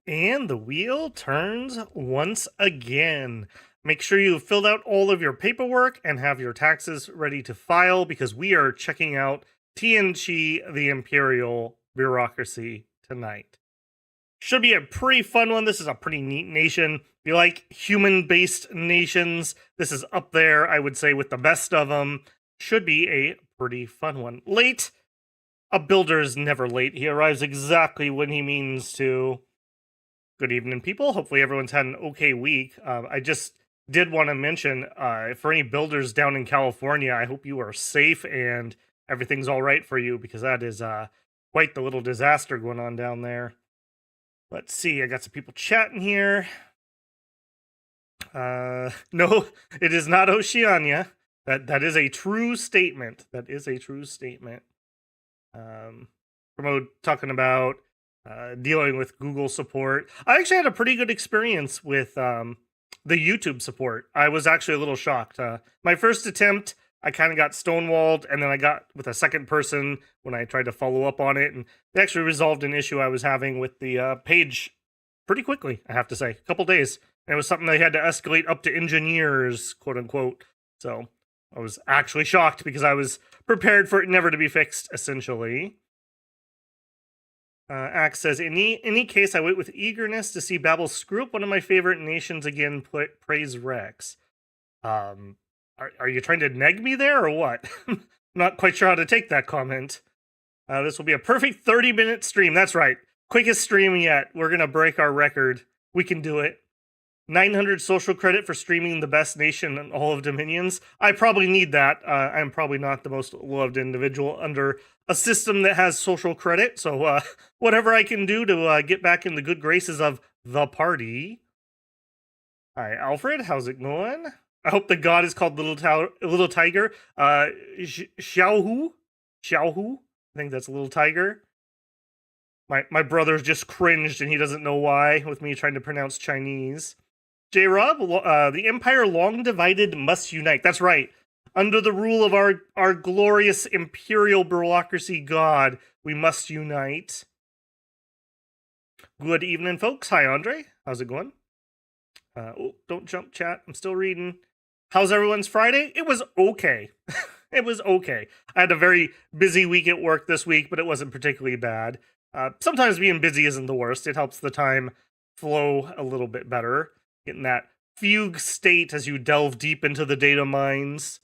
And the wheel turns once again. Make sure you've filled out all of your paperwork and have your taxes ready to file because we are checking out TNG, the Imperial Bureaucracy, tonight. Should be a pretty fun one. This is a pretty neat nation. If you like human-based nations, this is up there, I would say, with the best of them. Should be a pretty fun one. Late? A builder is never late. He arrives exactly when he means to. Good evening, people. Hopefully everyone's had an okay week. I just did want to mention, for any builders down in California, I hope you are safe and everything's all right for you, because that is quite the little disaster going on down there. Let's see, I got some people chatting here. No, it is not Oceania. That is a true statement. That is a true statement. Promote talking about dealing with Google support. I actually had a pretty good experience with the YouTube support. I was actually a little shocked. My first attempt, I kind of got stonewalled, and then I got with a second person when I tried to follow up on it, and they actually resolved an issue I was having with the page pretty quickly, I have to say. A couple days. And it was something they had to escalate up to engineers, quote unquote. So I was actually shocked because I was prepared for it never to be fixed, essentially. Axe says, in any case, I wait with eagerness to see Babel screw up one of my favorite nations again, praise Rex. Are you trying to neg me there, or what? I'm not quite sure how to take that comment. This will be a perfect 30-minute stream. That's right. Quickest stream yet. We're going to break our record. We can do it. 900 social credit for streaming the best nation in all of Dominions. I probably need that. I'm probably not the most loved individual under a system that has social credit. So whatever I can do to get back in the good graces of the party. Hi, Alfred. How's it going? I hope the god is called Little Tiger. Xiaohu? Xiaohu? I think that's Little Tiger. My brother's just cringed and he doesn't know why with me trying to pronounce Chinese. J-Rob, the empire long divided must unite. That's right. Under the rule of our glorious imperial bureaucracy god, we must unite. Good evening, folks. Hi, Andre. How's it going? Oh, don't jump, chat. I'm still reading. How's everyone's Friday? It was okay. It was okay. I had a very busy week at work this week, but it wasn't particularly bad. Sometimes being busy isn't the worst. It helps the time flow a little bit better. Getting that fugue state as you delve deep into the data mines.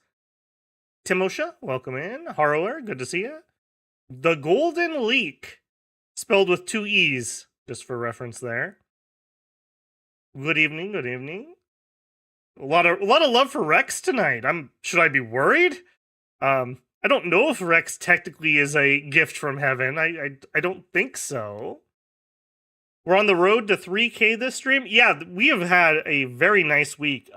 Timosha, welcome in. Harrower, good to see you. The Golden Leak, spelled with 2 E's, just for reference there. Good evening, good evening. A lot of love for Rex tonight. Should I be worried? I don't know if Rex technically is a gift from heaven. I don't think so. We're on the road to 3K this stream. Yeah, we have had a very nice week.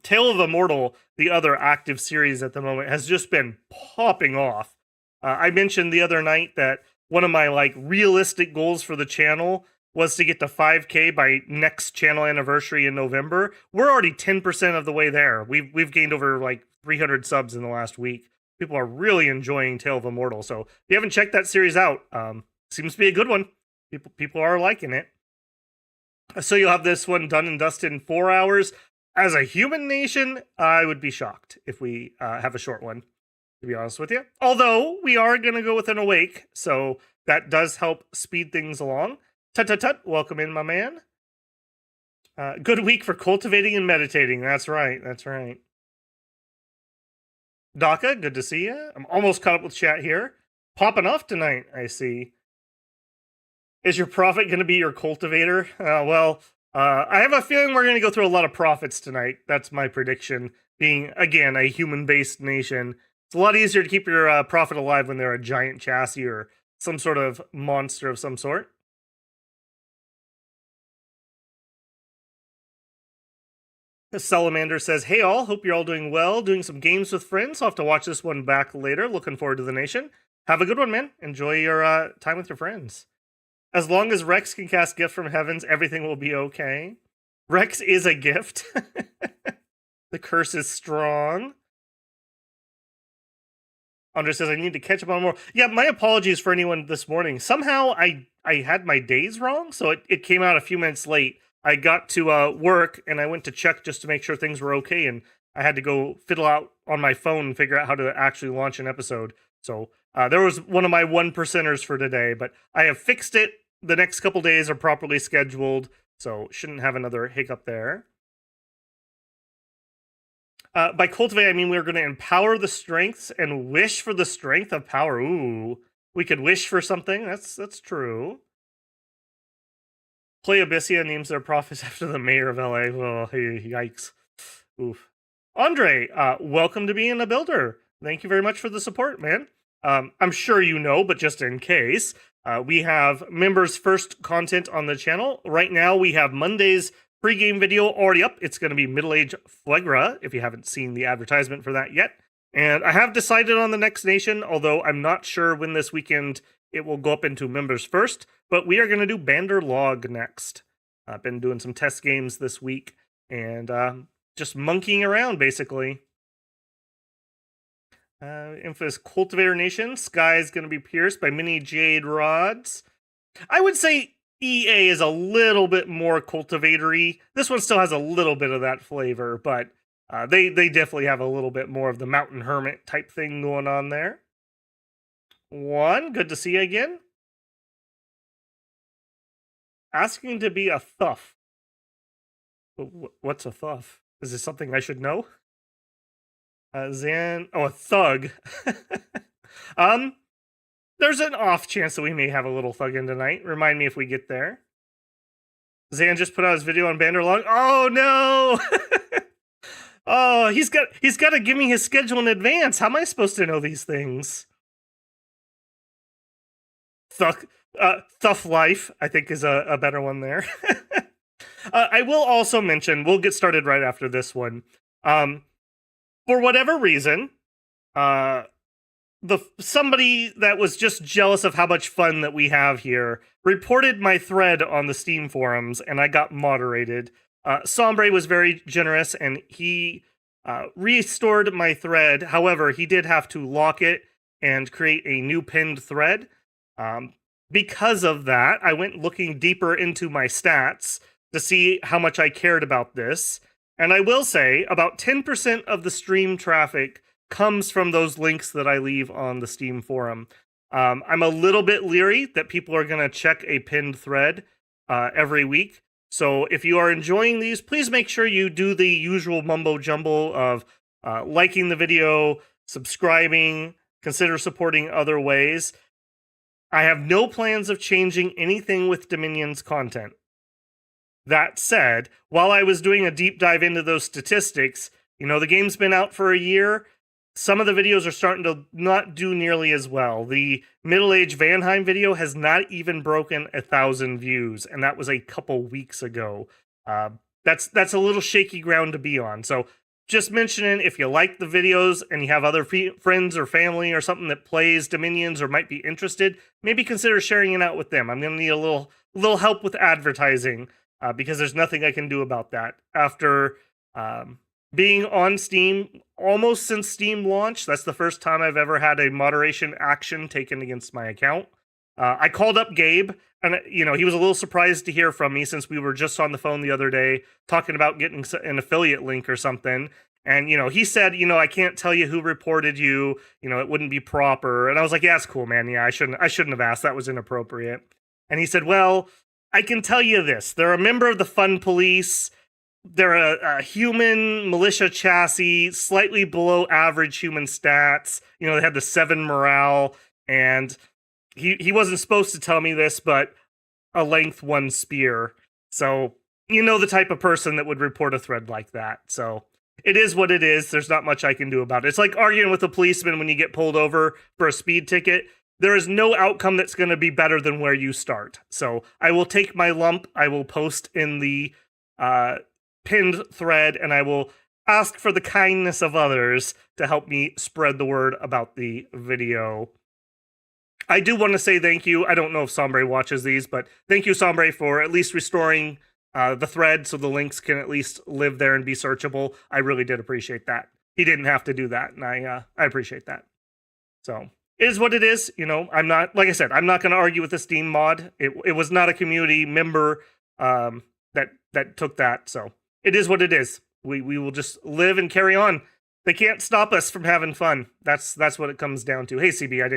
Tale of Immortal, the other active series at the moment, has just been popping off. I mentioned the other night that one of my realistic goals for the channel was to get to 5K by next channel anniversary in November. We're already 10% of the way there. We've gained over 300 subs in the last week. People are really enjoying Tale of Immortal. So if you haven't checked that series out, seems to be a good one. People are liking it. So you'll have this one done and dusted in 4 hours. As a human nation, I would be shocked if we have a short one, to be honest with you. Although, we are going to go with an awake, so that does help speed things along. Tut-tut-tut, welcome in, my man. Good week for cultivating and meditating. That's right, that's right. Daka, good to see you. I'm almost caught up with chat here. Popping off tonight, I see. Is your prophet going to be your cultivator? I have a feeling we're going to go through a lot of prophets tonight. That's my prediction. Being, again, a human-based nation, it's a lot easier to keep your prophet alive when they're a giant chassis or some sort of monster of some sort. Salamander says, hey all, hope you're all doing well, doing some games with friends. I'll have to watch this one back later. Looking forward to the nation. Have a good one, man. Enjoy your time with your friends. As long as Rex can cast Gift from Heavens, everything will be okay. Rex is a gift. The curse is strong. Andre says I need to catch up on more. Yeah, my apologies for anyone this morning. Somehow I had my days wrong, so it came out a few minutes late. I got to work and I went to check just to make sure things were okay, and I had to go fiddle out on my phone and figure out how to actually launch an episode. So there was one of my 1%ers for today, but I have fixed it. The next couple days are properly scheduled, so shouldn't have another hiccup there. By cultivate, I mean we're going to empower the strengths and wish for the strength of power. Ooh, we could wish for something. That's true. Play Abyssia names their prophets after the mayor of LA. Oh, hey, yikes. Oof. Andre, welcome to being a builder. Thank you very much for the support, man. I'm sure you know, but just in case, we have members first content on the channel. Right now, we have Monday's pre-game video already up. It's going to be Middle-Age Phlegra, if you haven't seen the advertisement for that yet. And I have decided on the next nation, although I'm not sure when this weekend it will go up into members first, but we are going to do Banderlog next. I've been doing some test games this week, and just monkeying around, basically. Infamous Cultivator Nation. Sky is going to be pierced by mini jade rods. I would say EA is a little bit more cultivatory. This one still has a little bit of that flavor, but they definitely have a little bit more of the Mountain Hermit type thing going on there. One, good to see you again. Asking to be a thuff. What's a thuff? Is this something I should know? Zan, a thug. There's an off chance that we may have a little thug in tonight. Remind me if we get there. Zan just put out his video on Banderlog. Oh no! Oh, he's got to give me his schedule in advance. How am I supposed to know these things? Thuff Life, I think, is a better one there. I will also mention, we'll get started right after this one. For whatever reason, somebody that was just jealous of how much fun that we have here reported my thread on the Steam forums, and I got moderated. Sombre was very generous, and he restored my thread. However, he did have to lock it and create a new pinned thread. Because of that, I went looking deeper into my stats to see how much I cared about this. And I will say, about 10% of the stream traffic comes from those links that I leave on the Steam forum. I'm a little bit leery that people are going to check a pinned thread every week. So if you are enjoying these, please make sure you do the usual mumbo jumbo of liking the video, subscribing, consider supporting other ways. I have no plans of changing anything with Dominion's content. That said, while I was doing a deep dive into those statistics, the game's been out for a year. Some of the videos are starting to not do nearly as well. The middle-aged Vanheim video has not even broken 1,000 views, and that was a couple weeks ago. That's a little shaky ground to be on. So just mentioning, if you like the videos and you have other friends or family or something that plays Dominions or might be interested, maybe consider sharing it out with them. I'm going to need a little help with advertising because there's nothing I can do about that. After being on Steam almost since Steam launch, that's the first time I've ever had a moderation action taken against my account. I called up Gabe, and he was a little surprised to hear from me since we were just on the phone the other day talking about getting an affiliate link or something. And, he said, I can't tell you who reported you, it wouldn't be proper. And I was like, yeah, it's cool, man. Yeah, I shouldn't have asked. That was inappropriate. And he said, well, I can tell you this. They're a member of the Fun Police. They're a human militia chassis, slightly below average human stats. They had the 7 morale, and he wasn't supposed to tell me this, but a length 1 spear. So, the type of person that would report a thread like that. So, it is what it is. There's not much I can do about it. It's like arguing with a policeman when you get pulled over for a speed ticket. There is no outcome that's going to be better than where you start. So, I will take my lump. I will post in the pinned thread, and I will ask for the kindness of others to help me spread the word about the video. I do want to say thank you. I don't know if Sombre watches these, but thank you, Sombre, for at least restoring the thread so the links can at least live there and be searchable. I really did appreciate that. He didn't have to do that, and I appreciate that. So it is what it is. I'm not, like I said, I'm not going to argue with the Steam mod. It was not a community member that took that. So it is what it is. We will just live and carry on. They can't stop us from having fun. That's what it comes down to. Hey CB, I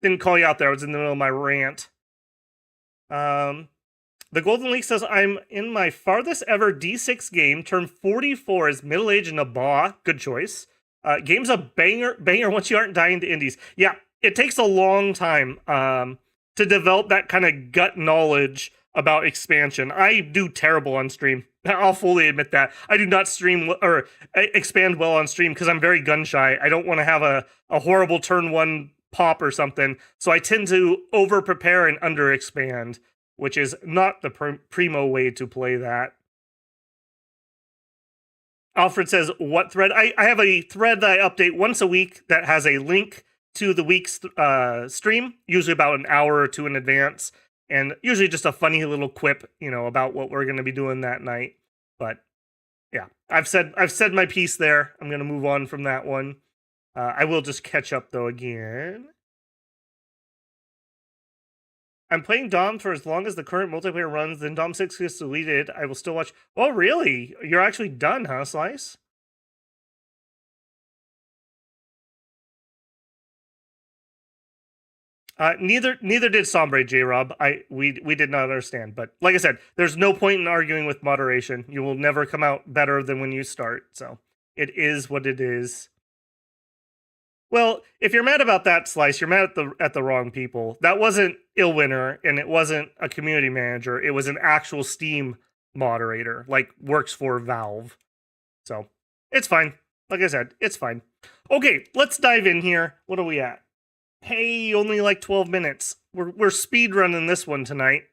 didn't call you out there. I was in the middle of my rant. The Golden Leak says, I'm in my farthest ever D6 game, turned 44 as middle-aged and a baw. Good choice. Game's a banger once you aren't dying to indies. Yeah, it takes a long time to develop that kind of gut knowledge about expansion. I do terrible on stream. I'll fully admit that. I do not stream or expand well on stream because I'm very gun shy. I don't want to have a horrible turn one pop or something. So I tend to over prepare and under expand, which is not the primo way to play that. Alfred says, what thread? I have a thread that I update once a week that has a link to the week's stream, usually about an hour or two in advance, and usually just a funny little quip, about what we're going to be doing that night. But yeah, I've said my piece there. I'm going to move on from that one. I will just catch up though again. I'm playing Dom for as long as the current multiplayer runs, then Dom 6 gets deleted. I will still watch. Oh, really? You're actually done, huh, Slice? Neither did Sombre, J-Rob. We did not understand. But like I said, there's no point in arguing with moderation. You will never come out better than when you start. So it is what it is. Well, if you're mad about that, Slice, you're mad at the wrong people. That wasn't Illwinter, and it wasn't a community manager. It was an actual Steam moderator, like works for Valve. So it's fine. Like I said, it's fine. Okay, let's dive in here. What are we at? Hey, only like 12 minutes. We're speed running this one tonight.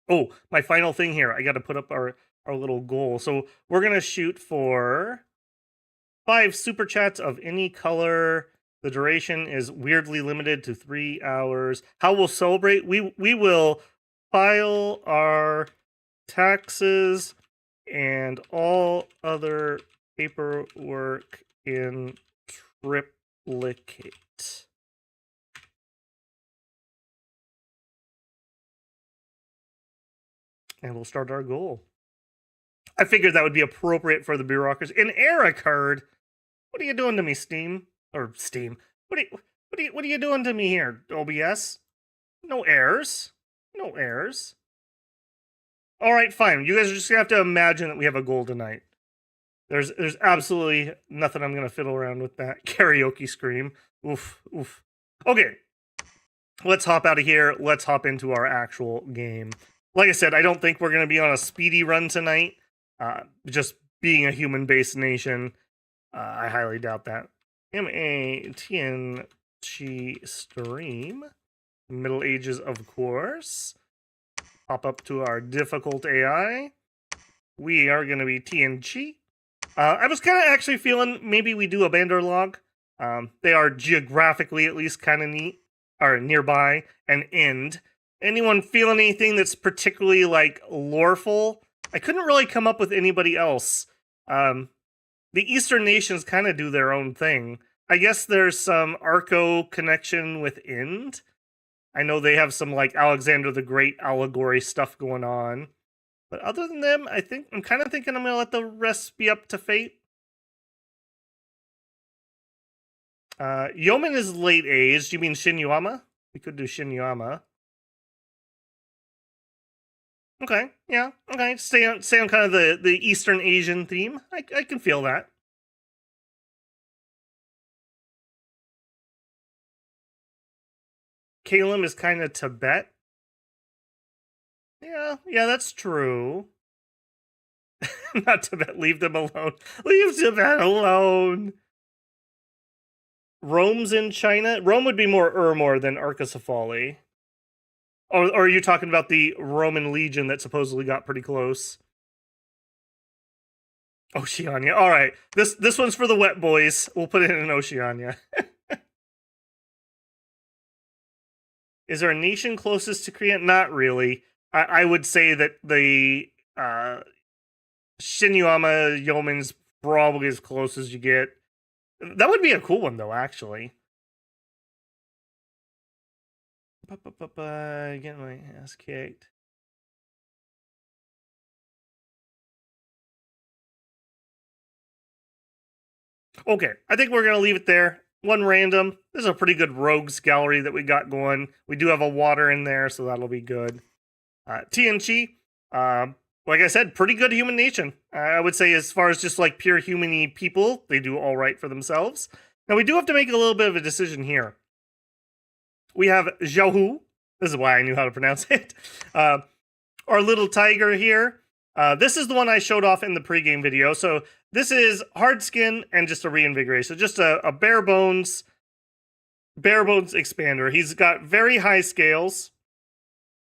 Oh, my final thing here. I got to put up our little goal. So we're gonna shoot for 5 super chats of any color. The duration is weirdly limited to 3 hours. How we'll celebrate? We will file our taxes and all other paperwork in triplicate. And we'll start our goal. I figured that would be appropriate for the bureaucracy. An error card? What are you doing to me, Steam? Or Steam. What are you doing to me here, OBS? No errors. No errors. Alright, fine. You guys are just gonna have to imagine that we have a goal tonight. There's absolutely nothing I'm gonna fiddle around with that. Karaoke scream. Oof, oof. Okay. Let's hop out of here. Let's hop into our actual game. Like I said, I don't think we're gonna be on a speedy run tonight. Just being a human-based nation, I highly doubt that. MATNG stream. Middle Ages, of course. Pop up to our difficult AI. We are going to be TNG. I was kind of actually feeling maybe we do a Bandar log. They are geographically at least kind of neat, or nearby, and end. Anyone feeling anything that's particularly like loreful? I couldn't really come up with anybody else. The Eastern nations kind of do their own thing. I guess there's some Arco connection with Ind. I know they have some like Alexander the Great allegory stuff going on. But other than them, I'm kind of thinking I'm going to let the rest be up to fate. Yeoman is late aged. You mean Shinyama? We could do Shinyama. Okay, yeah, okay. Stay on kind of the Eastern Asian theme. I can feel that. Kalem is kind of Tibet. Yeah, that's true. Not Tibet, leave them alone. Leave Tibet alone. Rome's in China. Rome would be more Urmor than Arcacephali. Or are you talking about the Roman legion that supposedly got pretty close? Oceania. All right. This one's for the wet boys. We'll put it in Oceania. Is there a nation closest to Korea? Not really. I would say that the Shinyama Yeoman's probably as close as you get. That would be a cool one, though, actually. Getting my ass kicked. Okay, I think we're going to leave it there. One random. This is a pretty good rogues gallery that we got going. We do have a water in there, so that'll be good. TNG, like I said, pretty good human nation. I would say as far as just like pure human-y people, they do all right for themselves. Now, we do have to make a little bit of a decision here. We have Xiaohu. This is why I knew how to pronounce it. Our little tiger here. This is the one I showed off in the pregame video. So this is hard skin and just a reinvigorate. So just a bare bones expander. He's got very high scales,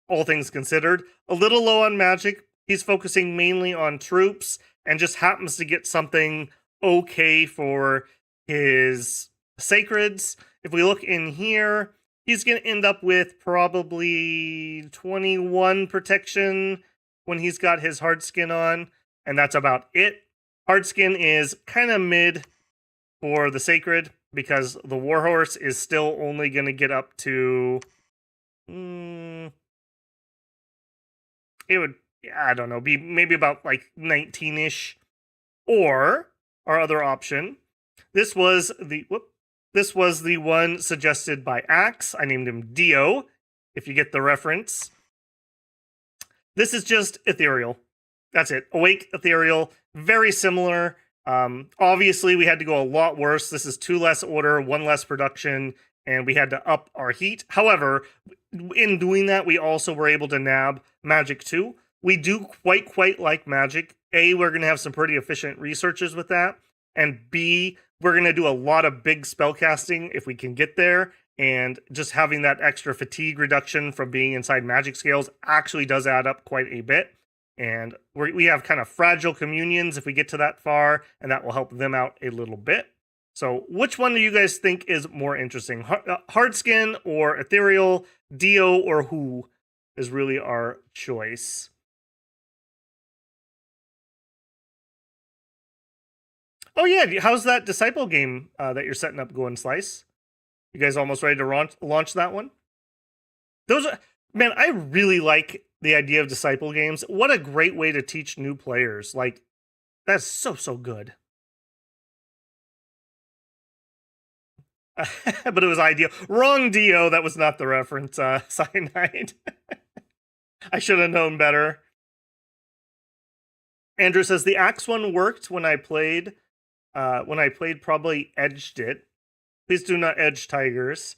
all things considered. A little low on magic. He's focusing mainly on troops and just happens to get something okay for his sacreds. If we look in here, he's going to end up with probably 21 protection when he's got his hard skin on, and that's about it. Hard skin is kind of mid for the sacred because the warhorse is still only going to get up to it would, I don't know, be maybe about like 19-ish. Or our other option, this was the one suggested by Axe. I named him Dio, if you get the reference. This is just ethereal. That's it. Awake ethereal. Very similar. Obviously, we had to go a lot worse. This is 2 less order, 1 less production, and we had to up our heat. However, in doing that, we also were able to nab magic too. We do quite like magic. A, we're going to have some pretty efficient researchers with that. And B, we're going to do a lot of big spell casting if we can get there. And just having that extra fatigue reduction from being inside magic scales actually does add up quite a bit. And we have kind of fragile communions if we get to that far, and that will help them out a little bit. So which one do you guys think is more interesting? Hardskin or ethereal? Dio or who is really our choice. Oh yeah, how's that Disciple game that you're setting up going, Slice? You guys almost ready to launch that one? Those are, man, I really like the idea of Disciple games. What a great way to teach new players. Like, that's so good. But it was ideal. Wrong Dio, that was not the reference, Cyanide. I should have known better. Andrew says, the Axe one worked when I played, probably edged it. Please do not edge tigers.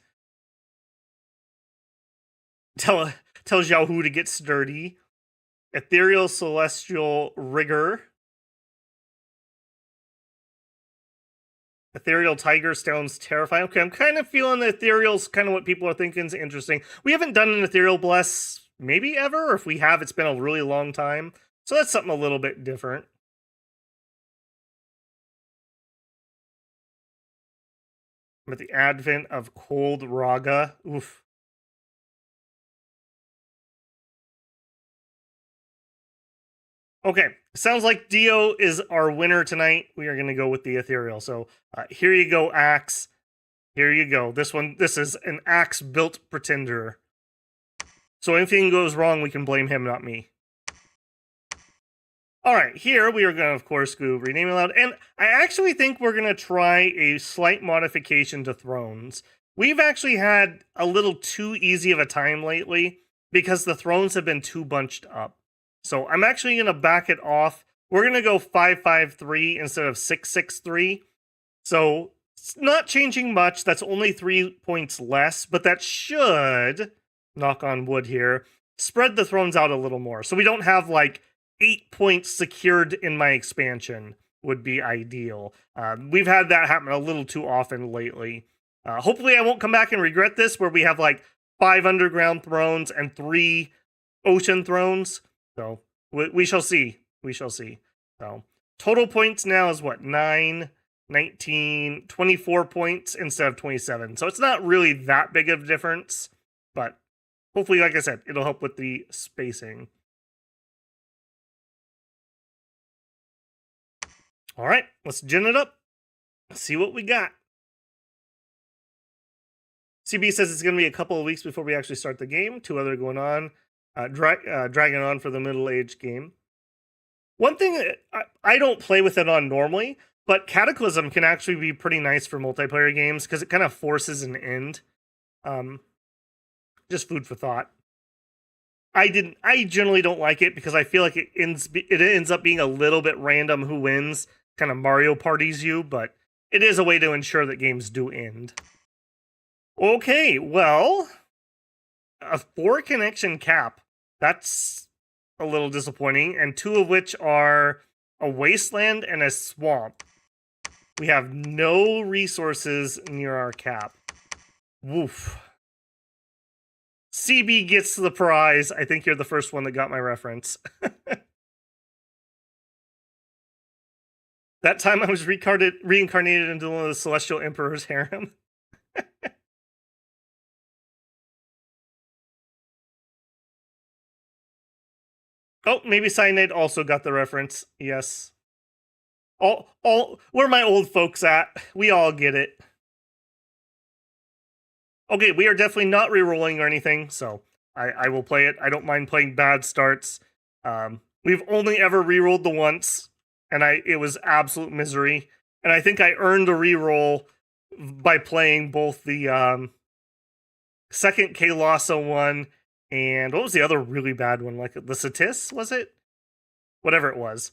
Tell Xiaohu to get sturdy. Ethereal Celestial Rigor. Ethereal Tiger sounds terrifying. Okay, I'm kind of feeling the Ethereal's kind of what people are thinking is interesting. We haven't done an Ethereal Bless maybe ever, or if we have, it's been a really long time. So that's something a little bit different. With the advent of Cold Raga. Oof. Okay, sounds like Dio is our winner tonight. We are going to go with the Ethereal. So here you go, Axe. Here you go. This is an Axe-built Pretender. So if anything goes wrong, we can blame him, not me. All right, here we are going to, of course, go rename aloud. And I actually think we're going to try a slight modification to Thrones. We've actually had a little too easy of a time lately because the Thrones have been too bunched up. So I'm actually going to back it off. We're going to go 5-5-3 instead of 6-6-3. So it's not changing much. That's only 3 points less, but that should, knock on wood here, spread the Thrones out a little more. So we don't have like 8 points secured in my expansion would be ideal. We've had that happen a little too often lately. Hopefully I won't come back and regret this where we have like 5 underground thrones and 3 ocean thrones. So we shall see. We shall see. So total points now is what? 9, 19, 24 points instead of 27. So it's not really that big of a difference, but hopefully, like I said, it'll help with the spacing. All right, let's gin it up. See what we got. CB says it's going to be a couple of weeks before we actually start the game. 2 other going on. Dragging on for the middle-aged game. One thing, I don't play with it on normally, but Cataclysm can actually be pretty nice for multiplayer games because it kind of forces an end. Just food for thought. I generally don't like it because I feel like it ends up being a little bit random who wins, kind of Mario parties you, but it is a way to ensure that games do end. Okay, well, a 4 connection cap. That's a little disappointing, and 2 of which are a wasteland and a swamp. We have no resources near our cap. Woof. CB gets the prize. I think you're the first one that got my reference. That time I was reincarnated into one of the Celestial Emperor's harem. Oh, maybe Cyanide also got the reference. Yes. Where my old folks at? We all get it. Okay, we are definitely not re-rolling or anything, so I will play it. I don't mind playing bad starts. We've only ever re-rolled the once, and it was absolute misery. And I think I earned a re-roll by playing both the second Kalasa one and what was the other really bad one? Like the Satis, was it? Whatever it was.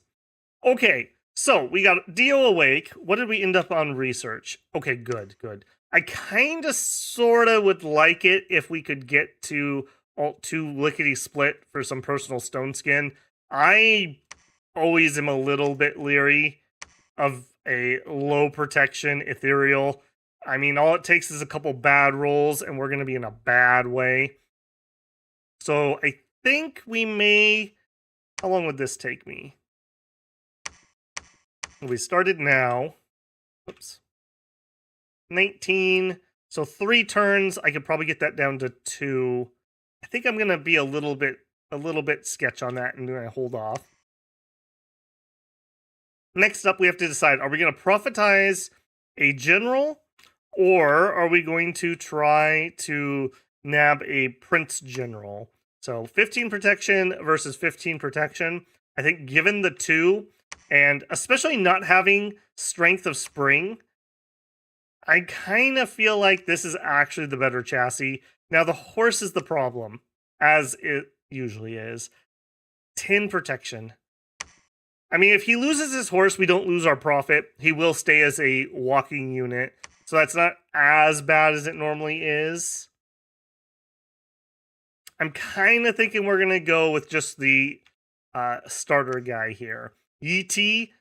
Okay, so we got Dio awake. What did we end up on research? Okay, good. I kind of sort of would like it if we could get to Alt 2 Lickety Split for some personal stone skin. I always am a little bit leery of a low protection ethereal. I mean, all it takes is a couple bad rolls and we're going to be in a bad way. So I think we may... How long would this take me? We started now. Oops. 19. So 3 turns. I could probably get that down to 2. I think I'm going to be a little bit sketch on that and going to hold off. Next up, we have to decide, are we going to prophetize a general, or are we going to try to nab a prince general? So 15 protection versus 15 protection. I think given the 2, and especially not having strength of spring, I kind of feel like this is actually the better chassis. Now, the horse is the problem, as it usually is. 10 protection. I mean, if he loses his horse, we don't lose our profit. He will stay as a walking unit. So that's not as bad as it normally is. I'm kind of thinking we're going to go with just the starter guy here. Yi-Ti,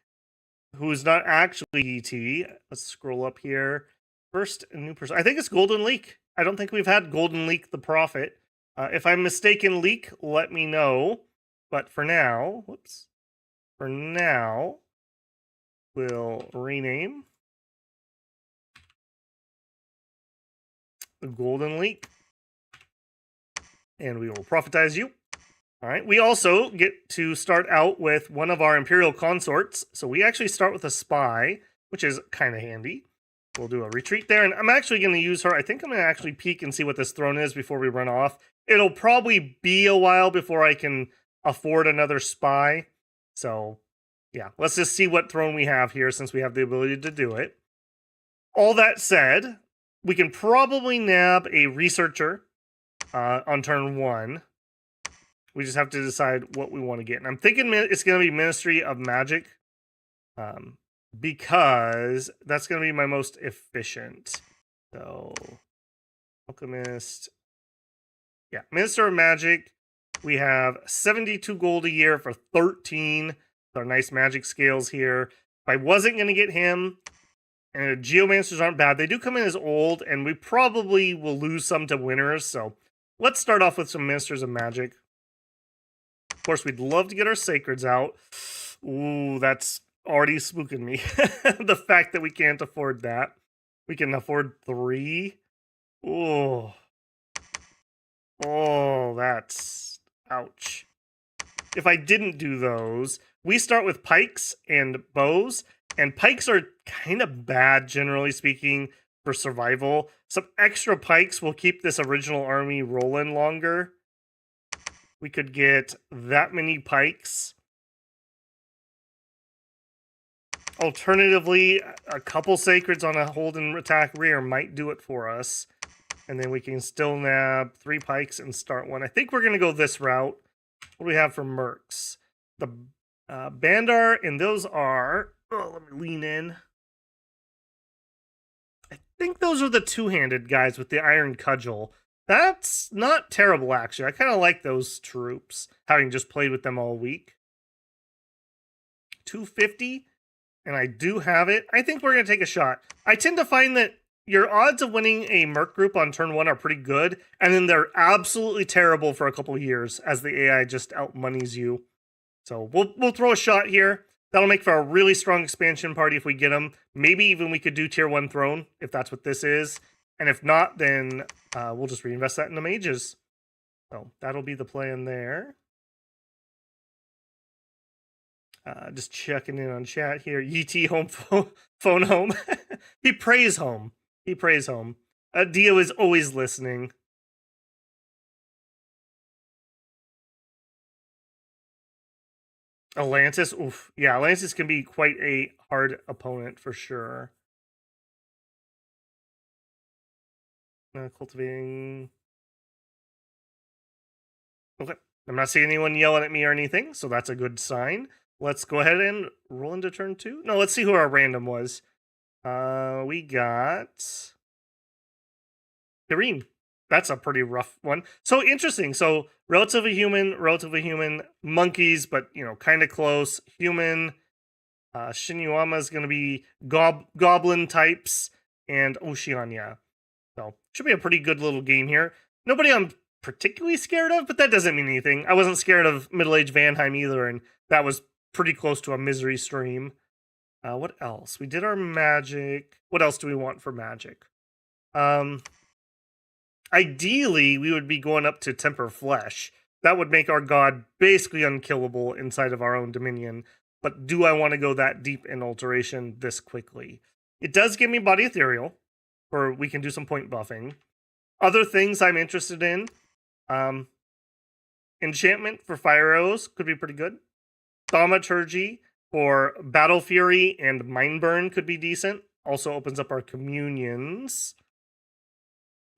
who's not actually Yi-Ti. Let's scroll up here. First, a new person. I think it's Golden Leek. I don't think we've had Golden Leek the Prophet. If I'm mistaken, Leek, let me know. But for now, whoops. For now, we'll rename the Golden Leek. And we will prophetize you. All right. We also get to start out with one of our Imperial consorts. So we actually start with a spy, which is kind of handy. We'll do a retreat there. And I'm actually going to use her. I think I'm going to actually peek and see what this throne is before we run off. It'll probably be a while before I can afford another spy. So, yeah. Let's just see what throne we have here since we have the ability to do it. All that said, we can probably nab a researcher on turn 1. We just have to decide what we want to get. And I'm thinking it's going to be Ministry of Magic. Because that's going to be my most efficient. So, Alchemist. Yeah, Minister of Magic. We have 72 gold a year for 13. Our nice magic scales here. If I wasn't going to get him, and Geomancers aren't bad. They do come in as old, and we probably will lose some to winners. So, let's start off with some Ministers of Magic. Of course, we'd love to get our Sacreds out. Ooh, that's already spooking me. The fact that we can't afford that. We can afford 3. Oh. Oh, that's... ouch. If I didn't do those, we start with pikes and bows. And pikes are kind of bad, generally speaking. for survival. Some extra pikes will keep this original army rolling longer. We could get that many pikes. Alternatively, a couple sacreds on a hold and attack rear might do it for us. And then we can still nab 3 pikes and start one. I think we're going to go this route. What do we have for mercs? The Bandar, and those are... Oh, let me lean in. I think those are the two-handed guys with the iron cudgel. That's not terrible, actually. I kind of like those troops, having just played with them all week. 250, and I do have it. I think we're going to take a shot. I tend to find that your odds of winning a merc group on turn 1 are pretty good, and then they're absolutely terrible for a couple of years as the AI just outmonies you. So we'll throw a shot here. That'll make for a really strong expansion party if we get them. Maybe even we could do tier 1 throne, if that's what this is. And if not, then we'll just reinvest that into mages. So that'll be the plan there. Just checking in on chat here. YT home phone home. He prays home. He prays home. Dio is always listening. Atlantis, oof. Yeah, Atlantis can be quite a hard opponent for sure. Cultivating. Okay. I'm not seeing anyone yelling at me or anything, so that's a good sign. Let's go ahead and roll into turn 2. No, let's see who our random was. We got Irene. That's a pretty rough one. So interesting. So relatively human, monkeys, but kind of close. Human. Shinyuama is going to be goblin types and Oceania. So should be a pretty good little game here. Nobody I'm particularly scared of, but that doesn't mean anything. I wasn't scared of middle-aged Vanheim either, and that was pretty close to a misery stream. What else? We did our magic. What else do we want for magic? Ideally, we would be going up to Temper Flesh. That would make our god basically unkillable inside of our own dominion. But do I want to go that deep in alteration this quickly? It does give me Body Ethereal, or we can do some point buffing. Other things I'm interested in. Enchantment for Fire Arrows could be pretty good. Thaumaturgy for Battle Fury and Mind Burn could be decent. Also opens up our communions.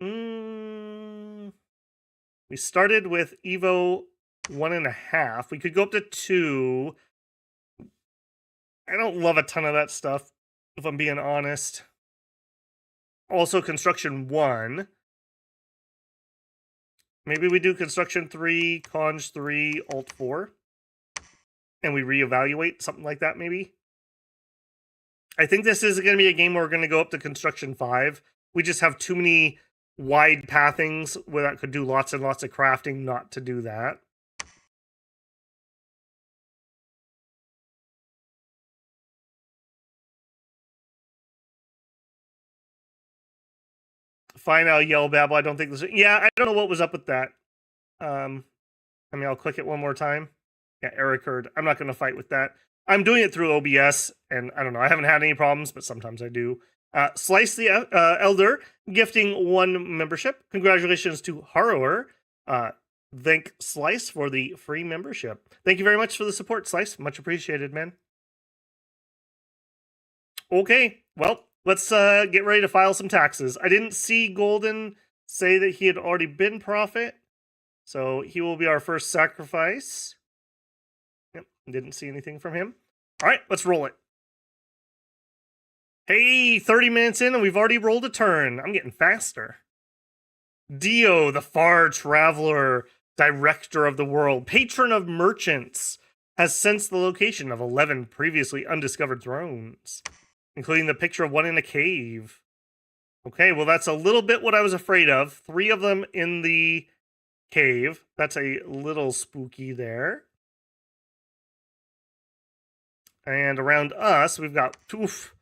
We started with Evo 1.5. We could go up to 2. I don't love a ton of that stuff, if I'm being honest. Also, Construction 1. Maybe we do Construction 3, Conj 3, Alt 4. And we reevaluate, something like that, maybe. I think this is going to be a game where we're going to go up to Construction 5. We just have too many wide pathings where that could do lots and lots of crafting not to do that. Fine, I'll yell babble. I don't think this... Yeah, I don't know what was up with that. I'll click it one more time. Yeah, error occurred. I'm not going to fight with that. I'm doing it through OBS, and I don't know. I haven't had any problems, but sometimes I do. Slice the Elder, gifting 1 membership. Congratulations to Harrower. Thank Slice for the free membership. Thank you very much for the support, Slice. Much appreciated, man. Okay, well, let's get ready to file some taxes. I didn't see Golden say that he had already been prophet, so he will be our first sacrifice. Yep, didn't see anything from him. All right, let's roll it. Hey, 30 minutes in and we've already rolled a turn. I'm getting faster. Dio, the far traveler, director of the world, patron of merchants, has sensed the location of 11 previously undiscovered thrones, including the picture of one in a cave. Okay, well, that's a little bit what I was afraid of. 3 of them in the cave. That's a little spooky there. And around us, we've got... Oof.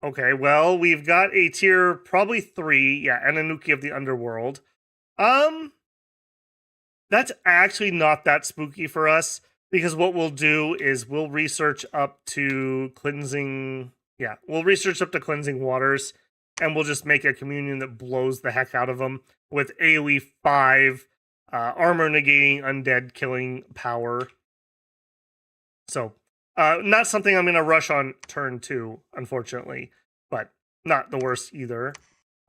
Okay, well, we've got a tier probably 3. Yeah, Ananuki of the Underworld. That's actually not that spooky for us, because what we'll do is we'll research up to cleansing... Yeah, we'll research up to cleansing waters. and we'll just make a communion that blows the heck out of them with AoE 5, armor negating, undead killing power. So, not something I'm going to rush on turn 2, unfortunately, but not the worst either.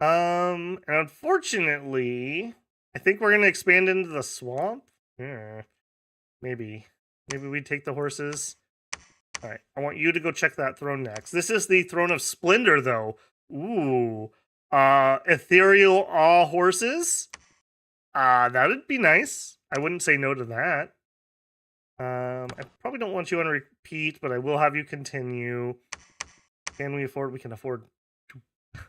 And unfortunately, I think we're going to expand into the swamp. Yeah, maybe we take the horses. All right, I want you to go check that throne next. This is the Throne of Splendor, though. Ooh, ethereal awe horses. That would be nice. I wouldn't say no to that. I probably don't want you on repeat, but I will have you continue. Can we afford? We can afford.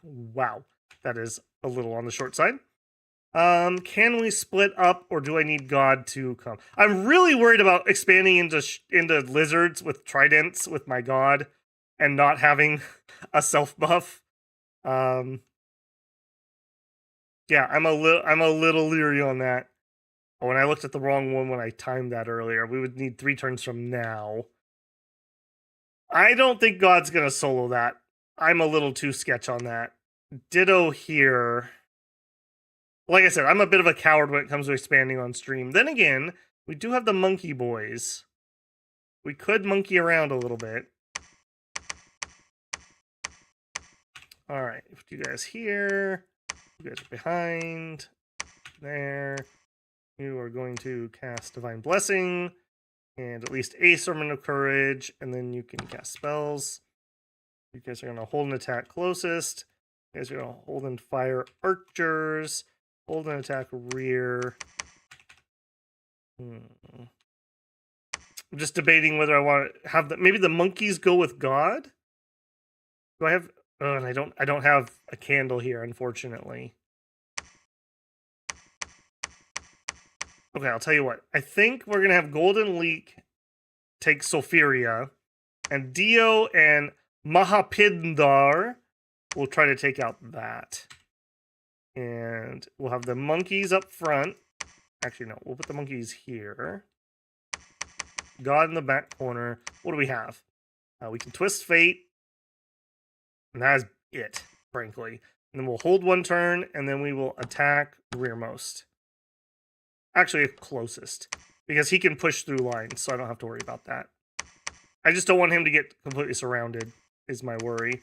Wow, that is a little on the short side. Can we split up, or do I need God to come? I'm really worried about expanding into lizards with tridents with my God, and not having a self buff. Yeah, I'm a little leery on that. Oh, and I looked at the wrong one when I timed that earlier. We would need 3 turns from now. I don't think God's gonna solo that. I'm a little too sketch on that. Ditto here. Like I said, I'm a bit of a coward when it comes to expanding on stream. Then again, we do have the monkey boys. We could monkey around a little bit. Alright, put you guys here. You guys are behind. There. You are going to cast Divine Blessing. And at least a Sermon of Courage. And then you can cast spells. You guys are going to hold an attack closest. You guys are going to hold and fire archers. Hold an attack rear. I'm just debating whether I want to have maybe the monkeys go with God. Do I have? Oh, and I don't have a candle here, unfortunately. Okay, I'll tell you what. I think we're gonna have Golden Leak take Sophiria, and Dio and Mahapindar will try to take out that. And we'll have the monkeys up front. Actually, no, we'll put the monkeys here. God in the back corner. What do we have? We can Twist Fate. And that is it, frankly. And then we'll hold 1 turn, and then we will attack rearmost. Actually, closest. Because he can push through lines, so I don't have to worry about that. I just don't want him to get completely surrounded, is my worry.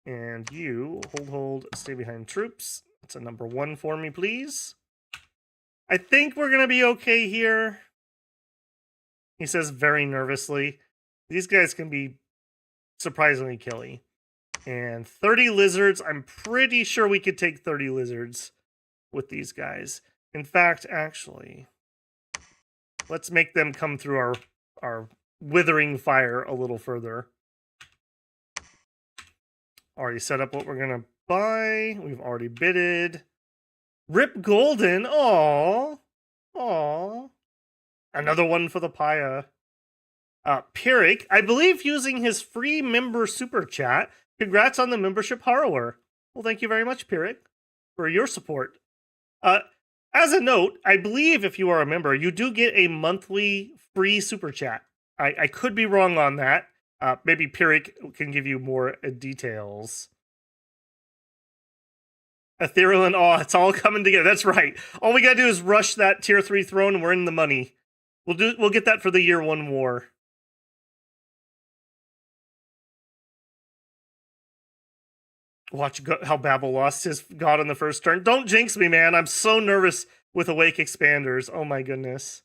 And you, hold, stay behind troops. That's a number 1 for me, please. I think we're going to be okay here. He says very nervously. These guys can be surprisingly killy. And 30 lizards. I'm pretty sure we could take 30 lizards with these guys. In fact, actually, let's make them come through our withering fire a little further. Already set up what we're going to buy. We've already bidded. Rip Golden. Aww. Aww. Another one for the Paya. Pyrrhic, I believe using his free member super chat. Congrats on the membership, Harrower. Well, thank you very much, Pyrrhic, for your support. As a note, I believe if you are a member, you do get a monthly free super chat. I could be wrong on that. Maybe Pyrrhic can give you more details. Ethereal and Awe, it's all coming together. That's right. All we gotta do is rush that tier 3 throne and we're in the money. We'll get that for the year 1 war. Watch how Babel lost his god on the first turn. Don't jinx me, man. I'm so nervous with Awake Expanders. Oh my goodness.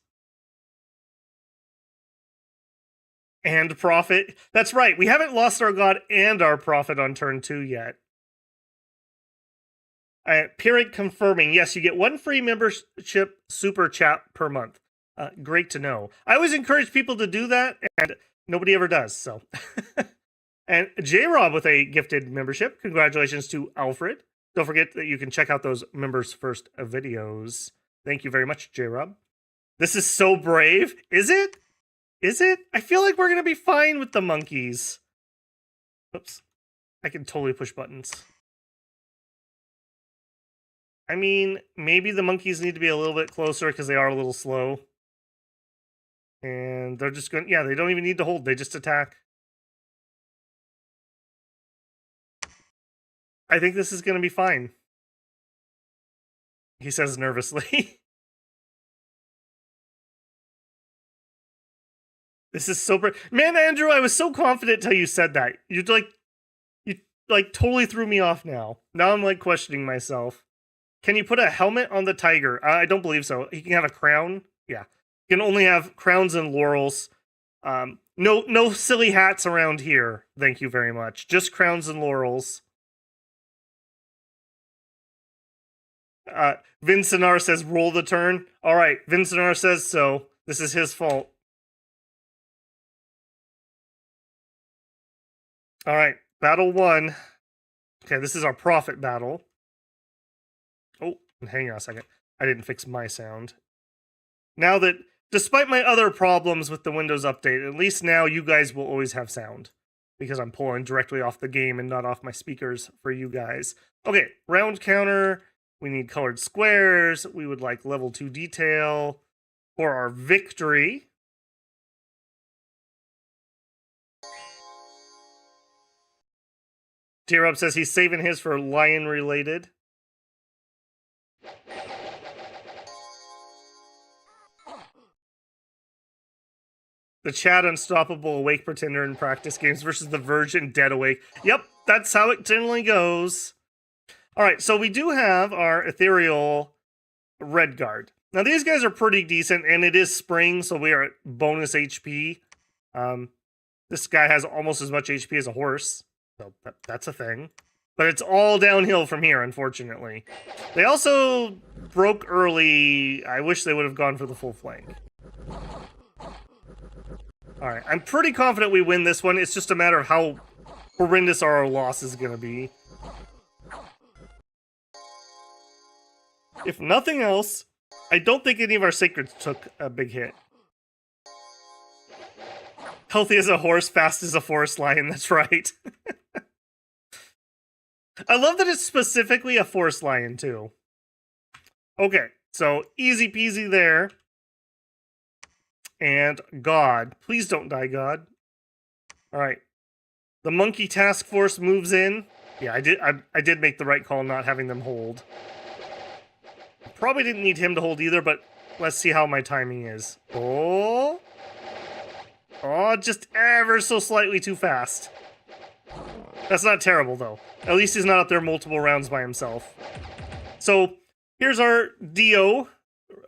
And Prophet. That's right. We haven't lost our god and our Prophet on turn 2 yet. Pyrrhic confirming. Yes, you get 1 free membership super chat per month. Great to know. I always encourage people to do that, and nobody ever does, so... And J-Rob with a gifted membership. Congratulations to Alfred. Don't forget that you can check out those members' first videos. Thank you very much, J-Rob. This is so brave. Is it? Is it? I feel like we're going to be fine with the monkeys. Oops. I can totally push buttons. I mean, maybe the monkeys need to be a little bit closer because they are a little slow. And they're just going... Yeah, they don't even need to hold. They just attack. I think this is going to be fine. He says nervously. This is so man, Andrew, I was so confident till you said that. You totally threw me off now. Now I'm like questioning myself. Can you put a helmet on the tiger? I don't believe so. He can have a crown. Yeah. You can only have crowns and laurels. No silly hats around here. Thank you very much. Just crowns and laurels. Vincenar says roll the turn. All right, Vincenar says so. This is his fault. All right, battle 1. Okay, this is our prophet battle. Oh, hang on a second. I didn't fix my sound. Now that, despite my other problems with the Windows update, at least now you guys will always have sound. Because I'm pulling directly off the game and not off my speakers for you guys. Okay, round counter. We need colored squares. We would like level 2 detail for our victory. Tear Up says he's saving his for lion related. The Chad Unstoppable Awake Pretender in practice games versus the Virgin Dead Awake. Yep, that's how it generally goes. Alright, so we do have our Ethereal Red Guard. Now these guys are pretty decent, and it is spring, so we are at bonus HP. This guy has almost as much HP as a horse, so that's a thing. But it's all downhill from here, unfortunately. They also broke early. I wish they would have gone for the full flank. Alright, I'm pretty confident we win this one. It's just a matter of how horrendous our loss is going to be. If nothing else, I don't think any of our sacreds took a big hit. Healthy as a horse, fast as a forest lion, that's right. I love that it's specifically a forest lion, too. Okay, so easy peasy there. And God. Please don't die, God. Alright. The monkey task force moves in. Yeah, I did make the right call not having them hold. Probably didn't need him to hold either, but let's see how my timing is. Oh. Oh, just ever so slightly too fast. That's not terrible, though. At least he's not up there multiple rounds by himself. So, here's our Dio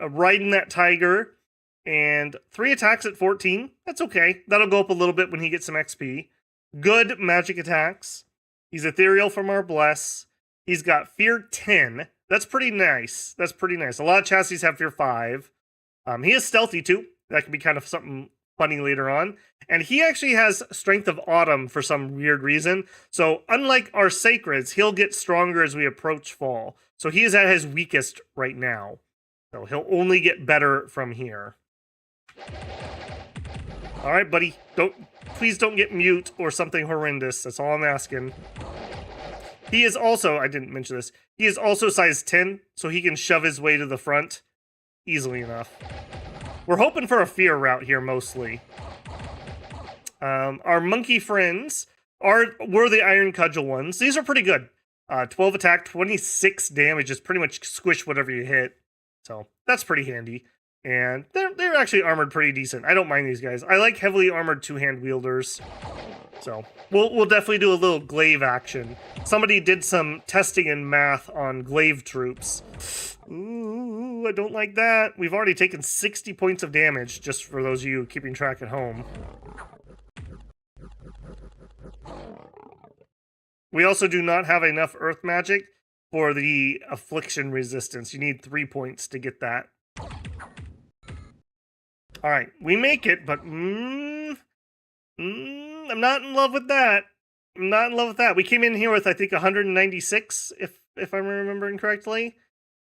riding that tiger. And 3 attacks at 14. That's okay. That'll go up a little bit when he gets some XP. Good magic attacks. He's ethereal from our bless. He's got fear 10. That's pretty nice. That's pretty nice. A lot of chassis have fear 5. He is stealthy too. That can be kind of something funny later on. And he actually has strength of autumn for some weird reason. So unlike our sacreds, he'll get stronger as we approach fall. So he is at his weakest right now. So he'll only get better from here. Alright, buddy. Please don't get mute or something horrendous. That's all I'm asking. He is also, I didn't mention this, he is also size 10, so he can shove his way to the front easily enough. We're hoping for a fear route here, mostly. Our monkey friends were the Iron Cudgel ones. These are pretty good. 12 attack, 26 damage, is pretty much squish whatever you hit. So, that's pretty handy. And they're actually armored pretty decent. I don't mind these guys. I like heavily armored two-hand wielders. So, we'll definitely do a little glaive action. Somebody did some testing and math on glaive troops. Ooh, I don't like that. We've already taken 60 points of damage, just for those of you keeping track at home. We also do not have enough earth magic for the affliction resistance. You need 3 points to get that. Alright, we make it, but I'm not in love with that. I'm not in love with that. We came in here with, I think, 196, if I'm remembering correctly.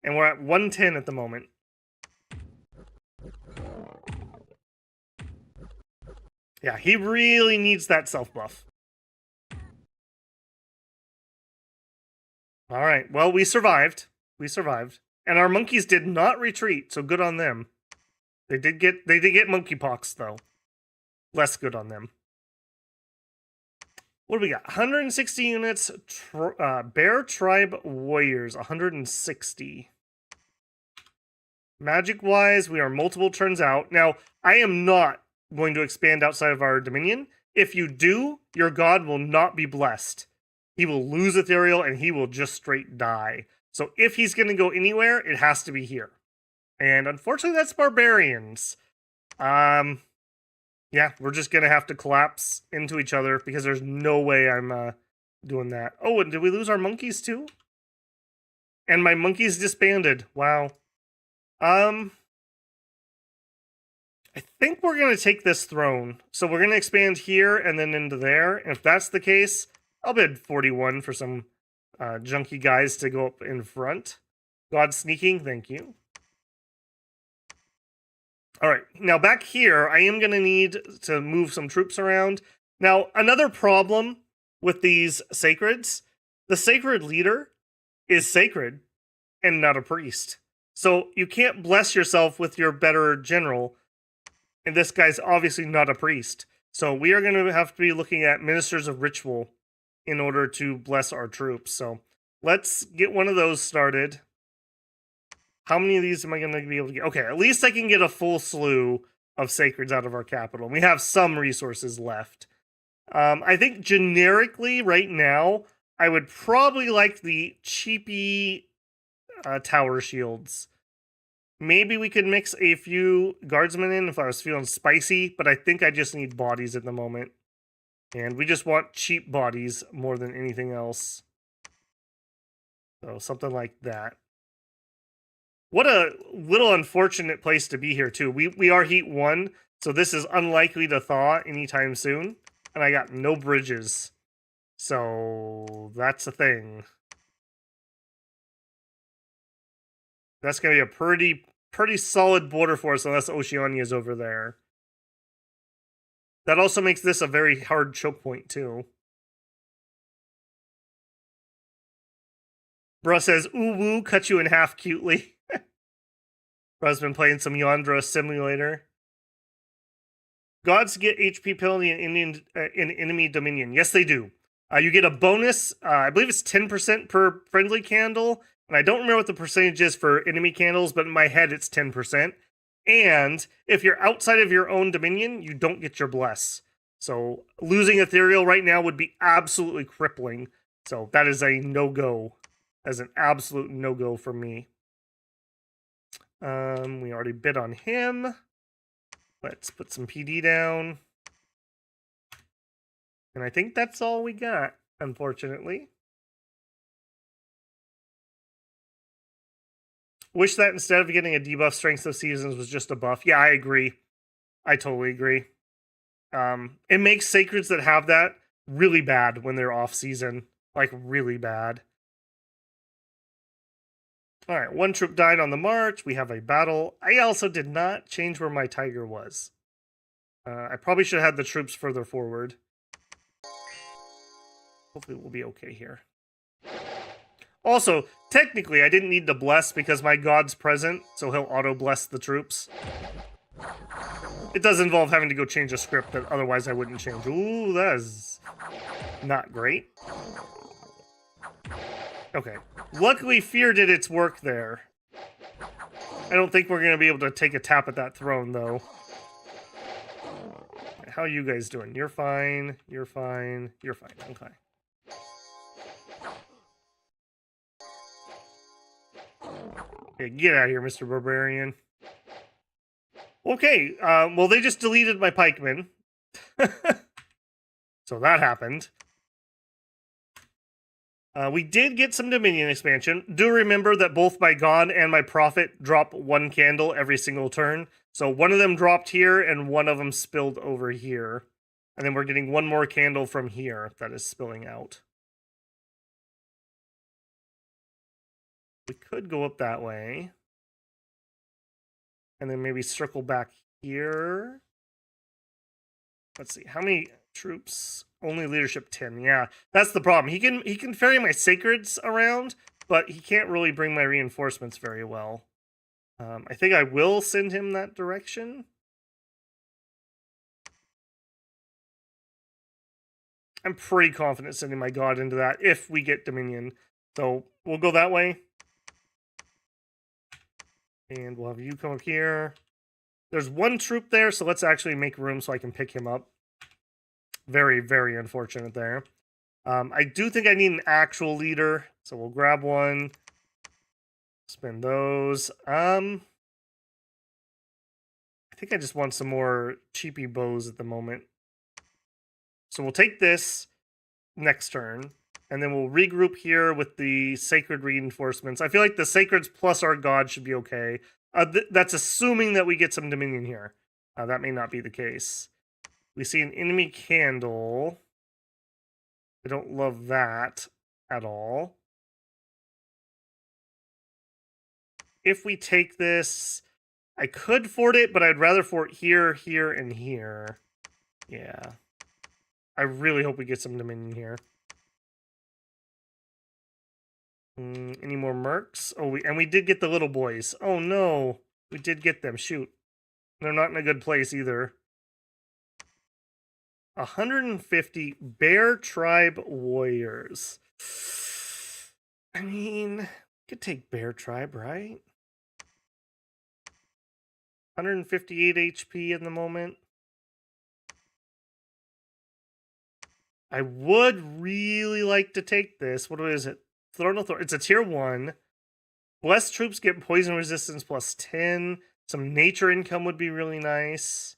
And we're at 110 at the moment. Yeah, he really needs that self-buff. Alright, well, we survived. We survived. And our monkeys did not retreat, so good on them. They did get monkeypox, though. Less good on them. What do we got? 160 units. Bear Tribe Warriors, 160. Magic-wise, we are multiple turns out. Now, I am not going to expand outside of our dominion. If you do, your god will not be blessed. He will lose ethereal, and he will just straight die. So if he's going to go anywhere, it has to be here. And unfortunately, that's barbarians. Yeah, we're just going to have to collapse into each other because there's no way I'm doing that. Oh, and did we lose our monkeys too? And my monkeys disbanded. Wow. I think we're going to take this throne. So we're going to expand here and then into there. And if that's the case, I'll bid 41 for some junky guys to go up in front. God sneaking, thank you. All right, now back here, I am going to need to move some troops around. Now, another problem with these sacreds, the sacred leader is sacred and not a priest. So you can't bless yourself with your better general. And this guy's obviously not a priest. So we are going to have to be looking at ministers of ritual in order to bless our troops. So let's get one of those started. How many of these am I going to be able to get? Okay, at least I can get a full slew of sacreds out of our capital. We have some resources left. I think generically right now, I would probably like the cheapy tower shields. Maybe we could mix a few guardsmen in if I was feeling spicy, but I think I just need bodies at the moment. And we just want cheap bodies more than anything else. So something like that. What a little unfortunate place to be here, too. We are Heat 1, so this is unlikely to thaw anytime soon. And I got no bridges. So that's a thing. That's going to be a pretty solid border for us unless Oceania's over there. That also makes this a very hard choke point, too. Bruh says, ooh woo, cut you in half cutely. Bruh's been playing some Yandra Simulator. Gods get HP penalty in enemy dominion. Yes, they do. You get a bonus, I believe it's 10% per friendly candle. And I don't remember what the percentage is for enemy candles, but in my head it's 10%. And if you're outside of your own dominion, you don't get your bless. So losing ethereal right now would be absolutely crippling. So that is a no-go. As an absolute no-go for me. We already bid on him. Let's put some PD down. And I think that's all we got, unfortunately. Wish that instead of getting a debuff, Strength of Seasons was just a buff. Yeah, I agree. I totally agree. It makes Sacreds that have that really bad when they're off-season. Like, really bad. Alright, one troop died on the march. We have a battle. I also did not change where my tiger was. I probably should have had the troops further forward. Hopefully we'll be okay here. Also, technically, I didn't need to bless because my god's present, so he'll auto-bless the troops. It does involve having to go change a script that otherwise I wouldn't change. Ooh, that is not great. Okay. Luckily, Fear did its work there. I don't think we're going to be able to take a tap at that throne, though. How are you guys doing? You're fine. You're fine. You're fine. Okay. Okay, get out of here, Mr. Barbarian. Okay, well, they just deleted my pikemen. So that happened. We did get some Dominion expansion. Do remember that both my God and my Prophet drop one candle every single turn. So one of them dropped here, and one of them spilled over here. And then we're getting one more candle from here that is spilling out. We could go up that way. And then maybe circle back here. Let's see, how many troops? Only leadership 10. Yeah, that's the problem. He can ferry my sacreds around, but he can't really bring my reinforcements very well. I think I will send him that direction. I'm pretty confident sending my god into that if we get Dominion. So we'll go that way. And we'll have you come up here. There's one troop there, so let's actually make room so I can pick him up. Very, very unfortunate there. I do think I need an actual leader, so we'll grab one. Spend those. I think I just want some more cheapy bows at the moment. So we'll take this next turn, and then we'll regroup here with the sacred reinforcements. I feel like the sacreds plus our god should be okay. That's assuming that we get some Dominion here. That may not be the case. We see an enemy candle. I don't love that at all. If we take this, I could fort it, but I'd rather fort here, here, and here. Yeah. I really hope we get some Dominion here. Any more mercs? Oh, we did get the little boys. Oh no, we did get them. Shoot, they're not in a good place either. 150 Bear Tribe warriors. I mean, we could take Bear Tribe, right? 158 HP in the moment. I would really like to take this. What is it? Throne of Thorn. It's a tier 1. Blessed troops get poison resistance plus 10. Some nature income would be really nice.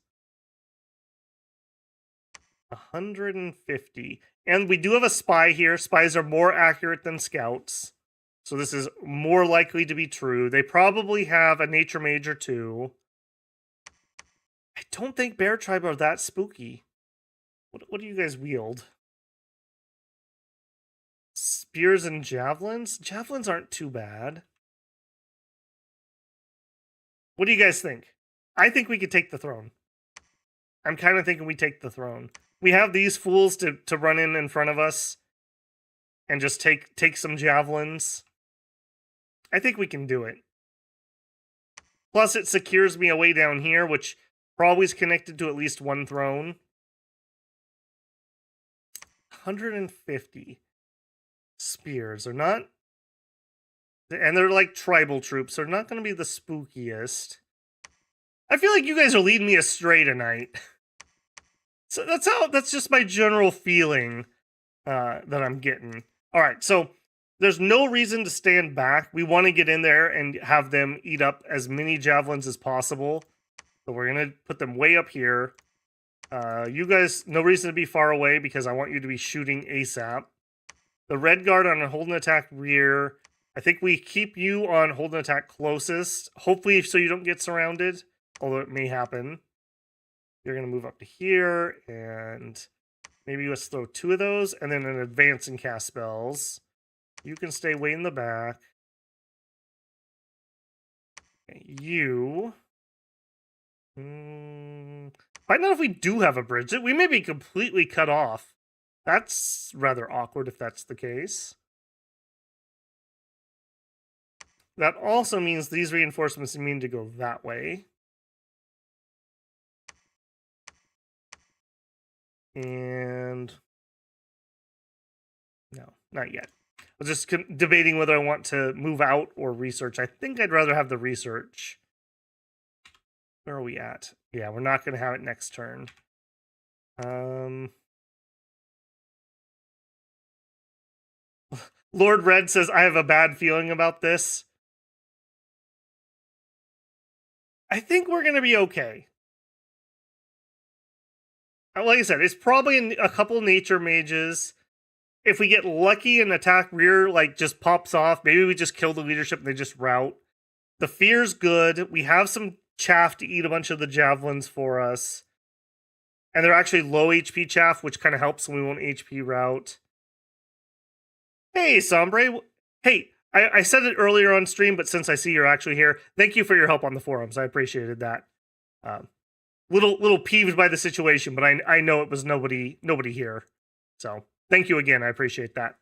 150. And we do have a spy here. Spies are more accurate than scouts. So this is more likely to be true. They probably have a nature mage or two. I don't think Bear Tribe are that spooky. What do you guys wield? Spears and javelins? Javelins aren't too bad. What do you guys think? I think we could take the throne. I'm kind of thinking we take the throne. We have these fools to run in front of us and just take some javelins. I think we can do it. Plus, it secures me a way down here, which probably is connected to at least one throne. 150 spears are not, and they're like tribal troops. They're not going to be the spookiest. I feel like you guys are leading me astray tonight. So that's just my general feeling that I'm getting. All right, so there's no reason to stand back. We want to get in there and have them eat up as many javelins as possible. So we're going to put them way up here. You guys, no reason to be far away because I want you to be shooting ASAP. The red guard on a hold and attack rear. I think we keep you on hold and attack closest. Hopefully so you don't get surrounded, although it may happen. You're going to move up to here, and maybe let's throw 2 of those, and then an advance and cast spells. You can stay way in the back. Okay, you... Find out if we do have a bridge. We may be completely cut off. That's rather awkward if that's the case. That also means these reinforcements mean to go that way. And no, not yet. I was just debating whether I want to move out or research. I think I'd rather have the research. Where are we at? Yeah, we're not going to have it next turn. Lord Red says, I have a bad feeling about this. I think we're going to be okay. Like I said, it's probably a couple nature mages. If we get lucky and attack rear, like, just pops off, maybe we just kill the leadership and they just rout. The fear's good. We have some chaff to eat a bunch of the javelins for us. And they're actually low HP chaff, which kind of helps when we won't HP rout. Hey, Sombre. Hey, I said it earlier on stream, but since I see you're actually here, thank you for your help on the forums. I appreciated that. Little peeved by the situation, but I know it was nobody here. So thank you again. I appreciate that.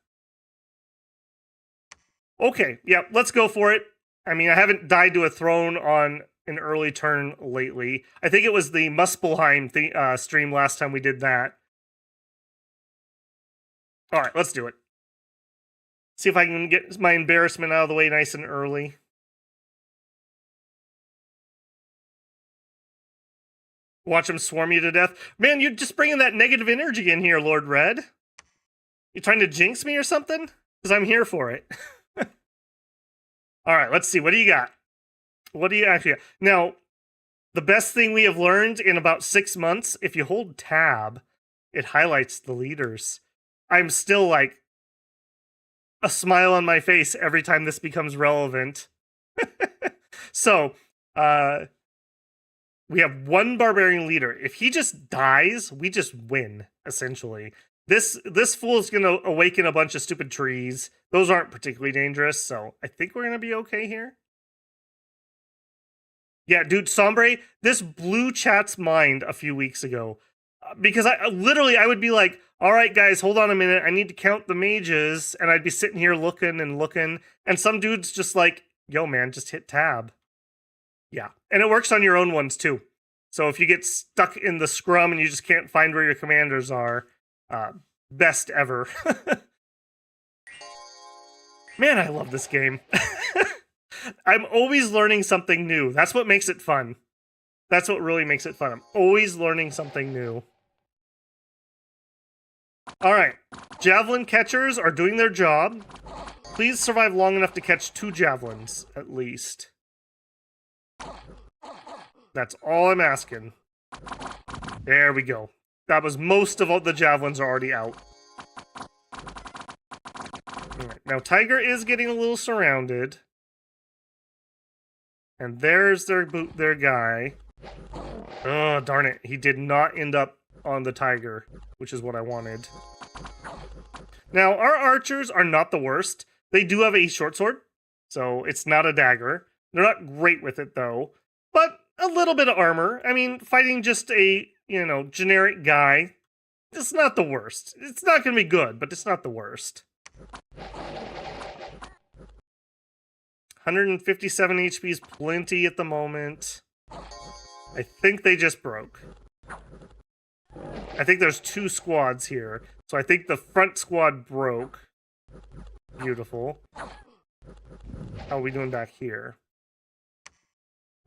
Okay, yeah, let's go for it. I mean, I haven't died to a throne on an early turn lately. I think it was the Muspelheim stream last time we did that. All right, let's do it. See if I can get my embarrassment out of the way nice and early. Watch him swarm you to death. Man, you're just bringing that negative energy in here, Lord Red. You trying to jinx me or something? Because I'm here for it. All right, let's see. What do you got? What do you actually got? Now, the best thing we have learned in about 6 months, if you hold tab, it highlights the leaders. I'm still like a smile on my face every time this becomes relevant. So, we have one barbarian leader. If he just dies, we just win, essentially. This fool is going to awaken a bunch of stupid trees. Those aren't particularly dangerous, so I think we're going to be okay here. Yeah, dude, Sombre, this blew chat's mind a few weeks ago. Because I would be like, all right, guys, hold on a minute. I need to count the mages. And I'd be sitting here looking. And some dude's just like, yo, man, just hit tab. Yeah. And it works on your own ones, too. So if you get stuck in the scrum and you just can't find where your commanders are, best ever. Man, I love this game. I'm always learning something new. That's what makes it fun. That's what really makes it fun. I'm always learning something new. All right. Javelin catchers are doing their job. Please survive long enough to catch 2 javelins, at least. That's all I'm asking. There we go. That was most of all the javelins are already out. All right. Now, Tiger is getting a little surrounded. And there's their guy. Oh, darn it. He did not end up on the tiger, which is what I wanted. Now, our archers are not the worst. They do have a short sword, so it's not a dagger. They're not great with it, though. But a little bit of armor. I mean, fighting just a, generic guy, it's not the worst. It's not going to be good, but it's not the worst. 157 HP is plenty at the moment. I think they just broke. I think there's 2 squads here. So I think the front squad broke. Beautiful. How are we doing back here?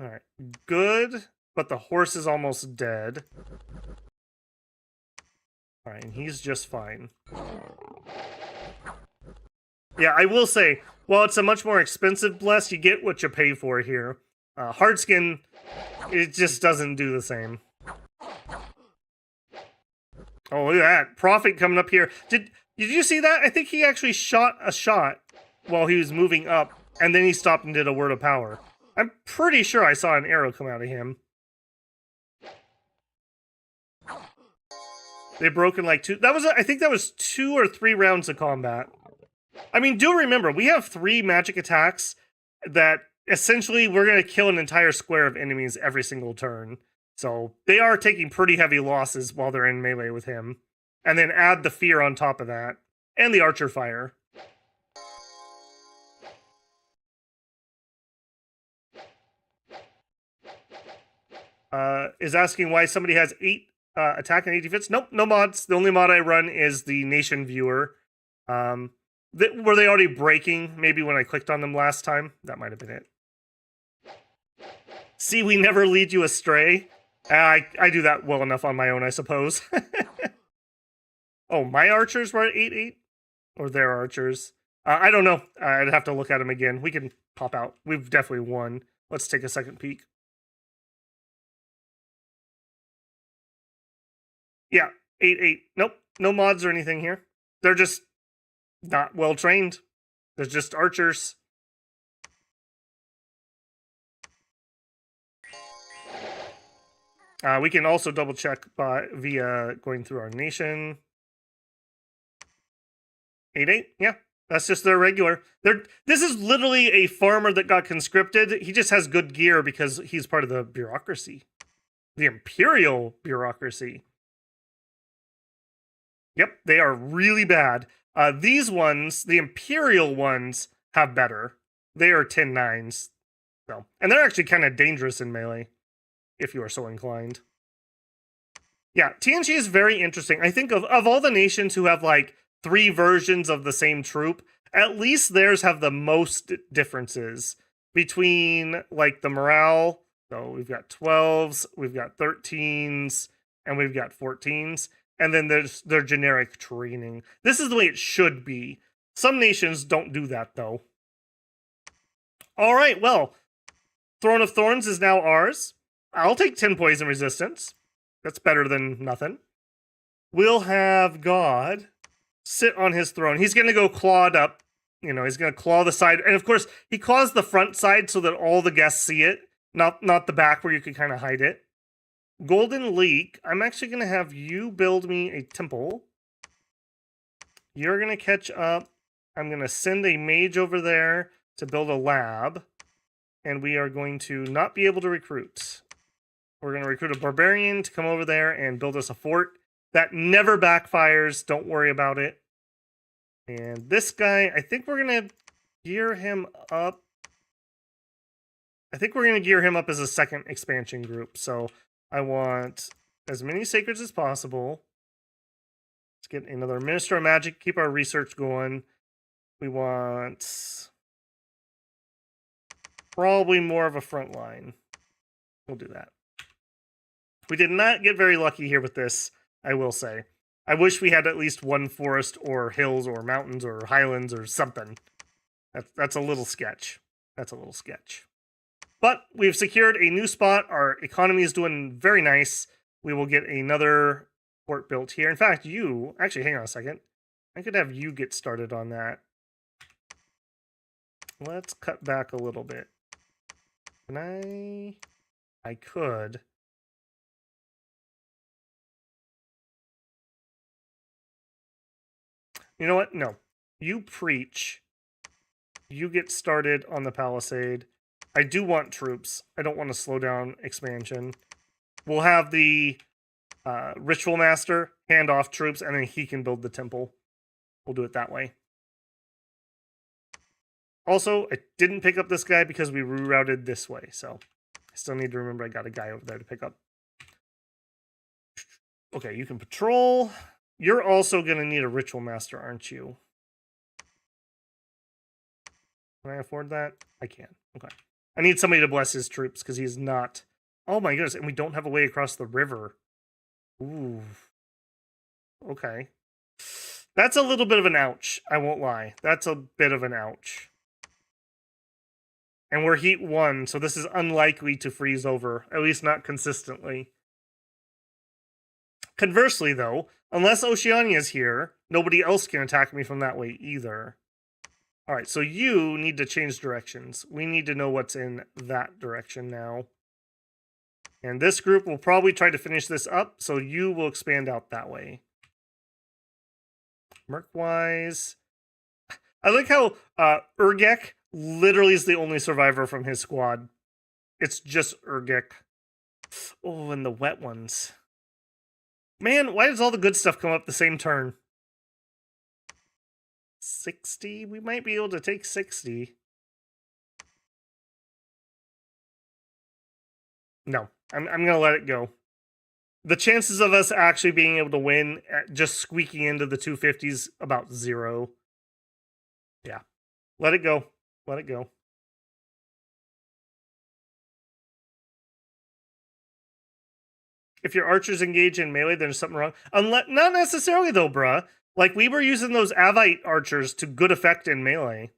Alright. Good. But the horse is almost dead. Alright, and he's just fine. Yeah, I will say, while it's a much more expensive bless, you get what you pay for here. Hardskin, it just doesn't do the same. Oh, look at that. Prophet coming up here. Did you see that? I think he actually shot a shot while he was moving up, and then he stopped and did a word of power. I'm pretty sure I saw an arrow come out of him. They broke in like 2... I think that was 2 or 3 rounds of combat. I mean, do remember, we have 3 magic attacks that essentially we're going to kill an entire square of enemies every single turn. So they are taking pretty heavy losses while they're in melee with him. And then add the fear on top of that. And the archer fire. Is asking why somebody has 8 attack and 8 defense. Nope, no mods. The only mod I run is the Nation Viewer. Were they already breaking? Maybe when I clicked on them last time? That might have been it. See, we never lead you astray. I do that well enough on my own, I suppose. Oh, my archers were at 8-8? Or their archers? I don't know. I'd have to look at them again. We can pop out. We've definitely won. Let's take a second peek. Yeah, 8-8. Nope, no mods or anything here. They're just not well trained. They're just archers. We can also double check via going through our nation. 8-8, yeah. That's just their regular. This is literally a farmer that got conscripted. He just has good gear because he's part of the bureaucracy. The Imperial Bureaucracy. Yep, they are really bad. These ones, the Imperial ones, have better. They are 10-9s. So, and they're actually kind of dangerous in melee, if you are so inclined. Yeah, TNG is very interesting. I think of all the nations who have, like, 3 versions of the same troop, at least theirs have the most differences between like the morale. So we've got 12s, we've got 13s, and we've got 14s. And then there's their generic training. This is the way it should be. Some nations don't do that, though. All right, well, Throne of Thorns is now ours. I'll take 10 poison resistance. That's better than nothing. We'll have God sit on his throne. He's going to go clawed up. You know, he's going to claw the side. And of course, he claws the front side so that all the guests see it, not the back where you could kind of hide it. Golden Leak, I'm actually going to have you build me a temple. You're going to catch up. I'm going to send a mage over there to build a lab. And we are going to not be able to recruit. We're going to recruit a barbarian to come over there and build us a fort. That never backfires. Don't worry about it. And this guy, I think we're going to gear him up. I think we're going to gear him up as a second expansion group. So I want as many sacreds as possible. Let's get another Minister of Magic. Keep our research going. We want probably more of a front line. We'll do that. We did not get very lucky here with this, I will say. I wish we had at least one forest or hills or mountains or highlands or something. That's a little sketch. That's a little sketch. But we've secured a new spot. Our economy is doing very nice. We will get another fort built here. In fact, you... Actually, hang on a second. I could have you get started on that. Let's cut back a little bit. Can I could... You know what? No. You preach. You get started on the palisade. I do want troops. I don't want to slow down expansion. We'll have the ritual master hand off troops, and then he can build the temple. We'll do it that way. Also, I didn't pick up this guy because we rerouted this way, so I still need to remember I got a guy over there to pick up. Okay, you can patrol. You're also going to need a ritual master, aren't you? Can I afford that? I can. Okay. I need somebody to bless his troops because he's not... Oh my goodness, and we don't have a way across the river. Ooh. Okay. That's a little bit of an ouch, I won't lie. That's a bit of an ouch. And we're heat 1, so this is unlikely to freeze over, at least not consistently. Conversely, though, unless Oceania is here, nobody else can attack me from that way either. All right, so you need to change directions. We need to know what's in that direction now. And this group will probably try to finish this up, so you will expand out that way. Merkwise. I like how Urgek literally is the only survivor from his squad. It's just Urgek. Oh, and the wet ones. Man, why does all the good stuff come up the same turn? 60? We might be able to take 60. No, I'm going to let it go. The chances of us actually being able to win at just squeaking into the 250s about 0. Yeah. Let it go. Let it go. If your archers engage in melee, there's something wrong. Not necessarily, though, bruh. Like, we were using those Avite archers to good effect in melee.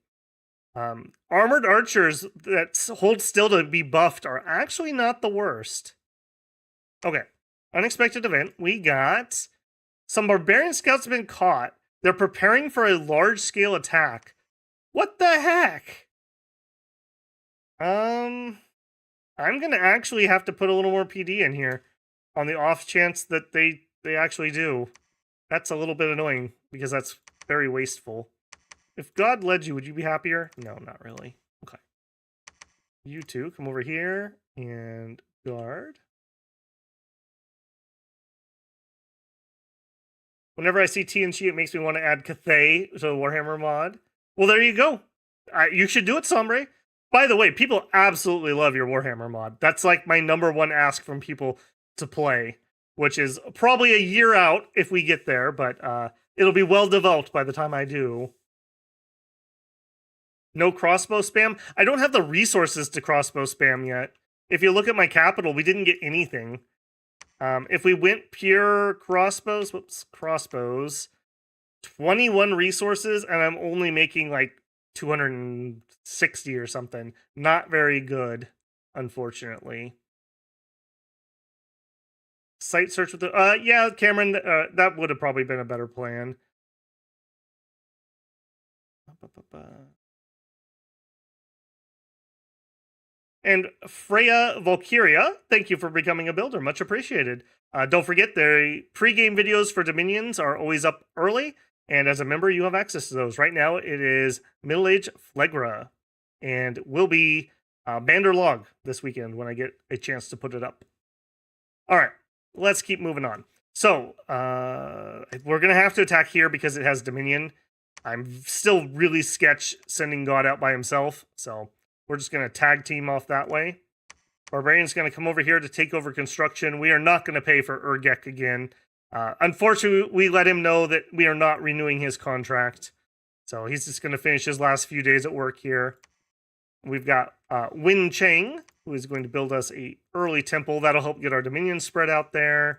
Armored archers that hold still to be buffed are actually not the worst. Okay. Unexpected event. We got some barbarian scouts have been caught. They're preparing for a large-scale attack. What the heck? I'm going to actually have to put a little more PD in here on the off chance that they actually do. That's a little bit annoying because that's very wasteful. If God led you, would you be happier? No, not really. Okay. You two, come over here and guard. Whenever I see TNG, it makes me want to add Cathay to the Warhammer mod. Well, there you go. You should do it, Sombre. By the way, people absolutely love your Warhammer mod. That's like my #1 ask from people to play, which is probably a year out if we get there, but It'll be well developed by the time I do. No crossbow spam? I don't have the resources to crossbow spam yet. If you look at my capital, we didn't get anything. If we went pure crossbows, 21 resources, and I'm only making like 260 or something. Not very good, unfortunately. Site search with the yeah, Cameron, that would have probably been a better plan. And Freya Valkyria, thank you for becoming a builder. Much appreciated. Don't forget, the pre-game videos for Dominions are always up early, and as a member, you have access to those. Right now, it is Middle Age Phlegra, and will be Banderlog this weekend when I get a chance to put it up. All right, let's keep moving on. So, we're going to have to attack here because it has Dominion. I'm still really sketch sending God out by himself, so we're just going to tag team off that way. Barbarian's going to come over here to take over construction. We are not going to pay for Urgek again. Unfortunately, we let him know that we are not renewing his contract. So he's just going to finish his last few days at work here. We've got Win Cheng, who is going to build us a early temple. That'll help get our dominion spread out there.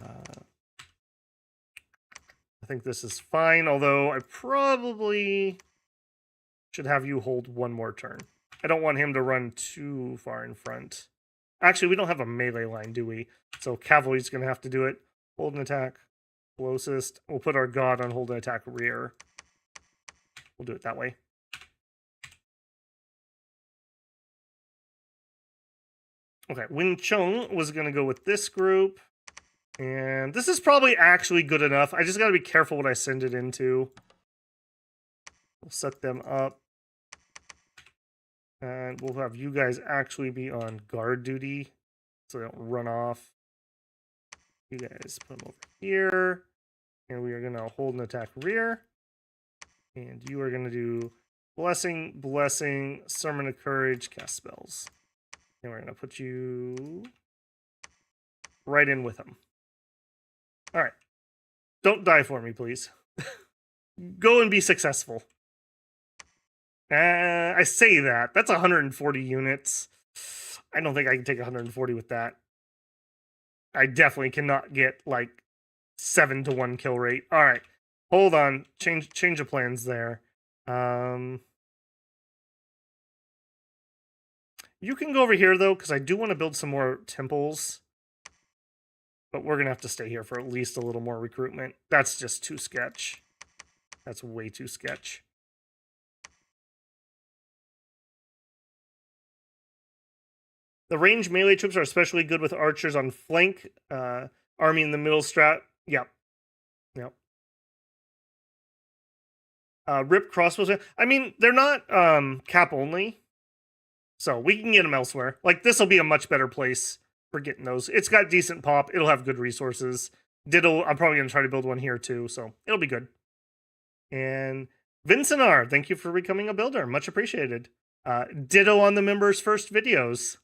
I think this is fine, although I probably should have you hold one more turn. I don't want him to run too far in front. Actually, we don't have a melee line, do we? So cavalry's going to have to do it. Hold an attack. Closest. We'll put our god on hold an attack rear. We'll do it that way. Okay, Wing Chun was going to go with this group. And this is probably actually good enough. I just got to be careful what I send it into. We'll set them up. And we'll have you guys actually be on guard duty, so they don't run off. You guys put them over here. And we are going to hold an attack rear. And you are going to do Blessing, Blessing, Sermon of Courage, cast spells. And we're going to put you right in with them. All right. Don't die for me, please. Go and be successful. I say that. That's 140 units. I don't think I can take 140 with that. I definitely cannot get, like, 7-to-1 kill rate. All right. Hold on. Change of plans there. You can go over here, though, because I do want to build some more temples. But we're going to have to stay here for at least a little more recruitment. That's just too sketch. That's way too sketch. The ranged melee troops are especially good with archers on flank. Army in the middle strat. Yep. Yep. Rip crossbows. I mean, they're not cap only. So we can get them elsewhere. Like, this will be a much better place for getting those. It's got decent pop. It'll have good resources. Ditto, I'm probably going to try to build one here too, so it'll be good. And Vincent R., thank you for becoming a builder. Much appreciated. Ditto on the members' first videos.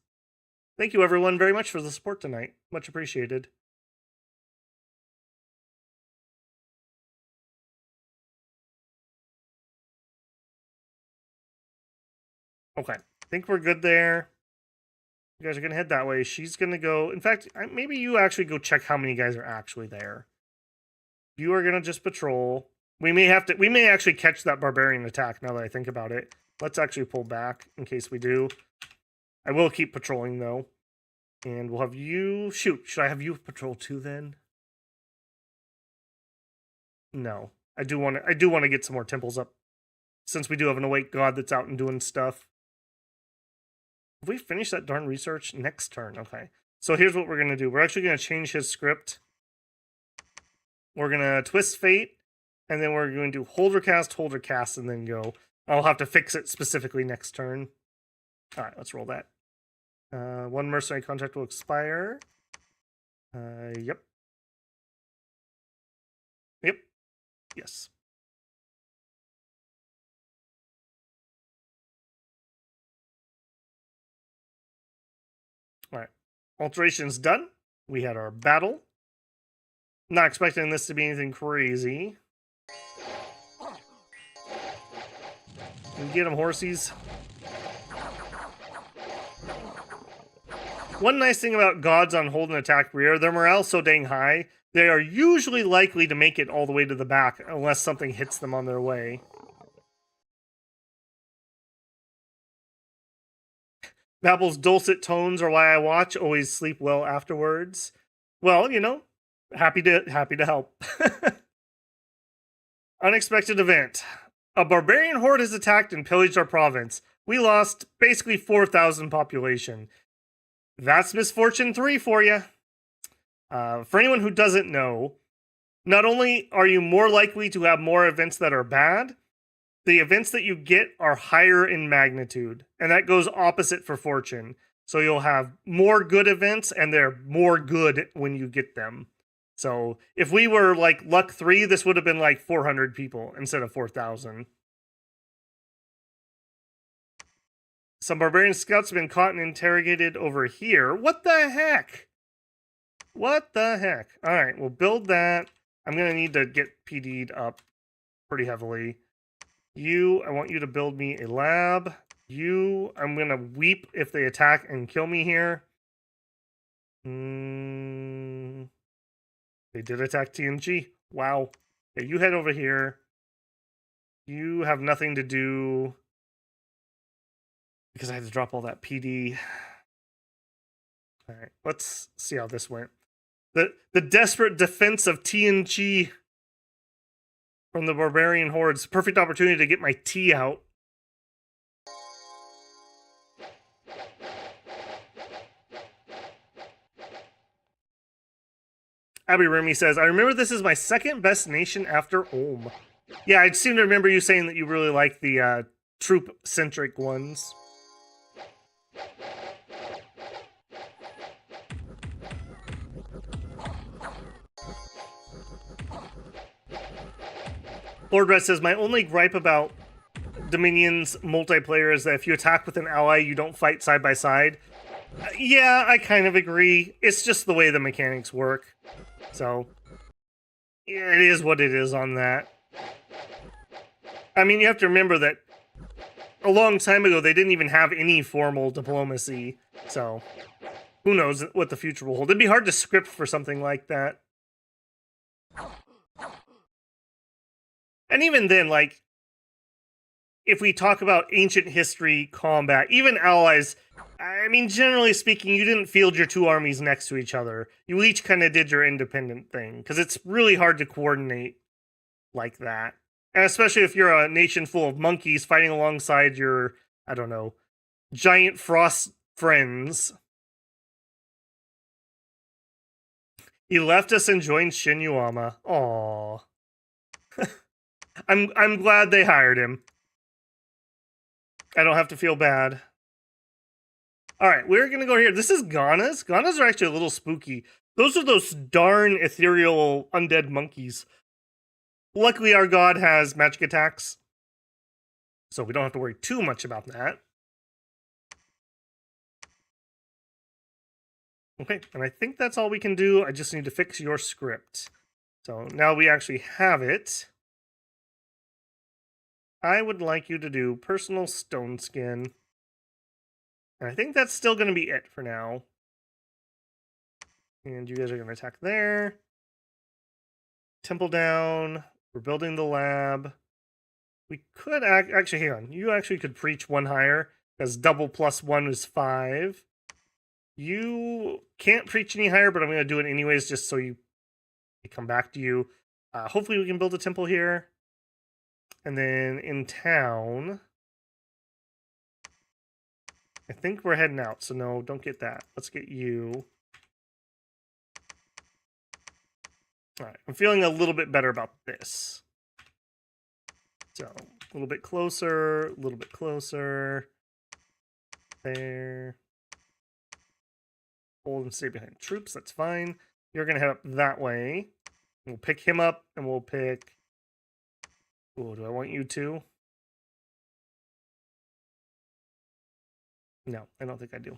Thank you, everyone, very much for the support tonight. Much appreciated. Okay, I think we're good there. You guys are going to head that way. She's going to go... In fact, maybe you actually go check how many guys are actually there. You are going to just patrol. We may actually catch that barbarian attack now that I think about it. Let's actually pull back in case we do. I will keep patrolling, though. And we'll have you... Shoot, should I have you patrol too, then? No. I do want to get some more temples up. Since we do have an awake god that's out and doing stuff. Have we finished that darn research? Next turn, okay. So here's what we're going to do. We're actually going to change his script. We're going to twist fate. And then we're going to hold or cast, and then go. I'll have to fix it specifically next turn. All right, let's roll that. One mercenary contract will expire. Yep. Yep. Yes. All right. Alterations done. We had our battle. Not expecting this to be anything crazy. Get them, horsies. One nice thing about gods on hold and attack rear, their morale's so dang high, they are usually likely to make it all the way to the back unless something hits them on their way. Babble's dulcet tones are why I watch, always sleep well afterwards. Well, you know, happy to help. Unexpected event. A barbarian horde has attacked and pillaged our province. We lost basically 4,000 population. That's Misfortune 3 for you. For anyone who doesn't know, not only are you more likely to have more events that are bad, the events that you get are higher in magnitude. And that goes opposite for fortune. So you'll have more good events and they're more good when you get them. So if we were like luck 3, this would have been like 400 people instead of 4,000. Some barbarian scouts have been caught and interrogated over here. What the heck? What the heck? All right, we'll build that. I'm going to need to get PD'd up pretty heavily. You, I want you to build me a lab. You, I'm going to weep if they attack and kill me here. They did attack TNG. Wow. Okay, you head over here. You have nothing to do because I had to drop all that PD. All right, let's see how this went. The desperate defense of TNG from the barbarian hordes. Perfect opportunity to get my tea out. Abby Remy says, I remember this is my second best nation after Ulm. Yeah, I seem to remember you saying that you really like the troop-centric ones. Lord Red says, my only gripe about Dominion's multiplayer is that if you attack with an ally, you don't fight side by side. Yeah, I kind of agree. It's just the way the mechanics work. So, yeah, it is what it is on that. I mean, you have to remember that a long time ago, they didn't even have any formal diplomacy. So, who knows what the future will hold. It'd be hard to script for something like that. And even then, like, if we talk about ancient history combat, even allies, I mean, generally speaking, you didn't field your two armies next to each other. You each kind of did your independent thing, because it's really hard to coordinate like that. And especially if you're a nation full of monkeys fighting alongside your, I don't know, giant frost friends. He left us and joined Shinyuama. Aww. I'm glad they hired him. I don't have to feel bad. Alright, we're gonna go here. This is Ghana's. Ghana's are actually a little spooky. Those are those darn ethereal undead monkeys. Luckily, our god has magic attacks, so we don't have to worry too much about that. Okay, and I think that's all we can do. I just need to fix your script. So now we actually have it. I would like you to do personal stone skin. And I think that's still going to be it for now. And you guys are going to attack there. Temple down. We're building the lab. We could actually, hang on. You actually could preach one higher, because double plus 1 is 5. You can't preach any higher, but I'm going to do it anyways, just so you come back to you. Hopefully we can build a temple here. And then in town, I think we're heading out, so no, don't get that. Let's get you. All right, I'm feeling a little bit better about this. So, a little bit closer, a little bit closer. There. Hold and stay behind troops, that's fine. You're going to head up that way. We'll pick him up, and we'll pick... Oh, do I want you to? No, I don't think I do.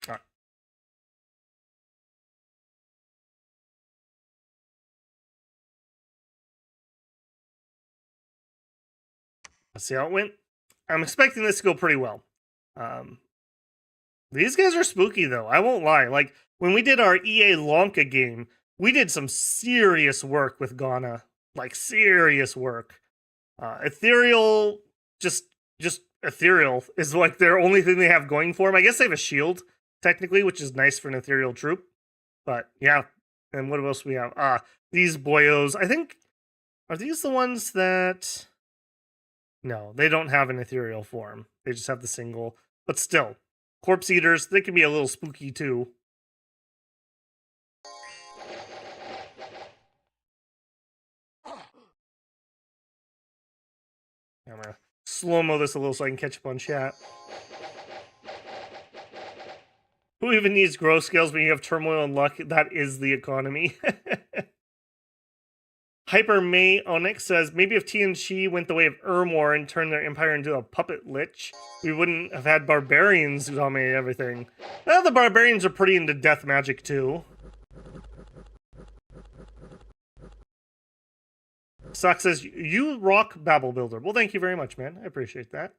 All right. Let's see how it went. I'm expecting this to go pretty well. These guys are spooky, though. I won't lie. Like, when we did our EA Lonka game, we did some serious work with Ghana. Like, serious work. Ethereal, just Ethereal is like their only thing they have going for them. I guess they have a shield, technically, which is nice for an Ethereal troop. But, yeah. And what else we have? These boyos. I think, are these the ones that... No, they don't have an ethereal form. They just have the single. But still, corpse eaters, they can be a little spooky too. I'm gonna slow-mo this a little so I can catch up on chat. Who even needs growth scales when you have turmoil and luck? That is the economy. Hyper May Onyx says, maybe if TNC went the way of Ermor and turned their empire into a puppet lich, we wouldn't have had barbarians who dominate everything. Well, the barbarians are pretty into death magic too. Sock says, you rock Babel Builder. Well, thank you very much, man. I appreciate that.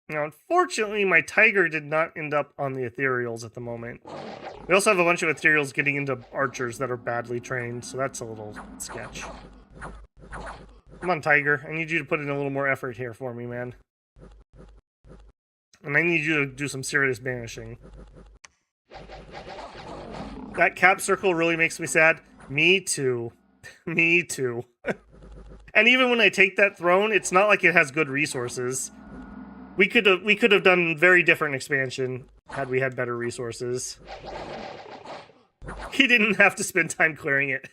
Now, unfortunately, my tiger did not end up on the ethereals at the moment. We also have a bunch of ethereals getting into archers that are badly trained, so that's a little sketch. Come on, tiger. I need you to put in a little more effort here for me, man. And I need you to do some serious banishing. That cap circle really makes me sad. Me too. Me too. And even when I take that throne, it's not like it has good resources. We could have done very different expansion had we had better resources. He didn't have to spend time clearing it.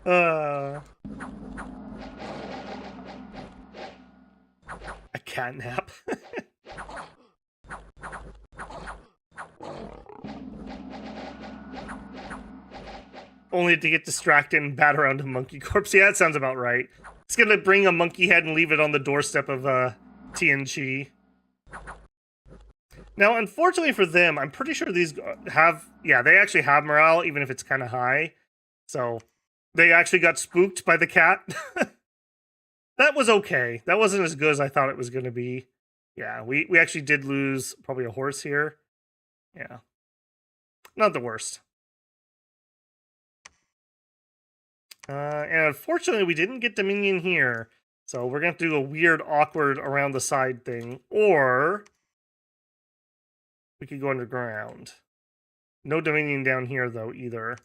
A catnap. Only to get distracted and bat around a monkey corpse. Yeah, that sounds about right. It's gonna bring a monkey head and leave it on the doorstep of TNG. Now, unfortunately for them, I'm pretty sure these have... Yeah, they actually have morale, even if it's kind of high. So, they actually got spooked by the cat. That was okay. That wasn't as good as I thought it was going to be. Yeah, we actually did lose probably a horse here. Yeah. Not the worst. And unfortunately, we didn't get Dominion here. So we're going to have to do a weird, awkward around the side thing. Or we could go underground. No Dominion down here, though, either.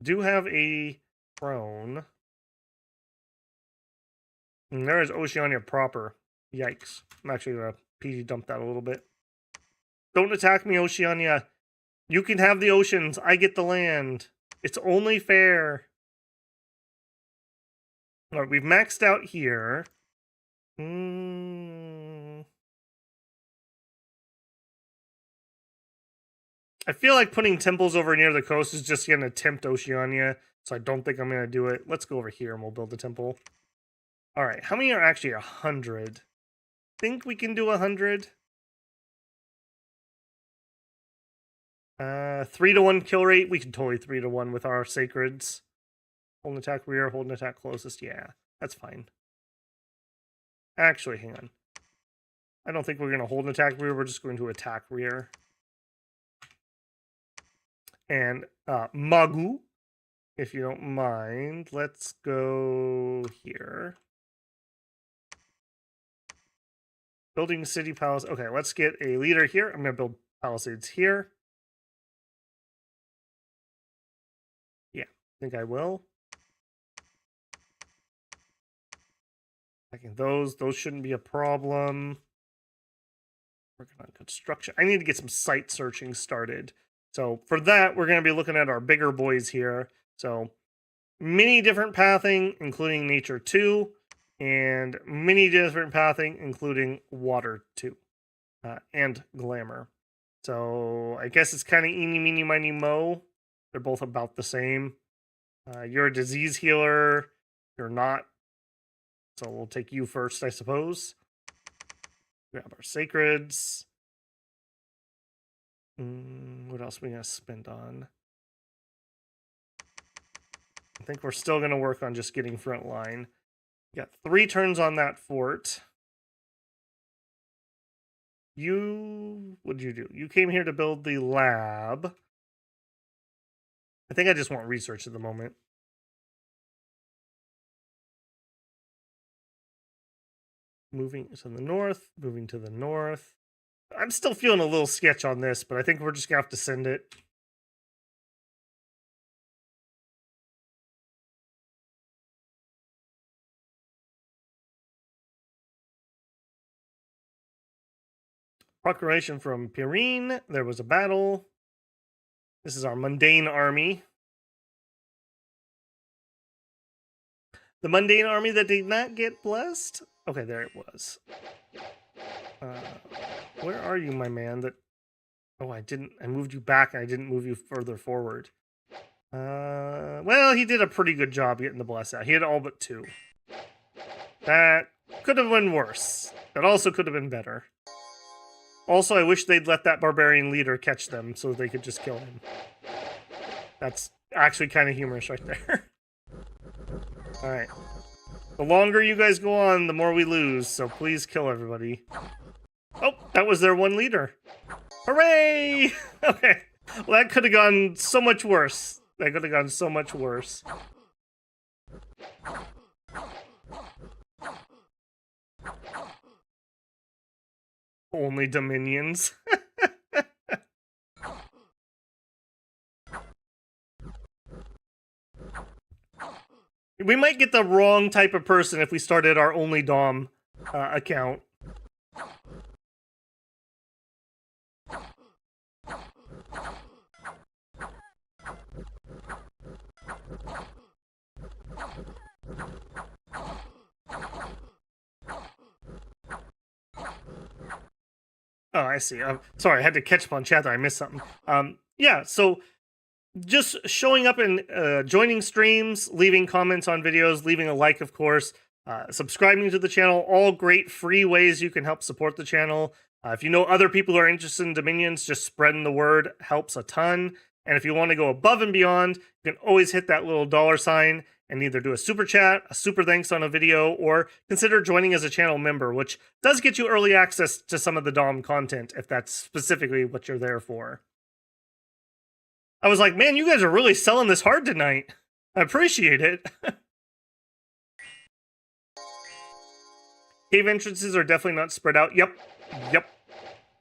Do have a throne. And there is Oceania proper. Yikes. I'm actually going to PD dump that a little bit. Don't attack me, Oceania. You can have the oceans. I get the land. It's only fair. All right, we've maxed out here. I feel like putting temples over near the coast is just going to tempt Oceania, so I don't think I'm going to do it. Let's go over here and we'll build a temple. All right, how many are actually 100? Think we can do 100? 3-to-1 kill rate. We can totally 3-to-1 with our sacreds. Hold an attack rear, hold an attack closest. Yeah, that's fine. Actually, hang on. I don't think we're going to hold an attack rear. We're just going to attack rear. And Magu, if you don't mind, let's go here. Building city palace. Okay, let's get a leader here. I'm going to build palisades here. Yeah, I think I will. Those shouldn't be a problem. Working on construction. I need to get some site searching started. So for that, we're going to be looking at our bigger boys here. So many different pathing, including nature 2, and many different pathing, including water 2, and glamour. So I guess it's kind of eeny, meeny, miny, mo. They're both about the same. You're a disease healer. You're not So we'll take you first, I suppose. Grab our sacreds. What else are we going to spend on? I think we're still going to work on just getting front line. We got 3 turns on that fort. What'd you do? You came here to build the lab. I think I just want research at the moment. Moving to the north, moving to the north. I'm still feeling a little sketch on this, but I think we're just going to have to send it. Proclamation from Pirene. There was a battle. This is our mundane army. The mundane army that did not get blessed? Okay, there it was. Where are you, my man? Oh, I moved you back and I didn't move you further forward. Well, he did a pretty good job getting the bless out. He had all but 2. That could have been worse. That also could have been better. Also, I wish they'd let that barbarian leader catch them so they could just kill him. That's actually kind of humorous right there. Alright. The longer you guys go on, the more we lose, so please kill everybody. Oh, that was their one leader. Hooray! Okay. Well, that could have gone so much worse. That could have gone so much worse. Only dominions. We might get the wrong type of person if we started our only Dom account. Oh, I see. Sorry, I had to catch up on chat there. I missed something. Yeah, so just showing up and joining streams, leaving comments on videos, leaving a like, of course, subscribing to the channel, all great free ways you can help support the channel. If you know other people who are interested in Dominions, just spreading the word helps a ton. And if you want to go above and beyond, you can always hit that little $sign and either do a super chat, a super thanks on a video, or consider joining as a channel member, which does get you early access to some of the Dom content, if that's specifically what you're there for. I was like, man, you guys are really selling this hard tonight. I appreciate it. Cave entrances are definitely not spread out. Yep.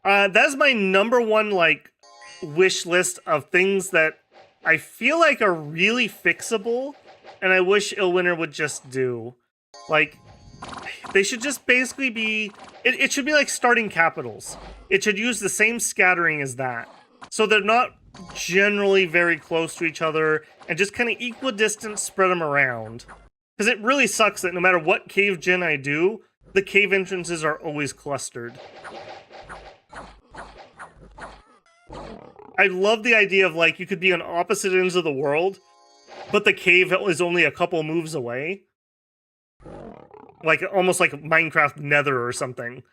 That's my number one, like, wish list of things that I feel like are really fixable, and I wish Illwinter would just do. Like, they should just basically be... It should be like starting capitals. It should use the same scattering as that. So they're not generally very close to each other, and just kind of equidistant spread them around. Because it really sucks that no matter what cave gen I do, the cave entrances are always clustered. I love the idea of, like, you could be on opposite ends of the world, but the cave is only a couple moves away. Like, almost like Minecraft Nether or something.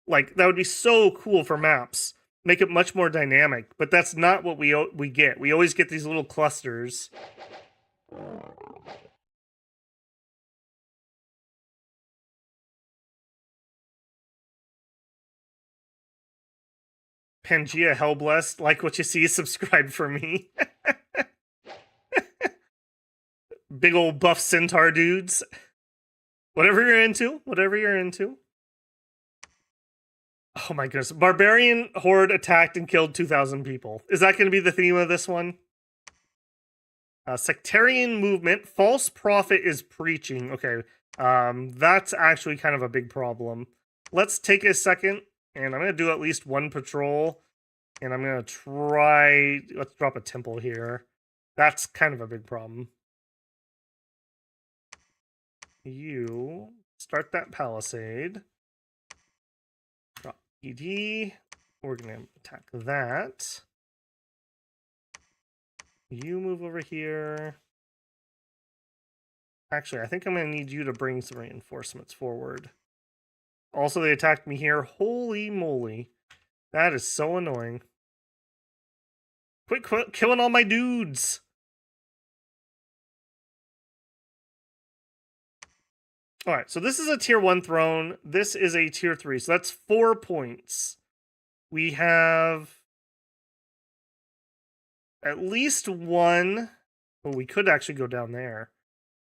Like, that would be so cool for maps. Make it much more dynamic, but that's not what we get. We always get these little clusters. Pangea Hellblessed, like what you see, subscribe for me. Big old buff centaur dudes. Whatever you're into. Oh my goodness. Barbarian horde attacked and killed 2,000 people. Is that going to be the theme of this one? Sectarian movement. False prophet is preaching. Okay. That's actually kind of a big problem. Let's take a second, and I'm going to do at least one patrol. And I'm going to try... Let's drop a temple here. That's kind of a big problem. You start that palisade. Drop ED. We're going to attack that. You move over here. Actually, I think I'm going to need you to bring some reinforcements forward. Also, they attacked me here. Holy moly. That is so annoying. Quit killing all my dudes. All right, so this is a tier 1 throne. This is a tier 3. So that's 4 points. We have at least one. Oh, we could actually go down there.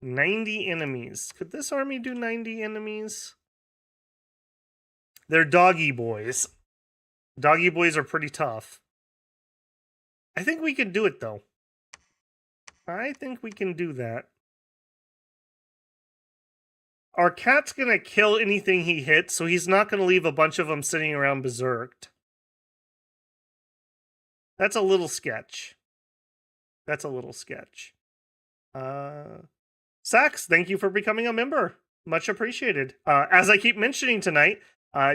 90 enemies. Could this army do 90 enemies? They're doggy boys. Doggy boys are pretty tough. I think we could do it, though. I think we can do that. Our cat's going to kill anything he hits, so he's not going to leave a bunch of them sitting around berserked. That's a little sketch. That's a little sketch. Sax, thank you for becoming a member. Much appreciated. As I keep mentioning tonight,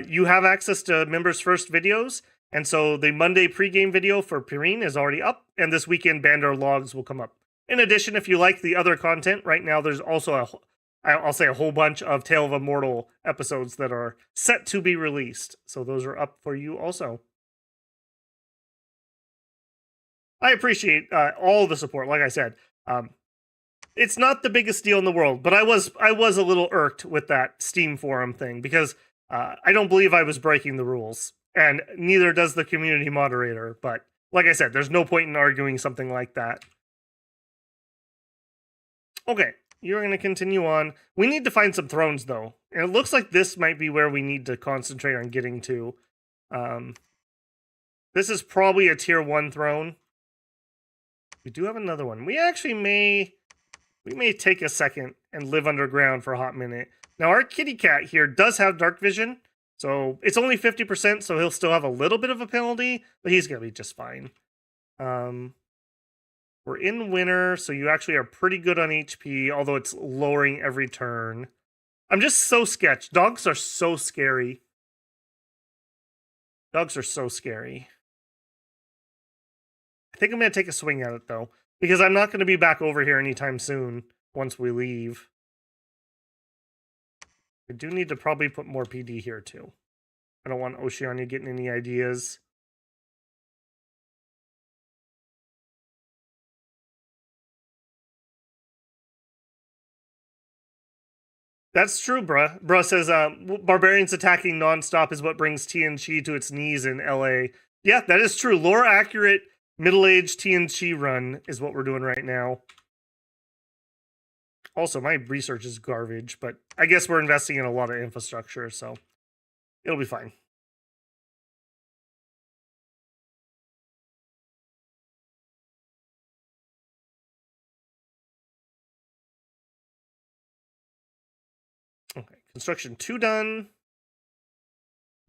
you have access to members' first videos, and so the Monday pregame video for Pirine is already up, and this weekend Bandar logs will come up. In addition, if you like the other content, right now there's also I'll say a whole bunch of Tale of Immortal episodes that are set to be released. So those are up for you also. I appreciate all the support. Like I said, it's not the biggest deal in the world, but I was a little irked with that Steam forum thing because I don't believe I was breaking the rules, and neither does the community moderator. But like I said, there's no point in arguing something like that. Okay. You're going to continue on. We need to find some thrones, though. And it looks like this might be where we need to concentrate on getting to. This is probably a tier 1 throne. We do have another one. We actually may take a second and live underground for a hot minute. Now, our kitty cat here does have dark vision. So it's only 50%, so he'll still have a little bit of a penalty. But he's going to be just fine. We're in winter, so you actually are pretty good on HP, although it's lowering every turn. I'm just so sketched. Dogs are so scary. Dogs are so scary. I think I'm going to take a swing at it, though, because I'm not going to be back over here anytime soon once we leave. I do need to probably put more PD here, too. I don't want Oceania getting any ideas. That's true, bruh. Bruh says, barbarians attacking nonstop is what brings TNG to its knees in LA. Yeah, that is true. Lore-accurate, middle-aged TNG run is what we're doing right now. Also, my research is garbage, but I guess we're investing in a lot of infrastructure, so it'll be fine. Okay, construction 2 done.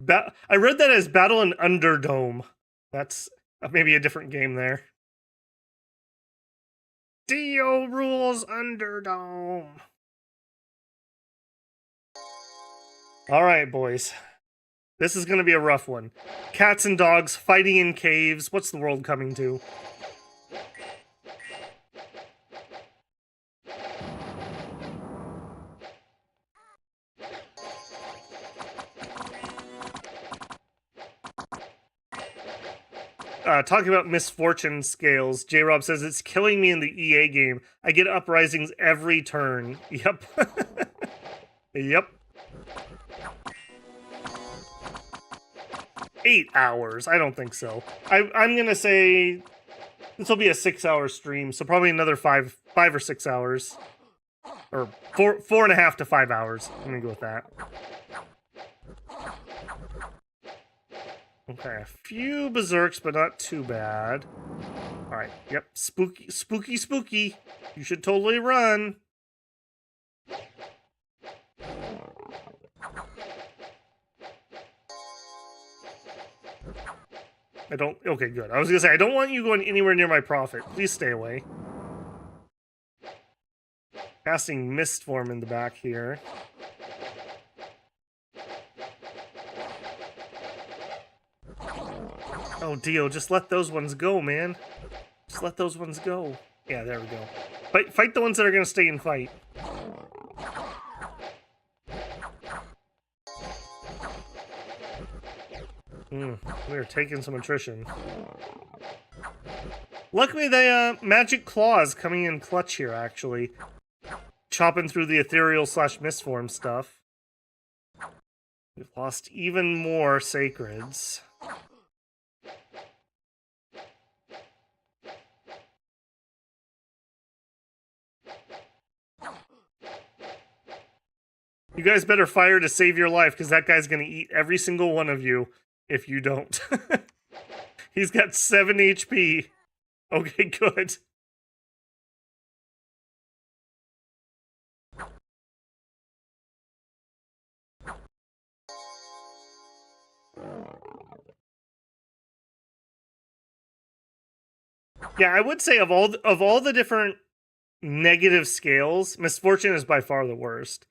I read that as Battle in Underdome. That's maybe a different game there. Dio rules Underdome. All right, boys. This is going to be a rough one. Cats and dogs fighting in caves. What's the world coming to? Talking about misfortune scales, J-Rob says, it's killing me in the EA game. I get uprisings every turn. Yep. Yep. 8 hours. I don't think so. I'm going to say this will be a 6-hour stream, so probably another 5 or 6 hours. Or 4.5 to 5 hours. I'm going to go with that. Okay, a few berserks, but not too bad. Alright, yep, spooky, spooky, spooky. You should totally run. Okay, good. I was gonna say, I don't want you going anywhere near my prophet. Please stay away. Casting Mist Form in the back here. Oh, Dio, just let those ones go, man. Just let those ones go. Yeah, there we go. Fight the ones that are going to stay and fight. We're taking some attrition. Luckily, the magic claws coming in clutch here, actually. Chopping through the ethereal / mistform stuff. We've lost even more sacreds. You guys better fire to save your life, because that guy's going to eat every single one of you if you don't. He's got 7 HP. Okay, good. Yeah, I would say of all the different negative scales, misfortune is by far the worst.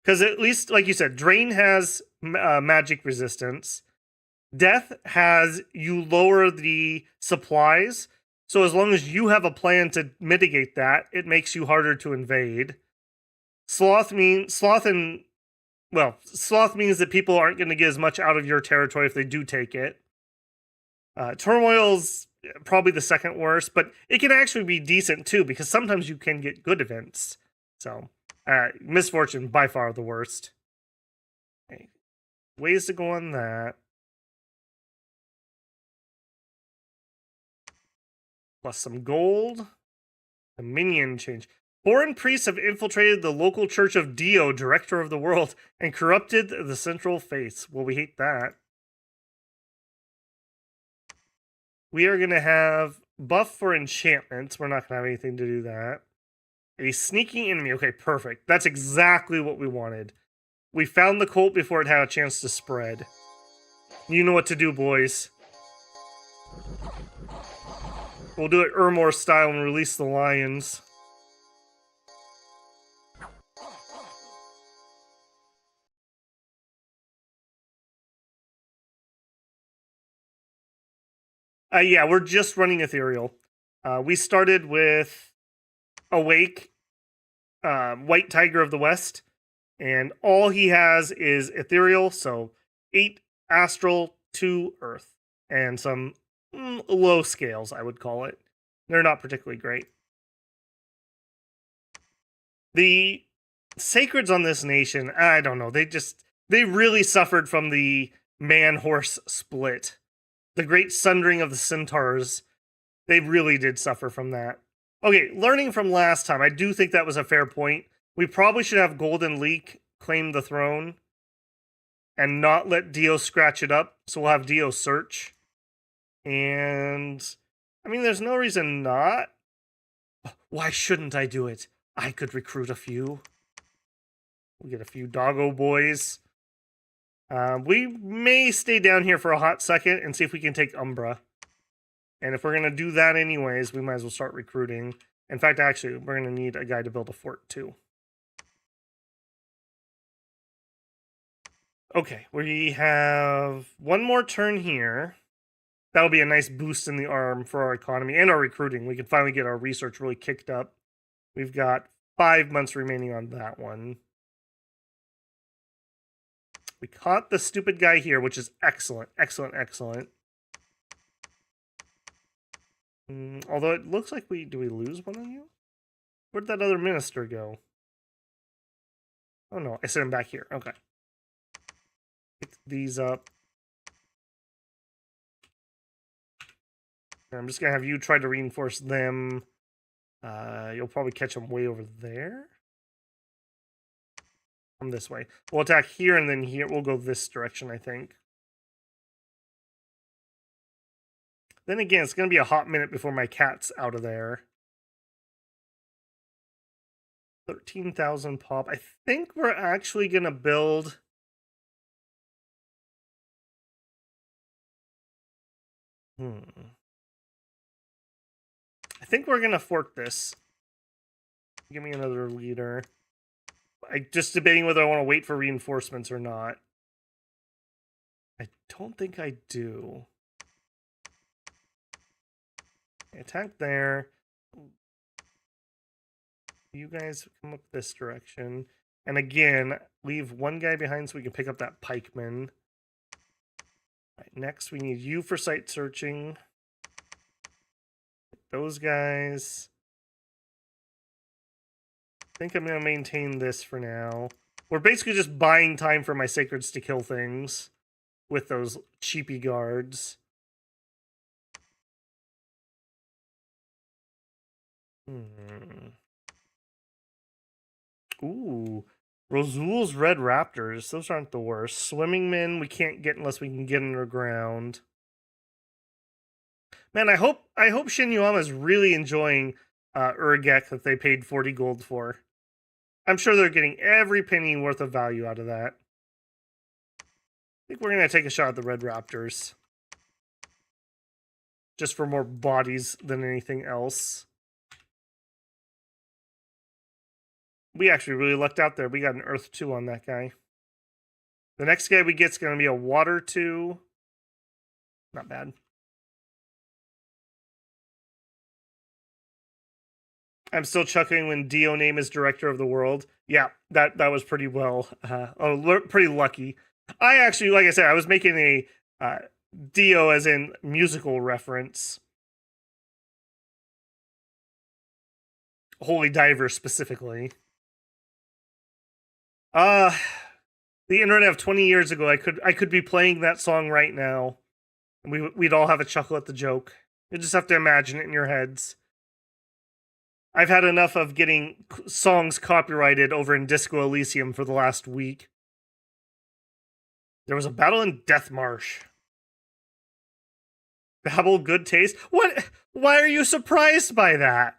Because at least, like you said, drain has magic resistance. Death has you lower the supplies. So as long as you have a plan to mitigate that, it makes you harder to invade. Sloth means that people aren't going to get as much out of your territory if they do take it. Turmoil's probably the second worst, but it can actually be decent too, because sometimes you can get good events. So, misfortune by far the worst. Okay. Ways to go on that. Plus some gold. A minion change. Foreign priests have infiltrated the local church of Dio, director of the world, and corrupted the central faiths. Well, we hate that. We are going to have buff for enchantments. We're not going to have anything to do that. A sneaking enemy. Okay, perfect. That's exactly what we wanted. We found the cult before it had a chance to spread. You know what to do, boys. We'll do it Urmor style and release the lions. Yeah, we're just running ethereal. We started with Awake, White Tiger of the West, and all he has is ethereal, so 8 astral, 2 earth, and some low scales, I would call it. They're not particularly great. The sacreds on this nation, I don't know, they really suffered from the man-horse split. The great sundering of the centaurs, they really did suffer from that. Okay, learning from last time, I do think that was a fair point. We probably should have Golden Leak claim the throne and not let Dio scratch it up, so we'll have Dio search. And, I mean, there's no reason not. Why shouldn't I do it? I could recruit a few. We'll get a few doggo boys. We may stay down here for a hot second and see if we can take Umbra. And if we're going to do that anyways, we might as well start recruiting. In fact, actually, we're going to need a guy to build a fort too. Okay, we have one more turn here. That'll be a nice boost in the arm for our economy and our recruiting. We can finally get our research really kicked up. We've got 5 months remaining on that one. We caught the stupid guy here, which is excellent, excellent, excellent. Although it looks like do we lose one of you? Where'd that other minister go? Oh no, I sent him back here. Okay. Pick these up. I'm just gonna have you try to reinforce them. You'll probably catch them way over there. Come this way. We'll attack here and then here. We'll go this direction, I think. Then again, it's gonna be a hot minute before my cat's out of there. 13,000 pop. I think we're actually gonna build. I think we're gonna fort this. Give me another leader. I'm just debating whether I want to wait for reinforcements or not. I don't think I do. Attack there. You guys come up this direction. And again, leave one guy behind so we can pick up that pikeman. Right, next, we need you for site searching. Those guys. I think I'm going to maintain this for now. We're basically just buying time for my sacreds to kill things with those cheapy guards. Ooh. Rozul's Red Raptors. Those aren't the worst. Swimming Men we can't get unless we can get underground. Man, I hope Shinyuama's really enjoying Urgek that they paid 40 gold for. I'm sure they're getting every penny worth of value out of that. I think we're going to take a shot at the Red Raptors. Just for more bodies than anything else. We actually really lucked out there. We got an Earth 2 on that guy. The next guy we get's going to be a Water 2. Not bad. I'm still chuckling when Dio name is Director of the World. Yeah, that was pretty well. Pretty lucky. I actually, like I said, I was making a Dio as in musical reference. Holy Diver specifically. The internet of 20 years ago, I could be playing that song right now, and we'd all have a chuckle at the joke. You just have to imagine it in your heads. I've had enough of getting songs copyrighted over in Disco Elysium for the last week. There was a battle in Death Marsh. Babble good taste? What? Why are you surprised by that?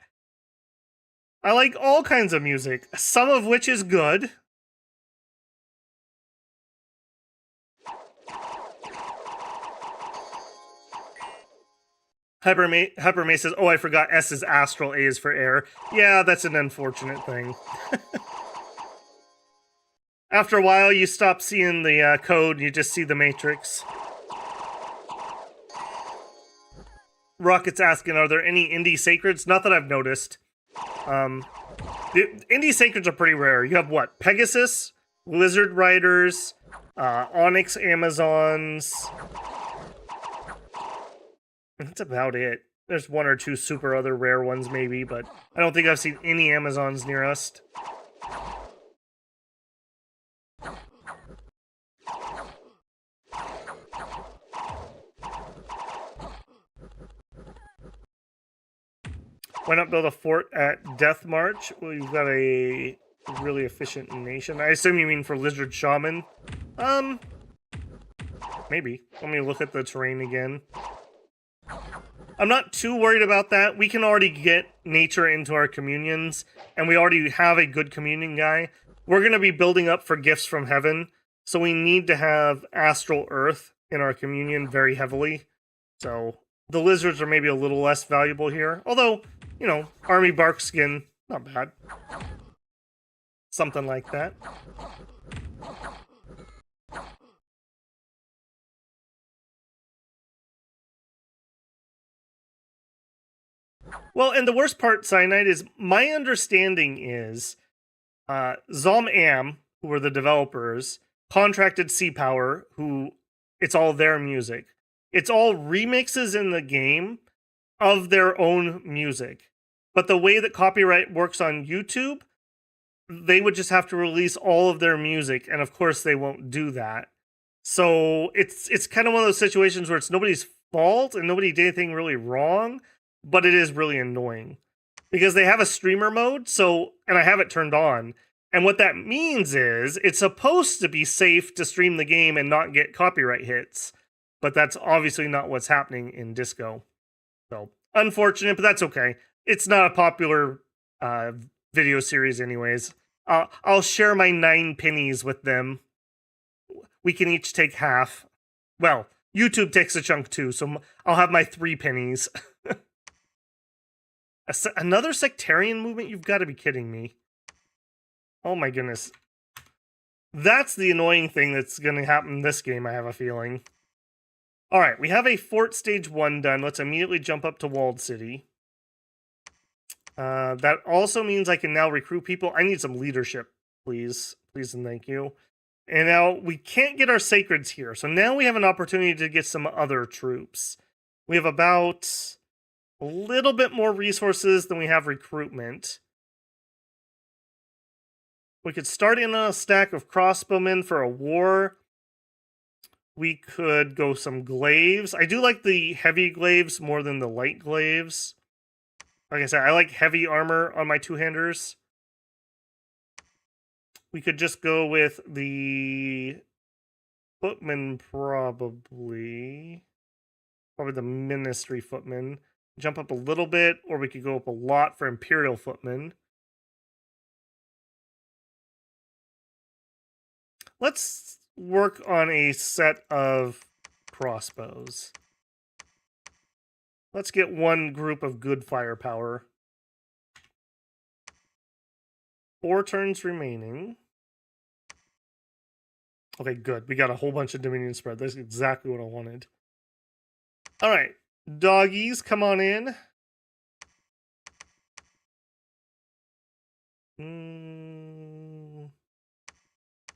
I like all kinds of music, some of which is good. Hypermay says, oh, I forgot S is astral, A is for air. Yeah, that's an unfortunate thing. After a while, you stop seeing the code and you just see the matrix. Rocket's asking, are there any indie sacreds? Not that I've noticed. The indie sacreds are pretty rare. You have what? Pegasus, Lizard Riders, Onyx Amazons. That's about it. There's one or two super other rare ones maybe, but I don't think I've seen any Amazons near us. Why not build a fort at Death March? Well, you've got a really efficient nation. I assume you mean for Lizard Shaman. Maybe. Let me look at the terrain again. I'm not too worried about that. We can already get nature into our communions, and we already have a good communion guy. We're going to be building up for gifts from heaven, so we need to have astral earth in our communion very heavily. So the lizards are maybe a little less valuable here. Although, you know, army bark skin, not bad. Something like that. Well, and the worst part, Cyanide, is my understanding is Zom Am, who were the developers, contracted Sea Power, who it's all their music. It's all remixes in the game of their own music. But the way that copyright works on YouTube, they would just have to release all of their music, and of course they won't do that. So it's kind of one of those situations where it's nobody's fault and nobody did anything really wrong, but it is really annoying because they have a streamer mode, so, and I have it turned on, and what that means is it's supposed to be safe to stream the game and not get copyright hits, but that's obviously not what's happening in Disco. So unfortunate, but that's okay. It's not a popular video series anyways. I'll share my 9 pennies with them. We can each take half. Well, YouTube takes a chunk too, so I'll have my 3 pennies. Another sectarian movement? You've got to be kidding me. Oh my goodness. That's the annoying thing that's going to happen in this game, I have a feeling. Alright, we have a fort stage 1 done. Let's immediately jump up to Walled City. That also means I can now recruit people. I need some leadership, please. Please and thank you. And now we can't get our sacreds here. So now we have an opportunity to get some other troops. We have about a little bit more resources than we have recruitment. We could start in a stack of crossbowmen for a war. We could go some glaives. I do like the heavy glaives more than the light glaives. Like I said, I like heavy armor on my two-handers. We could just go with the footmen, probably. Probably the ministry footmen. Jump up a little bit, or we could go up a lot for Imperial footmen. Let's work on a set of crossbows. Let's get one group of good firepower. 4 turns remaining. Okay, good. We got a whole bunch of Dominion spread. That's exactly what I wanted. All right, doggies, come on in.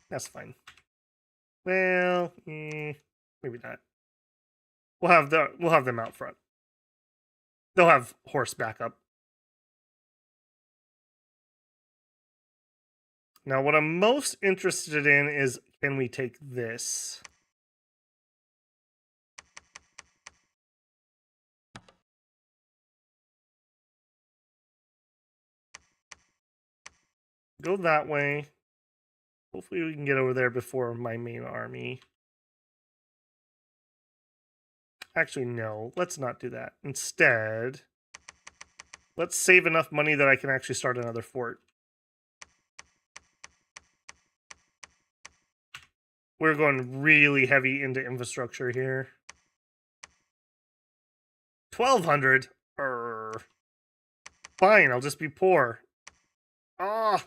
That's fine. Well, maybe not. We'll have them out front. They'll have horse backup. Now, what I'm most interested in is, can we take this? Go that way. Hopefully we can get over there before my main army. Actually, no. Let's not do that. Instead, let's save enough money that I can actually start another fort. We're going really heavy into infrastructure here. 1,200? Fine, I'll just be poor. Ah!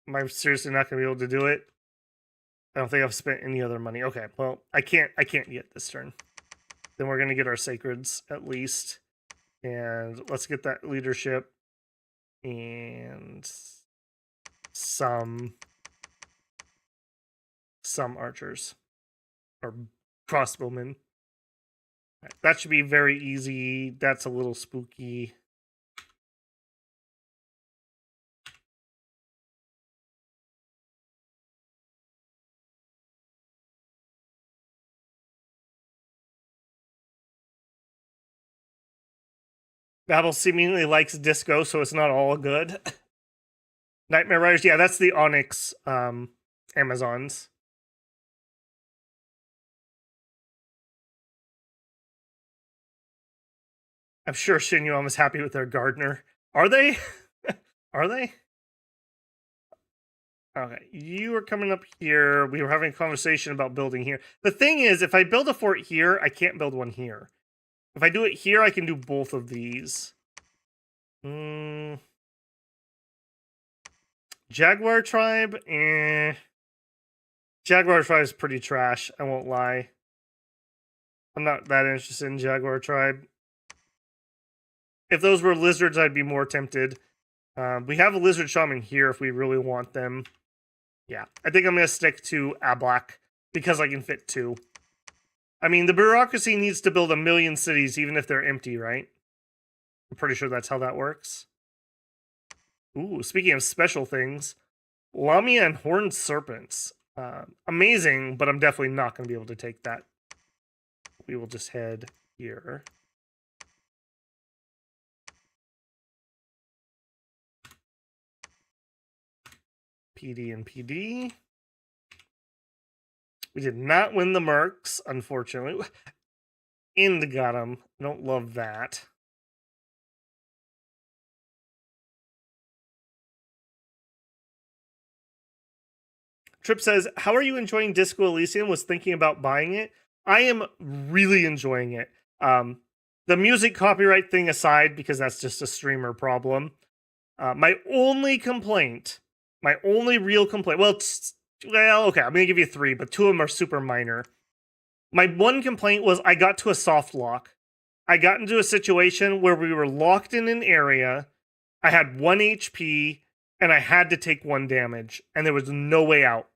Am I seriously not going to be able to do it? I don't think I've spent any other money. Okay, well, I can't get this turn. Then we're going to get our sacreds, at least. And let's get that leadership. And some archers. Or crossbowmen. Right, that should be very easy. That's a little spooky. Babel seemingly likes disco, so it's not all good. Nightmare Riders, yeah, that's the Onyx Amazons. I'm sure Shinyuan is happy with their gardener. Are they? Are they? Okay, you are coming up here. We were having a conversation about building here. The thing is, if I build a fort here, I can't build one here. If I do it here, I can do both of these. Jaguar tribe? Jaguar tribe is pretty trash, I won't lie. I'm not that interested in Jaguar tribe. If those were lizards, I'd be more tempted. We have a lizard shaman here if we really want them. Yeah, I think I'm going to stick to Ablak because I can fit 2. I mean, the bureaucracy needs to build 1 million cities even if they're empty, right? I'm pretty sure that's how that works. Ooh, speaking of special things, Lamia and Horned Serpents. Amazing, but I'm definitely not going to be able to take that. We will just head here. PD and PD. We did not win the Mercs, unfortunately. Ind got him. I don't love that. Trip says, how are you enjoying Disco Elysium? Was thinking about buying it. I am really enjoying it. The music copyright thing aside, because that's just a streamer problem. My only complaint, my only real complaint, well, okay, I'm going to give you 3, but 2 of them are super minor. My one complaint was I got to a soft lock. I got into a situation where we were locked in an area. I had 1 HP, and I had to take 1 damage, and there was no way out.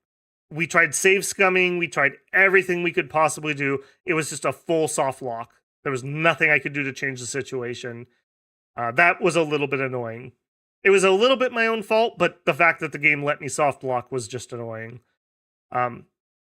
We tried save scumming. We tried everything we could possibly do. It was just a full soft lock. There was nothing I could do to change the situation. That was a little bit annoying. It was a little bit my own fault, but the fact that the game let me soft lock was just annoying.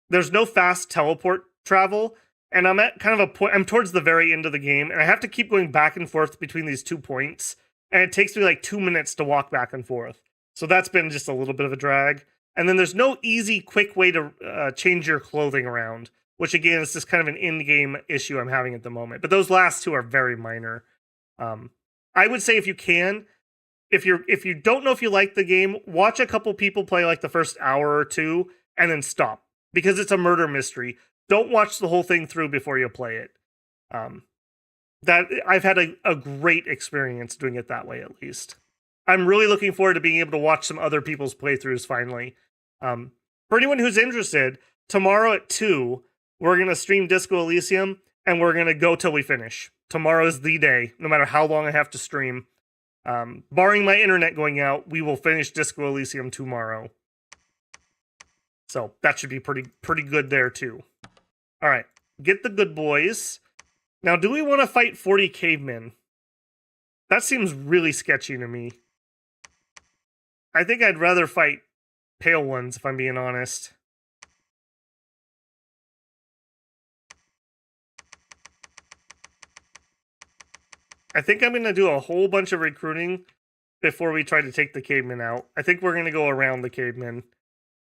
There's no fast teleport travel, and I'm at kind of a point. I'm towards the very end of the game, and I have to keep going back and forth between these 2 points, and it takes me like 2 minutes to walk back and forth. So that's been just a little bit of a drag. And then there's no easy, quick way to change your clothing around, which again is just kind of an in-game issue I'm having at the moment. But those last two are very minor. I would say if you can, if you don't know if you like the game, watch a couple people play like the first hour or two and then stop, because it's a murder mystery. Don't watch the whole thing through before you play it. That I've had a great experience doing it that way, at least. I'm really looking forward to being able to watch some other people's playthroughs finally. For anyone who's interested, tomorrow at 2, we're going to stream Disco Elysium, and we're going to go till we finish. Tomorrow's the day, no matter how long I have to stream. Barring my internet going out, we will finish Disco Elysium tomorrow. So that should be pretty good there too. All right, get the good boys. Now, do we want to fight 40 cavemen? That seems really sketchy to me. I think I'd rather fight pale ones, if I'm being honest. I think I'm going to do a whole bunch of recruiting before we try to take the cavemen out. I think we're going to go around the cavemen.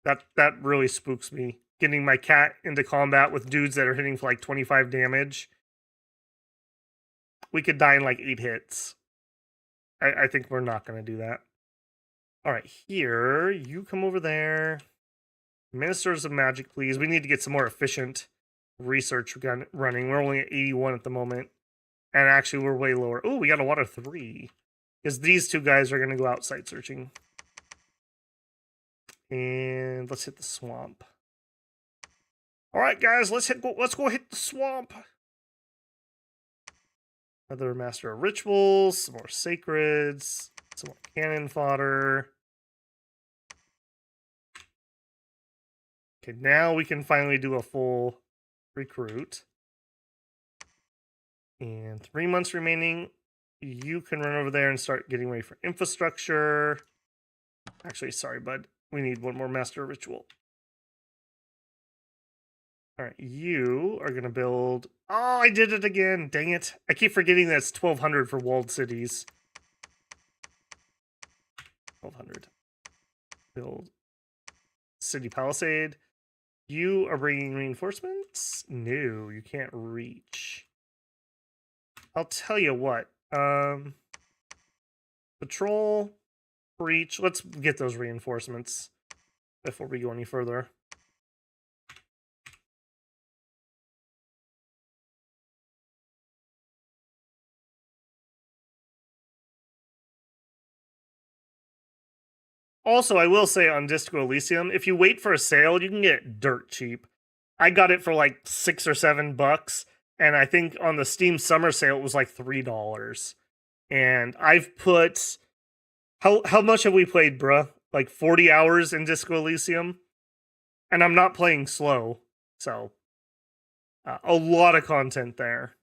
That really spooks me. Getting my cat into combat with dudes that are hitting for like 25 damage. We could die in like 8 hits. I think we're not going to do that. All right, here, you come over there. Ministers of Magic, please. We need to get some more efficient research running. We're only at 81 at the moment. And actually, we're way lower. Oh, we got a water 3. Because these two guys are going to go outside searching. And let's hit the swamp. All right, guys, let's go hit the swamp. Another Master of Rituals, some more Sacreds, some more cannon fodder. Okay, now we can finally do a full recruit. And 3 months remaining. You can run over there and start getting ready for infrastructure. Actually, sorry, bud. We need one more Master Ritual. All right, you are going to build... Oh, I did it again. Dang it. I keep forgetting that it's 1,200 for walled cities. 1,200. Build City Palisade. You are bringing reinforcements? No, you can't reach. I'll tell you what. Patrol, breach. Let's get those reinforcements before we go any further. Also, I will say on Disco Elysium, if you wait for a sale, you can get it dirt cheap. I got it for like $6 or $7, and I think on the Steam Summer Sale it was like $3. And I've put... How much have we played, bruh? Like 40 hours in Disco Elysium? And I'm not playing slow, so... a lot of content there.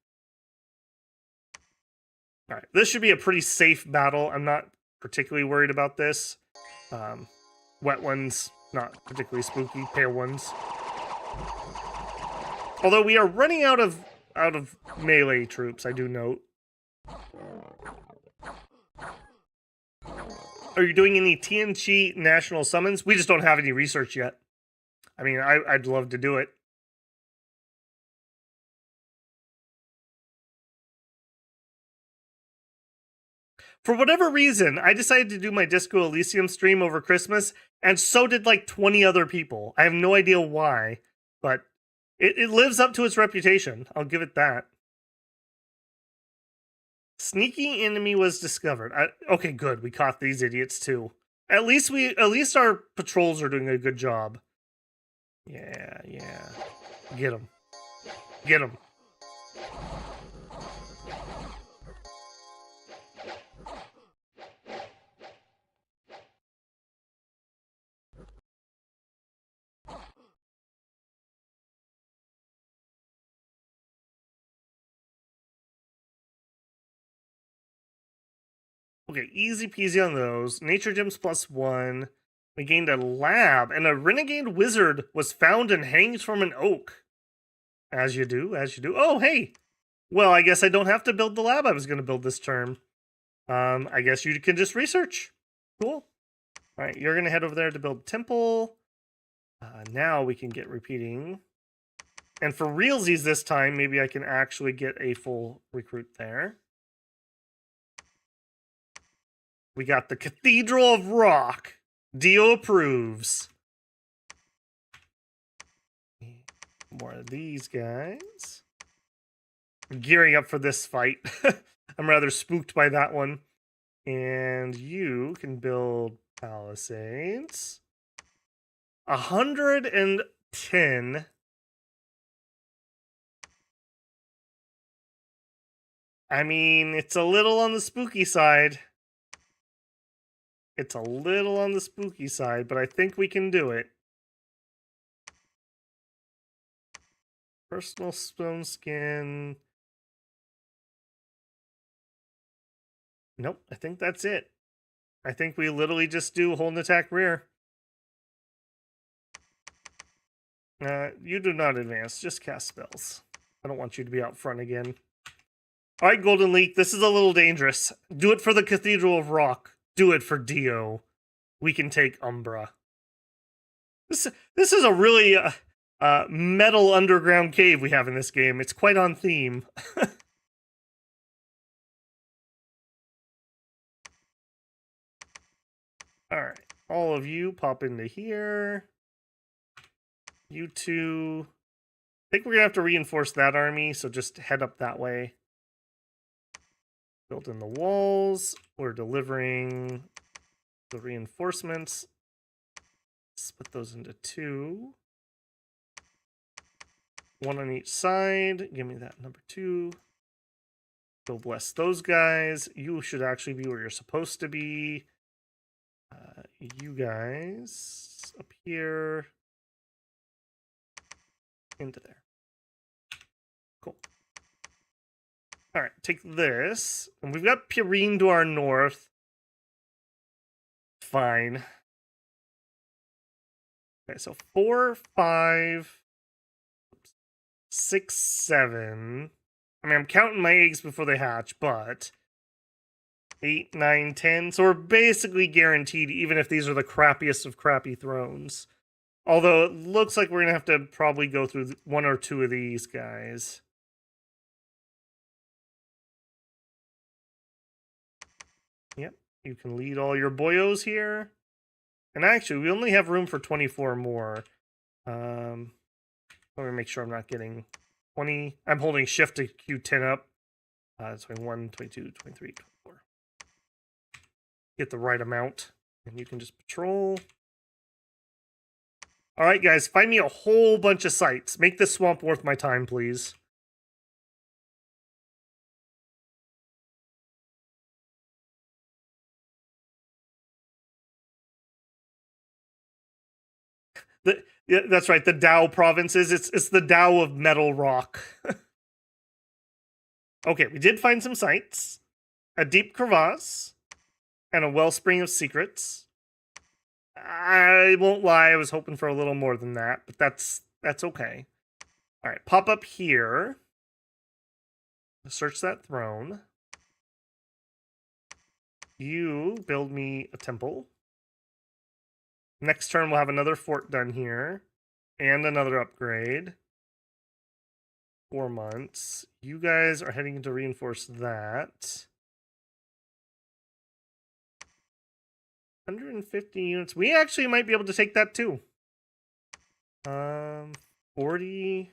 Alright, this should be a pretty safe battle. I'm not particularly worried about this. Wet ones, not particularly spooky. Pale ones. Although we are running out of melee troops, I do note. Are you doing any TNG national summons? We just don't have any research yet. I mean, I'd love to do it. For whatever reason, I decided to do my Disco Elysium stream over Christmas, and so did like 20 other people. I have no idea why, but it lives up to its reputation. I'll give it that. Sneaky enemy was discovered. Okay, good. We caught these idiots too. At least our patrols are doing a good job. Yeah. Get them. Get them. Okay, easy peasy on those. Nature gems +1. We gained a lab, and a renegade wizard was found and hangs from an oak. As you do, as you do. Oh, hey! Well, I guess I don't have to build the lab I was going to build this term. I guess you can just research. Cool. All right, you're going to head over there to build temple. Now we can get repeating. And for realsies this time, maybe I can actually get a full recruit there. We got the Cathedral of Rock. Dio approves. More of these guys. I'm gearing up for this fight. I'm rather spooked by that one. And you can build palisades. 110. I mean, it's a little on the spooky side. It's a little on the spooky side, but I think we can do it. Personal stone skin. Nope, I think that's it. I think we literally just do hold and attack rear. You do not advance, just cast spells. I don't want you to be out front again. Alright, Golden Leak, this is a little dangerous. Do it for the Cathedral of Rock. Do it for Dio. We can take Umbra. This is a really metal underground cave we have in this game. It's quite on theme. Alright, all of you pop into here. You two. I think we're going to have to reinforce that army, so just head up that way. Build in the walls. We're delivering the reinforcements. Split those into 2. 1 on each side. Give me that number 2. Go bless those guys. You should actually be where you're supposed to be. You guys up here. Into there. Cool. Alright, take this. And we've got Purine to our north. Fine. Okay, so 4, 5, 6, 7. I mean, I'm counting my eggs before they hatch, but 8, 9, 10. So we're basically guaranteed, even if these are the crappiest of crappy thrones. Although it looks like we're going to have to probably go through 1 or 2 of these guys. Yep, you can lead all your boyos here. And actually, we only have room for 24 more. Let me make sure I'm not getting 20. I'm holding shift to queue 10 up. 21, 22, 23, 24. Get the right amount. And you can just patrol. Alright, guys, find me a whole bunch of sites. Make this swamp worth my time, please. Yeah, that's right, the Tao provinces. It's the Tao of metal rock. Okay, we did find some sites. A deep crevasse. And a wellspring of secrets. I won't lie, I was hoping for a little more than that, but that's okay. Alright, pop up here. Search that throne. You build me a temple. Next turn we'll have another fort done here. And another upgrade. 4 months. You guys are heading to reinforce that. 150 units. We actually might be able to take that too. 40.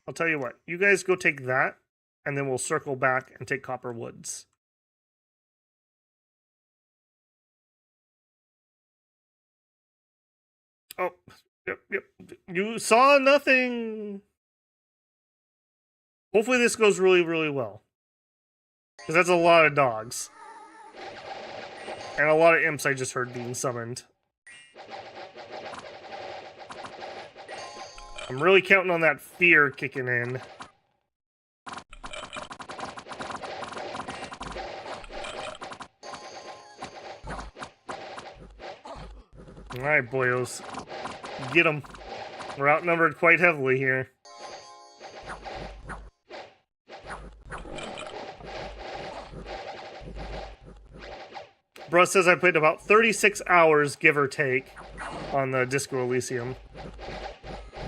I'll tell you what. You guys go take that, and then we'll circle back and take Copper Woods. Oh, yep. You saw nothing. Hopefully this goes really, really well. Because that's a lot of dogs. And a lot of imps I just heard being summoned. I'm really counting on that fear kicking in. Alright, boyos. Get them. We're outnumbered quite heavily here. Bro says I played about 36 hours, give or take, on the Disco Elysium.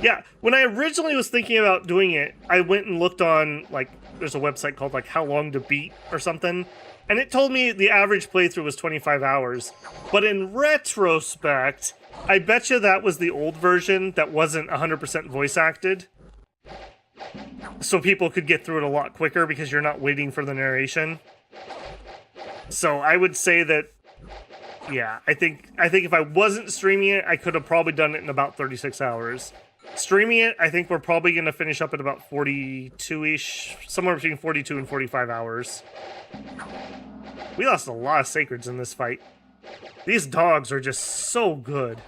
Yeah, when I originally was thinking about doing it, I went and looked on, like, there's a website called, like, How Long to Beat or something, and it told me the average playthrough was 25 hours. But in retrospect, I bet you that was the old version that wasn't 100% voice acted. So people could get through it a lot quicker because you're not waiting for the narration. So I would say that, yeah, I think if I wasn't streaming it, I could have probably done it in about 36 hours. Streaming it, I think we're probably going to finish up at about 42-ish, somewhere between 42 and 45 hours. We lost a lot of sacreds in this fight. These dogs are just so good.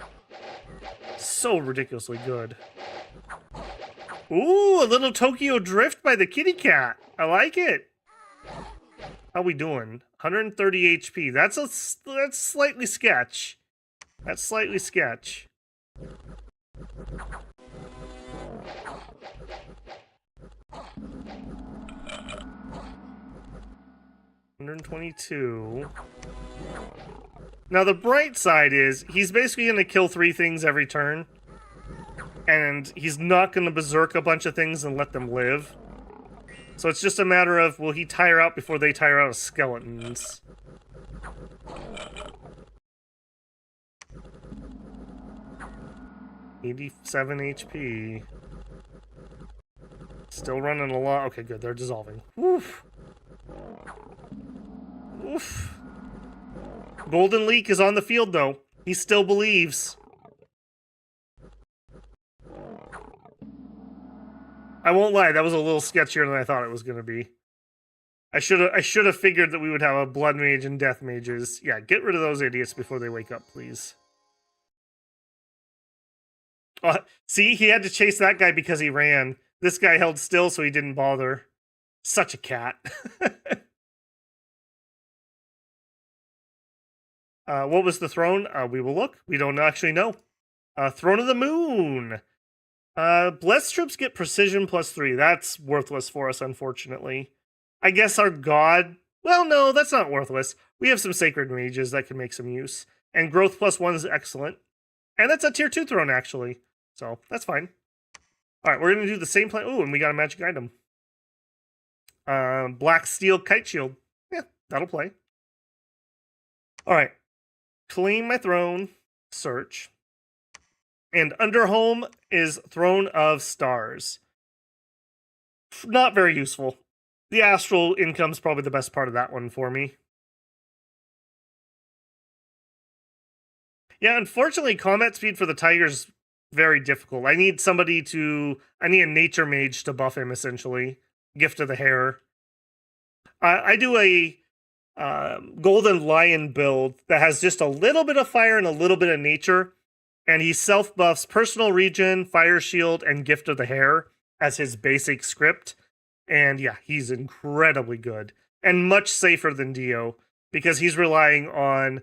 So ridiculously good. Ooh, a little Tokyo Drift by the kitty cat. I like it. How we doing? 130 HP. That's slightly sketch. That's slightly sketch. 122. Now the bright side is he's basically going to kill 3 things every turn. And he's not going to berserk a bunch of things and let them live. So it's just a matter of, will he tire out before they tire out of skeletons? $87 HP. Still running a lot. Okay, good. They're dissolving. Oof. Oof. Golden Leak is on the field, though. He still believes. I won't lie, that was a little sketchier than I thought it was going to be. I should have figured that we would have a Blood Mage and Death Mages. Yeah, get rid of those idiots before they wake up, please. See, he had to chase that guy because he ran. This guy held still, so he didn't bother. Such a cat. What was the throne? We will look. We don't actually know. Throne of the Moon. Blessed troops get precision +3. That's worthless for us, unfortunately. I guess our god... Well, no, that's not worthless. We have some sacred mages that can make some use. And growth +1 is excellent. And that's a tier 2 throne, actually. So, that's fine. Alright, we're going to do the same plan. Ooh, and we got a magic item. Black Steel Kite Shield. Yeah, that'll play. Alright. Claim my throne. Search. And under home is Throne of Stars. Not very useful. The astral income's probably the best part of that one for me. Yeah, unfortunately, combat speed for the tiger's very difficult. I need a nature mage to buff him, essentially. Gift of the Hair. I do a Golden Lion build that has just a little bit of fire and a little bit of nature. And he self-buffs Personal Regen, Fire Shield, and Gift of the Hair as his basic script. And yeah, he's incredibly good. And much safer than Dio, because he's relying on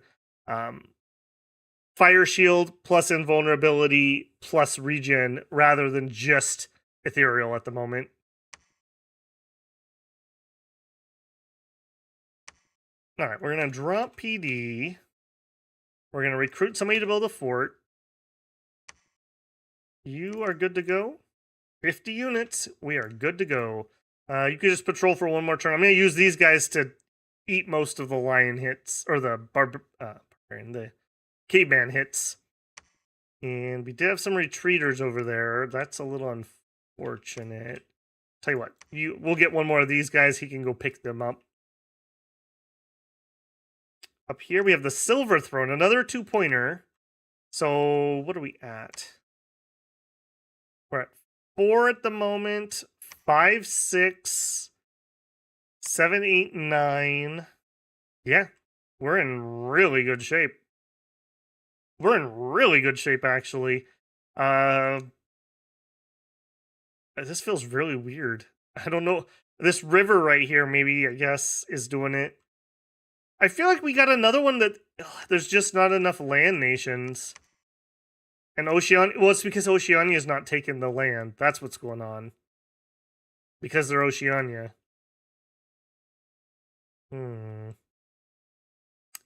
Fire Shield plus Invulnerability plus Regen, rather than just Ethereal at the moment. Alright, we're going to drop PD. We're going to recruit somebody to build a fort. You are good to go. 50 units. We are good to go. You could just patrol for one more turn. I'm going to use these guys to eat most of the lion hits, or the the caveman hits. And we did have some retreaters over there. That's a little unfortunate. Tell you what, we'll get one more of these guys. He can go pick them up. Up here we have the Silver Throne, another 2-pointer. So what are we at? We're at 4 at the moment. 5, 6, 7, 8, 9. Yeah, we're in really good shape. We're in really good shape, actually. This feels really weird. I don't know. This river right here, maybe, I guess, is doing it. I feel like we got another one that there's just not enough land nations. And Oceania, well, it's because Oceania is not taking the land. That's what's going on. Because they're Oceania.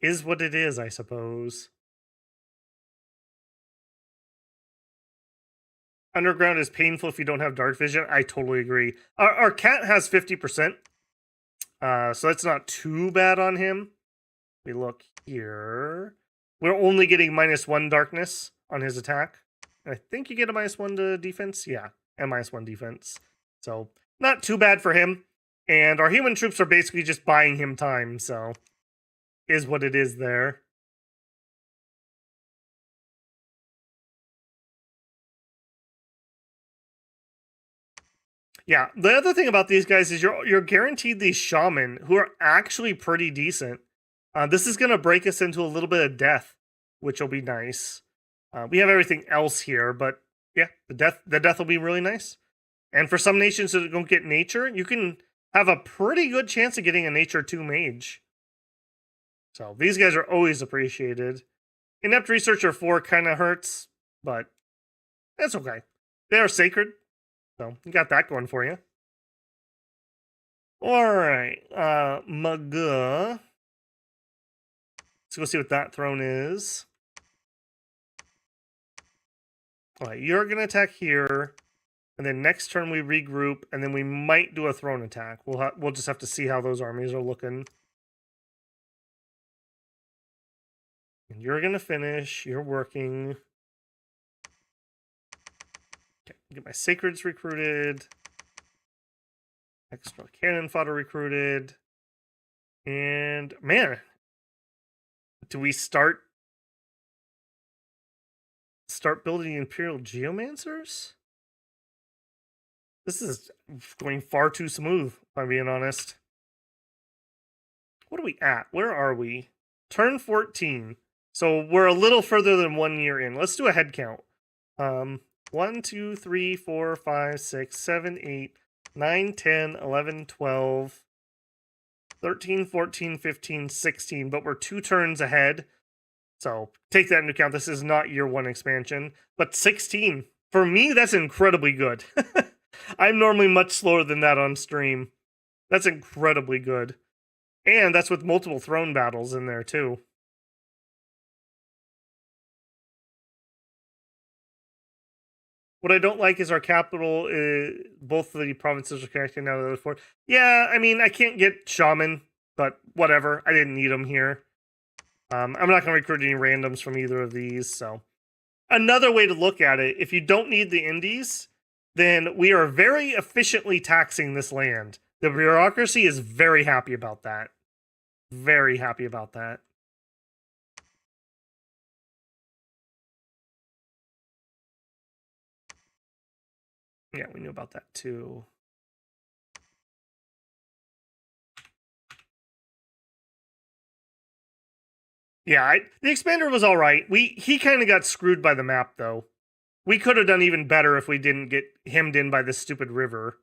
Is what it is, I suppose. Underground is painful if you don't have dark vision. I totally agree. Our cat has 50%. So that's not too bad on him. We look here. We're only getting -1 darkness on his attack. I think you get a -1 to defense. Yeah, and -1 defense. So not too bad for him. And our human troops are basically just buying him time. So is what it is there. Yeah, the other thing about these guys is you're guaranteed these shaman who are actually pretty decent. This is going to break us into a little bit of death, which will be nice. We have everything else here, but yeah, the death will be really nice. And for some nations that don't get nature, you can have a pretty good chance of getting a nature 2 mage. So these guys are always appreciated. Inept Researcher 4 kind of hurts, but that's okay. They are sacred, so you got that going for you. Alright, Maga. Let's go see what that throne is. Alright, you're going to attack here, and then next turn we regroup, and then we might do a throne attack. We'll just have to see how those armies are looking. And you're going to finish. You're working. Okay, get my Sacreds recruited. Extra cannon fodder recruited. And, man, do we start building Imperial Geomancers? This is going far too smooth, if I'm being honest. What are we at? Where are we? Turn 14. So we're a little further than 1 year in. Let's do a head count. 1, 2, 3, 4, 5, 6, 7, 8, 9, 10, 11, 12, 13, 14, 15, 16. But we're 2 turns ahead. So take that into account. This is not year 1 expansion. But 16. For me, that's incredibly good. I'm normally much slower than that on stream. That's incredibly good. And that's with multiple throne battles in there, too. What I don't like is our capital, both of the provinces are connected now to the other 4. Yeah, I mean, I can't get shaman, but whatever. I didn't need them here. I'm not going to recruit any randoms from either of these, so. Another way to look at it, if you don't need the Indies, then we are very efficiently taxing this land. The bureaucracy is very happy about that. Very happy about that. Yeah, we knew about that too. Yeah, the expander was all right. He kind of got screwed by the map, though. We could have done even better if we didn't get hemmed in by this stupid river.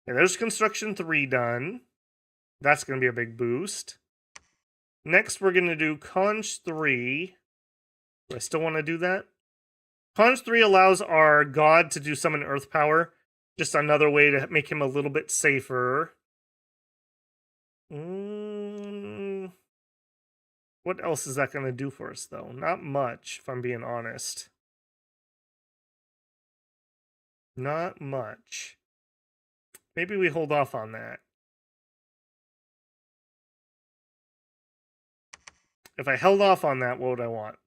Yeah, there's construction 3 done. That's going to be a big boost. Next, we're going to do Conj 3. Do I still want to do that? Conj 3 allows our god to do summon earth power. Just another way to make him a little bit safer. What else is that going to do for us, though? Not much, if I'm being honest. Not much. Maybe we hold off on that. If I held off on that, what would I want?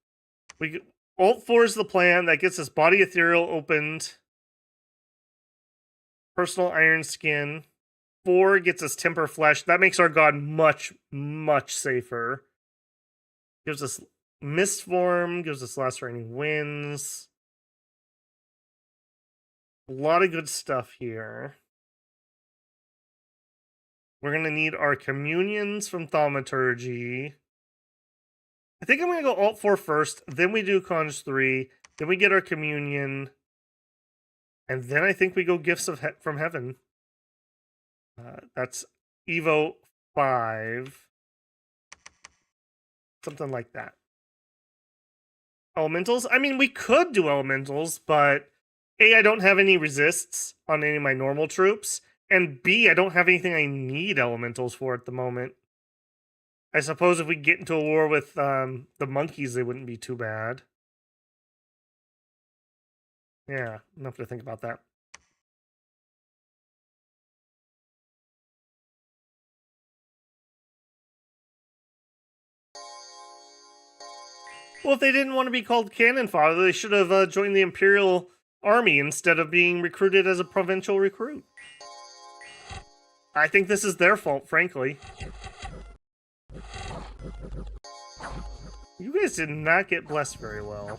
Alt 4 is the plan. That gets us Body Ethereal opened. Personal Iron Skin. 4 gets us Temper Flesh. That makes our god much, much safer. Gives us Mist Form. Gives us Lacerating Winds. A lot of good stuff here. We're going to need our Communions from Thaumaturgy. I think I'm going to go Alt 4 first. Then we do Conj 3. Then we get our Communion. And then I think we go Gifts from Heaven. That's Evo 5. Something like that. Elementals? I mean, we could do elementals, but A, I don't have any resists on any of my normal troops, and B, I don't have anything I need elementals for at the moment. I suppose if we get into a war with the monkeys, they wouldn't be too bad. Yeah, enough to think about that. Well, if they didn't want to be called cannon fodder, they should have joined the Imperial Army instead of being recruited as a provincial recruit. I think this is their fault, frankly. You guys did not get blessed very well.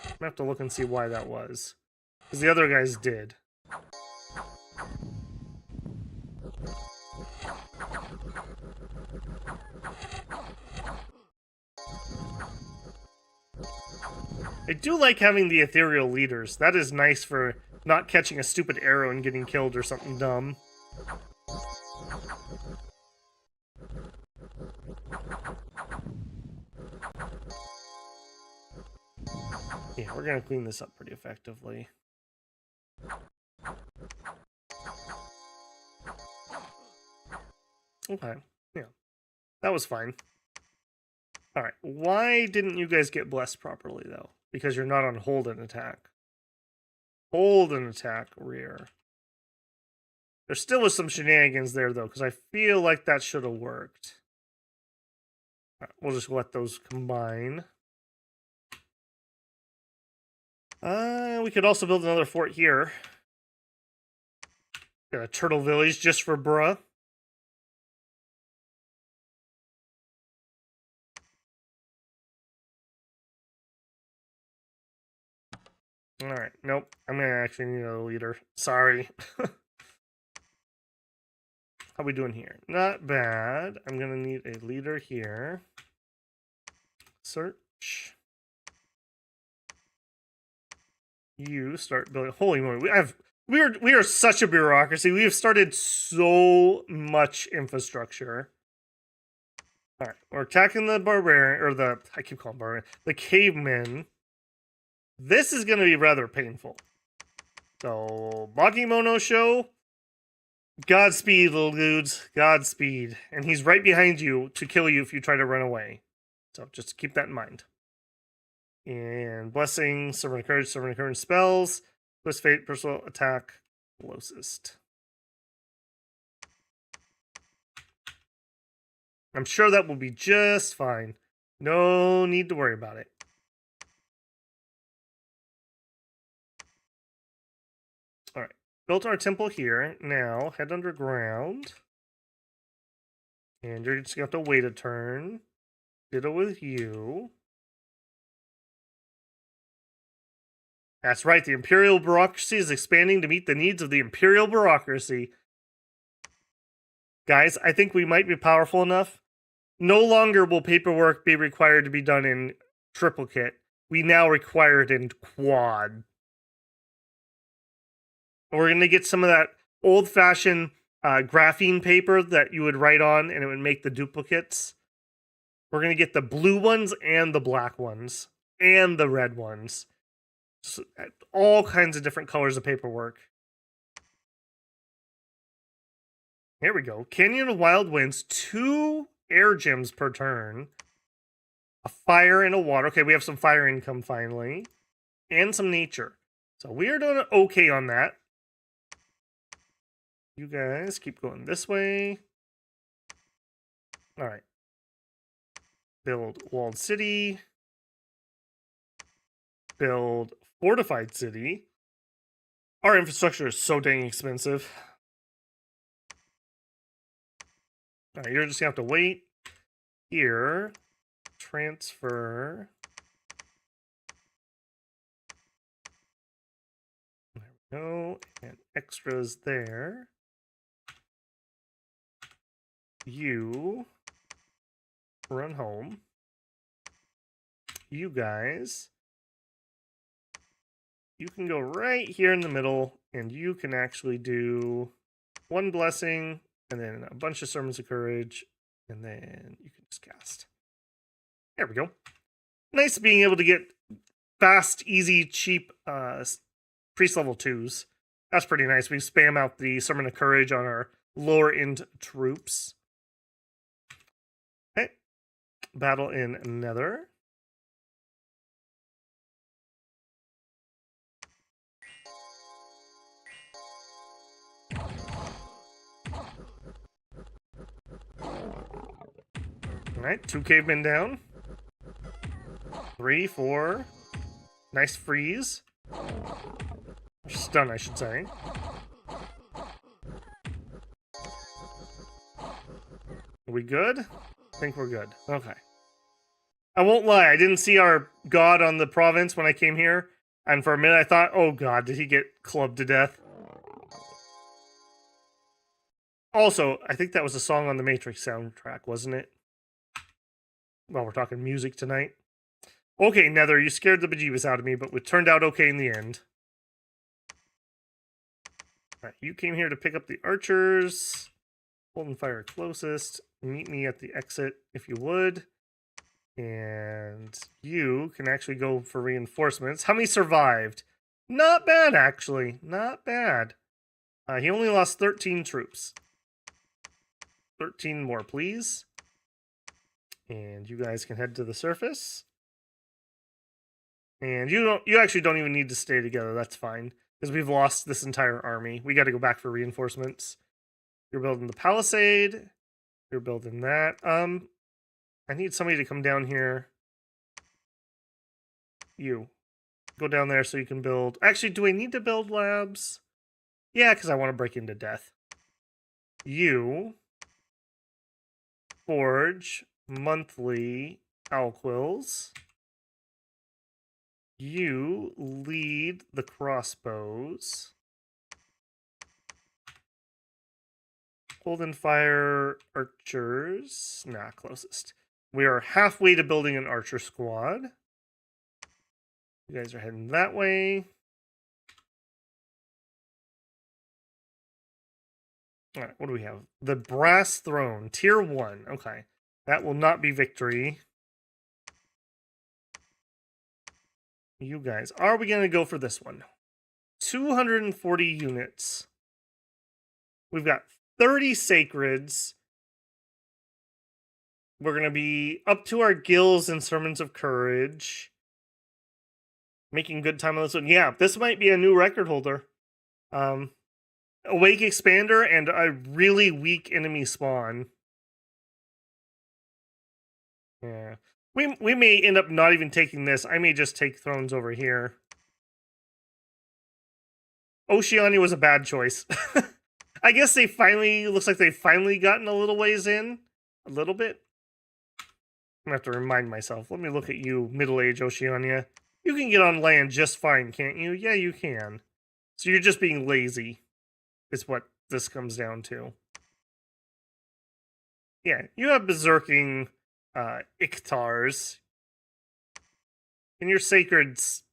I'm gonna have to look and see why that was. Because the other guys did. I do like having the ethereal leaders. That is nice for not catching a stupid arrow and getting killed or something dumb. Yeah, we're gonna clean this up pretty effectively. Okay, yeah. That was fine. Alright, why didn't you guys get blessed properly, though? Because you're not on hold and attack. Hold and attack, rear. There still was some shenanigans there, though, because I feel like that should have worked. Right, we'll just let those combine. We could also build another fort here. Got a turtle village just for bruh. Alright, nope. I'm gonna actually need a leader. Sorry. How we doing here? Not bad. I'm gonna need a leader here. Search. You start building. Holy moly! We are such a bureaucracy. We have started so much infrastructure. All right, we're attacking the barbarian, or I keep calling barbarian, the cavemen. This is going to be rather painful. So, Bakimono show. Godspeed, little dudes. Godspeed. And he's right behind you to kill you if you try to run away. So just keep that in mind. And blessing, servant of courage spells. Twist fate, personal attack, closest. I'm sure that will be just fine. No need to worry about it. Alright. Built our temple here. Now, head underground. And you're just going to have to wait a turn. Ditto with you. That's right, the Imperial Bureaucracy is expanding to meet the needs of the Imperial Bureaucracy. Guys, I think we might be powerful enough. No longer will paperwork be required to be done in triplicate. We now require it in quad. We're going to get some of that old-fashioned graphene paper that you would write on and it would make the duplicates. We're going to get the blue ones and the black ones and the red ones. So, all kinds of different colors of paperwork. Here we go. Canyon of Wild Winds, 2 air gems per turn. A fire and a water. Okay, we have some fire income finally. And some nature. So we are doing okay on that. You guys keep going this way. Alright. Build walled city. Build fortified city. Our infrastructure is so dang expensive. Alright, you're just gonna have to wait. Here. Transfer. There we go. And extras there. You run home. You guys, you can go right here in the middle and you can actually do 1 blessing and then a bunch of sermons of courage and then you can just cast. There we go. Nice being able to get fast, easy, cheap priest level 2s. That's pretty nice. We spam out the Sermon of Courage on our lower end troops. Okay. Battle in Nether. Alright, 2 cavemen down. 3, 4. Nice freeze. Stun, I should say. Are we good? I think we're good. Okay. I won't lie, I didn't see our god on the province when I came here, and for a minute I thought, oh god, did he get clubbed to death? Also, I think that was a song on the Matrix soundtrack, wasn't it? Well, we're talking music tonight. Okay, Nether, you scared the bejeebus out of me, but it turned out okay in the end. Alright, you came here to pick up the archers. Holding fire closest. Meet me at the exit if you would. And you can actually go for reinforcements. How many survived? Not bad, actually. Not bad. He only lost 13 troops. 13 more, please. And you guys can head to the surface. And you actually don't even need to stay together. That's fine. Because we've lost this entire army. We got to go back for reinforcements. You're building the palisade. You're building that. I need somebody to come down here. You. Go down there so you can build... Actually, do I need to build labs? Yeah, because I want to break into death. You. Forge. Monthly. Owl quills. You lead the crossbows. Golden fire archers. Nah, closest. We are halfway to building an archer squad. You guys are heading that way. All right, what do we have? The brass throne, tier 1. Okay, that will not be victory. You guys, are we going to go for this one? 240 units. We've got 30 sacreds. We're going to be up to our gills in Sermons of Courage. Making good time on this one. Yeah, this might be a new record holder. Awake Expander and a really weak enemy spawn. Yeah. We may end up not even taking this. I may just take thrones over here. Oceania was a bad choice. I guess they finally... Looks like they've finally gotten a little ways in. A little bit. I'm going to have to remind myself. Let me look at you, middle-aged Oceania. You can get on land just fine, can't you? Yeah, you can. So you're just being lazy. Is what this comes down to. Yeah, you have berserking... Iktars. And your sacred's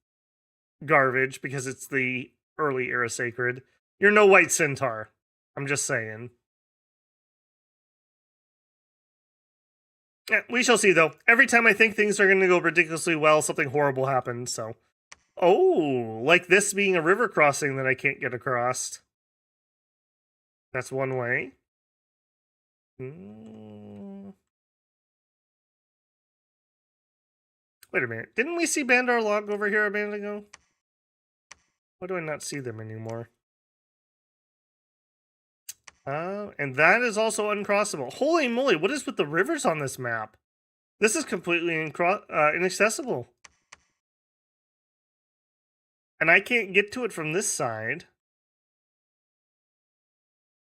garbage because it's the early era sacred. You're no white centaur. I'm just saying. Yeah, we shall see though. Every time I think things are going to go ridiculously well, something horrible happens, so. Oh, like this being a river crossing that I can't get across. That's one way. Wait a minute. Didn't we see Bandar Log over here a minute ago? Why do I not see them anymore? And that is also uncrossable. Holy moly, what is with the rivers on this map? This is completely inaccessible. And I can't get to it from this side.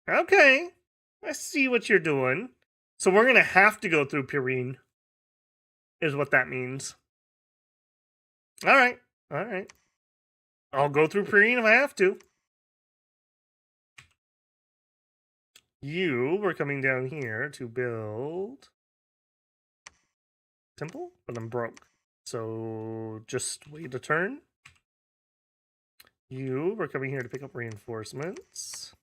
Okay. I see what you're doing. So we're going to have to go through Pyrene. Is what that means. Alright. Alright. I'll go through Pyrene if I have to. You were coming down here to build... temple? But I'm broke. So just wait a turn. You were coming here to pick up reinforcements.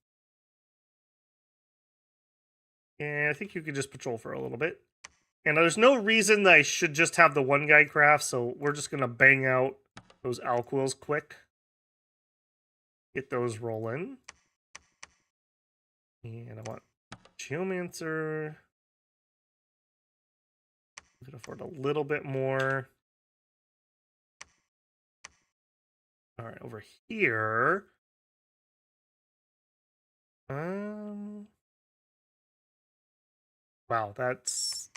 And I think you could just patrol for a little bit. And there's no reason that I should just have the one guy craft, so we're just going to bang out those alquils quick. Get those rolling. And I want Geomancer. I can afford a little bit more. All right, over here. Wow, that's...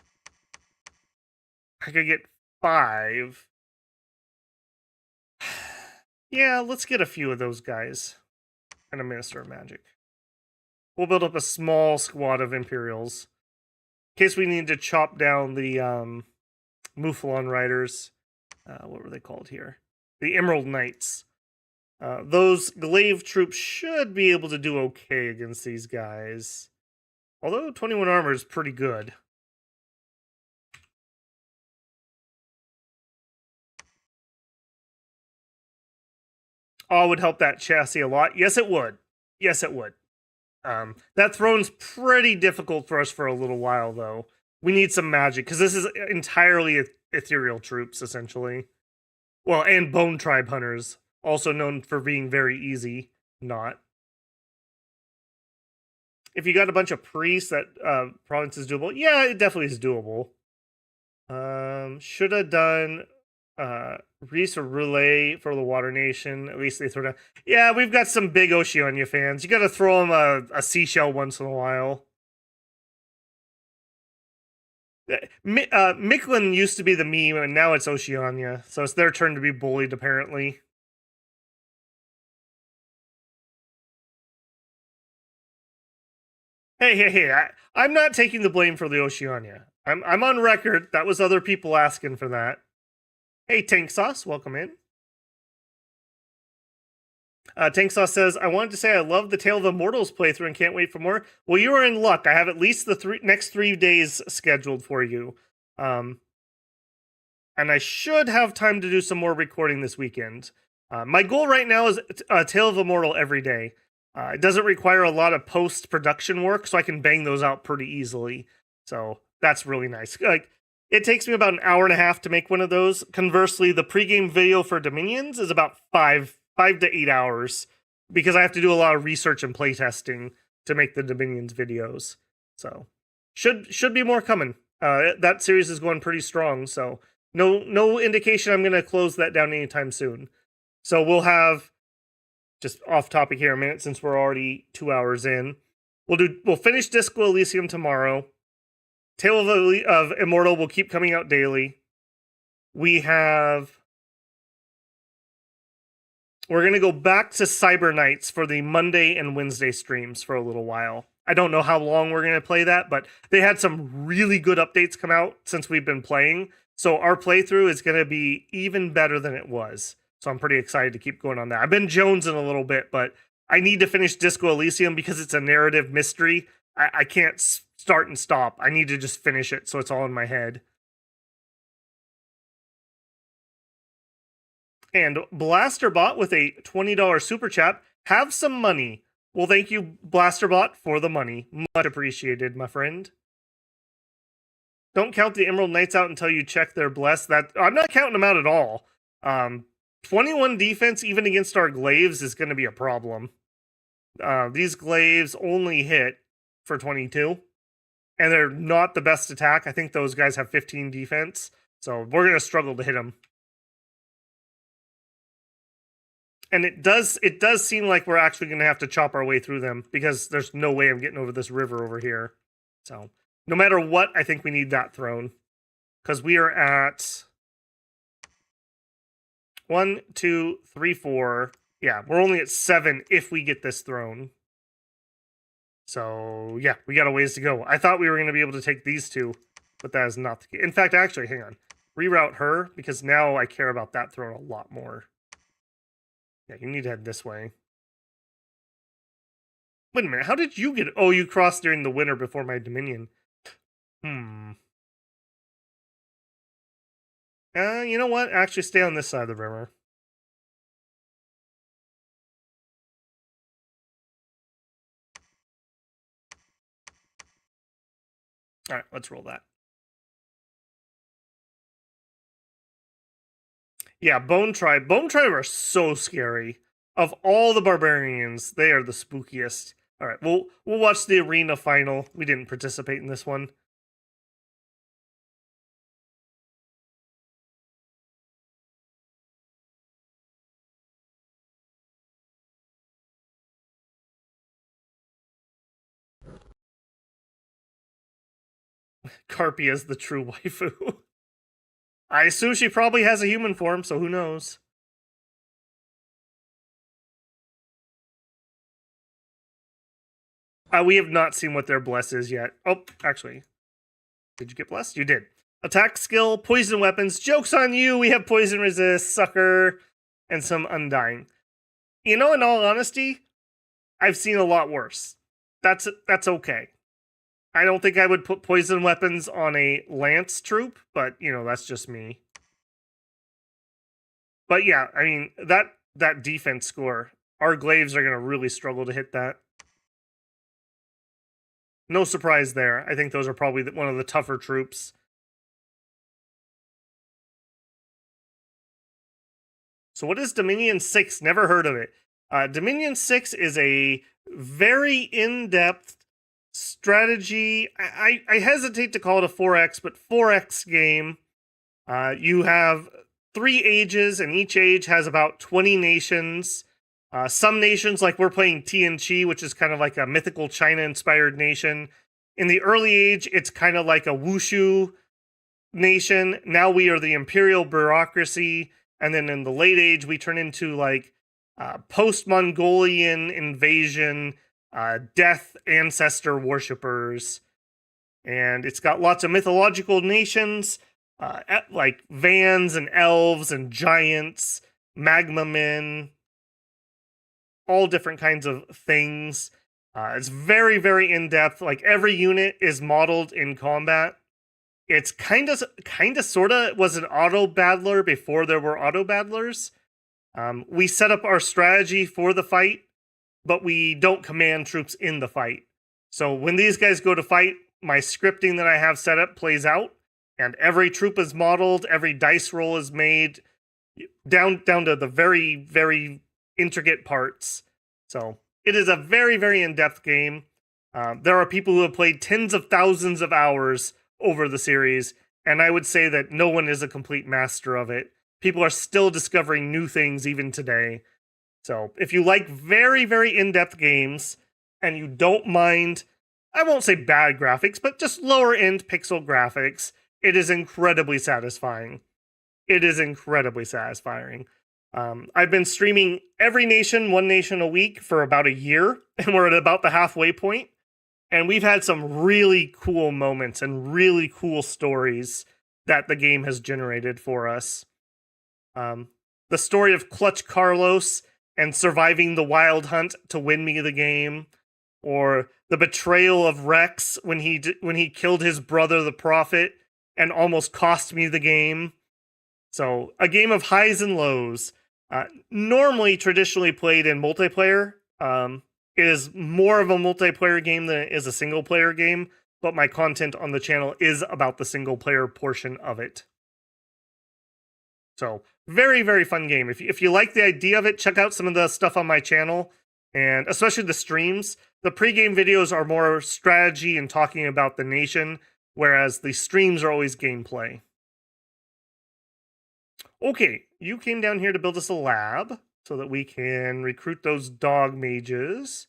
I could get 5. Yeah, let's get a few of those guys. And a Minister of Magic. We'll build up a small squad of Imperials. In case we need to chop down the Mouflon Riders. What were they called here? The Emerald Knights. Those glaive troops should be able to do okay against these guys. Although 21 armor is pretty good. Oh, it would help that chassis a lot. Yes, it would. Yes, it would. That throne's pretty difficult for us for a little while, though. We need some magic, because this is entirely ethereal troops, essentially. Well, and Bone Tribe Hunters, also known for being very easy. Not. If you got a bunch of priests, that province is doable. Yeah, it definitely is doable. Should have done Reese or Relay for the Water Nation. At least they throw down. Yeah, we've got some big Oceania fans. You got to throw them a seashell once in a while. Micklin used to be the meme, and now it's Oceania. So it's their turn to be bullied, apparently. Hey, I'm not taking the blame for the Oceania. I'm on record. That was other people asking for that. Hey, Tank Sauce, welcome in. Tank Sauce says, I wanted to say I love the Tale of Immortals playthrough and can't wait for more. Well, you are in luck. I have at least the next 3 days scheduled for you. And I should have time to do some more recording this weekend. My goal right now is Tale of Immortal every day. It doesn't require a lot of post-production work, so I can bang those out pretty easily. So that's really nice. Like, it takes me about an hour and a half to make one of those. Conversely, the pregame video for Dominions is about 5 to 8 hours, because I have to do a lot of research and playtesting to make the Dominions videos. So should be more coming. That series is going pretty strong, so no indication I'm going to close that down anytime soon. So we'll have, just off topic here a minute since we're already 2 hours in. We'll finish Disco Elysium tomorrow. Tale of Immortal will keep coming out daily. We're going to go back to Cyber Nights for the Monday and Wednesday streams for a little while. I don't know how long we're going to play that, but they had some really good updates come out since we've been playing. So our playthrough is going to be even better than it was. So I'm pretty excited to keep going on that. I've been jonesing a little bit, but I need to finish Disco Elysium because it's a narrative mystery. I can't start and stop. I need to just finish it so it's all in my head. And Blasterbot with a $20 super chat. Have some money. Well, thank you, Blasterbot, for the money. Much appreciated, my friend. Don't count the Emerald Knights out until you check their bless. I'm not counting them out at all. 21 defense, even against our glaives, is going to be a problem. These glaives only hit for 22. And they're not the best attack. I think those guys have 15 defense. So we're going to struggle to hit them. And it does seem like we're actually going to have to chop our way through them, because there's no way I'm getting over this river over here. So no matter what, I think we need that throne. Because we are at 1, 2, 3, 4. Yeah, we're only at 7 if we get this throne. So yeah, we got a ways to go. I thought we were going to be able to take these two, but that is not the case. In fact, actually, hang on. Reroute her, because now I care about that throne a lot more. Yeah, you need to head this way. Wait a minute, how did you get... Oh, you crossed during the winter before my Dominion. You know what? Actually, stay on this side of the river. Alright, let's roll that. Yeah, Bone Tribe. Bone Tribe are so scary. Of all the barbarians, they are the spookiest. All right, we'll watch the arena final. We didn't participate in this one. Carpy is the true waifu. I assume she probably has a human form, so who knows? We have not seen what their bless is yet. Oh, actually, did you get blessed? You did. Attack skill, poison weapons. Joke's on you. We have poison resist, sucker, and some undying. You know, in all honesty, I've seen a lot worse. That's okay. I don't think I would put poison weapons on a lance troop, but you know, that's just me. But yeah, I mean, that defense score, our glaives are going to really struggle to hit that. No surprise there. I think those are probably one of the tougher troops. So what is Dominion 6? Never heard of it. Dominion 6 is a very in-depth strategy. I hesitate to call it a 4X, but 4X game. You have 3 ages, and each age has about 20 nations. Some nations, like we're playing TNC, which is kind of like a mythical China-inspired nation. In the early age, it's kind of like a wushu nation. Now we are the Imperial Bureaucracy. And then in the late age, we turn into like post-Mongolian invasion, death ancestor worshippers. And it's got lots of mythological nations, like Vans and elves and giants, magma men, all different kinds of things. It's very, very in-depth. Like every unit is modeled in combat. It's kind of, sort of was an auto battler before there were auto battlers. We set up our strategy for the fight, but we don't command troops in the fight. So when these guys go to fight, my scripting that I have set up plays out, and every troop is modeled, every dice roll is made, down to the very, very intricate parts. So it is a very, very in-depth game. There are people who have played tens of thousands of hours over the series, and I would say that no one is a complete master of it. People are still discovering new things even today. So if you like very, very in-depth games, and you don't mind, I won't say bad graphics, but just lower-end pixel graphics, it is incredibly satisfying. It is incredibly satisfying. I've been streaming every nation, one nation a week for about a year, and we're at about the halfway point. And we've had some really cool moments and really cool stories that the game has generated for us. The story of Clutch Carlos and surviving the wild hunt to win me the game, or the betrayal of Rex when he killed his brother, the Prophet, and almost cost me the game. So a game of highs and lows. Normally, traditionally played in multiplayer. It is more of a multiplayer game than it is a single player game, but my content on the channel is about the single player portion of it. So, very, very fun game. If you like the idea of it, check out some of the stuff on my channel, and especially the streams. The pregame videos are more strategy and talking about the nation, whereas the streams are always gameplay. Okay, you came down here to build us a lab so that we can recruit those dog mages.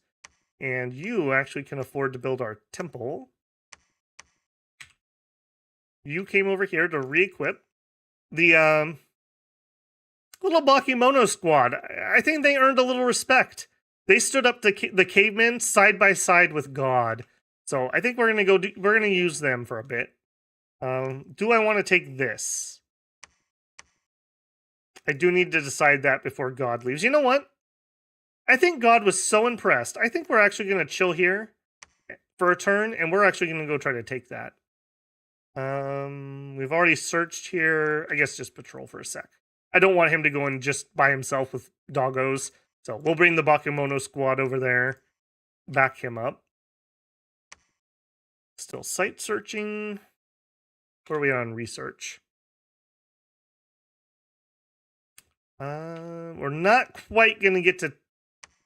And you actually can afford to build our temple. You came over here to re-equip the little Bakemono squad. I think they earned a little respect. They stood up to the cavemen side by side with God. So I think we're gonna use them for a bit. Do I want to take this? I do need to decide that before God leaves. You know what? I think God was so impressed. I think we're actually going to chill here for a turn, and we're actually going to go try to take that. We've already searched here. I guess just patrol for a sec. I don't want him to go in just by himself with doggos. So we'll bring the Bakemono squad over there. Back him up. Still site searching. Where are we on research? We're not quite going to get to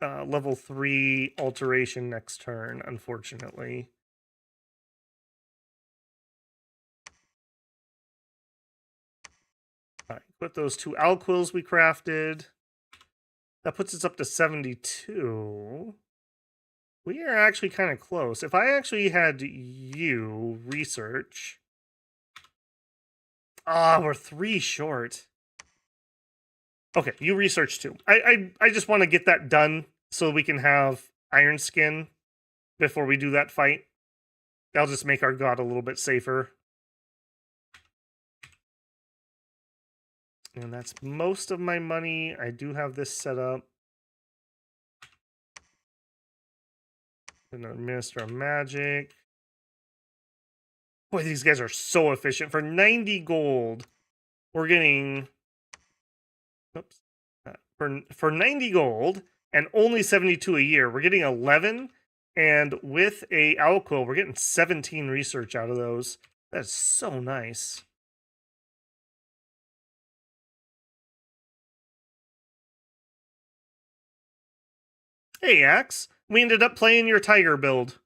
level 3 alteration next turn, unfortunately. All right, put those 2 alquils we crafted. That puts us up to 72. We are actually kind of close. If I actually had you research... Ah, we're 3 short. Okay, you research too. I just want to get that done so we can have Iron Skin before we do that fight. That'll just make our god a little bit safer. And that's most of my money. I do have this set up. Another Minister of Magic. Boy, these guys are so efficient. For 90 gold, we're getting... Oops. For 90 gold and only 72 a year, we're getting 11. And with a alquil, we're getting 17 research out of those. That's so nice. Hey, Axe. We ended up playing your tiger build.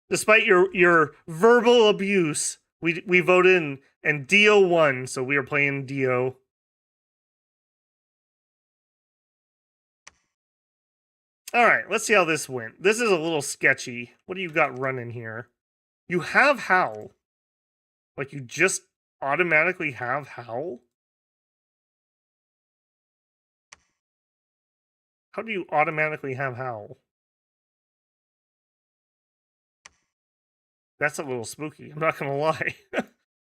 Despite your verbal abuse, we voted in, and Dio won, so we are playing Dio. All right, let's see how this went. This is a little sketchy. What do you got running here? You have Howl. Like, you just automatically have Howl? How do you automatically have Howl? That's a little spooky. I'm not gonna lie.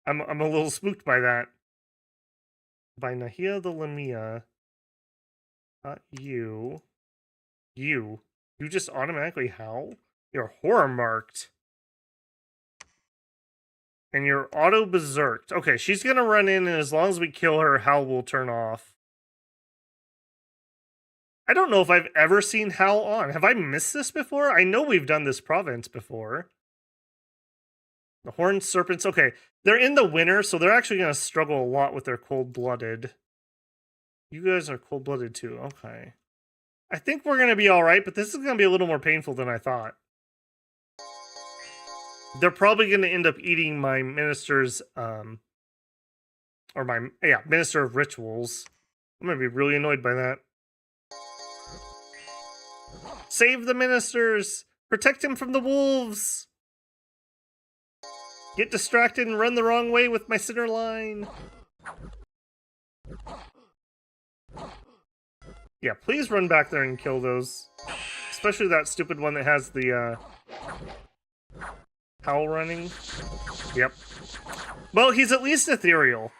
I'm a little spooked by that. By Nahia the Lamia. You just automatically howl? You're horror marked. And you're auto berserked. Okay, she's gonna run in, and as long as we kill her, Howl will turn off. I don't know if I've ever seen Howl on. Have I missed this before? I know we've done this province before. The Horned Serpents. Okay, they're in the winter, so they're actually gonna struggle a lot with their cold-blooded. You guys are cold-blooded too. Okay. I think we're gonna be alright, but this is gonna be a little more painful than I thought. They're probably gonna end up eating my minister's, or my, Minister of Rituals. I'm gonna be really annoyed by that. Save the ministers! Protect him from the wolves! Get distracted and run the wrong way with my center line. Yeah, please run back there and kill those. Especially that stupid one that has the, Howl running. Yep. Well, he's at least ethereal.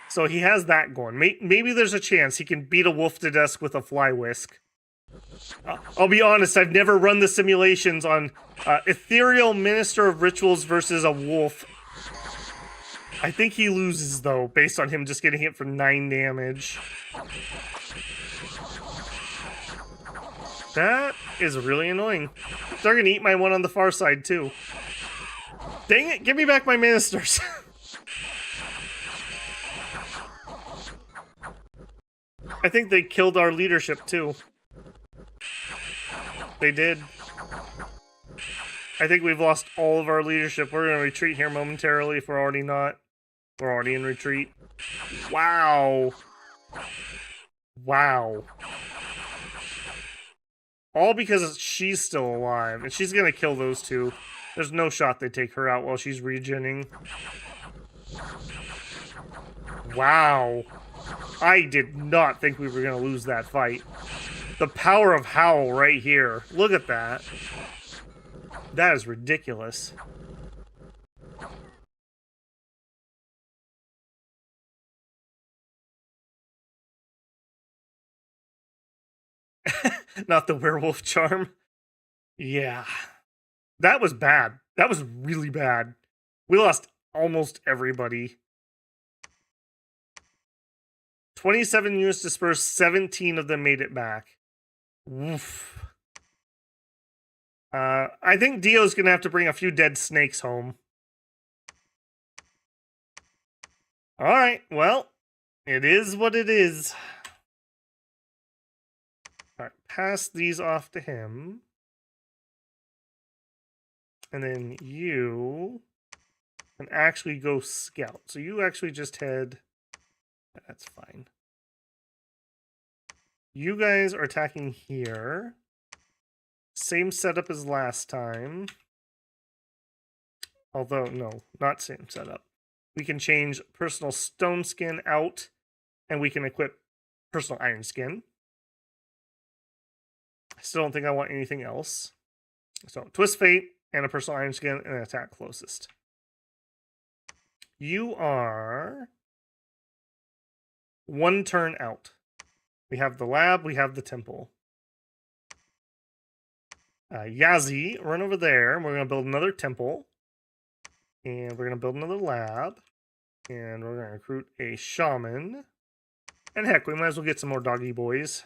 So he has that going. Maybe there's a chance he can beat a wolf to death with a fly whisk. I'll be honest, I've never run the simulations on ethereal Minister of Rituals versus a wolf. I think he loses, though, based on him just getting hit for 9 damage. That is really annoying. They're gonna eat my one on the far side, too. Dang it, give me back my ministers. I think they killed our leadership, too. They did. I think we've lost all of our leadership. We're gonna retreat here momentarily if we're already not. We're already in retreat. Wow. Wow. All because she's still alive, and she's gonna kill those two. There's no shot they take her out while she's regenning. Wow. I did not think we were gonna lose that fight. The power of Howl right here. Look at that. That is ridiculous. Not the werewolf charm. Yeah. That was bad. That was really bad. We lost almost everybody. 27 units dispersed, 17 of them made it back. Oof. I think Dio's gonna have to bring a few dead snakes home. Alright, well, it is what it is. All right, pass these off to him. And then you can actually go scout. So you actually just head... That's fine. You guys are attacking here. Same setup as last time. Although, no, not same setup. We can change personal stone skin out, and we can equip personal iron skin. I still don't think I want anything else. So, twist fate and a personal iron skin and an attack closest. You are 1 turn out. We have the lab, we have the temple. Yazi, run over there. We're going to build another temple. And we're going to build another lab. And we're going to recruit a shaman. And heck, we might as well get some more doggy boys.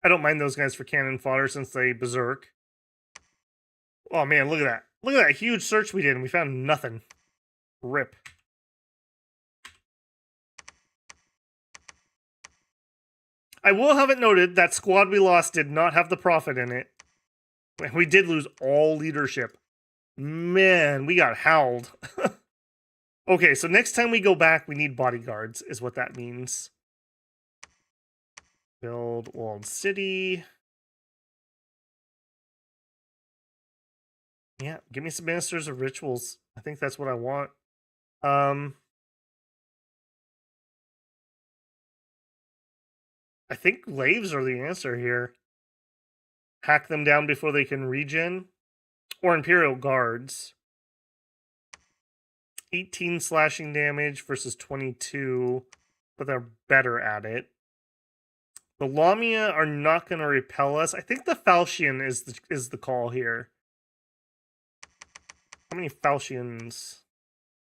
I don't mind those guys for cannon fodder since they berserk. Oh man, look at that. Look at that huge search we did and we found nothing. Rip. I will have it noted that squad we lost did not have the prophet in it. We did lose all leadership. Man, we got howled. Okay, so next time we go back, we need bodyguards, is what that means. Build walled city. Yeah, give me some ministers of rituals. I think that's what I want. I think laves are the answer here. Hack them down before they can regen. Or Imperial Guards. 18 slashing damage versus 22, but they're better at it. The Lamia are not going to repel us. I think the Falchion is the call here. How many Falchions?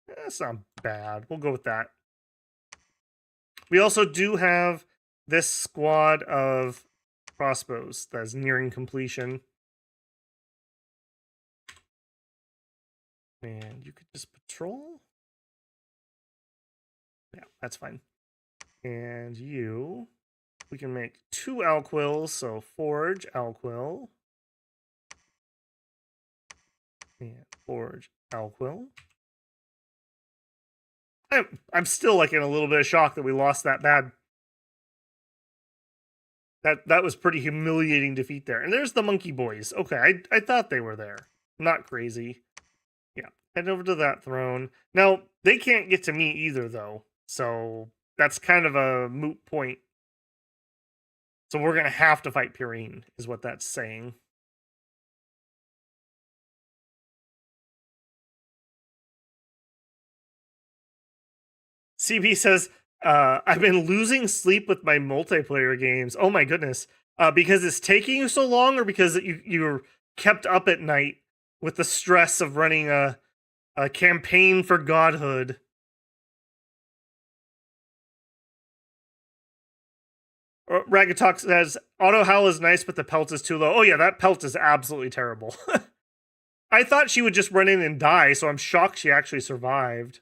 That's not bad. We'll go with that. We also do have this squad of crossbows that is nearing completion. And you could just patrol? Yeah, that's fine. And you... We can make 2 Alquills, so forge Alquill. And forge Alquill. I'm still like in a little bit of shock that we lost that bad. That was pretty humiliating defeat there. And there's the monkey boys. Okay, I thought they were there. Not crazy. Yeah, head over to that throne. Now, they can't get to me either, though. So that's kind of a moot point. So we're going to have to fight Pyrene, is what that's saying. CB says, I've been losing sleep with my multiplayer games. Oh my goodness. Because it's taking you so long, or because you're kept up at night with the stress of running a campaign for godhood? Ragatalk says, Auto Howl is nice, but the pelt is too low. Oh yeah, that pelt is absolutely terrible. I thought she would just run in and die, so I'm shocked she actually survived.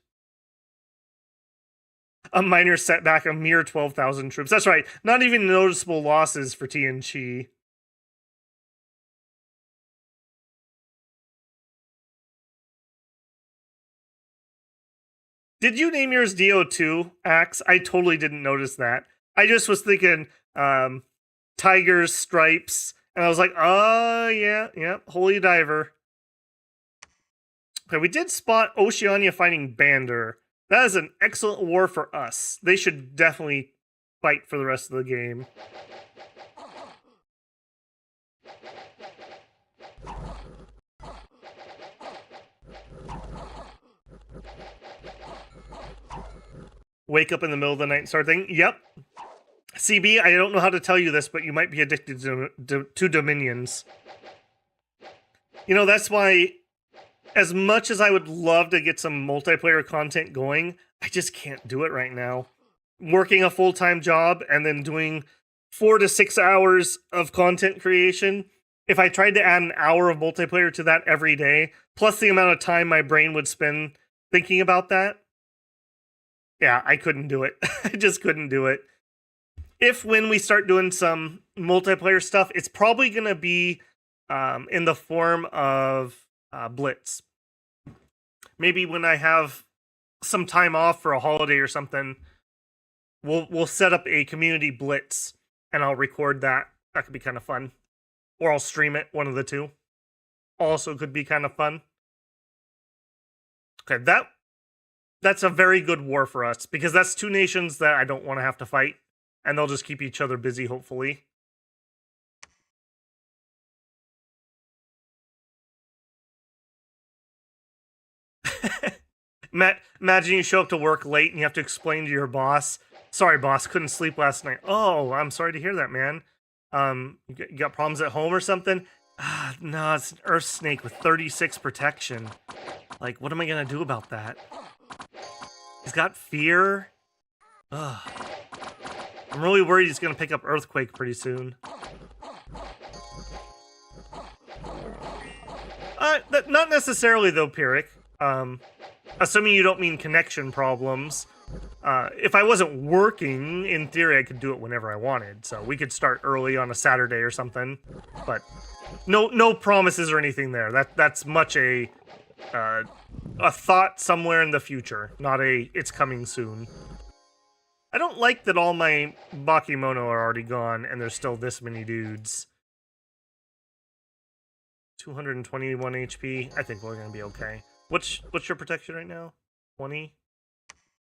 A minor setback, a mere 12,000 troops. That's right, not even noticeable losses for TNC. Did you name yours DO2, Axe? I totally didn't notice that. I just was thinking tigers, stripes, and I was like, oh, yeah, holy diver. Okay, we did spot Oceania fighting Bander. That is an excellent war for us. They should definitely fight for the rest of the game. Wake up in the middle of the night and start thinking, yep. CB, I don't know how to tell you this, but you might be addicted to Dominions. You know, that's why, as much as I would love to get some multiplayer content going, I just can't do it right now. Working a full-time job and then doing 4 to 6 hours of content creation, if I tried to add an hour of multiplayer to that every day, plus the amount of time my brain would spend thinking about that, yeah, I couldn't do it. I just couldn't do it. when we start doing some multiplayer stuff, it's probably going to be in the form of Blitz. Maybe when I have some time off for a holiday or something, we'll set up a community Blitz and I'll record that. That could be kind of fun. Or I'll stream it, one of the two. Also could be kind of fun. Okay, that's a very good war for us, because that's two nations that I don't want to have to fight, and they'll just keep each other busy, hopefully. Imagine you show up to work late and you have to explain to your boss, sorry boss, couldn't sleep last night. Oh, I'm sorry to hear that, man. You got problems at home or something? No, it's an earth snake with 36 protection. Like, what am I gonna do about that? He's got fear. Ugh. I'm really worried he's gonna pick up earthquake pretty soon. Not necessarily though, Pyrrhic. Assuming you don't mean connection problems. If I wasn't working, in theory, I could do it whenever I wanted. So we could start early on a Saturday or something. But no promises or anything there. That's much a thought somewhere in the future, not a it's coming soon. I don't like that all my Bakemono are already gone and there's still this many dudes. 221 HP. I think we're gonna be okay. What's your protection right now? 20?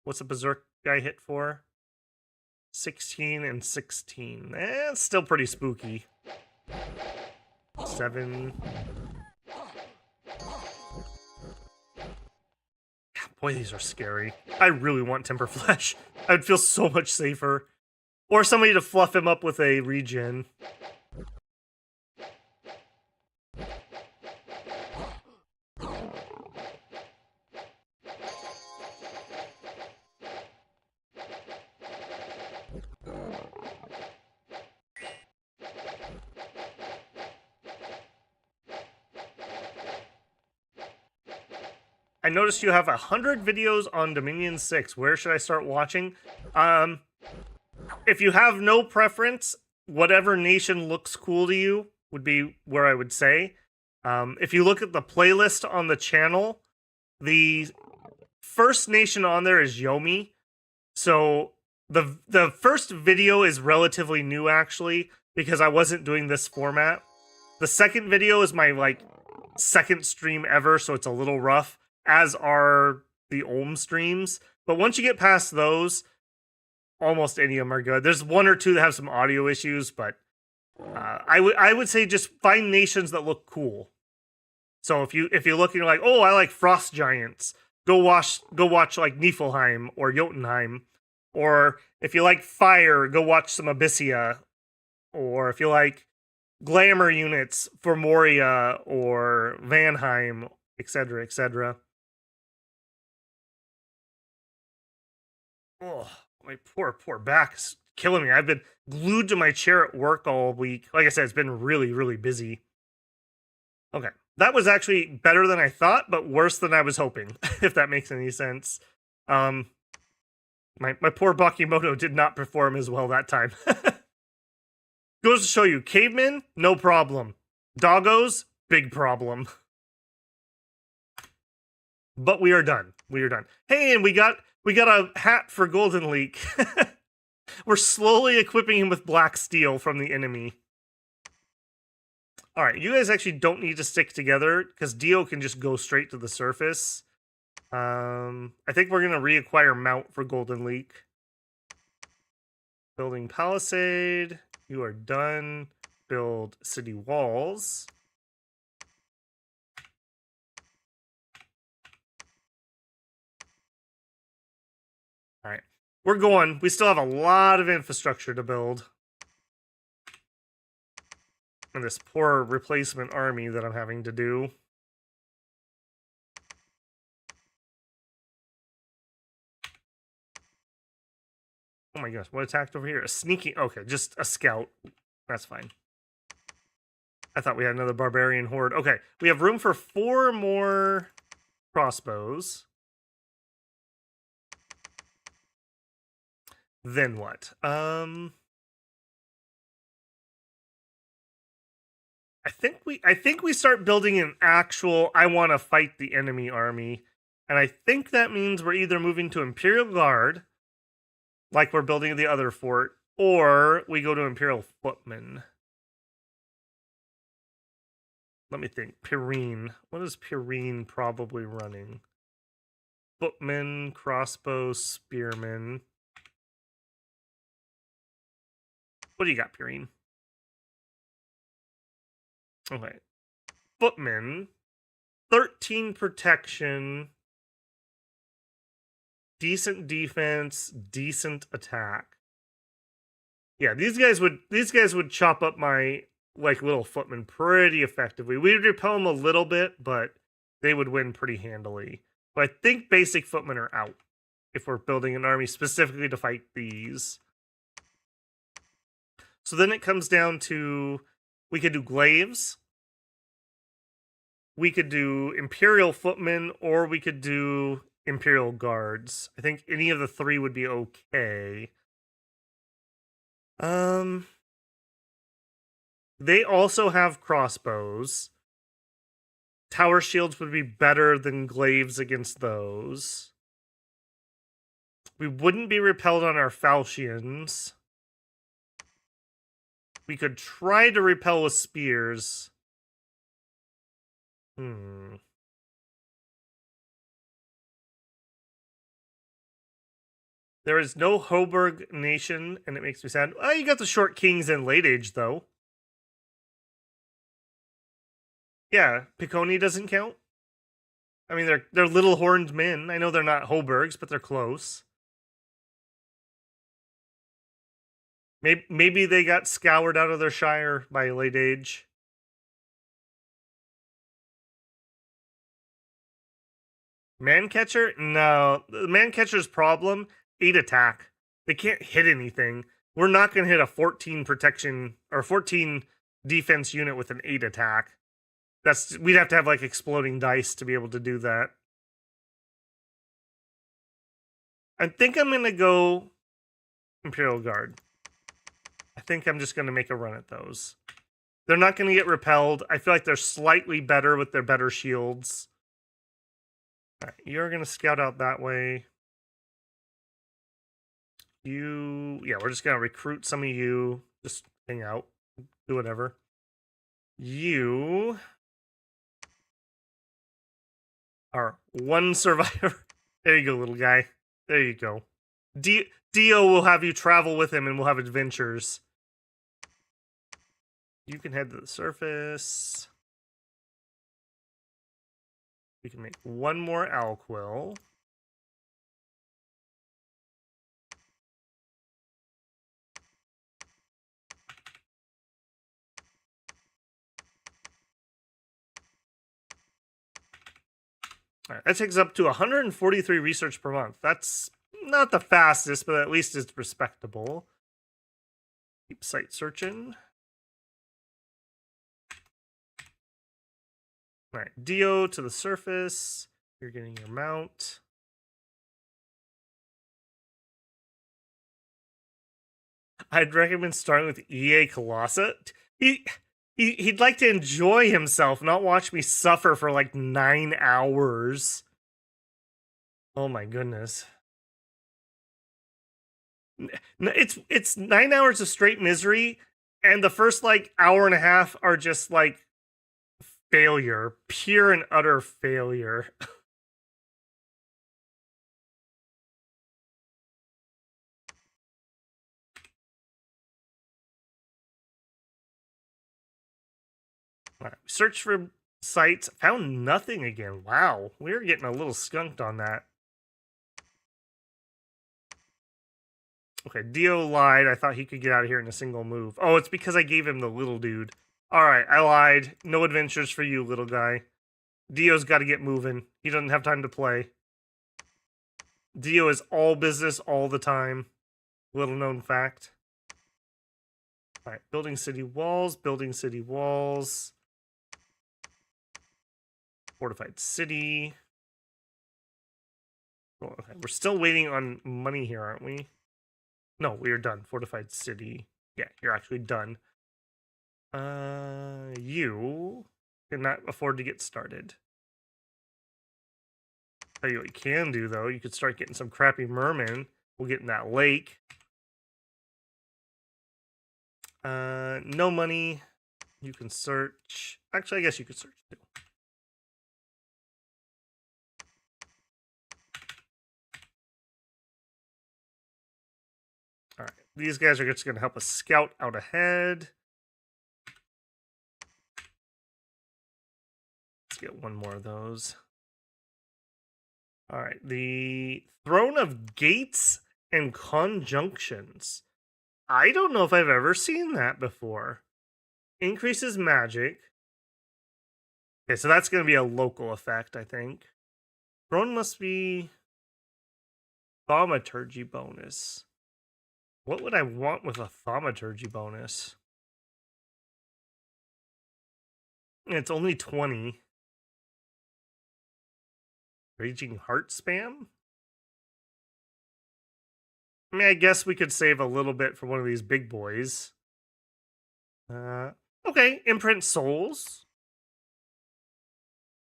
What's the Berserk guy hit for? 16 and 16. It's still pretty spooky. 7. Boy, these are scary. I really want Timber Flesh. I'd feel so much safer. Or somebody to fluff him up with a regen. I noticed you have 100 videos on Dominion 6. Where should I start watching? If you have no preference, whatever nation looks cool to you would be where I would say. If you look at the playlist on the channel, the first nation on there is Yomi. So the first video is relatively new, actually, because I wasn't doing this format. The second video is my, second stream ever, so it's a little rough, as are the Ohm streams. But once you get past those, almost any of them are good. There's one or two that have some audio issues, but I would say just find nations that look cool. So if you're looking like, oh, I like frost giants, go watch like Niflheim or Jotunheim. Or if you like fire, go watch some Abyssia. Or if you like glamour units for Moria or Vanheim, etc., etc. Oh, my poor back's killing me. I've been glued to my chair at work all week. Like I said, it's been really, really busy. Okay, that was actually better than I thought, but worse than I was hoping, if that makes any sense. My poor Bakemono did not perform as well that time. Goes to show you, cavemen, no problem. Doggos, big problem. But we are done. We are done. Hey, and we got a hat for Golden Leak. We're slowly equipping him with black steel from the enemy. Alright, you guys actually don't need to stick together, because Dio can just go straight to the surface. I think we're going to reacquire Mount for Golden Leak. Building Palisade. You are done. Build city walls. Alright, we're going. We still have a lot of infrastructure to build. And this poor replacement army that I'm having to do. Oh my gosh, what attacked over here? A sneaky... Okay, just a scout. That's fine. I thought we had another barbarian horde. Okay, we have room for 4 more crossbows. Then what? I think we start building an actual I want to fight the enemy army. And I think that means we're either moving to Imperial Guard, like we're building the other fort, or we go to Imperial Footmen. Let me think. Pyrene. What is Pyrene probably running? Footmen, crossbow, spearmen. What do you got, Pyrene? Okay. Footmen. 13 protection. Decent defense, decent attack. Yeah, these guys would chop up my like little footmen pretty effectively. We'd repel them a little bit, but they would win pretty handily. But I think basic footmen are out if we're building an army specifically to fight these. So then it comes down to we could do glaives, we could do Imperial footmen, or we could do Imperial guards. I think any of the three would be okay. They also have crossbows. Tower shields would be better than glaives against those. We wouldn't be repelled on our falchions. We could try to repel with spears. There is no Hoburg nation, and it makes me sad. Oh, you got the short kings in late age, though. Yeah, Picconi doesn't count. I mean, they're little horned men. I know they're not Hoburgs, but they're close. Maybe they got scoured out of their shire by late age. Mancatcher? No. The Mancatcher's problem, 8 attack. They can't hit anything. We're not going to hit a 14 protection or 14 defense unit with an 8 attack. We'd have to have like exploding dice to be able to do that. I think I'm going to go Imperial Guard. I think I'm just going to make a run at those. They're not going to get repelled. I feel like they're slightly better with their better shields. All right, you're going to scout out that way. Yeah, we're just going to recruit some of you. Just hang out. Do whatever. You are 1 survivor. There you go, little guy. There you go. Dio will have you travel with him and we'll have adventures. You can head to the surface. We can make 1 more Alquill. All right, that takes up to 143 research per month. That's not the fastest, but at least it's respectable. Keep site searching. All right, Dio to the surface. You're getting your mount. I'd recommend starting with EA Colossa. He'd like to enjoy himself, not watch me suffer for like 9 hours. Oh my goodness. It's 9 hours of straight misery, and the first like hour and a half are just like failure, pure and utter failure. All right, search for sites, found nothing again. Wow, we're getting a little skunked on that. Okay, Dio lied. I thought he could get out of here in a single move. Oh, it's because I gave him the little dude. Alright, I lied. No adventures for you, little guy. Dio's got to get moving. He doesn't have time to play. Dio is all business all the time. Little known fact. Alright, building city walls, building city walls. Fortified city. Oh, okay, we're still waiting on money here, aren't we? No, we are done. Fortified city. Yeah, you're actually done. You cannot afford to get started. Tell you what you can do, though. You could start getting some crappy mermen. We'll get in that lake. No money. You can search. Actually, I guess you could search too. All right. These guys are just going to help us scout out ahead. Let's get one more of those. All right. The Throne of Gates and Conjunctions. I don't know if I've ever seen that before. Increases magic. Okay, so that's going to be a local effect, I think. Throne must be thaumaturgy bonus. What would I want with a thaumaturgy bonus? It's only 20. Raging Heart spam? I mean, I guess we could save a little bit for one of these big boys. Okay, Imprint Souls.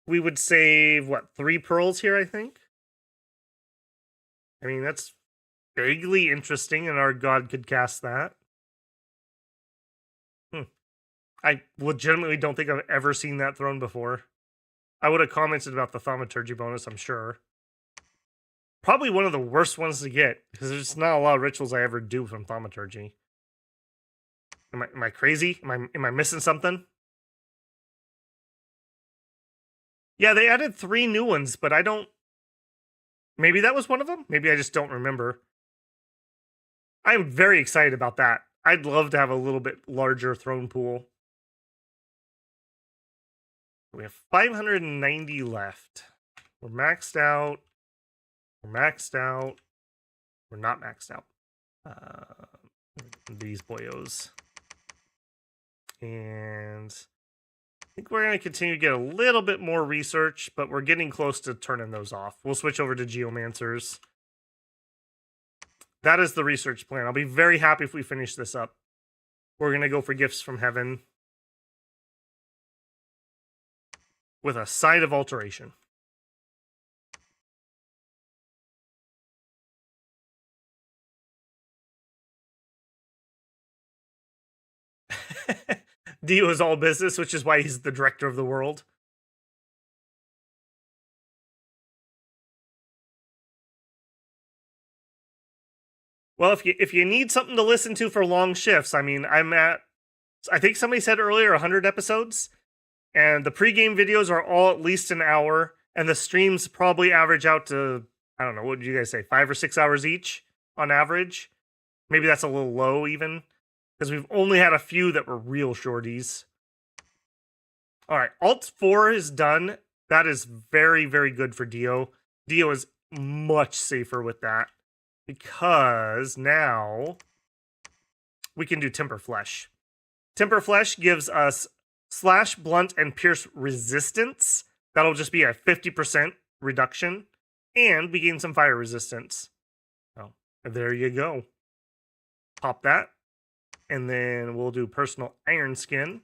We would save, what, 3 pearls here, I think? I mean, that's vaguely interesting, and our god could cast that. I legitimately don't think I've ever seen that thrown before. I would have commented about the thaumaturgy bonus, I'm sure. Probably one of the worst ones to get, because there's not a lot of rituals I ever do from thaumaturgy. Am I crazy? Am I missing something? Yeah, they added 3 new ones, but I don't... Maybe that was one of them? Maybe I just don't remember. I'm very excited about that. I'd love to have a little bit larger throne pool. We have 590 left. We're maxed out. We're maxed out. We're not maxed out. These boyos. And I think we're going to continue to get a little bit more research, but we're getting close to turning those off. We'll switch over to geomancers. That is the research plan. I'll be very happy if we finish this up. We're going to go for gifts from heaven with a side of alteration. Dio is all business, which is why he's the director of the world. Well, if you need something to listen to for long shifts, I mean, I think somebody said earlier 100 episodes, and the pregame videos are all at least an hour, and the streams probably average out to, I don't know, what did you guys say, 5 or 6 hours each on average? Maybe that's a little low even, because we've only had a few that were real shorties. All right, Alt 4 is done. That is very, very good for Dio. Dio is much safer with that, because now we can do Temper Flesh. Temper Flesh gives us slash, blunt, and pierce resistance. That'll just be a 50% reduction. And we gain some fire resistance. Oh, there you go. Pop that. And then we'll do Personal Iron Skin.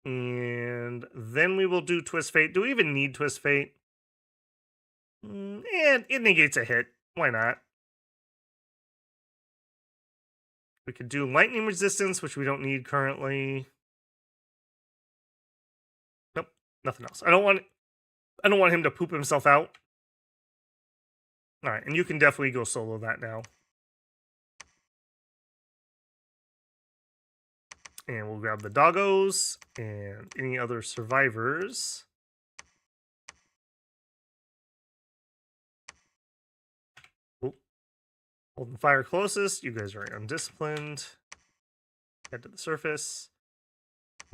And then we will do Twist Fate. Do we even need Twist Fate? And it negates a hit. Why not? We could do Lightning Resistance, which we don't need currently. Nope, nothing else. I don't want him to poop himself out. All right, and you can definitely go solo that now. And we'll grab the doggos and any other survivors. Oh, holding fire closest. You guys are undisciplined. Head to the surface.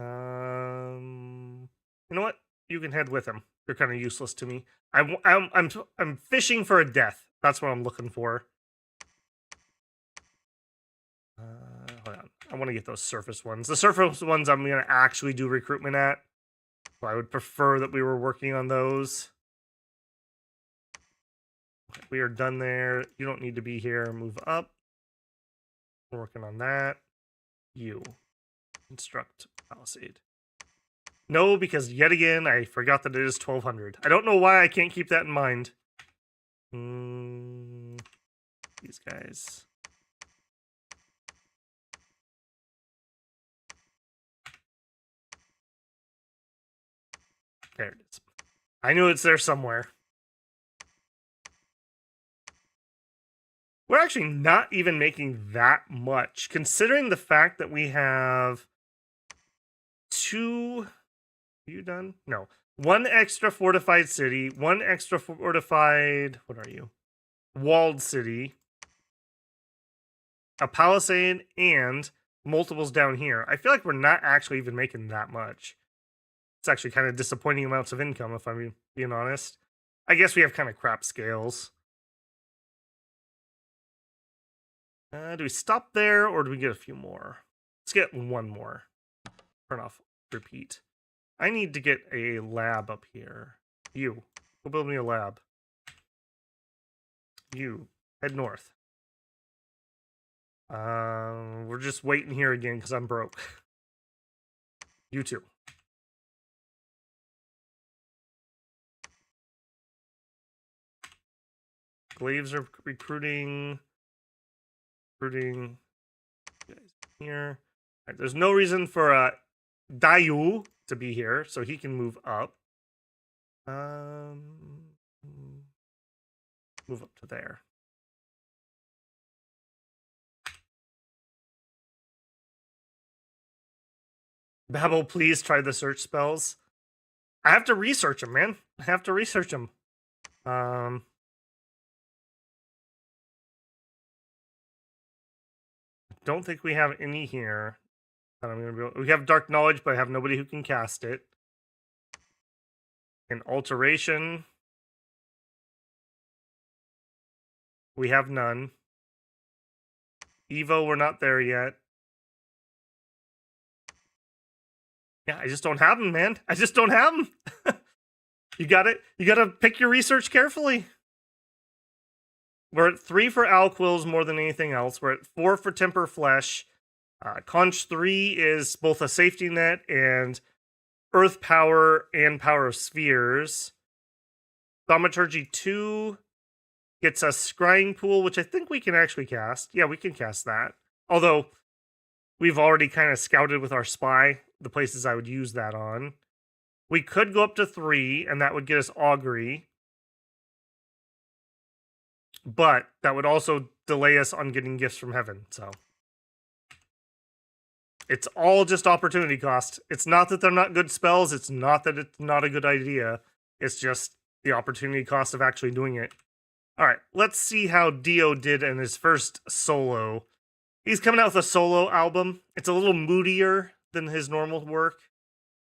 You know what? You can head with him. You're kind of useless to me. I'm fishing for a death. That's what I'm looking for. Hold on. I want to get those surface ones. The surface ones I'm going to actually do recruitment at. So I would prefer that we were working on those. Okay, we are done there. You don't need to be here. Move up. We're working on that. You. Construct palisade. No, because yet again, I forgot that it is 1200. I don't know why I can't keep that in mind. These guys. There it is. I knew it's there somewhere. We're actually not even making that much, considering the fact that we have 2... Are you done? No. 1 extra fortified city, 1 extra fortified... What are you? Walled city. A palisade, and multiples down here. I feel like we're not actually even making that much. It's actually kind of disappointing amounts of income, if I'm being honest. I guess we have kind of crap scales. Do we stop there, or do we get a few more? Let's get 1 more. Turn off repeat. I need to get a lab up here. You, go build me a lab. You, head north. We're just waiting here again because I'm broke. You too. Glaives are recruiting. Here. Right, there's no reason for Dayu to be here, so he can move up. Move up to there. Babel, please try the search spells. I have to research them, man. I have to research them. Don't think we have any here. We have dark knowledge, but I have nobody who can cast it. And alteration, we have none. Evo, we're not there yet. Yeah, I just don't have them, man. I just don't have them. You gotta pick your research carefully. We're at 3 for Alquills more than anything else. We're at 4 for Temper Flesh. Conch 3 is both a safety net and Earth Power and Power of Spheres. Thaumaturgy 2 gets us Scrying Pool, which I think we can actually cast. Yeah, we can cast that. Although, we've already kind of scouted with our spy the places I would use that on. We could go up to 3, and that would get us Augury. But that would also delay us on getting gifts from heaven, so. It's all just opportunity cost. It's not that they're not good spells. It's not that it's not a good idea. It's just the opportunity cost of actually doing it. All right, let's see how Dio did in his first solo. He's coming out with a solo album. It's a little moodier than his normal work.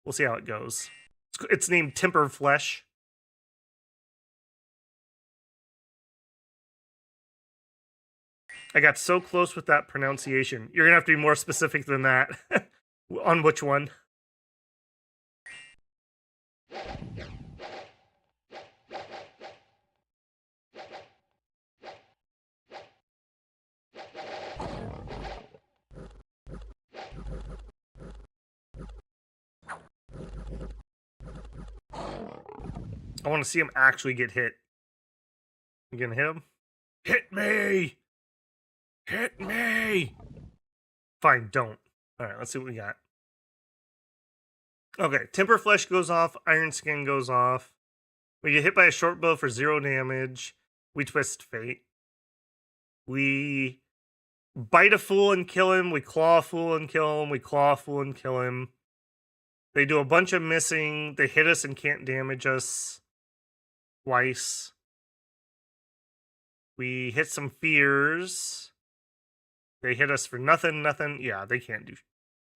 We'll see how it goes. It's named Temper Flesh. I got so close with that pronunciation. You're going to have to be more specific than that. On which one? I want to see him actually get hit. You gonna hit him? Hit me! Hit me! Fine, don't. Alright, let's see what we got. Okay, Temper Flesh goes off, Iron Skin goes off. We get hit by a short bow for 0 damage. We twist fate. We bite a fool and kill him. We claw a fool and kill him. We claw a fool and kill him. They do a bunch of missing. They hit us and can't damage us twice. We hit some fears. They hit us for nothing. Yeah, they can't do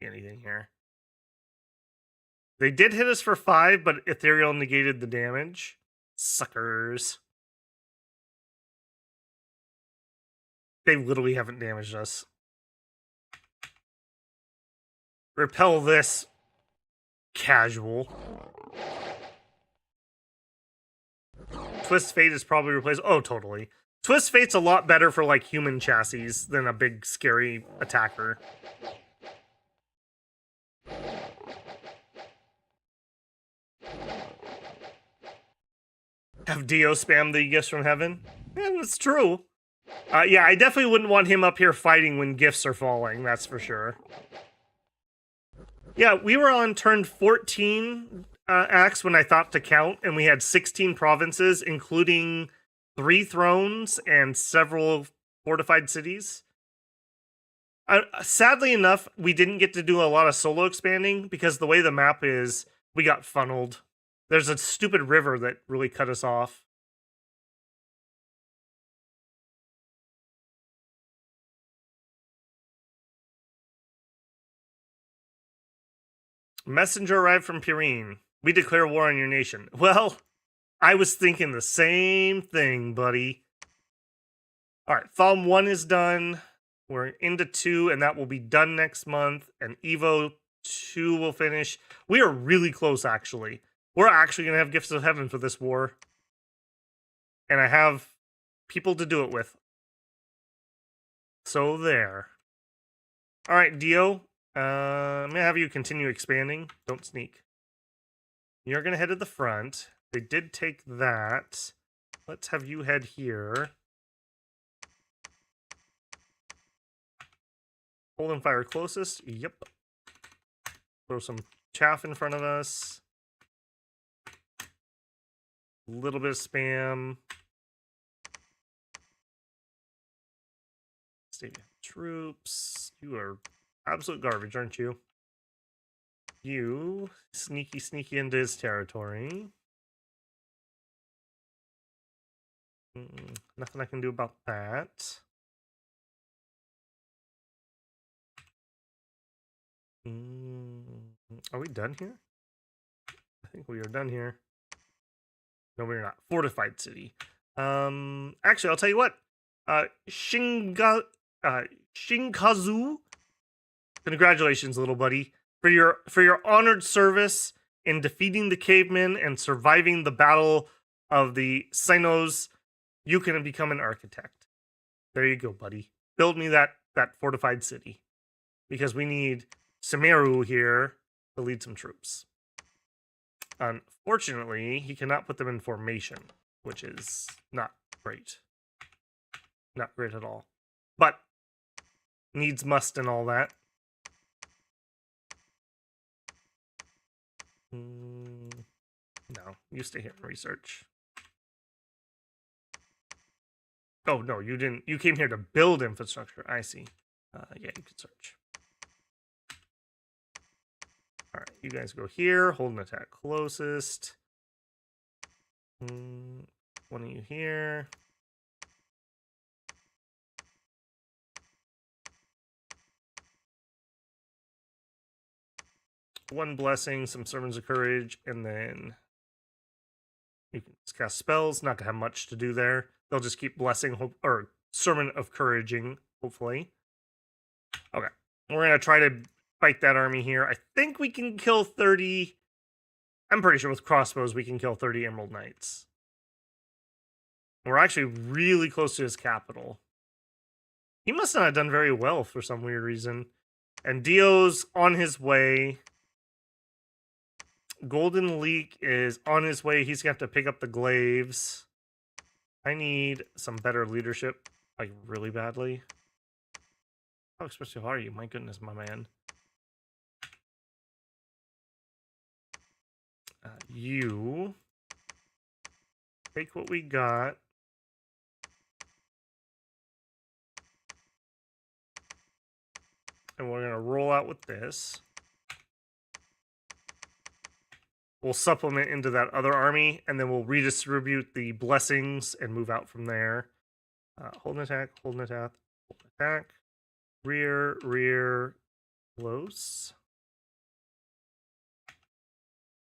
anything here. They did hit us for 5, but Ethereal negated the damage. Suckers. They literally haven't damaged us. Repel this. Casual. Twist Fate is probably replaced. Oh, totally. Twist Fate's a lot better for, like, human chassis than a big, scary attacker. Have Dio spam the gifts from heaven? Yeah, that's true. Yeah, I definitely wouldn't want him up here fighting when gifts are falling, that's for sure. Yeah, we were on turn 14 acts when I thought to count, and we had 16 provinces, including 3 thrones and several fortified cities. Sadly enough, we didn't get to do a lot of solo expanding because the way the map is, we got funneled. There's a stupid river that really cut us off. Messenger arrived from Purine. We declare war on your nation. Well, I was thinking the same thing, buddy. Alright, Thom 1 is done. We're into 2, and that will be done next month. And Evo 2 will finish. We are really close, actually. We're actually going to have Gifts of Heaven for this war. And I have people to do it with. So there. Alright, Dio. I'm going to have you continue expanding. Don't sneak. You're going to head to the front. They did take that. Let's have you head here. Hold and fire closest. Yep. Throw some chaff in front of us. A little bit of spam. Stadium troops. You are absolute garbage, aren't you? You sneaky into his territory. Nothing I can do about that. Are we done here? I think we are done here. No, we're not. Fortified city. Actually, I'll tell you what. Shinkazu. Congratulations, little buddy, for your honored service in defeating the cavemen and surviving the battle of the Sinos. You can become an architect. There you go, buddy. Build me that fortified city, because we need Sumeru here to lead some troops. Unfortunately, he cannot put them in formation, which is not great. Not great at all. But needs must and all that. No, you stay here and research. Oh, no, you didn't. You came here to build infrastructure. I see. Yeah, you can search. All right, you guys go here. Hold an attack closest. One of you here. One blessing, some sermons of courage, and then you can just cast spells. Not to have much to do there. They'll just keep blessing or sermon of couraging, hopefully. Okay, we're gonna try to fight that army here. I think we can kill 30. I'm pretty sure with crossbows we can kill 30 Emerald Knights. We're actually really close to his capital. He must not have done very well for some weird reason. And Dio's on his way. Golden Leak is on his way. He's going to have to pick up the glaives. I need some better leadership, like, really badly. How expressive are you? My goodness, my man. You take what we got. And we're going to roll out with this. We'll supplement into that other army, and then we'll redistribute the blessings and move out from there. Hold an attack, hold an attack, hold an attack. Rear, close.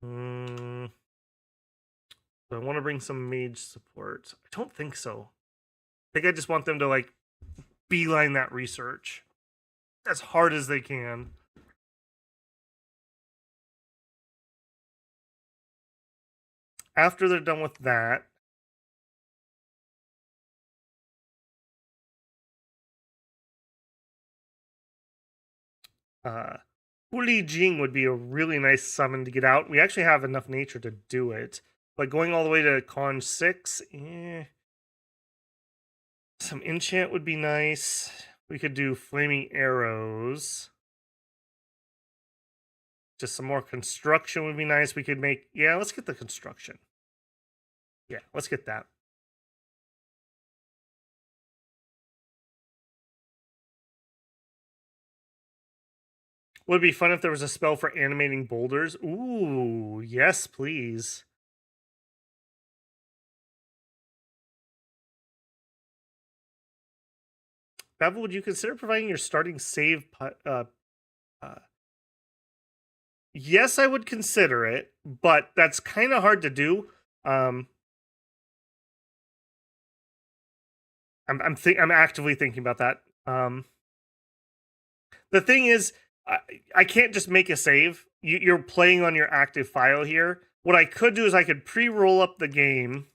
So I want to bring some mage support. I don't think so. I think I just want them to, like, beeline that research as hard as they can. After they're done with that, Uli Jing would be a really nice summon to get out. We actually have enough nature to do it, But going all the way to con 6, some enchant would be nice. We could do flaming arrows. Just some more construction would be nice. We could make... Yeah, let's get the construction. Yeah, let's get that. Would be fun if there was a spell for animating boulders. Ooh, yes, please. Bevel, would you consider providing your starting save? Yes, I would consider it, but that's kind of hard to do. I'm actively thinking about that. The thing is, I can't just make a save. You're playing on your active file here. What I could do is I could pre-roll up the game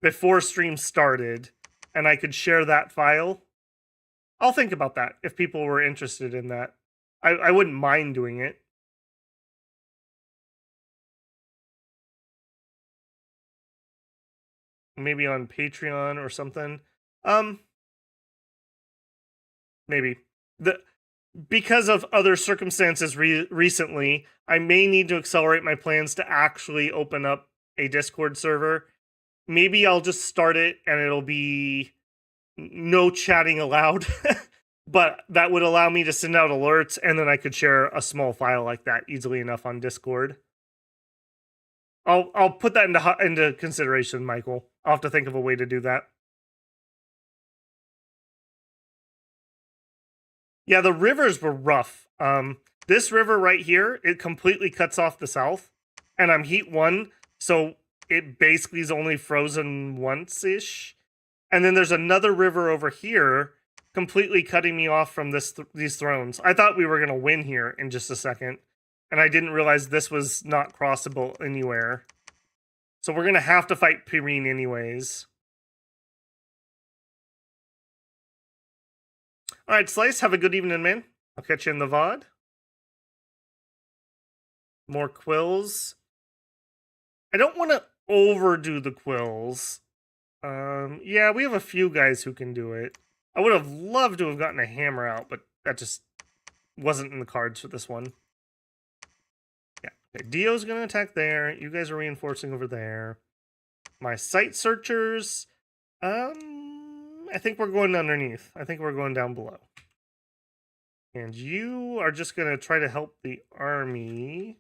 before stream started, and I could share that file. I'll think about that if people were interested in that. I wouldn't mind doing it. Maybe on Patreon or something. Maybe. Because of other circumstances recently, I may need to accelerate my plans to actually open up a Discord server. Maybe I'll just start it and it'll be no chatting allowed. But that would allow me to send out alerts, and then I could share a small file like that easily enough on Discord. I'll put that into consideration, Michael. I'll have to think of a way to do that. Yeah, the rivers were rough. This river right here, it completely cuts off the south, and I'm heat 1, so it basically is only frozen once-ish. And then there's another river over here, completely cutting me off from these thrones. I thought we were going to win here in just a second, and I didn't realize this was not crossable anywhere. So we're going to have to fight Pirene anyways. Alright, Slice, have a good evening, man. I'll catch you in the VOD. More quills. I don't want to overdo the quills. Yeah, we have a few guys who can do it. I would have loved to have gotten a hammer out, but that just wasn't in the cards for this one. Yeah, okay, Dio's gonna attack there. You guys are reinforcing over there. My sight searchers, I think we're going underneath. I think we're going down below. And you are just gonna try to help the army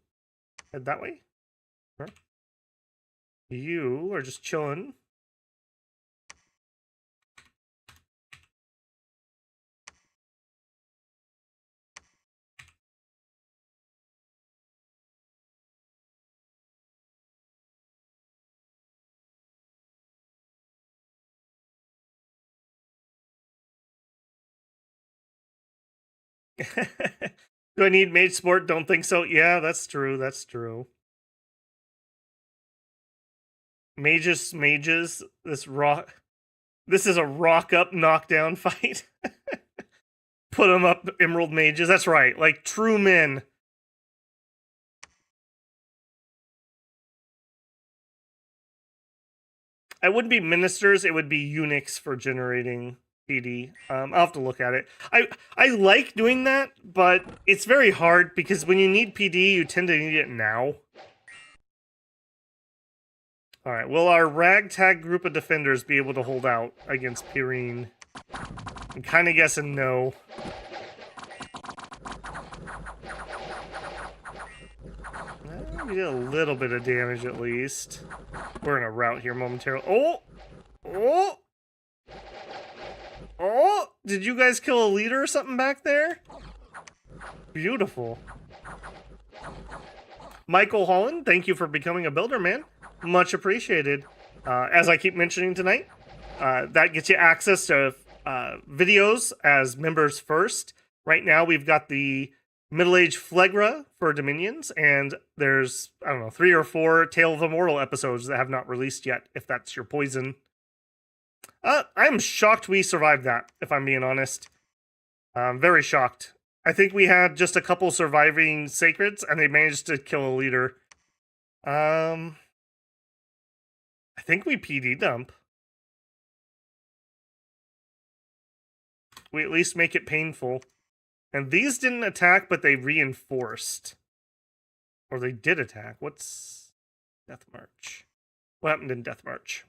head that way. Huh? You are just chilling. Do I need mage sport? Don't think so. Yeah, that's true. That's true. Mages. This is a rock up knockdown fight. Put them up, Emerald Mages. That's right. Like true men. It wouldn't be ministers. It would be eunuchs for generating PD. I'll have to look at it. I like doing that, but it's very hard because when you need PD, you tend to need it now. All right, will our ragtag group of defenders be able to hold out against Pirene? I'm kind of guessing no. We did a little bit of damage at least. We're gonna rout here momentarily. Oh! Oh! Oh! Did you guys kill a leader or something back there? Beautiful. Michael Holland, thank you for becoming a builder, man. Much appreciated. As I keep mentioning tonight, that gets you access to videos as members first. Right now, we've got the Middle-Age Phlegra for Dominions, and there's, I don't know, 3 or 4 Tale of Immortal episodes that have not released yet, if that's your poison. I'm shocked we survived that, if I'm being honest. I'm very shocked. I think we had just a couple surviving Sacreds, and they managed to kill a leader. I think we PD dump. We at least make it painful. And these didn't attack, but they reinforced. Or they did attack. What's Death March? What happened in Death March?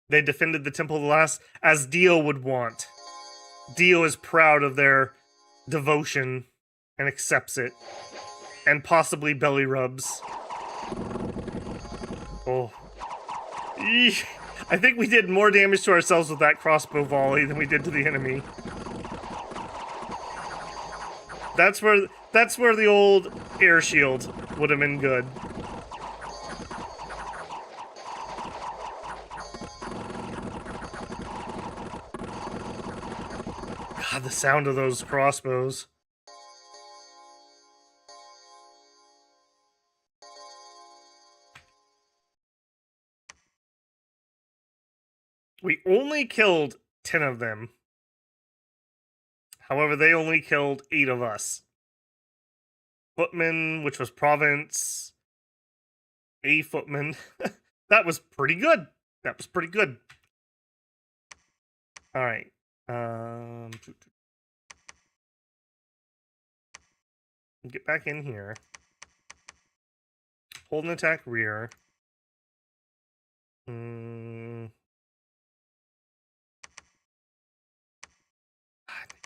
They defended the Temple of the Last as Dio would want. Dio is proud of their devotion and accepts it. And possibly belly rubs. Oh. Eesh. I think we did more damage to ourselves with that crossbow volley than we did to the enemy. That's where the old air shield would have been good. God, the sound of those crossbows. We only killed 10 of them. However, they only killed 8 of us. Footman, which was province. A footman. That was pretty good. That was pretty good. Alright. Get back in here. Hold and attack rear. I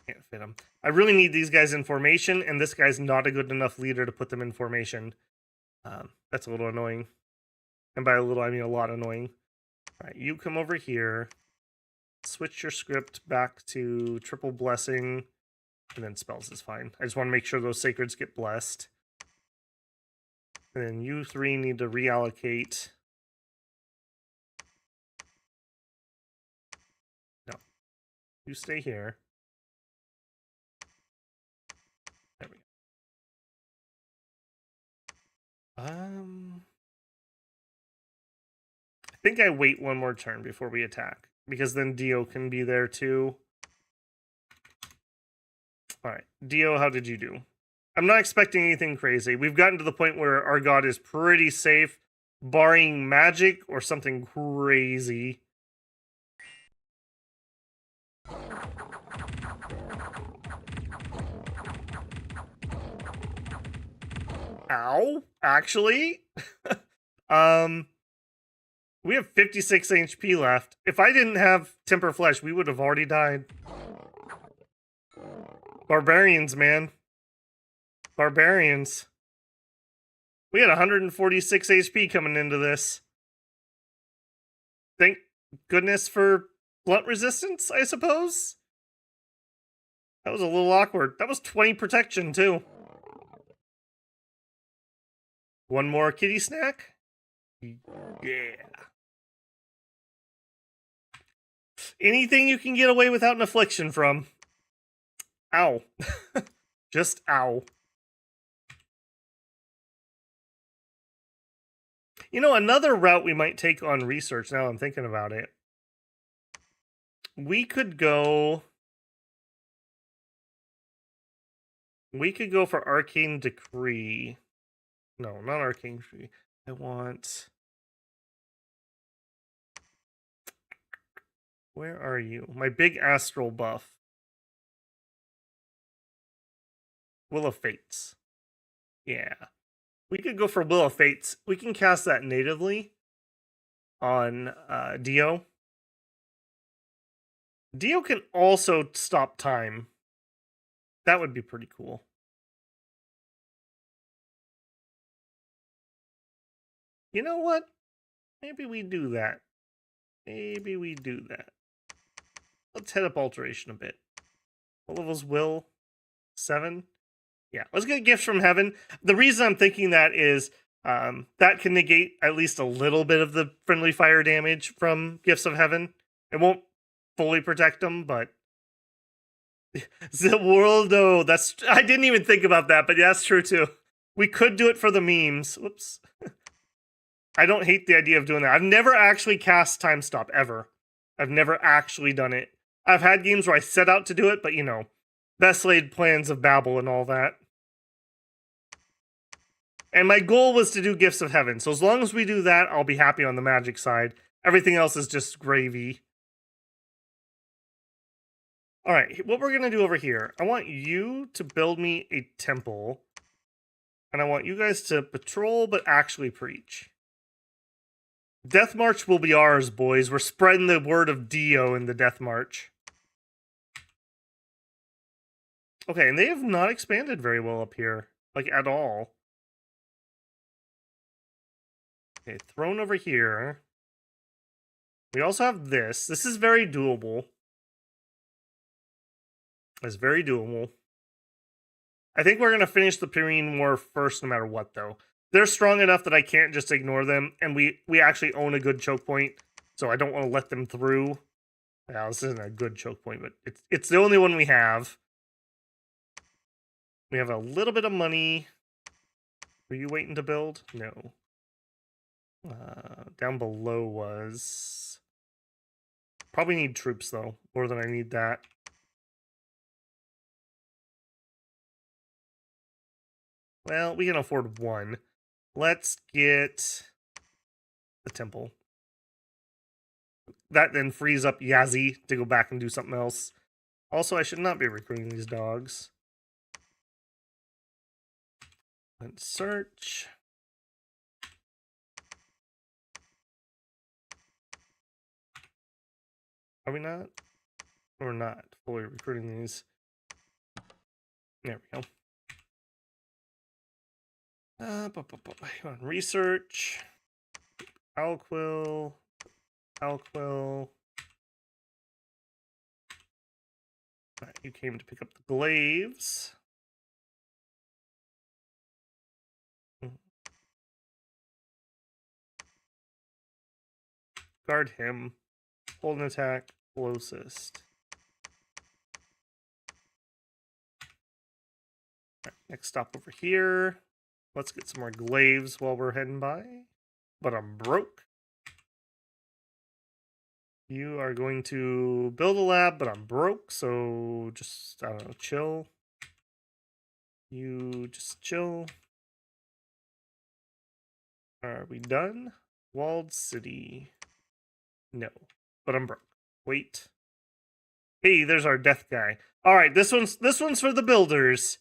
can't fit him. I really need these guys in formation, and this guy's not a good enough leader to put them in formation. That's a little annoying. And by a little, I mean a lot annoying. Alright, you come over here. Switch your script back to triple blessing. And then spells is fine. I just want to make sure those sacreds get blessed. And then you 3 need to reallocate. No. You stay here. There we go. I think I wait one more turn before we attack. Because then Dio can be there too. Alright, Dio, how did you do? I'm not expecting anything crazy. We've gotten to the point where our god is pretty safe, barring magic or something crazy. Ow, actually? We have 56 HP left. If I didn't have Temper Flesh, we would have already died. Barbarians, man. Barbarians. We had 146 HP coming into this. Thank goodness for blunt resistance, I suppose? That was a little awkward. That was 20 protection, too. One more kitty snack? Yeah. Anything you can get away without an affliction from. Ow. Just ow. You know, another route we might take on research, now I'm thinking about it. We could go for Arcane Decree. No, not Arcane Decree. I want... Where are you? My big astral buff. Will of Fates. Yeah. We could go for Will of Fates. We can cast that natively on Dio. Dio can also stop time. That would be pretty cool. You know what? Maybe we do that. Maybe we do that. Let's head up Alteration a bit. What level's Will? 7? Yeah, let's get gifts from heaven. The reason I'm thinking that is that can negate at least a little bit of the friendly fire damage from gifts of heaven. It won't fully protect them, but the world, though, that's... I didn't even think about that, but yeah, that's true too. We could do it for the memes. Whoops. I don't hate the idea of doing that. I've never actually cast Time Stop, ever. I've never actually done it. I've had games where I set out to do it, but you know, best laid plans of Babel and all that. And my goal was to do Gifts of Heaven. So as long as we do that, I'll be happy on the magic side. Everything else is just gravy. All right, what we're going to do over here, I want you to build me a temple. And I want you guys to patrol, but actually preach. Death March will be ours, boys. We're spreading the word of Dio in the Death March. Okay, and they have not expanded very well up here. Like, at all. Okay, throne over here. We also have this. This is very doable. It's very doable. I think we're going to finish the Pyrrhene War first no matter what, though. They're strong enough that I can't just ignore them, and we actually own a good choke point, so I don't want to let them through. Well, this isn't a good choke point, but it's the only one we have. We have a little bit of money. Were you waiting to build? No. Down below was... Probably need troops, though, more than I need that. Well, we can afford one. Let's get the temple. That then frees up Yazzie to go back and do something else. Also, I should not be recruiting these dogs. Let's search. Are we not? We're not fully recruiting these. There we go. Research. Alquill. Alquill. Right, you came to pick up the glaives. Guard him. Hold an attack. Closest. Right, next stop over here. Let's get some more glaives while we're heading by. But I'm broke. You are going to build a lab, but I'm broke, so just, I don't know, chill. You just chill. Are we done? Walled city. No, but I'm broke. Wait. Hey, there's our death guy. All right, this one's for the builders.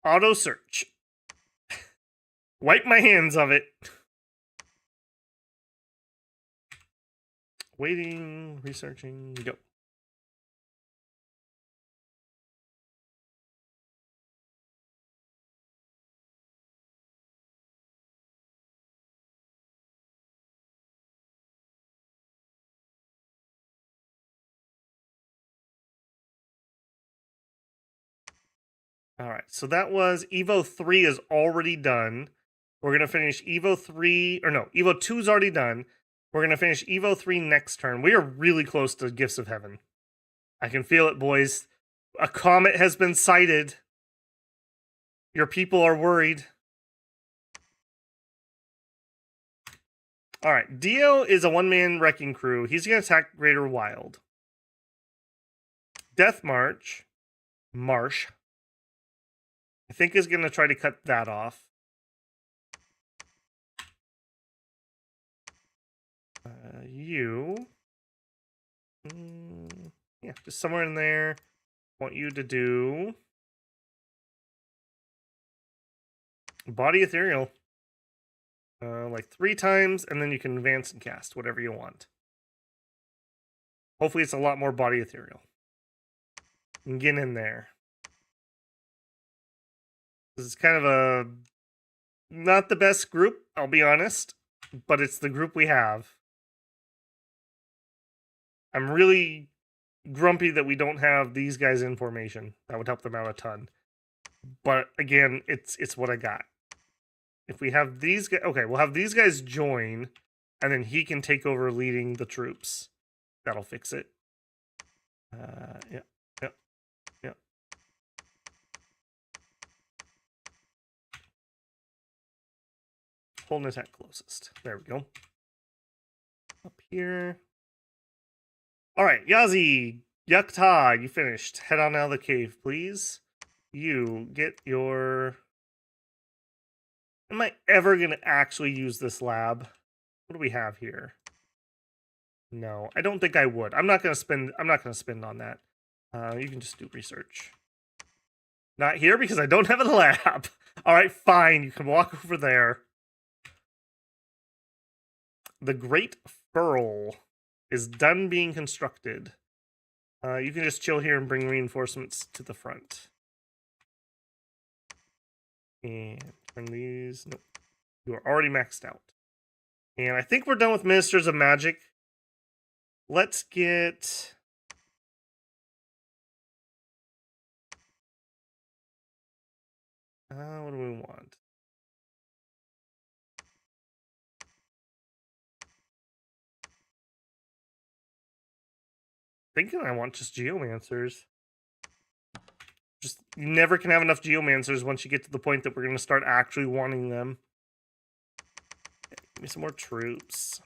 Auto search. Wipe my hands of it. Waiting, researching, go. All right, so that was Evo 3 is already done. We're going to finish Evo 3, or no, Evo 2 is already done. We're going to finish Evo 3 next turn. We are really close to Gifts of Heaven. I can feel it, boys. A comet has been sighted. Your people are worried. All right, Dio is a one-man wrecking crew. He's going to attack Greater Wild. Death March, Marsh, I think is going to try to cut that off. You. Yeah, just somewhere in there. Want you to do Body Ethereal. Like 3 times, and then you can advance and cast whatever you want. Hopefully it's a lot more Body Ethereal. And get in there. This is kind of a... not the best group, I'll be honest. But it's the group we have. I'm really grumpy that we don't have these guys in formation. That would help them out a ton. But again, it's what I got. If we have these guys... okay, we'll have these guys join, and then he can take over leading the troops. That'll fix it. Yeah. Hold an attack closest. There we go. Up here. All right, Yazzie, Yakta, you finished. Head on out of the cave, please. You get your... Am I ever going to actually use this lab? What do we have here? No, I don't think I would. I'm not going to spend on that. You can just do research. Not here because I don't have a lab. All right, fine. You can walk over there. The Great Furl is done being constructed. You can just chill here and bring reinforcements to the front. And turn these. Nope. You are already maxed out. And I think we're done with Ministers of Magic. Let's get... what do we want? Thinking I want just Geomancers. Just, you never can have enough Geomancers once you get to the point that we're going to start actually wanting them. Give me some more troops.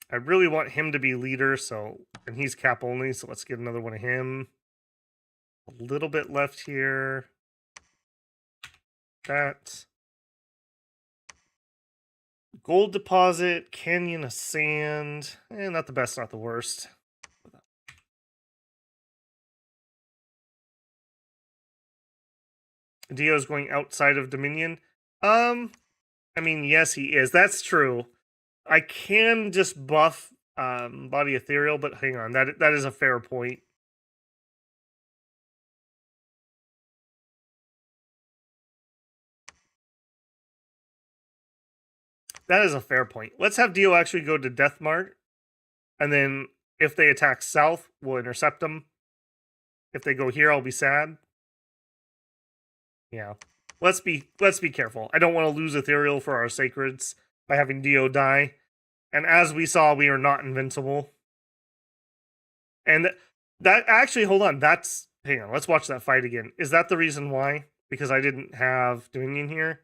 I really want him to be leader, and he's cap only, so let's get another one of him. A little bit left here. That. Gold deposit, canyon of sand. Not the best, not the worst. Dio's going outside of Dominion. I mean, yes, he is. That's true. I can just buff Body Ethereal, but hang on. That is a fair point. That is a fair point. Let's have Dio actually go to Death Mart. And then if they attack south, we'll intercept them. If they go here, I'll be sad. Yeah. Let's be careful. I don't want to lose Ethereal for our Sacreds by having Dio die. And as we saw, we are not invincible. And that actually, hold on. Hang on, let's watch that fight again. Is that the reason why? Because I didn't have Dominion here?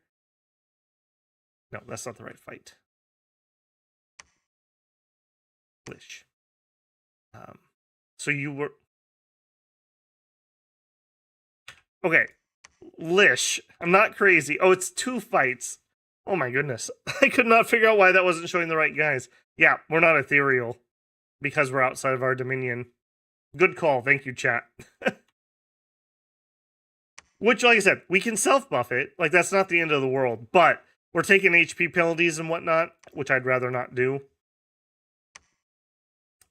No, that's not the right fight. Lish. So you were... Okay. Lish. I'm not crazy. Oh, it's 2 fights. Oh my goodness. I could not figure out why that wasn't showing the right guys. Yeah, we're not ethereal. Because we're outside of our dominion. Good call. Thank you, chat. Which, like I said, we can self-buff it. Like, that's not the end of the world. But we're taking HP penalties and whatnot, which I'd rather not do.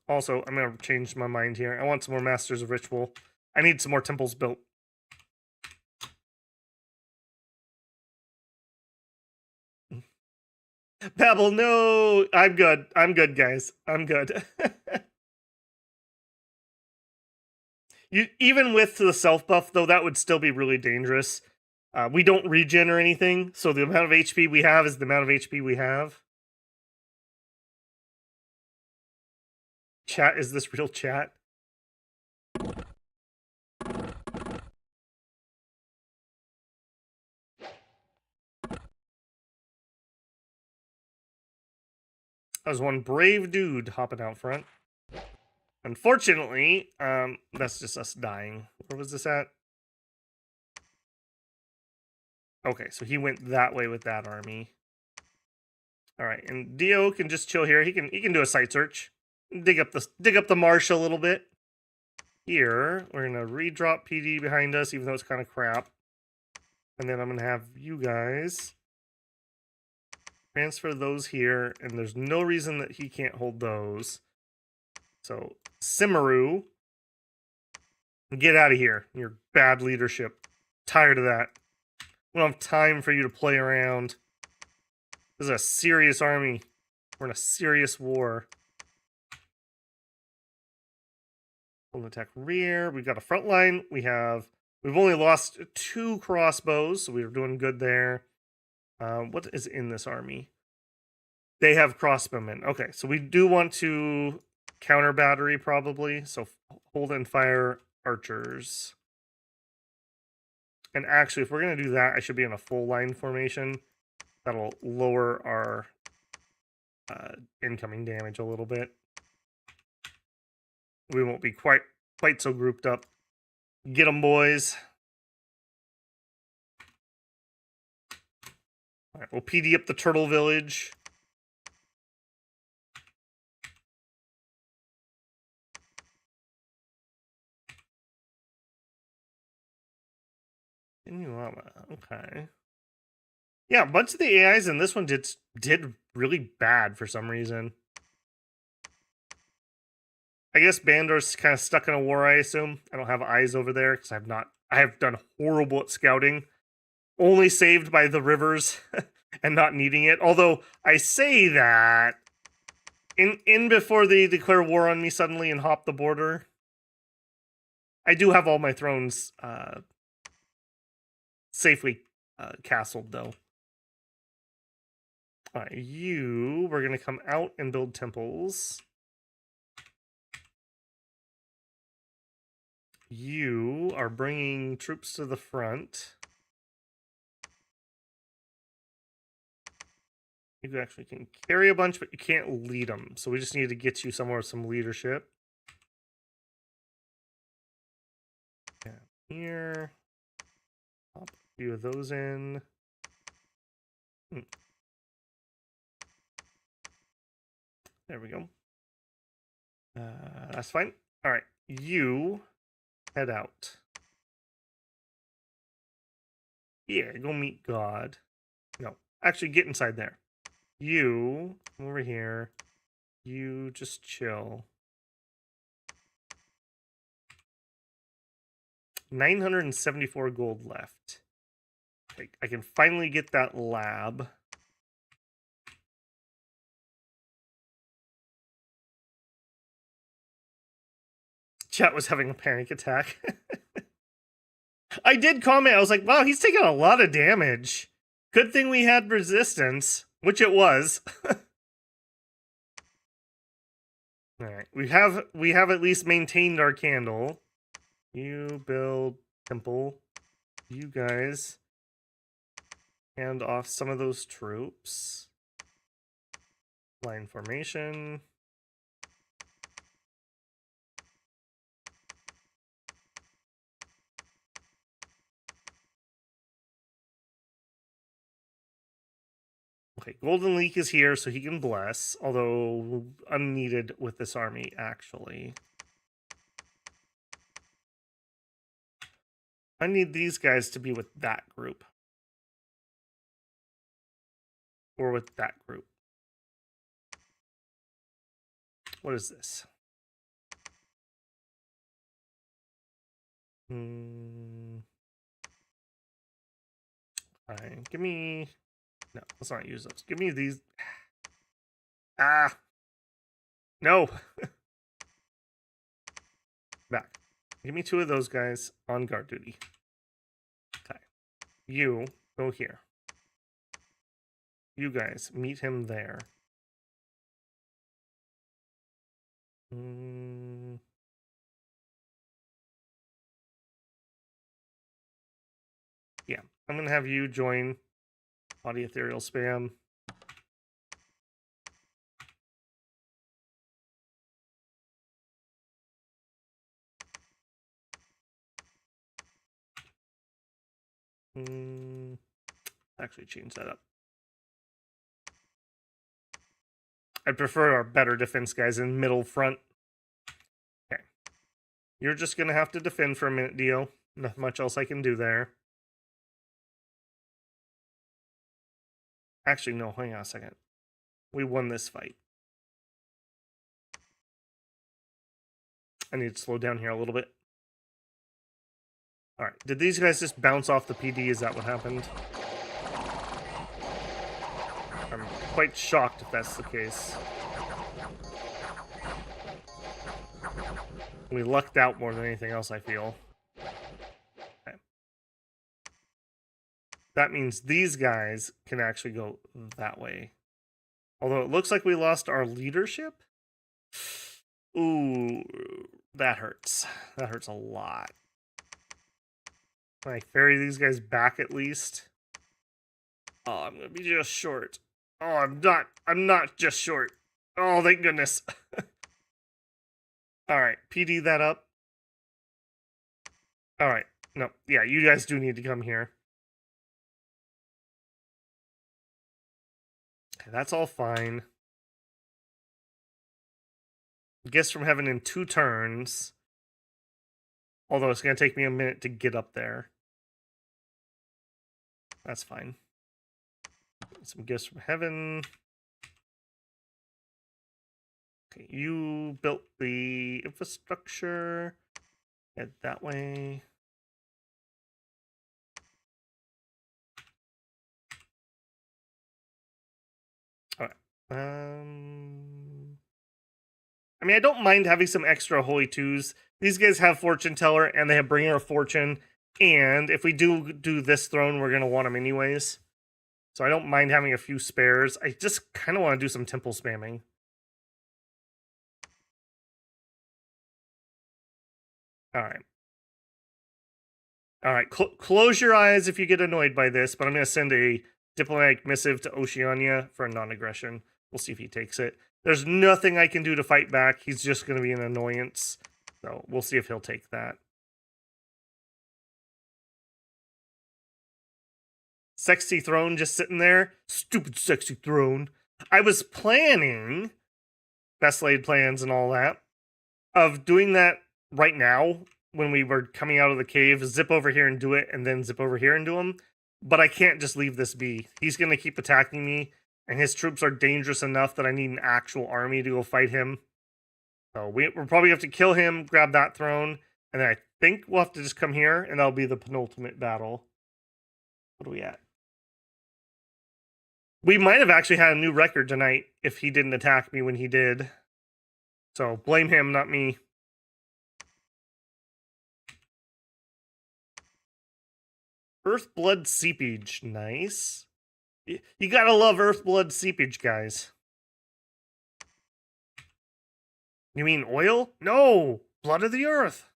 Also, I'm going to change my mind here. I want some more Masters of Ritual. I need some more temples built. Babel, no! I'm good. I'm good, guys. I'm good. Even with the self-buff, though, that would still be really dangerous. We don't regen or anything, so the amount of HP we have is the amount of HP we have. Chat, is this real chat? That was one brave dude hopping out front. Unfortunately, that's just us dying. Where was this at? Okay, so he went that way with that army. All right, and Dio can just chill here. He can do a site search, dig up the marsh a little bit. Here, we're gonna redrop PD behind us, even though it's kind of crap. And then I'm gonna have you guys transfer those here, and there's no reason that he can't hold those. So Simaru, get out of here. Your bad leadership. Tired of that. We don't have time for you to play around. This is a serious army. We're in a serious war. We'll attack rear. We've got a front line. We've only lost 2 crossbows, so we're doing good there. What is in this army? They have crossbowmen. Okay, so we do want to counter battery probably. So hold and fire archers. And actually, if we're going to do that, I should be in a full line formation. That'll lower our incoming damage a little bit. We won't be quite so grouped up. Get them, boys. All right, we'll PD up the turtle village. Okay. Yeah, a bunch of the AIs in this one did really bad for some reason. I guess Bandor's kind of stuck in a war, I assume. I don't have eyes over there because I have done horrible at scouting. Only saved by the rivers and not needing it. Although I say that in before they declare war on me suddenly and hop the border, I do have all my thrones safely castled though. All right, we're gonna come out and build temples. You are bringing troops to the front. You actually can carry a bunch, but you can't lead them. So we just need to get you somewhere with some leadership. Yeah, here. Pop a few of those in. There we go. That's fine. All right, you head out. Yeah, go meet God. No, actually get inside there. You, come over here. You just chill. 974 gold left. Okay, I can finally get that lab. Chat was having a panic attack. I did comment. I was like, wow, he's taking a lot of damage. Good thing we had resistance, which it was. All right, we have at least maintained our candle. You build temple. You guys hand off some of those troops. Line formation. Okay, Golden Leak is here, so he can bless, although unneeded with this army, actually. I need these guys to be with that group. Or with that group. What is this? Alright, give me... No, let's not use those. Give me these... Ah! No! Back. Give me 2 of those guys on guard duty. Okay. You, go here. You guys, meet him there. Yeah, I'm gonna have you join Body Ethereal Spam. Actually change that up. I prefer our better defense guys in middle front. Okay. You're just gonna have to defend for a minute, Dio. Not much else I can do there. Actually, no, hang on a second. We won this fight. I need to slow down here a little bit. Alright, did these guys just bounce off the PD? Is that what happened? I'm quite shocked if that's the case. We lucked out more than anything else, I feel. Okay. That means these guys can actually go that way. Although it looks like we lost our leadership. Ooh, that hurts. That hurts a lot. Can I ferry these guys back at least? Oh, I'm gonna be just short. Oh, I'm not just short. Oh, thank goodness. Alright, PD that up. Alright, no, yeah, you guys do need to come here. Okay, that's all fine. Gifts from heaven in 2 turns. Although it's going to take me a minute to get up there. That's fine. Some gifts from heaven. Okay, you built the infrastructure. Head that way. All right. I mean, I don't mind having some extra holy twos. These guys have fortune teller and they have bringer of fortune. And if we do this throne, we're gonna want them anyways. So I don't mind having a few spares. I just kind of want to do some temple spamming. All right. All right. Close your eyes if you get annoyed by this, but I'm gonna send a diplomatic missive to Oceania for a non-aggression. We'll see if he takes it. There's nothing I can do to fight back. He's just going to be an annoyance. So we'll see if he'll take that. Sexy throne just sitting there. Stupid sexy throne. I was planning, best laid plans and all that, of doing that right now when we were coming out of the cave. Zip over here and do it, and then zip over here and do him. But I can't just leave this be. He's going to keep attacking me. And his troops are dangerous enough that I need an actual army to go fight him. So we'll probably have to kill him, grab that throne, and then I think we'll have to just come here, and that'll be the penultimate battle. What are we at? We might have actually had a new record tonight if he didn't attack me when he did. So blame him, not me. Earthblood seepage. Nice. You gotta love Earthblood seepage, guys. You mean oil? No! Blood of the earth!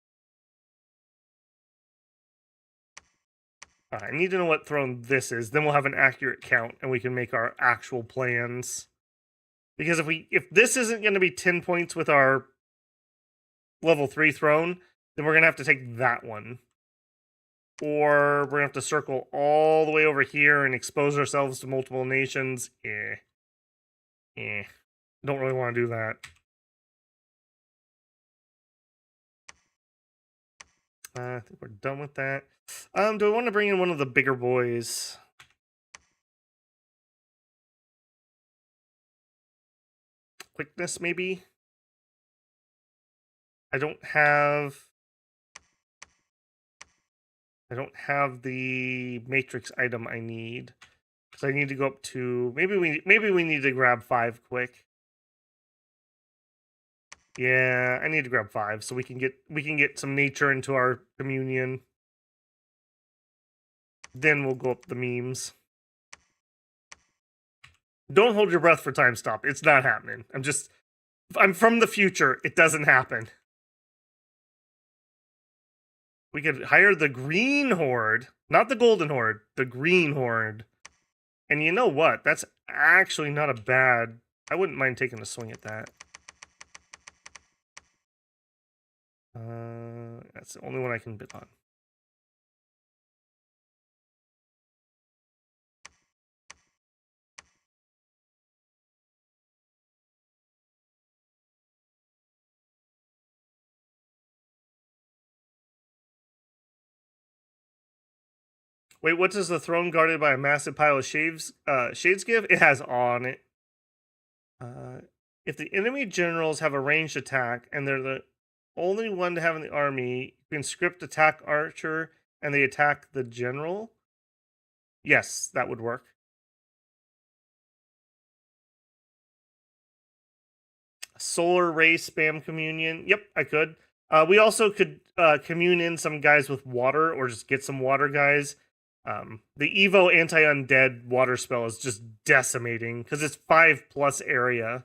I need to know what throne this is. Then we'll have an accurate count, and we can make our actual plans. Because if this isn't going to be 10 points with our level 3 throne, then we're going to have to take that one. Or we're going to have to circle all the way over here and expose ourselves to multiple nations. Don't really want to do that. I think we're done with that. Do I want to bring in one of the bigger boys? Quickness, maybe? I don't have the matrix item I need. Because I need to go up to maybe we need to grab 5 quick. Yeah, I need to grab 5 so we can get some nature into our communion. Then we'll go up the memes. Don't hold your breath for time stop. It's not happening. I'm from the future. It doesn't happen. We could hire the Green Horde. Not the Golden Horde. The Green Horde. And you know what? That's actually not a bad... I wouldn't mind taking a swing at that. That's the only one I can bid on. Wait, what does the throne guarded by a massive pile of shades give? It has awe on it. If the enemy generals have a ranged attack and they're the only one to have in the army, you can script attack archer and they attack the general. Yes, that would work. Solar ray spam communion. Yep, I could. We also could commune in some guys with water or just get some water guys. The Evo anti-undead water spell is just decimating because it's 5+ area.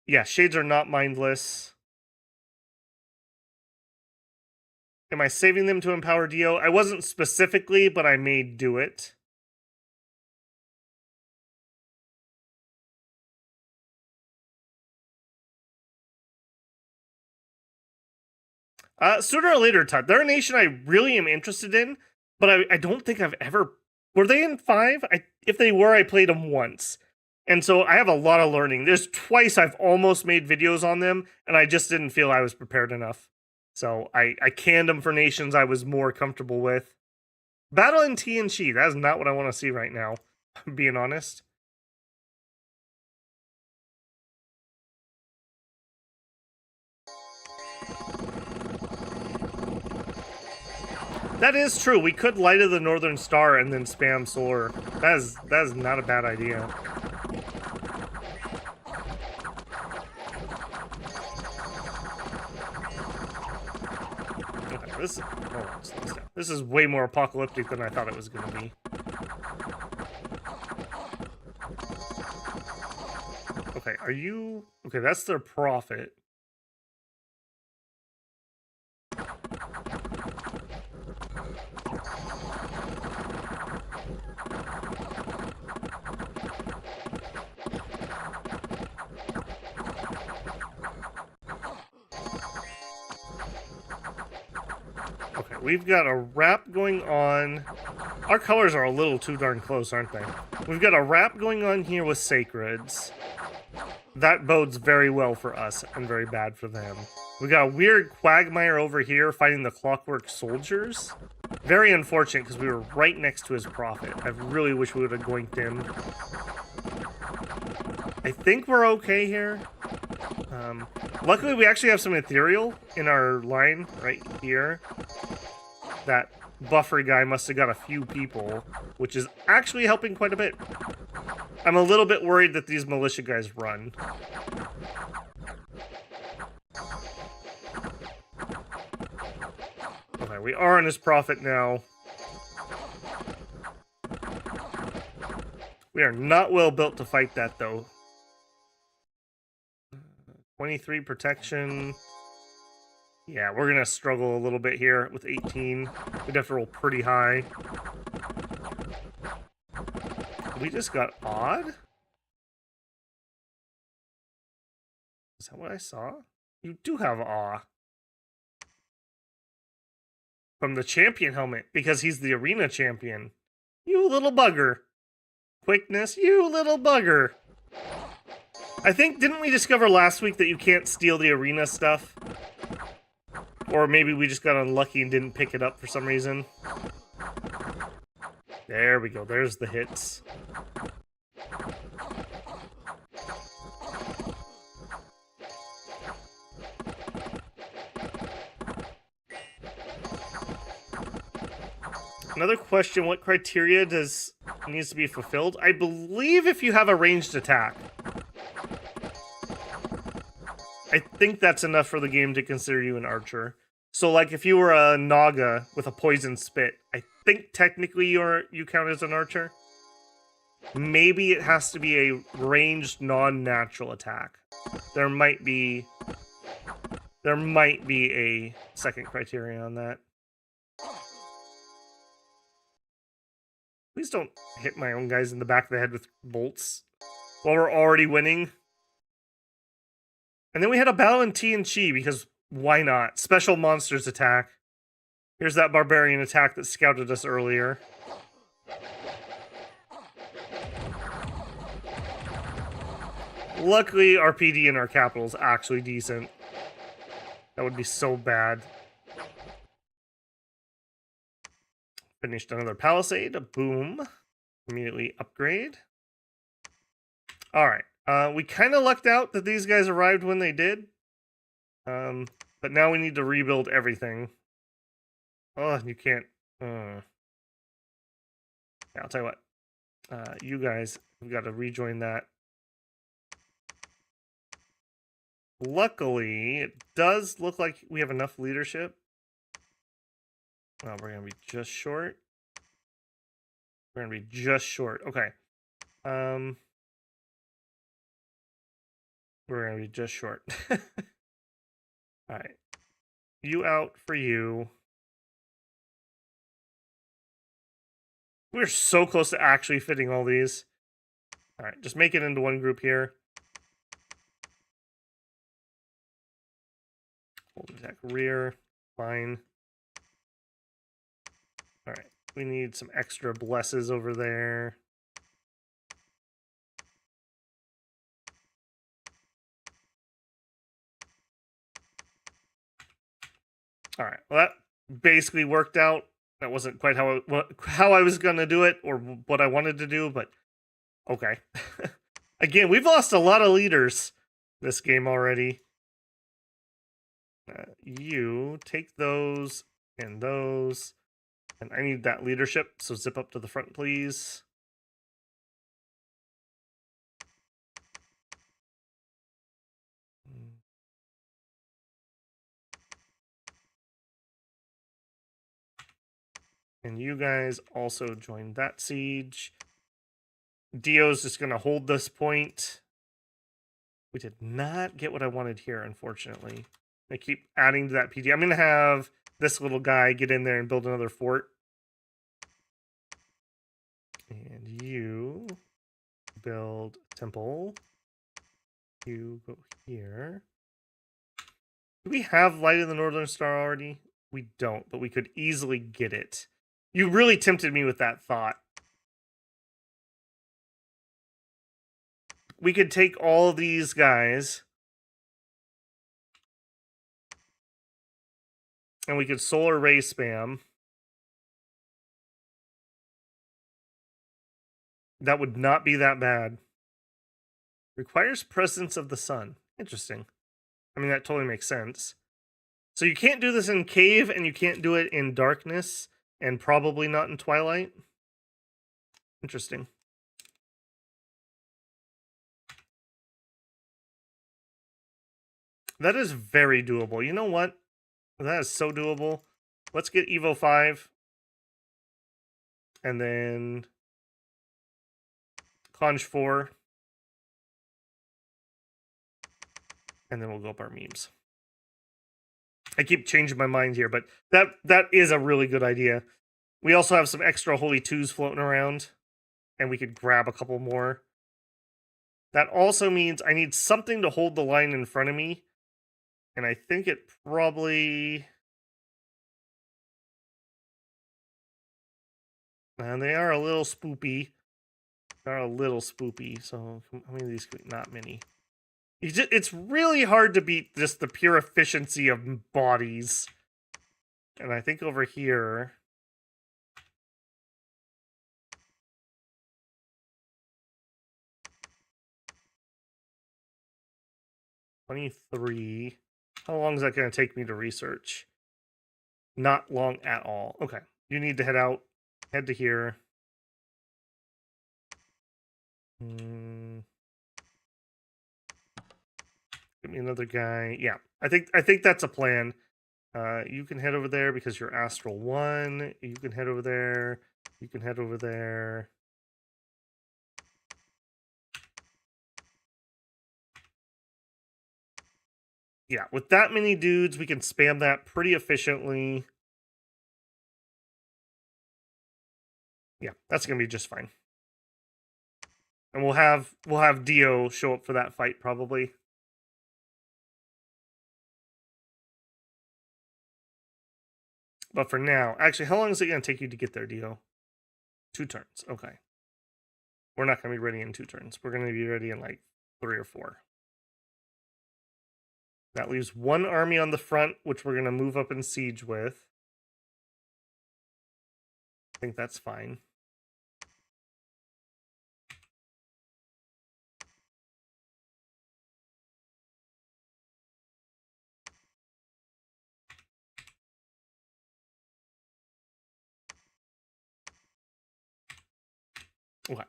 Yeah, shades are not mindless. Am I saving them to empower Dio? I wasn't specifically, but I may do it. Sooner or later, Todd. They're a nation I really am interested in, but I don't think I've ever Were they in 5? If they were, I played them once. And so I have a lot of learning. There's twice I've almost made videos on them, and I just didn't feel I was prepared enough. So I canned them for nations I was more comfortable with. Battle in TNG, that is not what I want to see right now, being honest. That is true. We could Light of the Northern Star and then spam solar. That is not a bad idea. Okay, this is way more apocalyptic than I thought it was going to be. Okay, are you... Okay, that's their profit. Okay, we've got a wrap going on. Our colors are a little too darn close, aren't they? We've got a wrap going on here with Sacreds. That bodes very well for us and very bad for them. We got a weird quagmire over here fighting the Clockwork Soldiers. Very unfortunate because we were right next to his prophet. I really wish we would have goinked him. I think we're okay here. Luckily, we actually have some ethereal in our line right here. That buffer guy must have got a few people, which is actually helping quite a bit. I'm a little bit worried that these militia guys run. Okay, we are on his prophet now. We are not well built to fight that, though. 23 protection. Yeah, we're going to struggle a little bit here with 18. We'd have to roll pretty high. We just got odd? Is that what I saw? You do have awe. From the champion helmet, because he's the arena champion. You little bugger. Quickness, you little bugger. I think, didn't we discover last week that you can't steal the arena stuff? Or maybe we just got unlucky and didn't pick it up for some reason. There we go, there's the hits. Another question, what criteria needs to be fulfilled? I believe if you have a ranged attack. I think that's enough for the game to consider you an archer. So, like, if you were a Naga with a poison spit, I think technically you count as an archer. Maybe it has to be a ranged, non-natural attack. There might be a second criteria on that. Please don't hit my own guys in the back of the head with bolts while we're already winning. And then we had a battle in TNG because why not? Special monsters attack. Here's that barbarian attack that scouted us earlier. Luckily, our PD and our capital is actually decent. That would be so bad. Finished another palisade. Boom. Immediately upgrade. Alright. We kind of lucked out that these guys arrived when they did. But now we need to rebuild everything. Oh, you can't. Yeah, I'll tell you what. You guys have got to rejoin that. Luckily, it does look like we have enough leadership. Oh, we're going to be just short. We're going to be just short. Okay. We're going to be just short. Alright. You out for you. We're so close to actually fitting all these. Alright, just make it into one group here. Hold attack rear. Fine. Alright. We need some extra blesses over there. All right. Well, that basically worked out. That wasn't quite how I was going to do it or what I wanted to do, but okay. Again, we've lost a lot of leaders this game already. You take those and those. And I need that leadership, so zip up to the front, please. And you guys also join that siege. Dio's just going to hold this point. We did not get what I wanted here, unfortunately. I keep adding to that PD. I'm going to have this little guy get in there and build another fort. And you build a temple. You go here. Do we have Light of the Northern Star already? We don't, but we could easily get it. You really tempted me with that thought. We could take all of these guys. And we could solar ray spam. That would not be that bad. Requires presence of the sun. Interesting. I mean, that totally makes sense. So you can't do this in cave, and you can't do it in darkness, and probably not in twilight. Interesting. That is very doable. You know what? That is so doable. Let's get Evo 5. And then Conj 4. And then we'll go up our memes. I keep changing my mind here, but that is a really good idea. We also have some extra Holy 2s floating around. And we could grab a couple more. That also means I need something to hold the line in front of me. And I think it probably... And they are a little spoopy. They're a little spoopy. So how many of these? Not many. It's really hard to beat just the pure efficiency of bodies. And I think over here... $23. How long is that going to take me to research? Not long at all. Okay. You need to head out. Head to here. Give me another guy. Yeah. I think that's a plan. You can head over there because you're Astral 1. You can head over there. You can head over there. Yeah, with that many dudes, we can spam that pretty efficiently. Yeah, that's gonna be just fine. And we'll have Dio show up for that fight probably. But for now, actually, how long is it gonna take you to get there, Dio? 2 turns. Okay. We're not gonna be ready in 2 turns. We're gonna be ready in like 3 or 4. That leaves 1 army on the front, which we're gonna move up and siege with. I think that's fine. Okay.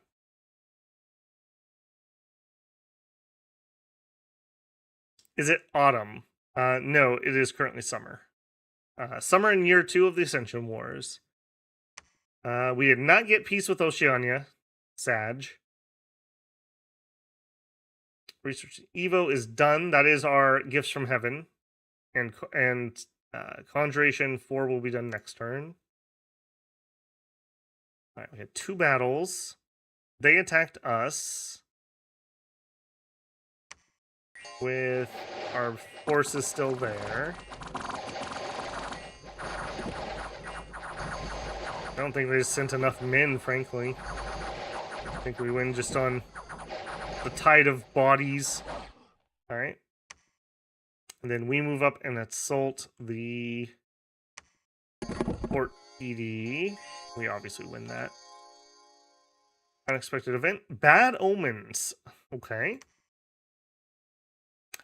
Is it autumn? No, it is currently summer. Summer in year 2 of the Ascension Wars. We did not get peace with Oceania. Sag. Research Evo is done. That is our gifts from heaven. And Conjuration 4 will be done next turn. Alright, we had 2 battles. They attacked us with our forces still there. I don't think they sent enough men, frankly. I think we win just on the tide of bodies. Alright. And then we move up and assault the Fort PD. We obviously win that. Unexpected event. Bad omens. Okay.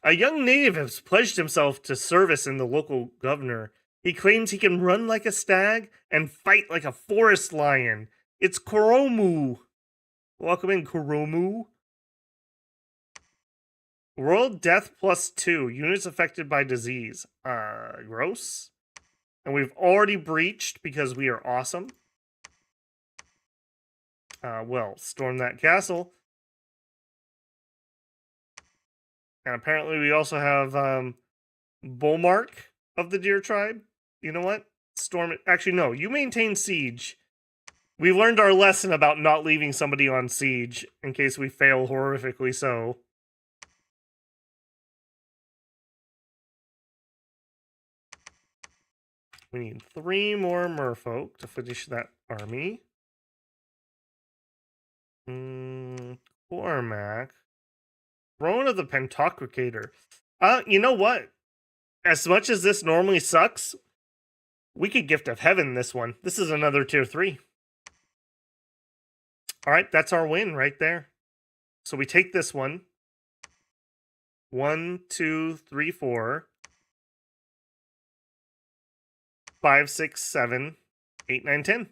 A young native has pledged himself to service in the local governor. He claims he can run like a stag and fight like a forest lion. It's Koromu. Welcome in, Koromu. Royal death +2. Units affected by disease. Gross. And we've already breached because we are awesome. Well, storm that castle. And apparently we also have Bullmark of the Deer Tribe. You know what? Storm it. Actually, no. You maintain siege. We learned our lesson about not leaving somebody on siege in case we fail horrifically so. We need 3 more merfolk to finish that army. Cormac. Throne of the Pentocrator. You know what? As much as this normally sucks, we could Gift of Heaven this one. This is another tier 3. Alright, that's our win right there. So we take this one. 1, 2, 3, 4. 5, 6, 7, 8, 9, 10.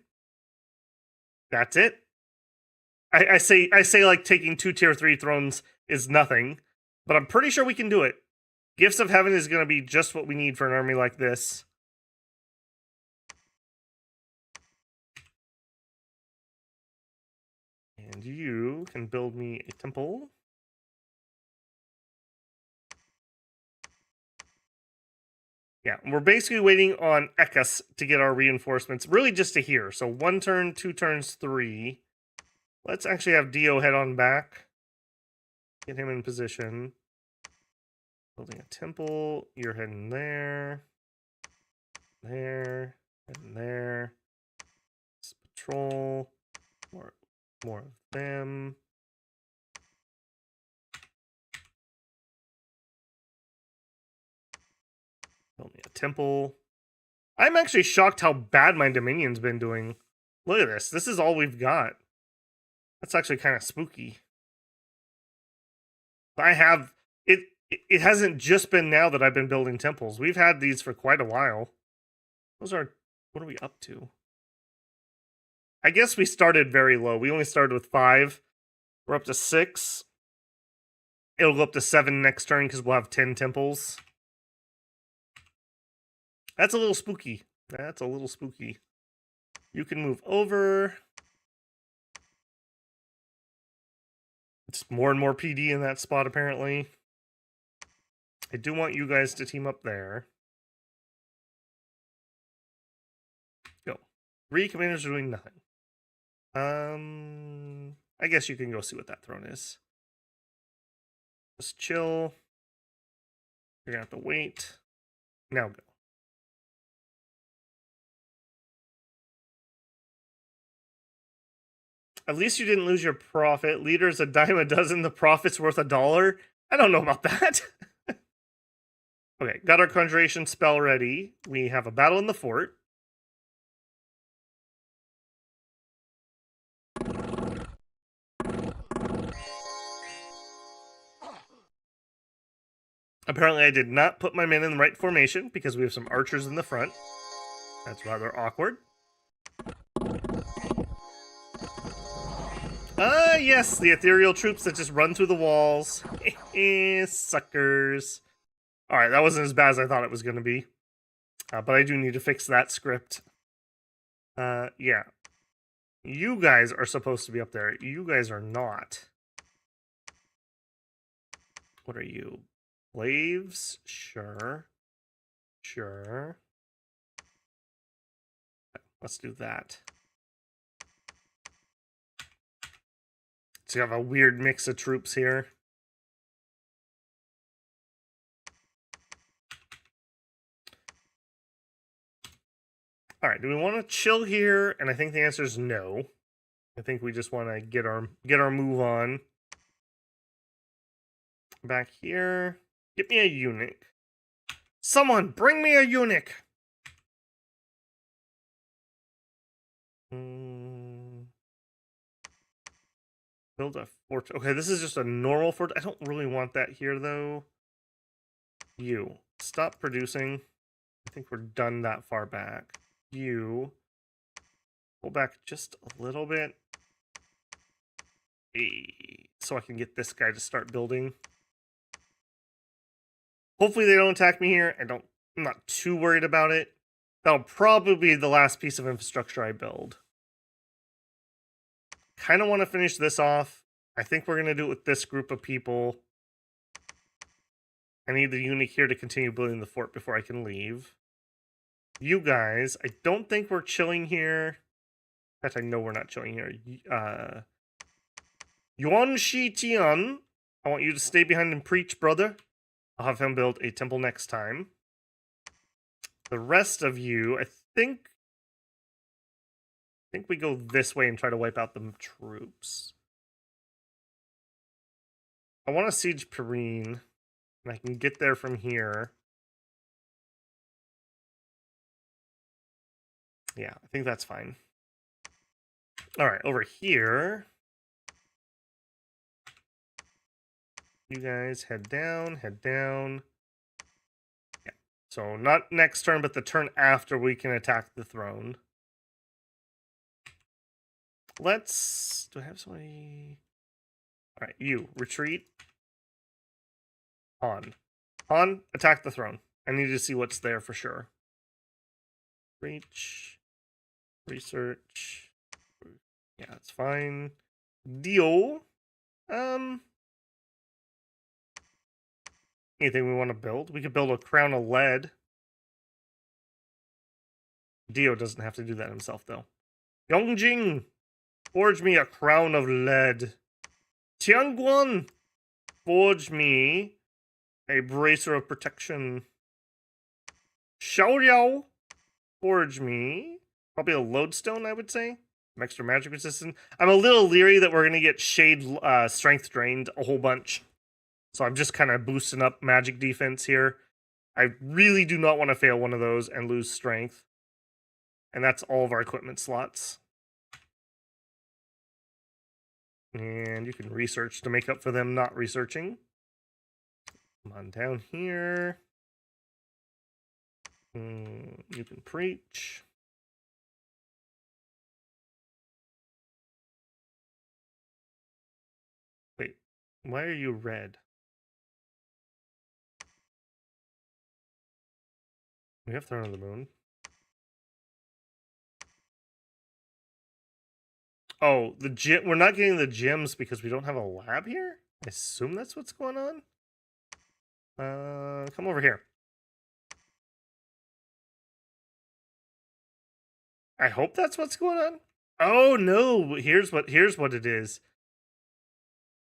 That's it. I say like taking 2 tier 3 thrones is nothing, but I'm pretty sure we can do it. Gifts of Heaven is going to be just what we need for an army like this. And you can build me a temple. Yeah, we're basically waiting on Ekas to get our reinforcements, really just to here. So 1 turn, 2 turns, 3. Let's actually have Dio head on back. Get him in position. Building a temple. You're heading there. There. And there. Let's patrol. More of them. Build me a temple. I'm actually shocked how bad my Dominion's been doing. Look at this. This is all we've got. That's actually kind of spooky. I have... It hasn't just been now that I've been building temples. We've had these for quite a while. Those are... What are we up to? I guess we started very low. We only started with 5. We're up to 6. It'll go up to 7 next turn because we'll have 10 temples. That's a little spooky. That's a little spooky. You can move over. It's more and more PD in that spot, apparently. I do want you guys to team up there. Go. 3 commanders are doing nothing. I guess you can go see what that throne is. Just chill. You're gonna have to wait. Now go. At least you didn't lose your profit. Leader's a dime a dozen. The profit's worth $1. I don't know about that. Okay, got our conjuration spell ready. We have a battle in the fort. Apparently I did not put my men in the right formation because we have some archers in the front. That's rather awkward. Yes, the ethereal troops that just run through the walls. Suckers. Alright, that wasn't as bad as I thought it was going to be. But I do need to fix that script. Yeah. You guys are supposed to be up there. You guys are not. What are you? Slaves? Sure. Sure. Let's do that. So you have a weird mix of troops here. All right, do we want to chill here? And I think the answer is no. I think we just want to get our move on. Back here, get me a eunuch. Someone bring me a eunuch. Build a fort. Okay, this is just a normal fort. I don't really want that here though. You stop producing. I think we're done that far back. You pull back just a little bit. So I can get this guy to start building. Hopefully they don't attack me here. I'm not too worried about it. That'll probably be the last piece of infrastructure I build. Kind of want to finish this off. I think we're going to do it with this group of people. I need the eunuch here to continue building the fort before I can leave. You guys, I don't think we're chilling here. In fact, I know we're not chilling here. Yuan Shi Tian, I want you to stay behind and preach, brother. I'll have him build a temple next time. The rest of you, I think we go this way and try to wipe out the troops. I want to siege Perrine, and I can get there from here. Yeah, I think that's fine. All right, over here. You guys head down, head down. Yeah, so not next turn, but the turn after we can attack the throne. Do I have somebody? All right, you, retreat. Han, attack the throne. I need to see what's there for sure. Reach, research. Yeah, it's fine. Dio, anything we want to build? We could build a crown of lead. Dio doesn't have to do that himself, though. Yongjing, forge me a crown of lead. Tianguan, forge me a bracer of protection. Xiaoliao, forge me probably a lodestone, I would say. Some extra magic resistance. I'm a little leery that we're going to get shade strength drained a whole bunch. So I'm just kind of boosting up magic defense here. I really do not want to fail one of those and lose strength. And that's all of our equipment slots. And you can research to make up for them not researching. Come on down here. You can preach. Wait, why are you red? We have Throne of the Moon. Oh, the gym. We're not getting the gems because we don't have a lab here? I assume that's what's going on. Come over here. I hope that's what's going on. Oh no, here's what it is.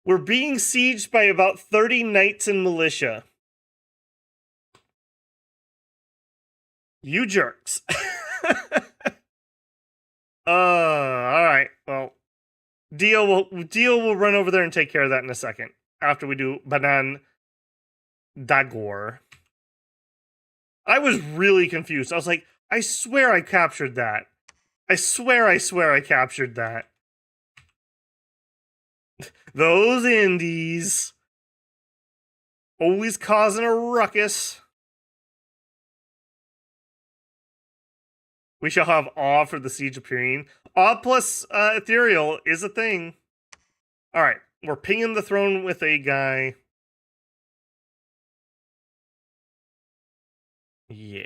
We're being sieged by about 30 knights and militia. You jerks. All right. Well, Dio will run over there and take care of that in a second after we do Banan Dagor. I was really confused. I was like, I swear I captured that. I swear I captured that. Those indies. Always causing a ruckus. We shall have awe for the siege of Perrine. Awe plus ethereal is a thing. Alright, we're pinging the throne with a guy. Yeah.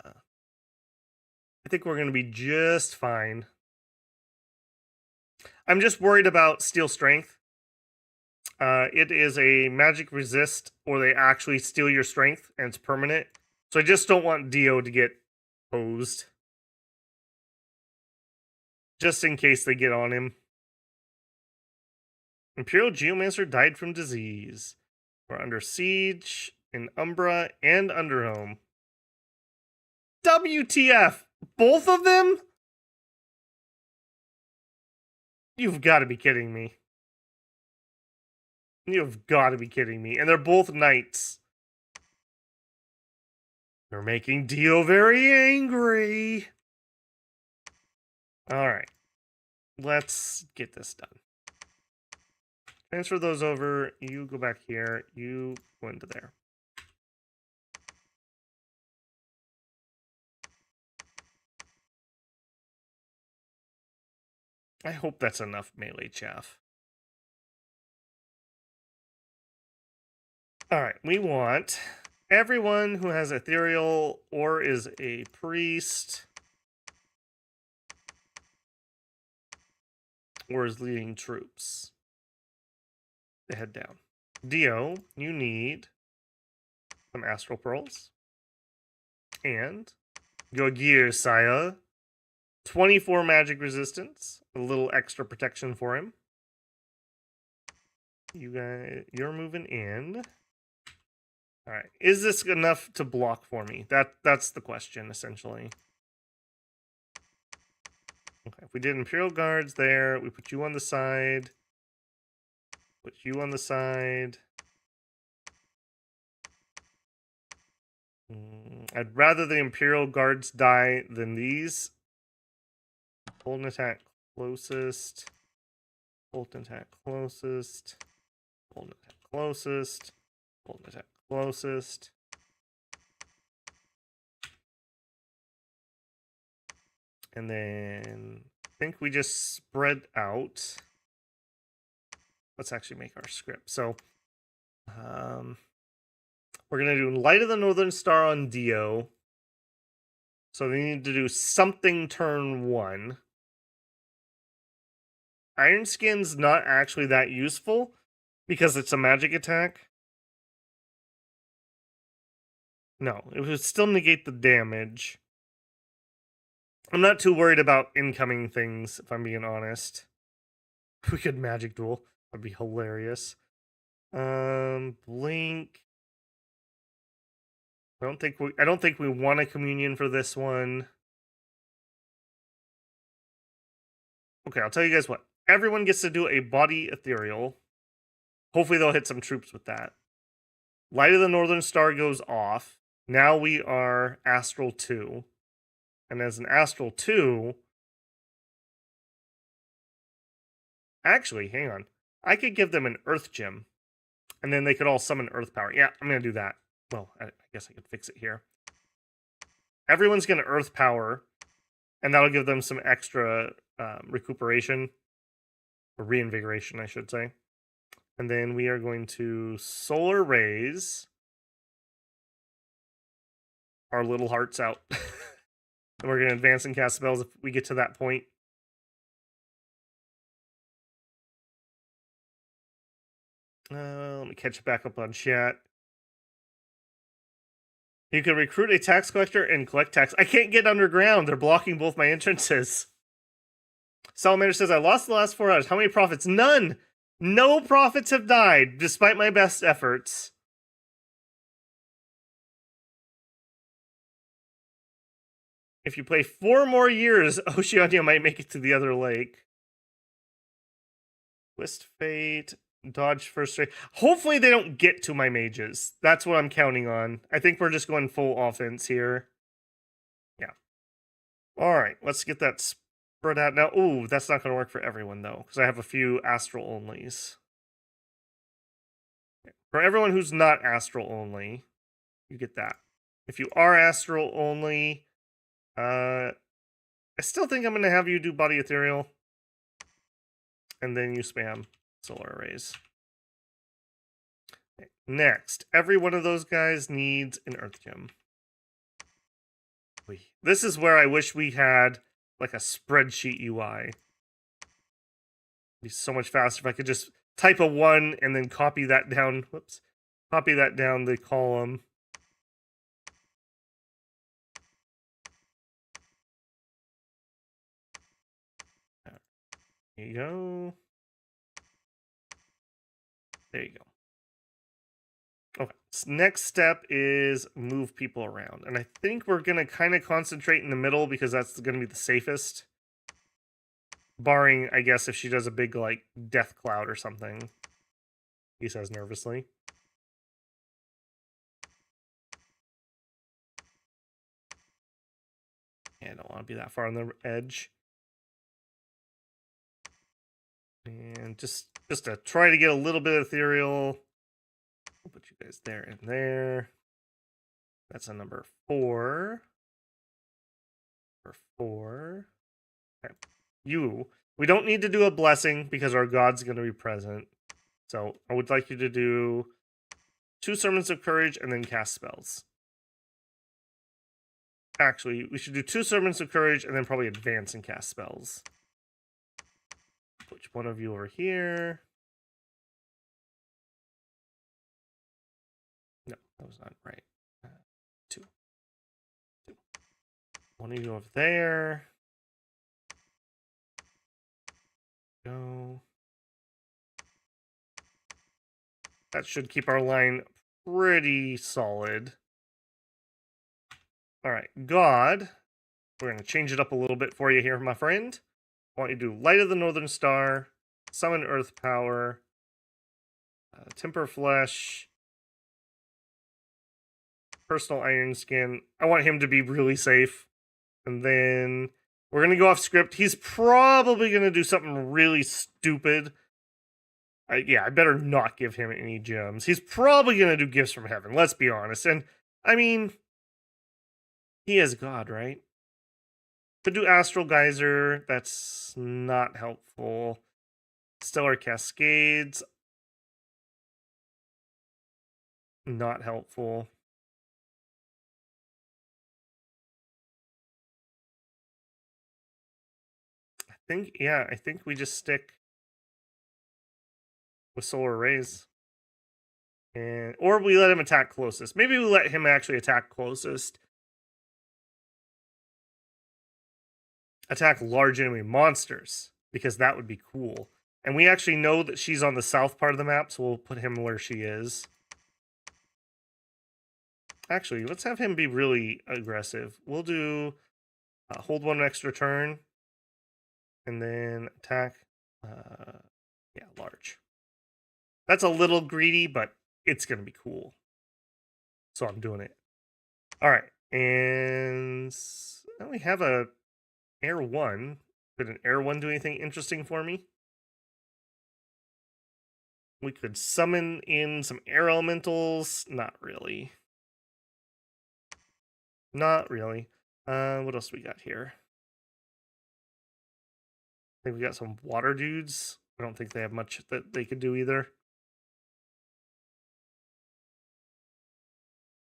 I think we're going to be just fine. I'm just worried about Steel Strength. It is a magic resist, or they actually steal your strength, and it's permanent. So I just don't want Dio to get posed. Just in case they get on him. Imperial Geomancer died from disease. We're under siege in Umbra and Underhome. WTF! Both of them? You've got to be kidding me. You've got to be kidding me. And they're both knights. They're making Dio very angry. Alright. Let's get this done. Transfer those over. You go back here. You go into there. I hope that's enough melee chaff. Alright, we want everyone who has ethereal or is a priest or is leading troops to head down. Dio, you need some astral pearls. And Gogir Saya, 24 magic resistance, a little extra protection for him. You guys, you're moving in. All right, is this enough to block for me? That's the question, essentially. Okay, if we did Imperial Guards there, we put you on the side. Put you on the side. I'd rather the Imperial Guards die than these. Hold and attack closest. Hold and attack closest. Hold and attack closest. Hold and attack closest. And then I think we just spread out. Let's actually make our script. So we're going to do Light of the Northern Star on Dio. So they need to do something turn 1. Iron Skin's not actually that useful because it's a magic attack. No, it would still negate the damage. I'm not too worried about incoming things, if I'm being honest. We could magic duel. That'd be hilarious. Blink. I don't think we want a communion for this one. Okay, I'll tell you guys what. Everyone gets to do a body ethereal. Hopefully they'll hit some troops with that. Light of the Northern Star goes off. Now we are Astral 2. And as an Astral 2... Actually, hang on. I could give them an Earth Gem. And then they could all summon Earth Power. Yeah, I'm going to do that. Well, I guess I could fix it here. Everyone's going to Earth Power. And that'll give them some extra recuperation. Or reinvigoration, I should say. And then we are going to Solar Rays our little hearts out. And we're going to advance and cast spells if we get to that point. Let me catch back up on chat. You can recruit a tax collector and collect tax. I can't get underground. They're blocking both my entrances. Salamander says, I lost the last 4 hours. How many prophets? None! No prophets have died, despite my best efforts. If you play 4 more years, Oceania might make it to the other lake. Twist Fate, dodge first strike. Hopefully they don't get to my mages. That's what I'm counting on. I think we're just going full offense here. Yeah. Alright, let's get that spread out now. Ooh, that's not going to work for everyone, though, because I have a few astral onlys. For everyone who's not astral only, you get that. If you are astral only, I still think I'm going to have you do body ethereal. And then you spam solar arrays. Okay. Next, every one of those guys needs an earth gem. This is where I wish we had like a spreadsheet UI. It'd be so much faster if I could just type a 1 and then copy that down. Whoops. Copy that down the column. There you go. There you go. Okay, Next step is move people around. And I think we're going to kind of concentrate in the middle because that's going to be the safest. Barring, I guess, if she does a big, like, death cloud or something. He says nervously. Yeah, I don't want to be that far on the edge. And just to try to get a little bit of ethereal. I'll put you guys there and there. That's a number 4. Number 4. Okay. You. We don't need to do a blessing because our god's going to be present. So I would like you to do 2 sermons of courage and then cast spells. Actually, we should do 2 sermons of courage and then probably advance and cast spells. Put one of you over here. No, that was not right. 2. 2. One of you over there. Go. That should keep our line pretty solid. All right, God. We're going to change it up a little bit for you here, my friend. I want you to do Light of the Northern Star, Summon Earth Power, Temper Flesh, Personal Iron Skin. I want him to be really safe. And then we're going to go off script. He's probably going to do something really stupid. I better not give him any gems. He's probably going to do Gifts from Heaven, let's be honest. And, I mean, he is God, right? Could do Astral Geyser. That's not helpful. Stellar Cascades. Not helpful. I think we just stick with Solar Rays. Or we let him attack closest. Maybe we let him actually attack closest. Attack large enemy monsters, because that would be cool. And we actually know that she's on the south part of the map, so we'll put him where she is. Actually, let's have him be really aggressive. We'll do hold 1 extra turn, and then attack, large. That's a little greedy, but it's going to be cool. So I'm doing it. All right, and we have a Air 1. Could an Air 1 do anything interesting for me? We could summon in some air elementals. Not really. Not really. What else we got here? I think we got some water dudes. I don't think they have much that they could do either.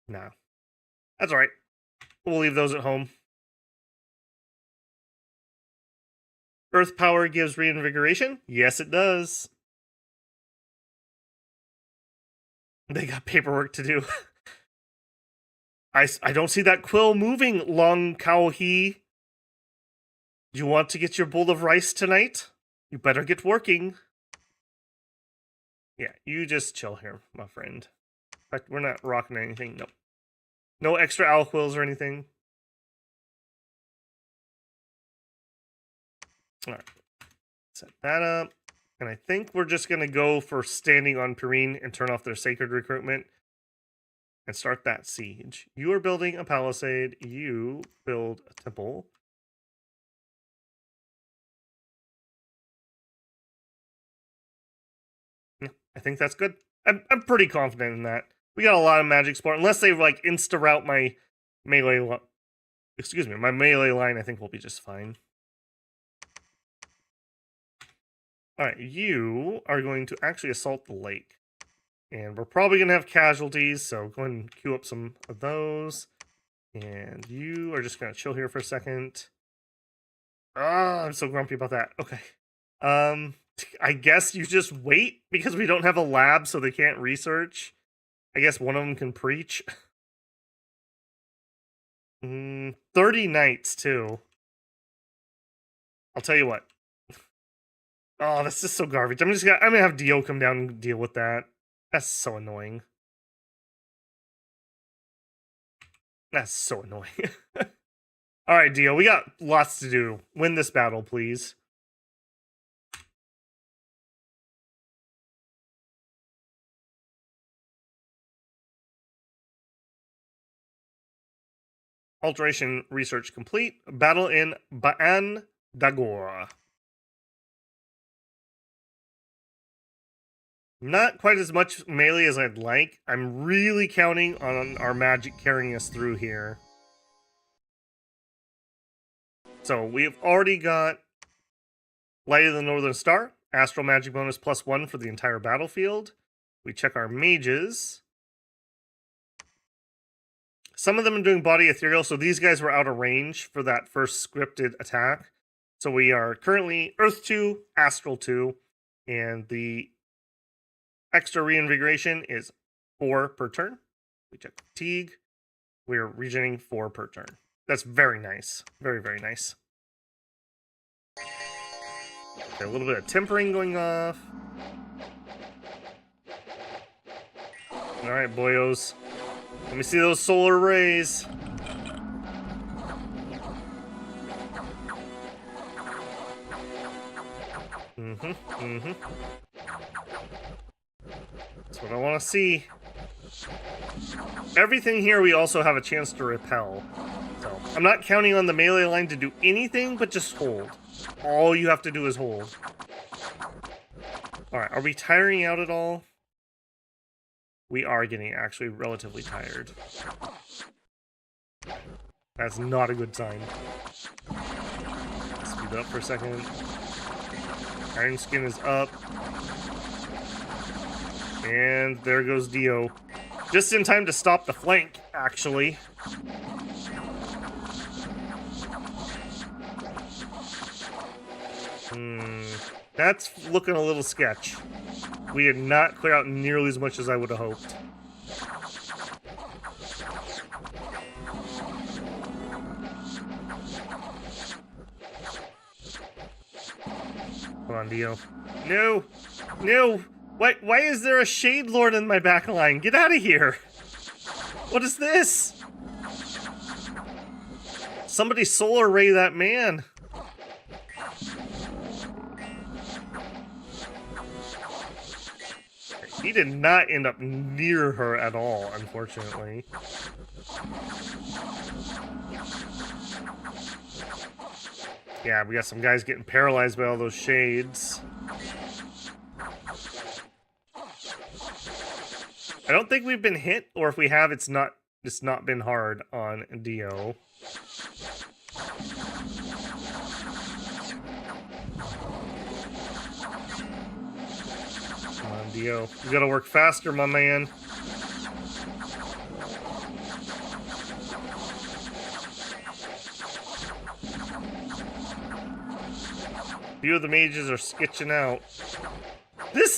No. That's all right. We'll leave those at home. Earth power gives reinvigoration? Yes, it does. They got paperwork to do. I don't see that quill moving, Long Cow He. Do you want to get your bowl of rice tonight? You better get working. Yeah, you just chill here, my friend. In fact, we're not rocking anything. Nope. No extra owl quills or anything. All right. Set that up. And I think we're just going to go for standing on Perrine and turn off their sacred recruitment and start that siege. You are building a palisade. You build a temple. Yeah, I think that's good. I'm pretty confident in that. We got a lot of magic support. Unless they like insta-route my melee my melee line, I think we'll be just fine. Alright, you are going to actually assault the lake. And we're probably going to have casualties, so go ahead and queue up some of those. And you are just going to chill here for a second. Ah, I'm so grumpy about that. Okay. I guess you just wait because we don't have a lab, so they can't research. I guess one of them can preach. 30 knights, too. I'll tell you what. Oh, that's just so garbage. I'm gonna have Dio come down and deal with that. That's so annoying. That's so annoying. All right, Dio, we got lots to do. Win this battle, please. Alteration research complete. Battle in Baan Dagor. Not quite as much melee as I'd like. I'm really counting on our magic carrying us through here. So we've already got Light of the Northern Star, Astral Magic bonus +1 for the entire battlefield. We check our mages. Some of them are doing body ethereal, so these guys were out of range for that first scripted attack. So we are currently Earth 2, Astral 2, and the extra reinvigoration is 4 per turn. We check fatigue. We're regenerating 4 per turn. That's very nice. Very, very nice. Okay, a little bit of tempering going off. Alright, boyos. Let me see those solar rays. That's what I want to see. Everything here we also have a chance to repel. So I'm not counting on the melee line to do anything, but just hold. All you have to do is hold. Alright, are we tiring out at all? We are getting actually relatively tired. That's not a good sign. Speed up for a second. Iron Skin is up. And there goes Dio. Just in time to stop the flank, actually. That's looking a little sketch. We did not clear out nearly as much as I would have hoped. Come on, Dio. No! No! Why is there a Shade Lord in my back line? Get out of here! What is this? Somebody solar ray that man. He did not end up near her at all, unfortunately. Yeah, we got some guys getting paralyzed by all those shades. I don't think we've been hit, or if we have, it's not been hard on Dio. Come on, Dio. You gotta work faster, my man. A few of the mages are skitching out.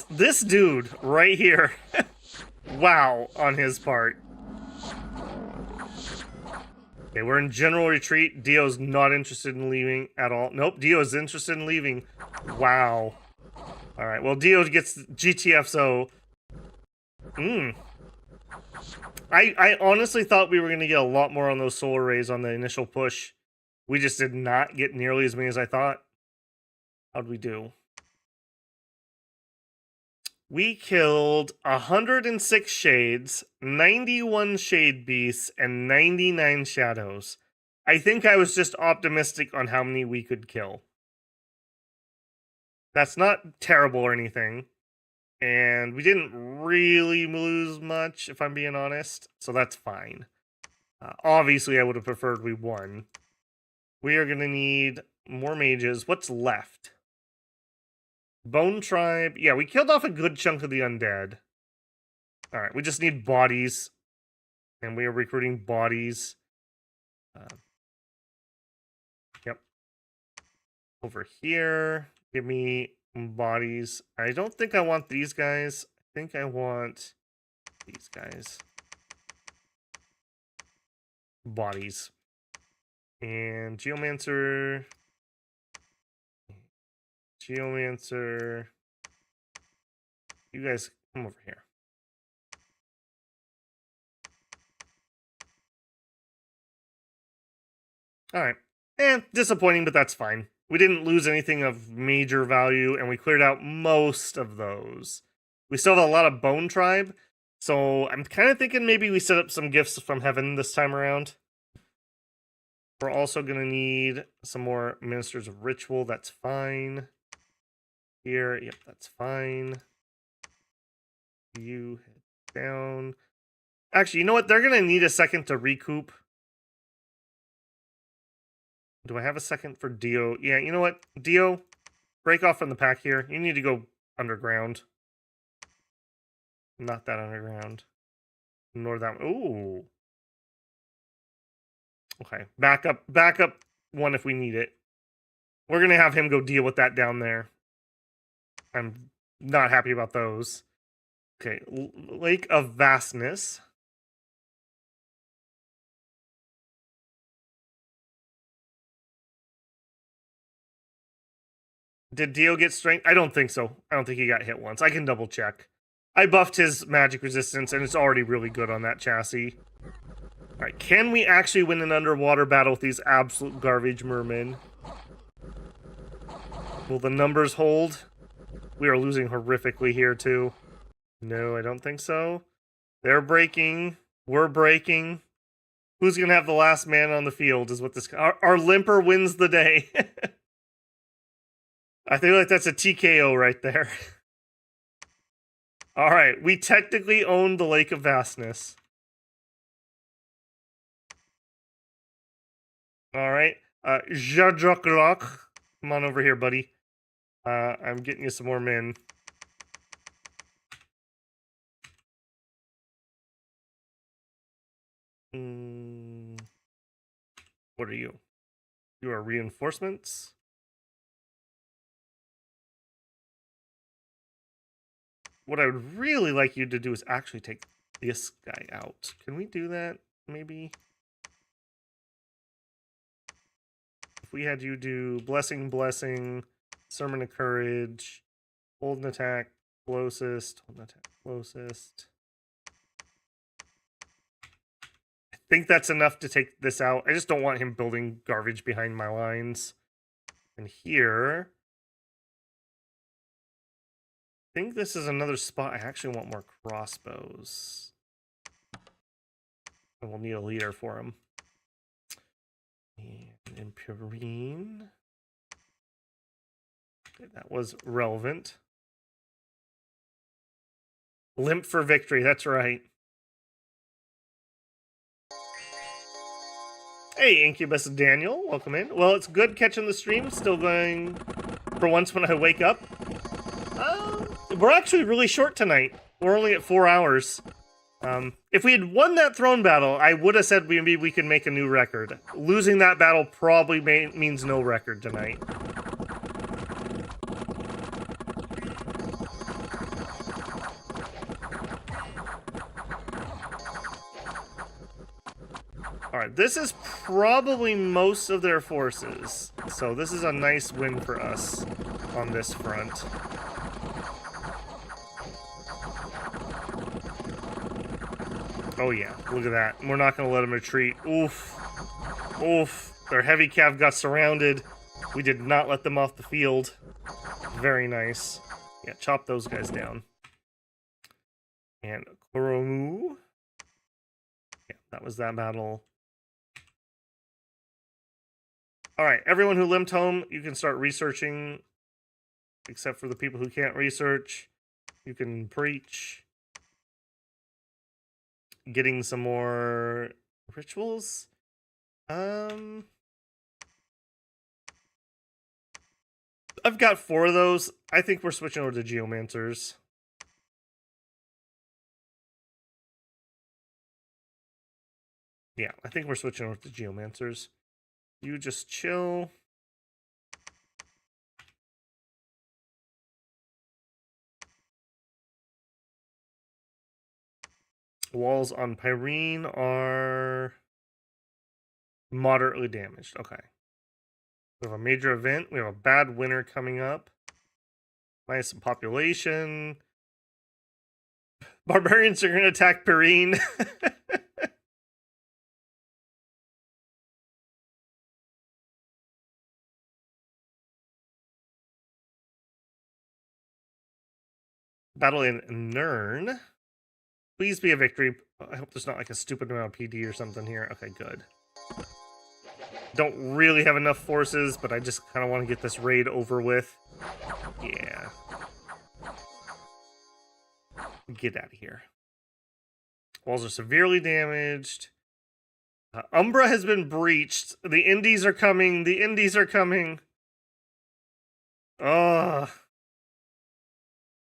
This dude right here. Wow, on his part. Okay, we're in general retreat. Dio's not interested in leaving at all. Nope, Dio's interested in leaving. Wow. Alright, well, Dio gets GTF, so... I honestly thought we were going to get a lot more on those solar rays on the initial push. We just did not get nearly as many as I thought. How'd we do? We killed 106 shades, 91 shade beasts, and 99 shadows. I think I was just optimistic on how many we could kill. That's not terrible or anything. And we didn't really lose much, if I'm being honest. So that's fine. Obviously, I would have preferred we won. We are going to need more mages. What's left? Bone Tribe. Yeah, we killed off a good chunk of the undead. Alright, we just need bodies. And we are recruiting bodies. Yep. Over here. Give me bodies. I don't think I want these guys. I think I want these guys. Bodies. And Geomancer. Geomancer. You guys come over here. Alright. Disappointing, but that's fine. We didn't lose anything of major value, and we cleared out most of those. We still have a lot of Bone Tribe, so I'm kind of thinking maybe we set up some gifts from heaven this time around. We're also going to need some more Ministers of Ritual. That's fine. Here, yep, that's fine. You head down. Actually, you know what? They're going to need a second to recoup. Do I have a second for Dio? Yeah, you know what? Dio, break off from the pack here. You need to go underground. Not that underground. Nor that one. Ooh. Okay. Back up one if we need it. We're going to have him go deal with that down there. I'm not happy about those. Okay. Lake of Vastness. Did Dio get strength? I don't think so. I don't think he got hit once. I can double check. I buffed his magic resistance, and it's already really good on that chassis. Alright, can we actually win an underwater battle with these absolute garbage mermen? Will the numbers hold? We are losing horrifically here, too. No, I don't think so. They're breaking. We're breaking. Who's going to have the last man on the field is what this... Our limper wins the day. I feel like that's a TKO right there. Alright, we technically own the Lake of Vastness. Alright, Jajoklok. Come on over here, buddy. I'm getting you some more men. What are you? You are reinforcements? What I would really like you to do is actually take this guy out. Can we do that, maybe? If we had you do Blessing, Sermon of Courage, Hold an Attack, Closest, Hold an Attack, Closest. I think that's enough to take this out. I just don't want him building garbage behind my lines. And here... I think this is another spot. I actually want more crossbows. And we'll need a leader for him. And Imperial. Okay, that was relevant. Limp for victory, that's right. Hey, Incubus Daniel, welcome in. Well, it's good catching the stream. Still going for once when I wake up. We're actually really short tonight. We're only at 4 hours. If we had won that throne battle, I would have said maybe we could make a new record. Losing that battle probably means no record tonight. Alright, this is probably most of their forces. So this is a nice win for us on this front. Oh yeah, look at that. We're not going to let them retreat. Oof. Oof. Their heavy cav got surrounded. We did not let them off the field. Very nice. Yeah, chop those guys down. And Koromu. Yeah, that was that battle. Alright, everyone who limped home, you can start researching. Except for the people who can't research. You can preach. Getting some more rituals. I've got 4 of those. I think we're switching over to Geomancers. Yeah, I think we're switching over to Geomancers. You just chill. Walls on Pyrene are moderately damaged. Okay. We have a major event. We have a bad winter coming up. Minus some population. Barbarians are going to attack Pyrene. Battle in Nern. Please be a victory. I hope there's not like a stupid amount of PD or something here. Okay, good. Don't really have enough forces, but I just kind of want to get this raid over with. Yeah. Get out of here. Walls are severely damaged. Umbra has been breached. The Indies are coming. The Indies are coming. Ugh.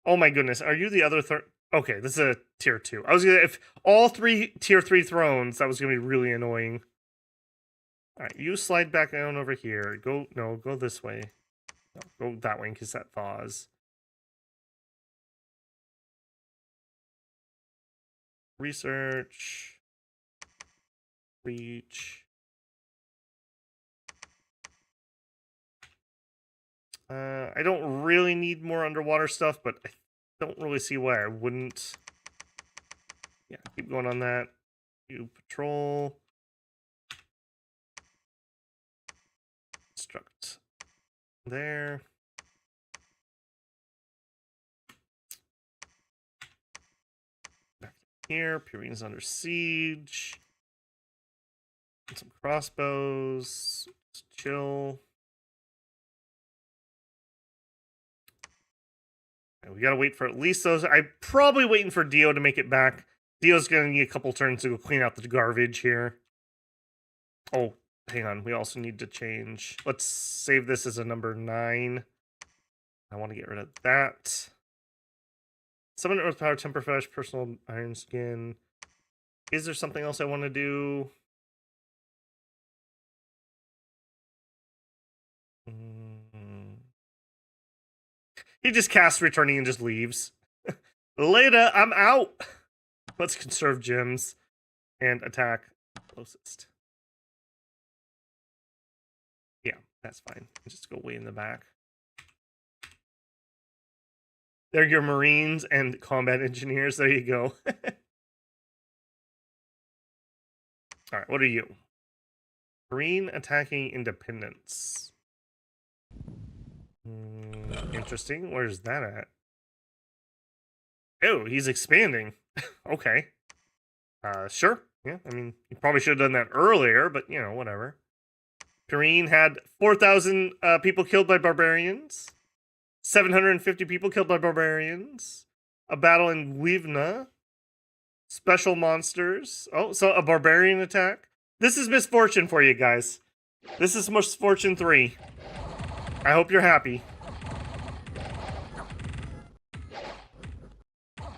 Oh my goodness. Are you the other third? Okay, this is a tier 2. I was gonna, if all 3 tier 3 thrones, that was gonna be really annoying. Alright, you slide back down over here. Go this way. No, go that way in case that thaws. Research. Reach. I don't really need more underwater stuff, but I don't really see why I wouldn't. Yeah, keep going on that. You patrol. Construct. There. Back here. Pyrenees under siege. And some crossbows. Just chill. We gotta wait for at least those. I'm probably waiting for Dio to make it back. Dio's gonna need a couple turns to go clean out the garbage here. Oh, hang on. We also need to change. Let's save this as a number 9. I want to get rid of that. Summon Earth Power, Temper Flash, Personal Iron Skin. Is there something else I want to do? He just casts Returning and just leaves. Later, I'm out. Let's conserve gems and attack closest. Yeah, that's fine. Just go way in the back. They're your Marines and combat engineers. There you go. Alright, what are you? Marine attacking independence. Interesting. Where's that at? Oh, he's expanding. Okay. Sure. Yeah, I mean, you probably should have done that earlier, but, you know, whatever. Pirene had 4,000 people killed by barbarians. 750 people killed by barbarians. A battle in Wivna. Special monsters. Oh, so a barbarian attack. This is misfortune for you guys. This is misfortune 3. I hope you're happy.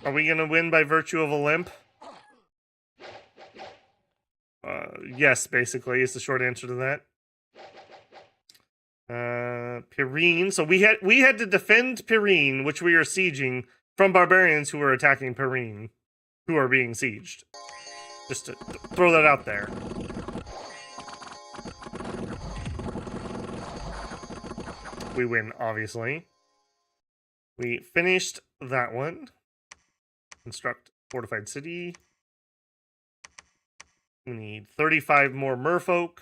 Are we gonna win by virtue of a limp? Yes, basically, is the short answer to that. Pirene. So we had to defend Pirene, which we are sieging, from barbarians who are attacking Pirene, who are being sieged. Just to throw that out there. We win, obviously. We finished that one. Construct fortified city. We need 35 more merfolk.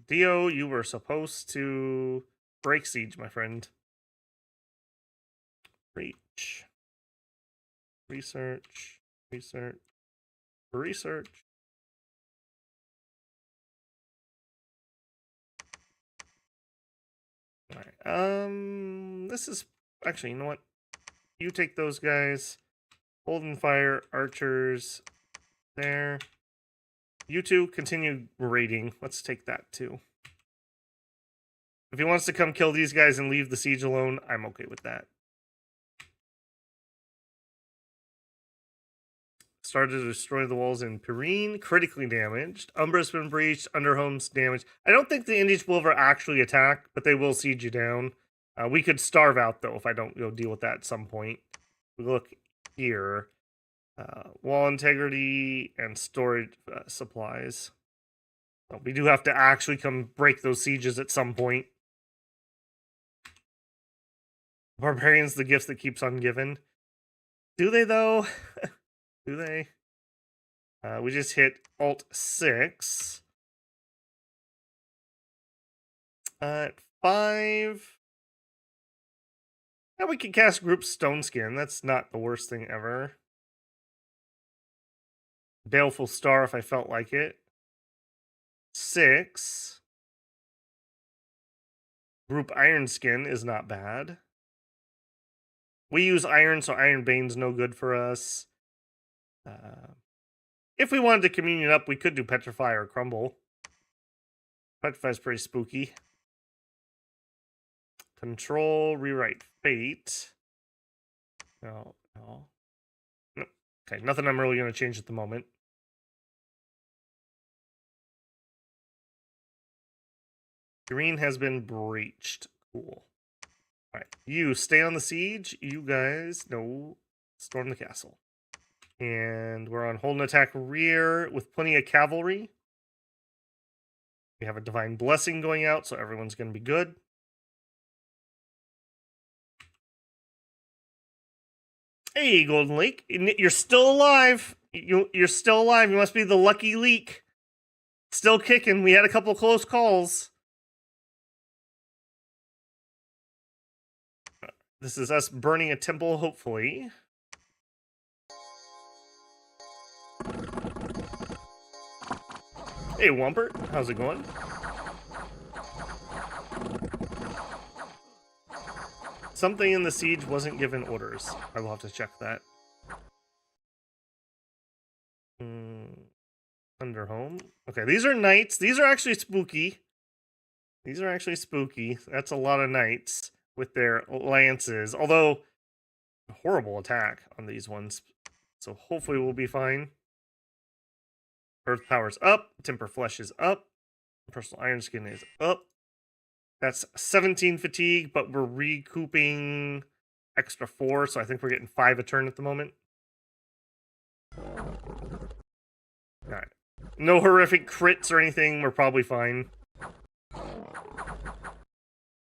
Dio, you were supposed to break siege, my friend. Reach. Research. Research. Research. Alright, this is... Actually, you know what? You take those guys. Holden Fire, archers. There. You two continue raiding. Let's take that too. If he wants to come kill these guys and leave the siege alone, I'm okay with that. Started to destroy the walls in Pirene. Critically damaged. Umbra's been breached. Underhome's damaged. I don't think the Indies will ever actually attack, but they will siege you down. We could starve out, though, if I don't go deal with that at some point. We look here. Wall integrity and storage supplies. Well, we do have to actually come break those sieges at some point. Barbarians, the gifts that keeps on giving. Do they, though? Do they? We just hit Alt 6. At 5. Yeah, we can cast Group Stone Skin. That's not the worst thing ever. Baleful Star if I felt like it. 6. Group Iron Skin is not bad. We use iron, so Iron Bane's no good for us. If we wanted to communion up, we could do Petrify or Crumble. Petrify's pretty spooky. Control, Rewrite Fate. No. Nope. Okay, nothing I'm really going to change at the moment. Green has been breached. Cool. Alright, you stay on the siege. You guys, no, storm the castle. And we're on hold and attack rear with plenty of cavalry. We have a Divine Blessing going out, so everyone's going to be good. Hey, Golden Lake, you're still alive. You're still alive. You must be the lucky leak. Still kicking. We had a couple close calls. This is us burning a temple, hopefully. Hey, Wumpert. How's it going? Something in the siege wasn't given orders. I will have to check that. Under home. Okay, these are knights. These are actually spooky. That's a lot of knights with their lances. Although, horrible attack on these ones. So hopefully we'll be fine. Earth Power's up. Temper Flesh is up. Personal Iron Skin is up. That's 17 fatigue, but we're recouping extra 4, so I think we're getting 5 a turn at the moment. Alright. No horrific crits or anything. We're probably fine.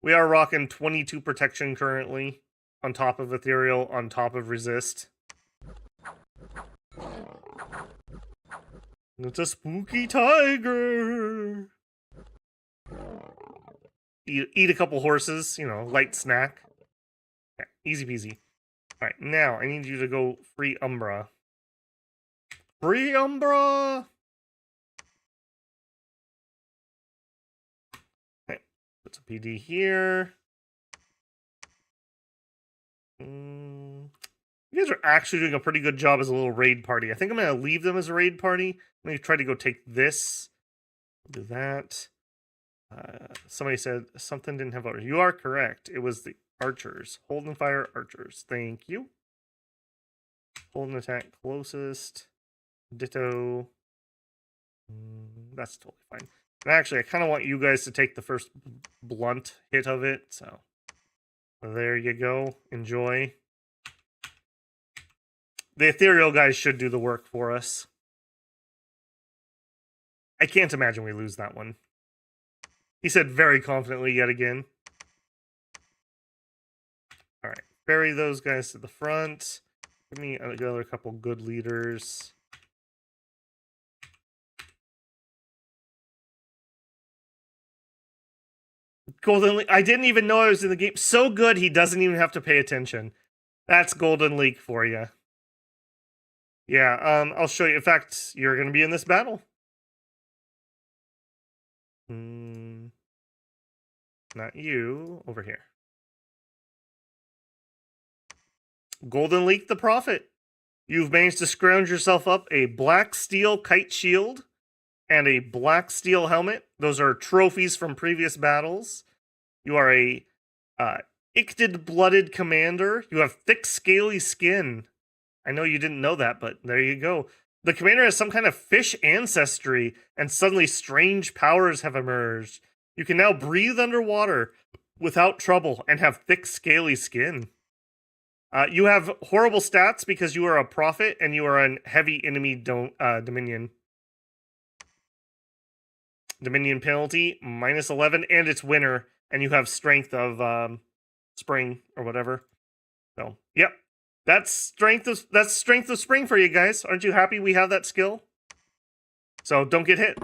We are rocking 22 protection currently. On top of Ethereal, on top of Resist. It's a spooky tiger. Eat a couple horses, you know, light snack. Okay, easy peasy. Alright, now I need you to go free Umbra. Free Umbra! Okay, put some PD here. You guys are actually doing a pretty good job as a little raid party. I think I'm going to leave them as a raid party. I'm going to try to go take this. Do that. Somebody said something didn't have orders. You are correct. It was the archers. Hold and fire archers. Thank you. Hold and attack closest. Ditto. That's totally fine. And actually, I kind of want you guys to take the first blunt hit of it. So there you go. Enjoy. The ethereal guys should do the work for us. I can't imagine we lose that one. He said very confidently yet again. Alright, ferry those guys to the front. Give me another couple good leaders. Golden Leak. I didn't even know I was in the game. So good, he doesn't even have to pay attention. That's Golden Leak for you. Yeah, I'll show you. In fact, you're going to be in this battle. Not you. Over here. Golden Leak the Prophet. You've managed to scrounge yourself up a black steel kite shield and a black steel helmet. Those are trophies from previous battles. You are a Icted-blooded commander. You have thick, scaly skin. I know you didn't know that, but there you go. The commander has some kind of fish ancestry, and suddenly strange powers have emerged. You can now breathe underwater without trouble and have thick, scaly skin. You have horrible stats because you are a prophet and you are an heavy enemy dominion. Dominion penalty, -11, and it's winter, and you have strength of spring or whatever. So, yep. That's strength of spring for you guys. Aren't you happy we have that skill? So don't get hit.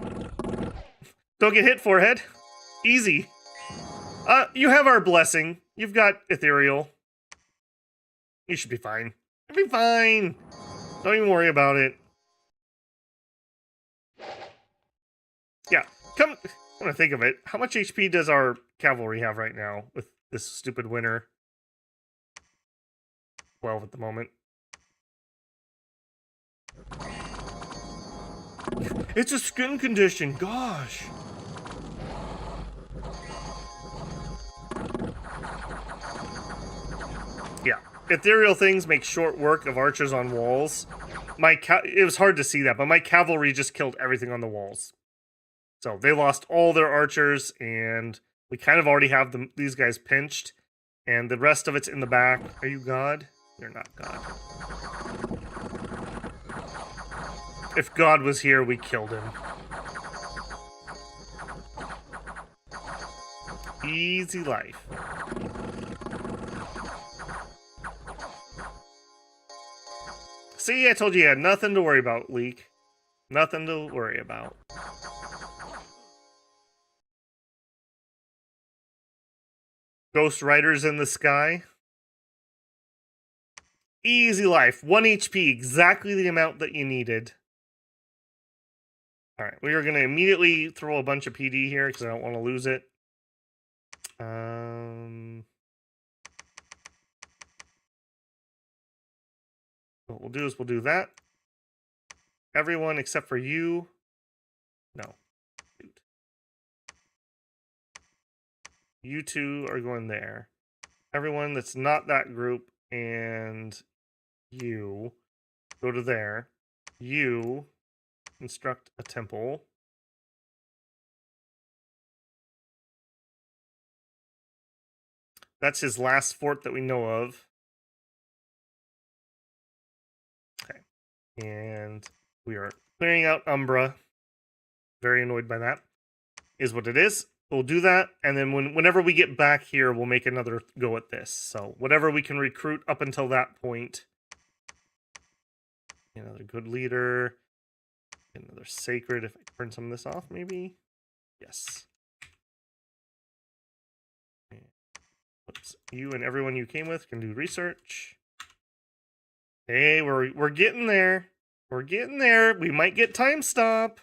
Don't get hit, forehead. Easy. You have our blessing. You've got ethereal. You should be fine. You'll be fine. Don't even worry about it. Yeah, come. When I think of it, how much HP does our cavalry have right now with this stupid winter? 12 at the moment. It's a skin condition, gosh. Yeah, ethereal things make short work of archers on walls. It was hard to see that, but my cavalry just killed everything on the walls. So they lost all their archers, and we kind of already have these guys pinched, and the rest of it's in the back. Are you God? You're not God. If God was here, we killed him. Easy life. See, I told you had nothing to worry about, Leek. Nothing to worry about. Ghost Riders in the sky. Easy life. 1 HP, exactly the amount that you needed. Alright, we are going to immediately throw a bunch of PD here because I don't want to lose it. What we'll do is we'll do that. Everyone except for you. No. You two are going there. Everyone that's not that group and you go to there. You construct a temple. That's his last fort that we know of. Okay. And we are clearing out Umbra. Very annoyed by that. Is what it is. We'll do that, and then whenever we get back here, we'll make another go at this. So whatever we can recruit up until that point. Another good leader. Another sacred, if I turn some of this off, maybe? Yes. Oops. You and everyone you came with can do research. Hey, we're getting there. We're getting there. We might get time stop.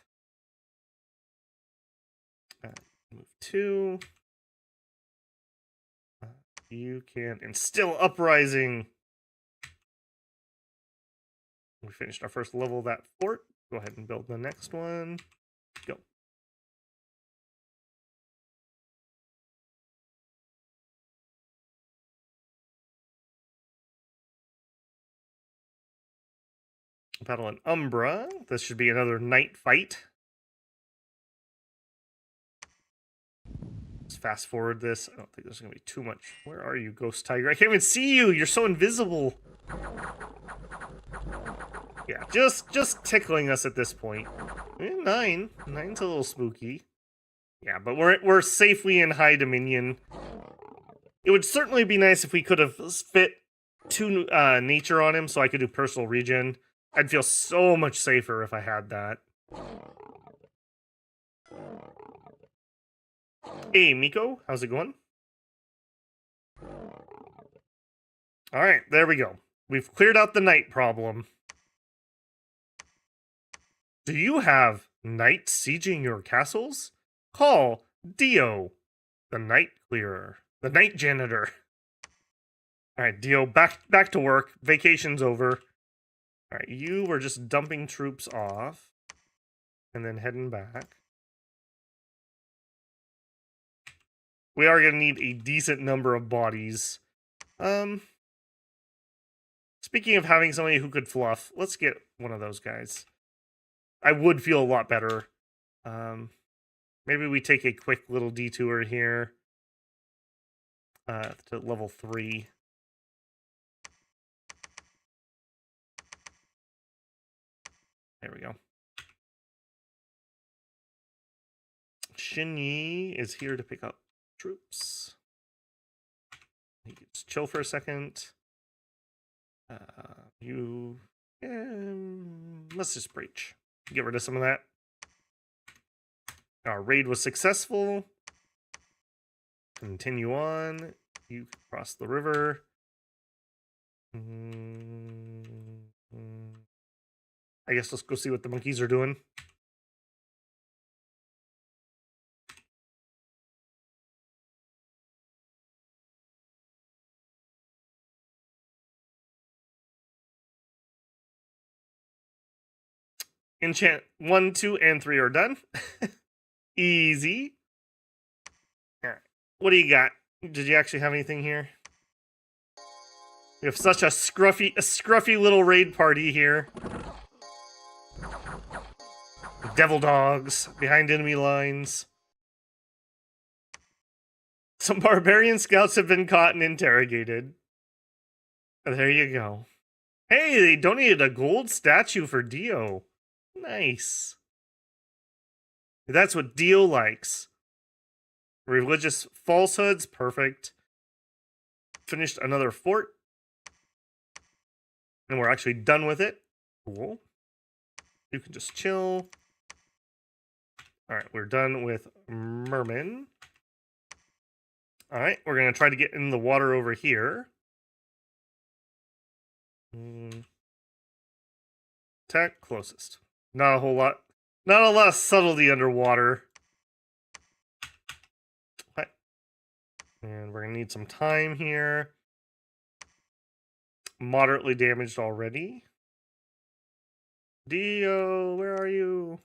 Move 2. You can instill uprising. We finished our first level of that fort. Go ahead and build the next one. Go. Battle in Umbra. This should be another night fight. Let's fast forward this. I don't think there's going to be too much. Where are you, Ghost Tiger? I can't even see you. You're so invisible. Yeah, just tickling us at this point. 9. 9's a little spooky. Yeah, but we're safely in High Dominion. It would certainly be nice if we could have fit 2 nature on him so I could do personal regen. I'd feel so much safer if I had that. Hey, Miko, how's it going? Alright, there we go. We've cleared out the night problem. Do you have night sieging your castles? Call Dio, the night clearer, the night janitor. Alright, Dio, back to work. Vacation's over. Alright, you were just dumping troops off. And then heading back. We are going to need a decent number of bodies. Speaking of having somebody who could fluff, let's get one of those guys. I would feel a lot better. Maybe we take a quick little detour here. To level 3. There we go. Shinyi is here to pick up troops. You can just chill for a second. Let's just breach. Get rid of some of that. Our raid was successful. Continue on. You cross the river. I guess let's go see what the monkeys are doing. Enchant 1, 2, and 3 are done. Easy. All right. What do you got? Did you actually have anything here? We have such a scruffy little raid party here. Devil dogs behind enemy lines. Some barbarian scouts have been caught and interrogated. There you go. Hey, they donated a gold statue for Dio. Nice. That's what Dio likes. Religious falsehoods, perfect. Finished another fort. And we're actually done with it. Cool. You can just chill. Alright, we're done with Merman. Alright, we're going to try to get in the water over here. Attack closest. Not a whole lot. Not a lot of subtlety underwater. Okay. And we're going to need some time here. Moderately damaged already. Dio, where are you?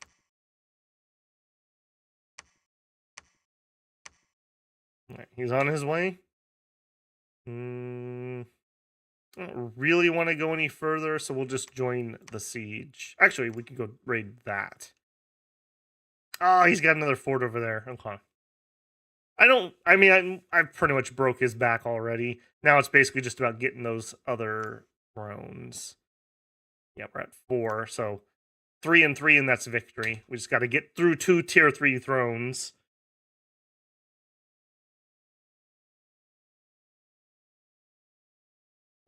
Right, he's on his way. I don't really want to go any further, so we'll just join the siege. Actually, we can go raid that. Oh, he's got another fort over there. Okay. I've pretty much broke his back already. Now it's basically just about getting those other thrones. Yeah, we're at 4, so 3 and 3, and that's victory. We just got to get through 2 tier 3 thrones.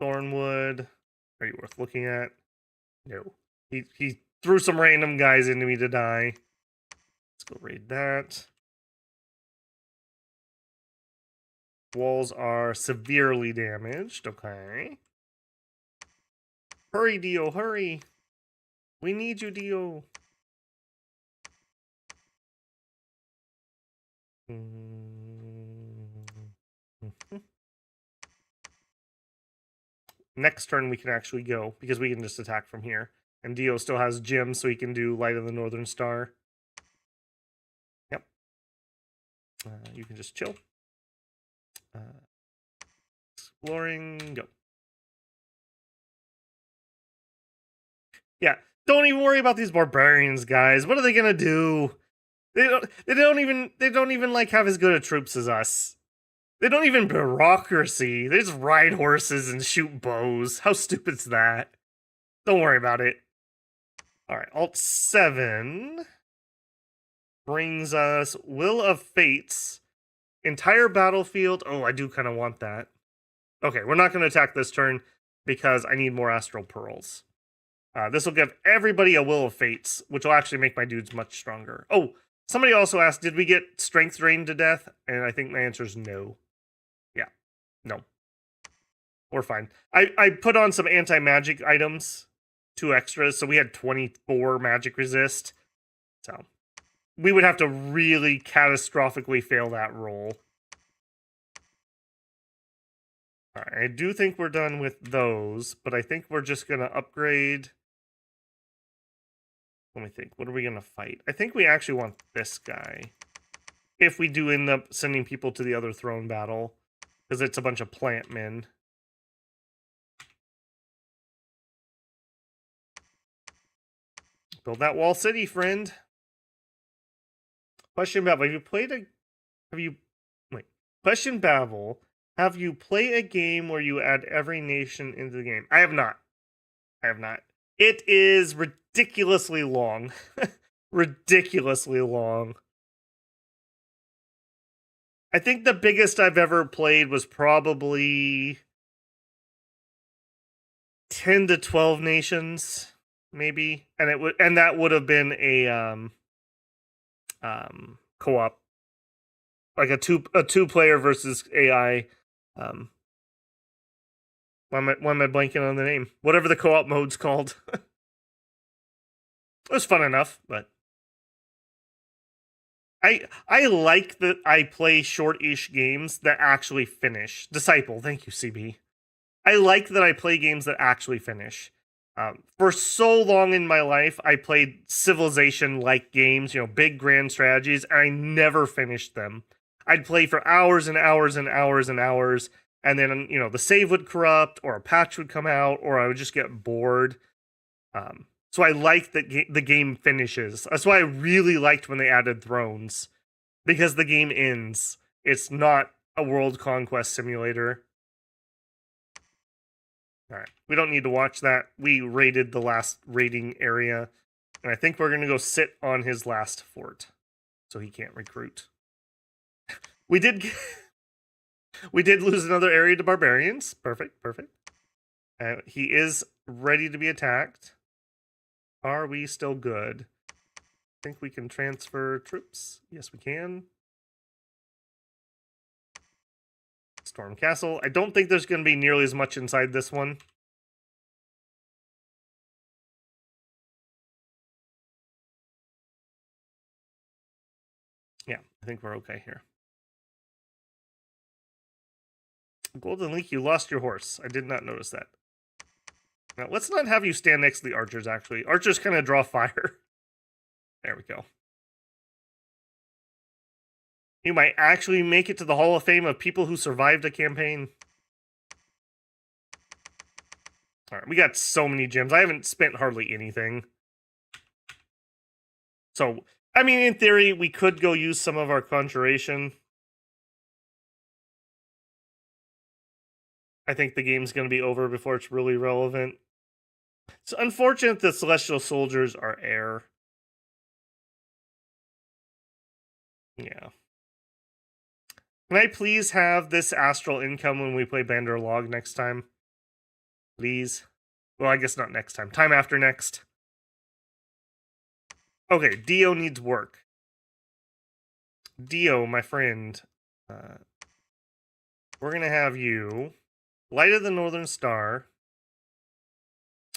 Thornwood, are you worth looking at? No. He threw some random guys into me to die. Let's go raid that. Walls are severely damaged. Okay. Hurry, Dio, hurry. We need you, Dio. Next turn we can actually go, because we can just attack from here. And Dio still has gems, so he can do Light of the Northern Star. Yep. You can just chill. Exploring, go. Yeah, don't even worry about these barbarians, guys. What are they gonna do? They don't even like have as good of troops as us. They don't even bureaucracy. They just ride horses and shoot bows. How stupid's that? Don't worry about it. Alright, Alt 7 brings us Will of Fates. Entire battlefield. Oh, I do kind of want that. Okay, we're not going to attack this turn because I need more Astral Pearls. This will give everybody a Will of Fates, which will actually make my dudes much stronger. Oh, somebody also asked, did we get Strength drained to death? And I think my answer is no. Yeah, no. We're fine. I put on some anti-magic items, 2 extras, so we had 24 magic resist. So we would have to really catastrophically fail that roll. Alright, I do think we're done with those, but I think we're just going to upgrade. Let me think. What are we going to fight? I think we actually want this guy. If we do end up sending people to the other throne battle, because it's a bunch of plant men. Build that wall city, friend. Question Babel, Question Babel, have you played a game where you add every nation into the game? I have not. It is ridiculously long. Ridiculously long. I think the biggest I've ever played was probably 10 to 12 nations, maybe, and that would have been a co-op, like a two player versus AI. Why am I blanking on the name? Whatever the co-op mode's called. It was fun enough, but I like that I play short-ish games that actually finish. Disciple, thank you, CB. I like that I play games that actually finish. For so long in my life, I played Civilization-like games, big grand strategies, and I never finished them. I'd play for hours and hours and hours and hours, and then, the save would corrupt, or a patch would come out, or I would just get bored. So I like that the game finishes. That's why I really liked when they added Thrones, because the game ends. It's not a world conquest simulator. All right, we don't need to watch that. We raided the last raiding area, and I think we're going to go sit on his last fort, so he can't recruit. We did lose another area to barbarians. Perfect. He is ready to be attacked. Are we still good? I think we can transfer troops. Yes, we can. Storm Castle. I don't think there's going to be nearly as much inside this one. Yeah, I think we're okay here. Golden Leak, you lost your horse. I did not notice that. Now, let's not have you stand next to the archers, actually. Archers kind of draw fire. There we go. You might actually make it to the Hall of Fame of people who survived a campaign. Alright, we got so many gems. I haven't spent hardly anything. So, I mean, in theory, we could go use some of our conjuration. I think the game's going to be over before it's really relevant. It's unfortunate that Celestial Soldiers are air. Yeah. Can I please have this astral income when we play Bandar Log next time? Please. Well, I guess not next time. Time after next. Okay, Dio needs work. Dio, my friend. We're going to have you. Light of the Northern Star.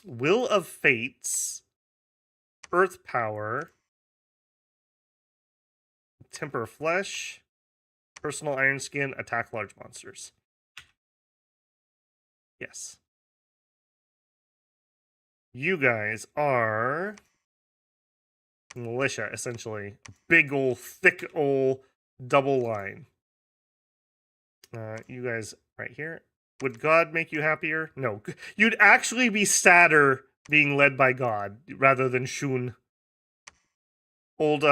Will of Fates. Earth Power. Temper Flesh. Personal Iron Skin. Attack large monsters. Yes. You guys are militia, essentially. Big ol' thick ol' double line. You guys right here. Would God make you happier? No. You'd actually be sadder being led by God rather than Shun. Old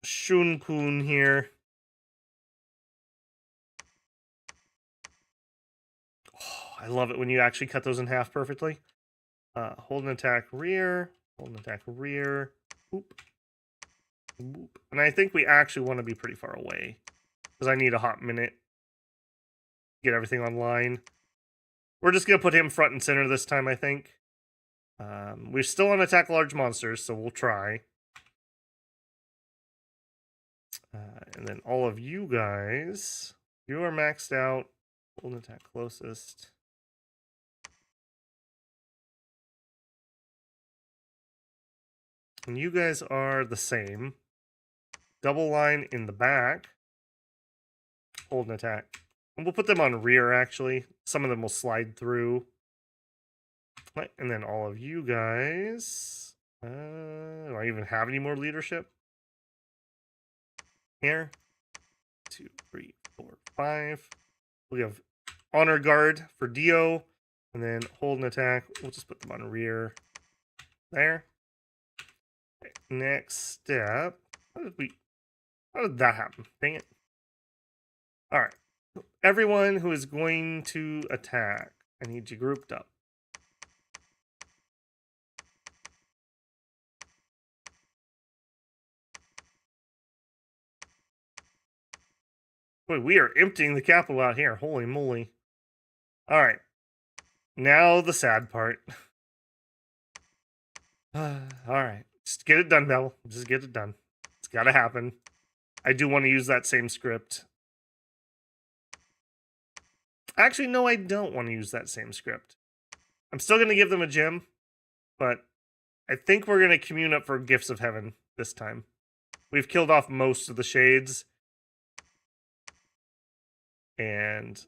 Shun-kun here. Oh, I love it when you actually cut those in half perfectly. Hold an attack rear. Hold an attack rear. Oop. Oop. And I think we actually want to be pretty far away, because I need a hot minute. Get everything online. We're just going to put him front and center this time, I think. We're still on attack large monsters, so we'll try. And then all of you guys, you are maxed out. Hold an attack closest. And you guys are the same. Double line in the back. Hold an attack. And we'll put them on rear, actually. Some of them will slide through. And then all of you guys. Do I even have any more leadership? Here. 2, 3, 4, 5. We have Honor Guard for Dio. And then hold an attack. We'll just put them on rear. There. Okay, next step. How did that happen? Dang it. Alright. Everyone who is going to attack, I need you grouped up. Boy, we are emptying the capital out here. Holy moly. Alright. Now the sad part. Alright. Just get it done, Bell. Just get it done. It's gotta happen. I do want to use that same script. Actually, no, I don't want to use that same script. I'm still going to give them a gem, but I think we're going to commune up for Gifts of Heaven this time. We've killed off most of the shades. And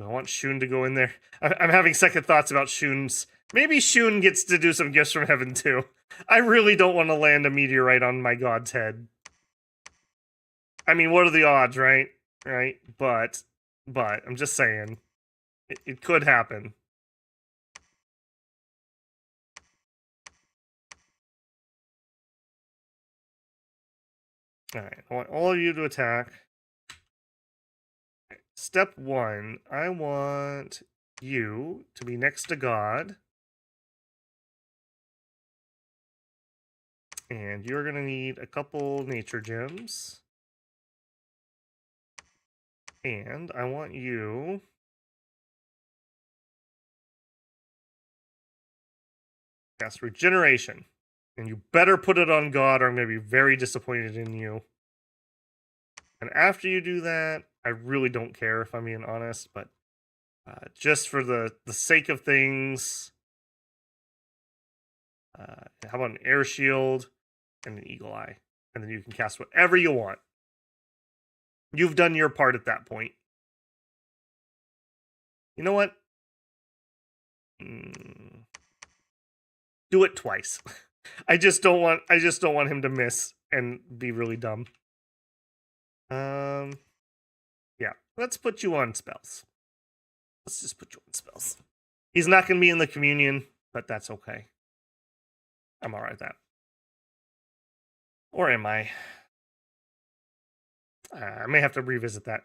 I want Shun to go in there. I'm having second thoughts about Shun's. Maybe Shun gets to do some Gifts from Heaven too. I really don't want to land a meteorite on my god's head. I mean, what are the odds, right? Right? But I'm just saying. It could happen. Alright, I want all of you to attack. Step 1, I want you to be next to God. And you're going to need a couple nature gems. And I want you... cast Regeneration. And you better put it on God or I'm going to be very disappointed in you. And after you do that, I really don't care if I'm being honest, but just for the sake of things, how about an Air Shield and an Eagle Eye? And then you can cast whatever you want. You've done your part at that point. You know what? Do it twice. I just don't want him to miss and be really dumb. Yeah, let's put you on spells. Let's just put you on spells. He's not going to be in the communion, but that's okay. I'm alright with that. Or am I? I may have to revisit that.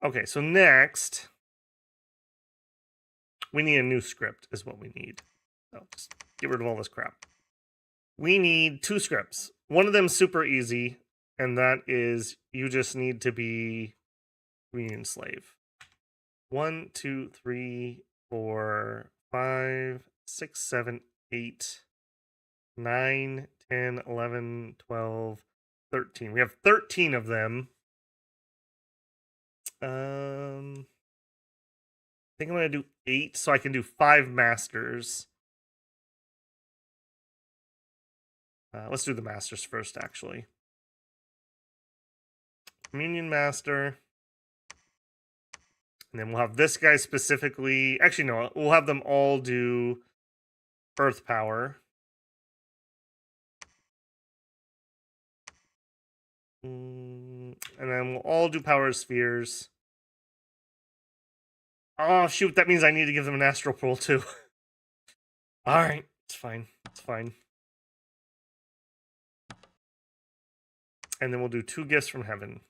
Okay, so next, we need a new script is what we need. So just get rid of all this crap. We need 2 scripts. One of them's super easy, and that is you just need to be Communion Slave. 1, 2, 3, 4, 5, 6, 7, 8, 9, 10, 11, 12, 13. We have 13 of them. I think I'm going to do 8 so I can do 5 masters. Let's do the masters first, actually. Communion Master. And then we'll have this guy specifically... Actually, no. We'll have them all do Earth Power. And then we'll all do Power Spheres. Oh, shoot. That means I need to give them an Astral Pearl, too. Alright. It's fine. It's fine. And then we'll do 2 Gifts from Heaven.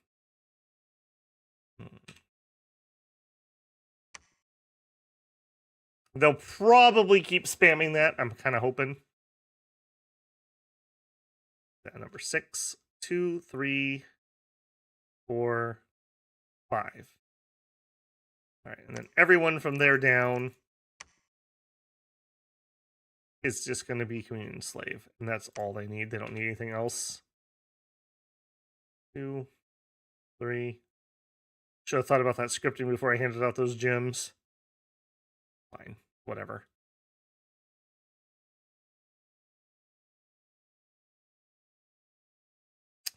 They'll probably keep spamming that. I'm kind of hoping. Number 6, 2, 3, 4, 5. All right, and then everyone from there down is just going to be Communion Slave, and that's all they need. They don't need anything else. 2, 3. Should have thought about that scripting before I handed out those gems. Fine, whatever.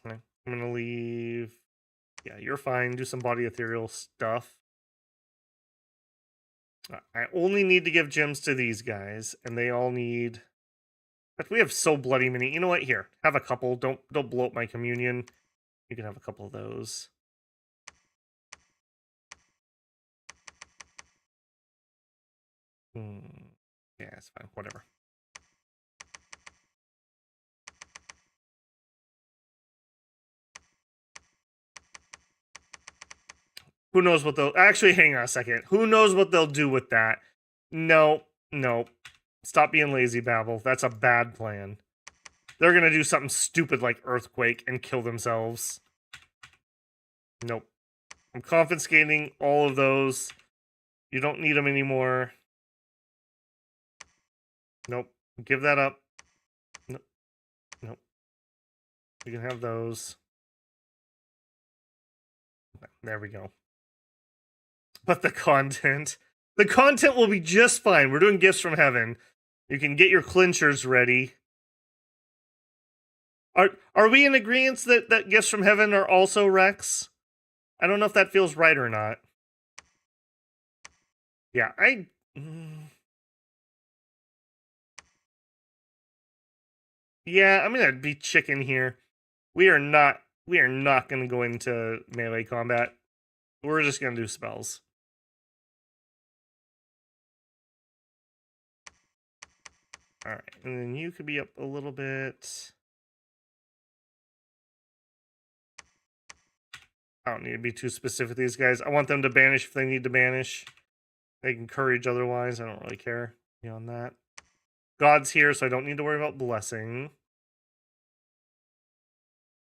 Okay, I'm gonna leave. Yeah, you're fine. Do some body ethereal stuff. I only need to give gems to these guys, and they all need. But we have so bloody many. You know what? Here, have a couple. Don't blow up my communion. You can have a couple of those. Yeah, it's fine. Whatever. Who knows what they'll... Actually, hang on a second. Who knows what they'll do with that? No. Stop being lazy, Babel. That's a bad plan. They're gonna do something stupid like Earthquake and kill themselves. Nope. I'm confiscating all of those. You don't need them anymore. Nope. Give that up. Nope. Nope. You can have those. There we go. But the content will be just fine. We're doing gifts from heaven. You can get your clinchers ready. Are we in agreement that gifts from heaven are also Rex? I don't know if that feels right or not. Yeah, yeah, I'm gonna be chicken here. We are not gonna go into melee combat. We're just gonna do spells. Alright, and then you could be up a little bit. I don't need to be too specific with these guys. I want them to banish if they need to banish. They can courage otherwise. I don't really care beyond that. God's here, so I don't need to worry about blessing.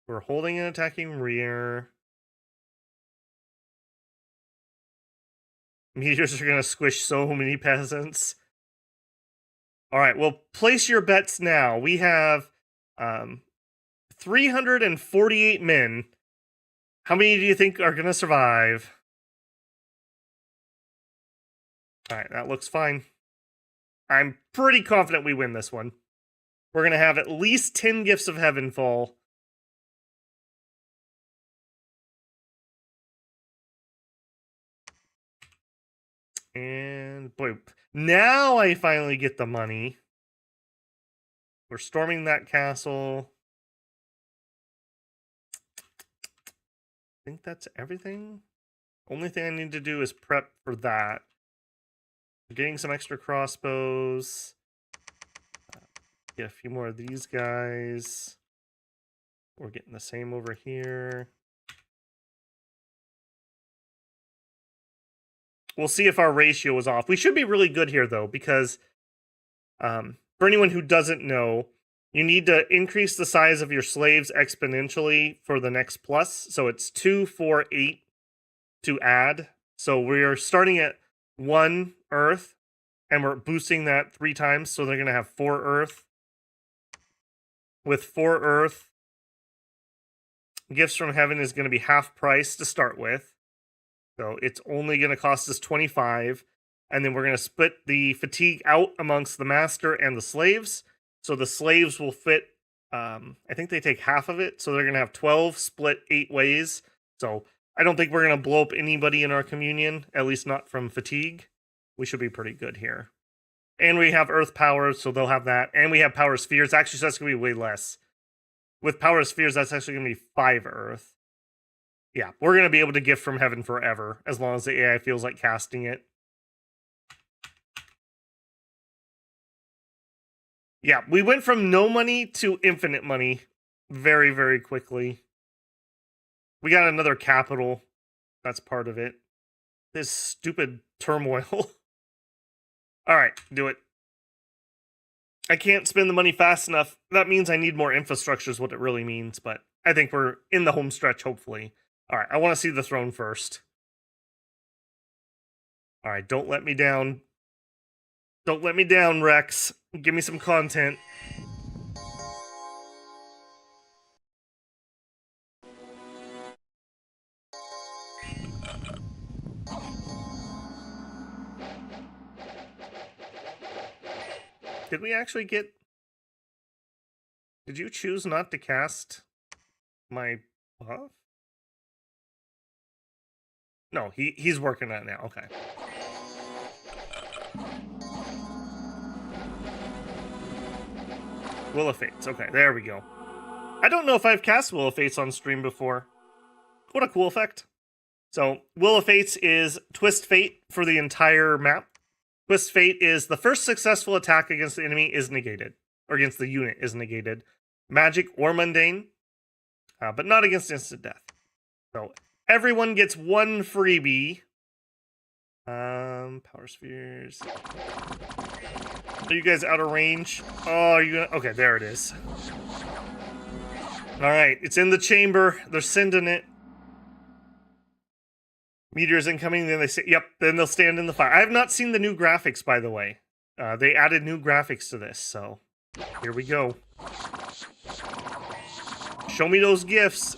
We're holding and attacking rear. Meteors are going to squish so many peasants. Alright, well, place your bets now. We have 348 men. How many do you think are going to survive? Alright, that looks fine. I'm pretty confident we win this one. We're going to have at least 10 gifts of heaven fall. And boy, now I finally get the money. We're storming that castle. I think that's everything. Only thing I need to do is prep for that. Getting some extra crossbows. Get a few more of these guys. We're getting the same over here. We'll see if our ratio is off. We should be really good here, though, because for anyone who doesn't know, you need to increase the size of your slaves exponentially for the next plus. So it's 2, 4, 8 to add. So we're starting at 1 earth, and we're boosting that 3 times. So they're going to have 4 earth. With 4 earth, gifts from heaven is going to be half price to start with. So it's only going to cost us 25. And then we're going to split the fatigue out amongst the master and the slaves. So the slaves will fit, I think they take half of it. So they're going to have 12 split 8 ways. So I don't think we're going to blow up anybody in our communion, at least not from fatigue. We should be pretty good here. And we have earth powers, so they'll have that. And we have power spheres. Actually, so that's going to be way less. With power spheres, that's actually going to be 5 earth. Yeah, we're going to be able to gift from heaven forever, as long as the AI feels like casting it. Yeah, we went from no money to infinite money very, very quickly. We got another capital. That's part of it. This stupid turmoil. Alright, do it. I can't spend the money fast enough. That means I need more infrastructure is what it really means, but I think we're in the home stretch, hopefully. Alright, I want to see the throne first. Alright, don't let me down. Don't let me down, Rex. Give me some content. Did we actually get... Did you choose not to cast my buff? No, he's working on it now. Okay. Will of Fates. Okay, there we go. I don't know if I've cast Will of Fates on stream before. What a cool effect. So, Will of Fates is Twist Fate for the entire map. Twist Fate is the first successful attack against the enemy is negated. Or against the unit is negated. Magic or mundane. But not against instant death. So, everyone gets 1 freebie. Power spheres. Are you guys out of range? Oh, are you gonna... Okay, there it is. Alright, it's in the chamber. They're sending it. Meteors incoming, then they say, yep, then they'll stand in the fire. I have not seen the new graphics, by the way. They added new graphics to this, so here we go. Show me those gifts.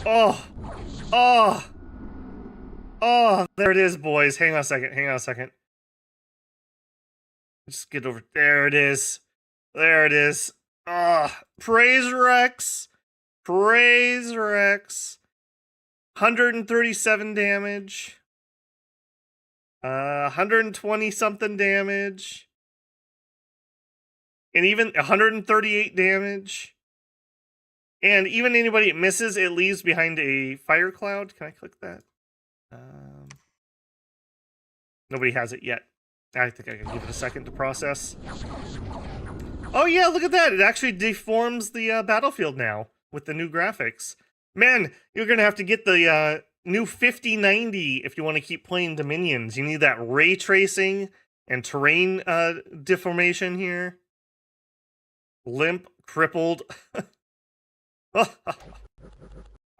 Oh, oh, oh, there it is, boys. Hang on a second. Just get over, there it is. There it is. Ah, praise Rex. Praise Rex. 137 damage. 120 something damage. And even 138 damage. And even anybody it misses, it leaves behind a fire cloud. Can I click that? Nobody has it yet. I think I can give it a second to process. Oh yeah, look at that. It actually deforms the battlefield now with the new graphics. Man, you're going to have to get the new 5090 if you want to keep playing Dominions. You need that ray tracing and terrain deformation here. Limp, crippled. All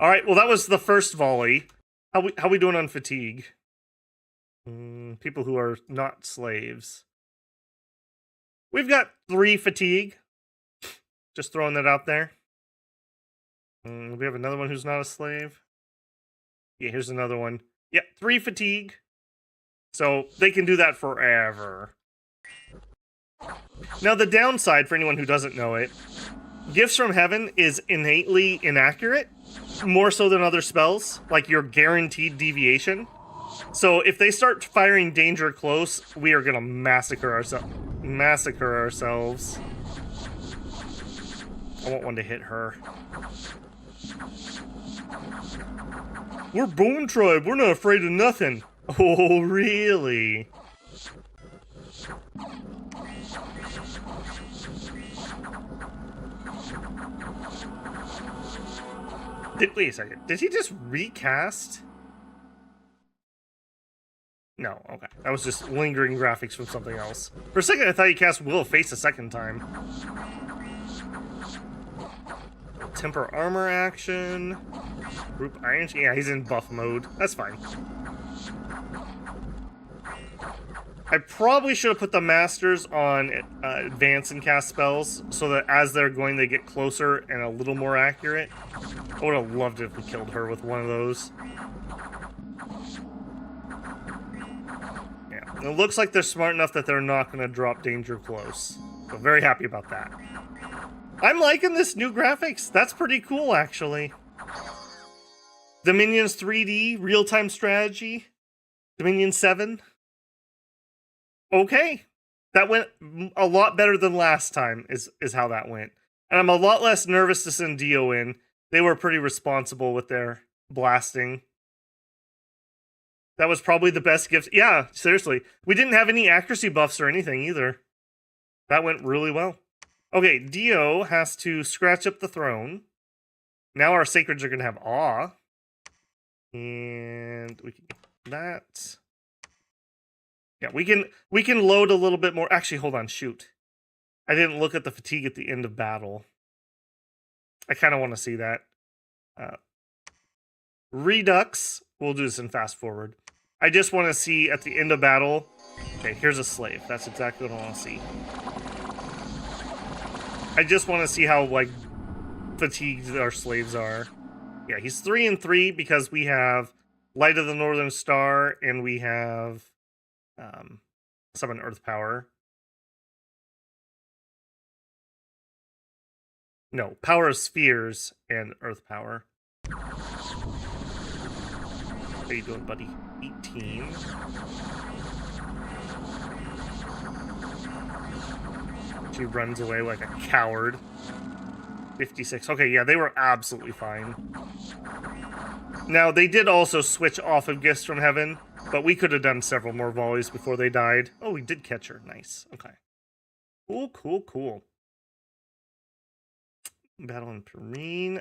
right, well, that was the first volley. How we doing on fatigue? People who are not slaves. We've got 3 fatigue. Just throwing that out there. We have another one who's not a slave. Yeah, here's another one. Yeah, 3 fatigue. So they can do that forever. Now, the downside, for anyone who doesn't know it, Gifts from Heaven is innately inaccurate, more so than other spells, like your guaranteed deviation. So if they start firing danger close, we are gonna massacre ourselves. I want one to hit her. We're Bone Tribe, we're not afraid of nothing. Oh, really? Wait a second, did he just recast? No, okay. That was just lingering graphics from something else. For a second, I thought he cast Will of Face a second time. Temper armor action. Group Iron. Yeah, he's in buff mode. That's fine. I probably should have put the Masters on advance and cast spells so that as they're going, they get closer and a little more accurate. I would have loved it if we killed her with one of those. It looks like they're smart enough that they're not going to drop danger close. So very happy about that. I'm liking this new graphics. That's pretty cool, actually. Dominions 3D, real-time strategy. Dominion 7. Okay. That went a lot better than last time, is how that went. And I'm a lot less nervous to send Dio in. They were pretty responsible with their blasting. That was probably the best gift. Yeah, seriously. We didn't have any accuracy buffs or anything either. That went really well. Okay, Dio has to scratch up the throne. Now our sacreds are going to have awe. And we can get that. Yeah, we can load a little bit more. Actually, hold on, shoot. I didn't look at the fatigue at the end of battle. I kind of want to see that. Redux. We'll do this in fast forward. I just want to see at the end of battle. Okay, here's a slave. That's exactly what I want to see. I just want to see how, like, fatigued our slaves are. Yeah, he's 3 and 3 because we have Light of the Northern Star and we have Summon Earth Power. No, Power of Spheres and Earth Power. How you doing, buddy? 18. She runs away like a coward. 56. Okay, yeah, they were absolutely fine. Now, they did also switch off of Gifts from Heaven, but we could have done several more volleys before they died. Oh, we did catch her. Nice. Okay. Cool, cool, cool. Battle in Perrine.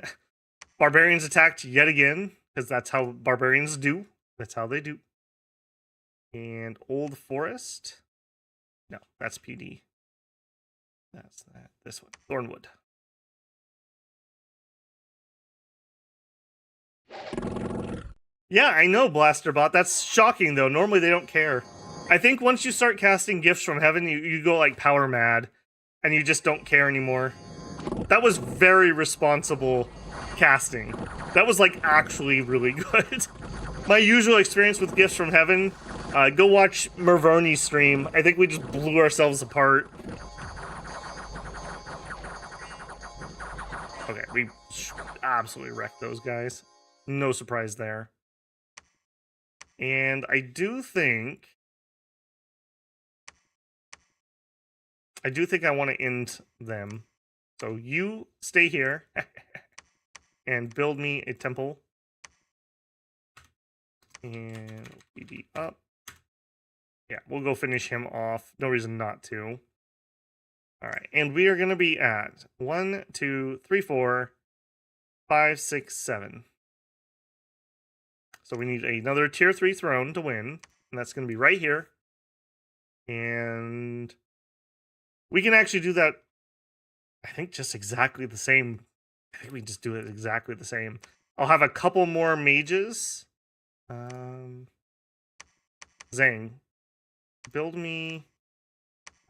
Barbarians attacked yet again, because that's how barbarians do. That's how they do. And Old Forest. No, that's PD. That's that. This one. Thornwood. Yeah, I know, Blasterbot. That's shocking, though. Normally they don't care. I think once you start casting gifts from heaven, you go like power mad, and you just don't care anymore. That was very responsible casting. That was like actually really good. My usual experience with gifts from heaven, go watch Mervoni's stream. I think we just blew ourselves apart. Okay, we absolutely wrecked those guys. No surprise there. And I do think I want to end them. So you stay here and build me a temple. And BD up. Yeah, we'll go finish him off. No reason not to. All right, and we are going to be at 1, 2, 3, 4, 5, 6, 7. So we need another tier 3 throne to win, and that's going to be right here. And we can actually do that, I think, just exactly the same. I think we just do it exactly the same. I'll have a couple more mages. Zhang, build me...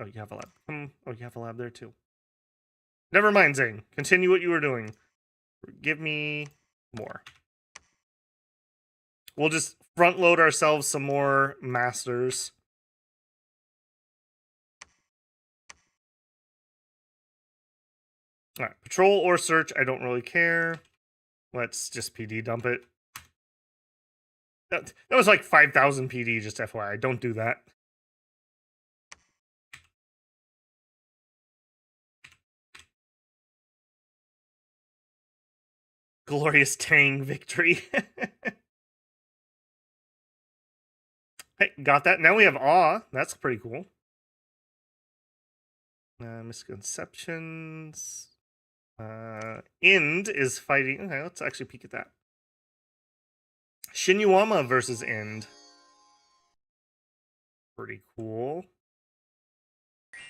Oh, you have a lab. Oh, you have a lab there too. Never mind, Zhang. Continue what you were doing. Give me more. We'll just front load ourselves some more masters. All right, patrol or search, I don't really care. Let's just PD dump it. That was like 5,000 PD, just FYI. Don't do that. Glorious Tang victory. Hey, got that. Now we have Awe. That's pretty cool. Misconceptions. End is fighting. Okay, let's actually peek at that. Shinyuama versus End. Pretty cool.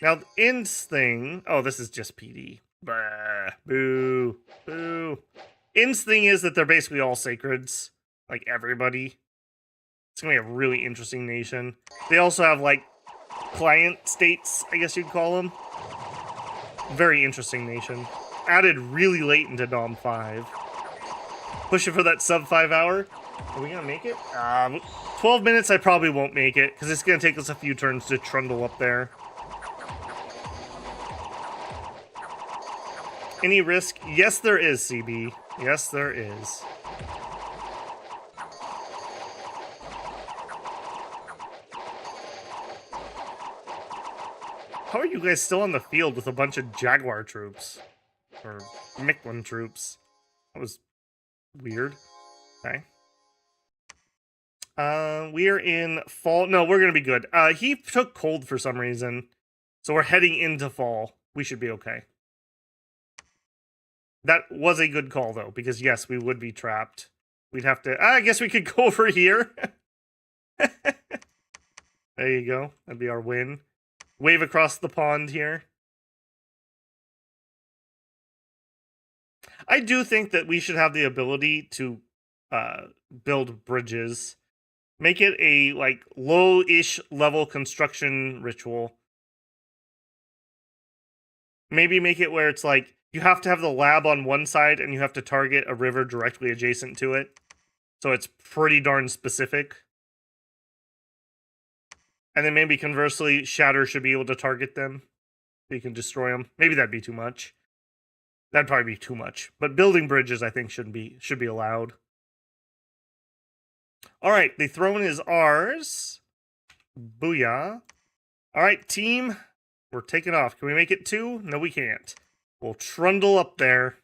Now, End's thing... Oh, this is just PD. Bah, boo. Boo. End's thing is that they're basically all sacreds. Like, everybody. It's gonna be a really interesting nation. They also have, like, client states, I guess you'd call them. Very interesting nation. Added really late into Dom 5. Pushing for that sub 5 hour. Are we gonna make it? 12 minutes I probably won't make it, because it's gonna take us a few turns to trundle up there. Any risk? Yes, there is, CB. Yes, there is. How are you guys still on the field with a bunch of Jaguar troops? Or Mictlin troops? That was weird. Okay. We are in fall. No, we're gonna be good. He took cold for some reason. So we're heading into fall. We should be okay. That was a good call, though, because yes, we would be trapped. We'd have to... I guess we could go over here. There you go. That'd be our win. Wave across the pond here. I do think that we should have the ability to build bridges. Make it a, like, low-ish level construction ritual. Maybe make it where it's like, you have to have the lab on one side and you have to target a river directly adjacent to it. So it's pretty darn specific. And then maybe conversely, Shatter should be able to target them. So you can destroy them. Maybe that'd be too much. That'd probably be too much. But building bridges, I think, should be allowed. Alright, the throne is ours. Booyah. Alright, team. We're taking off. Can we make it 2? No, we can't. We'll trundle up there.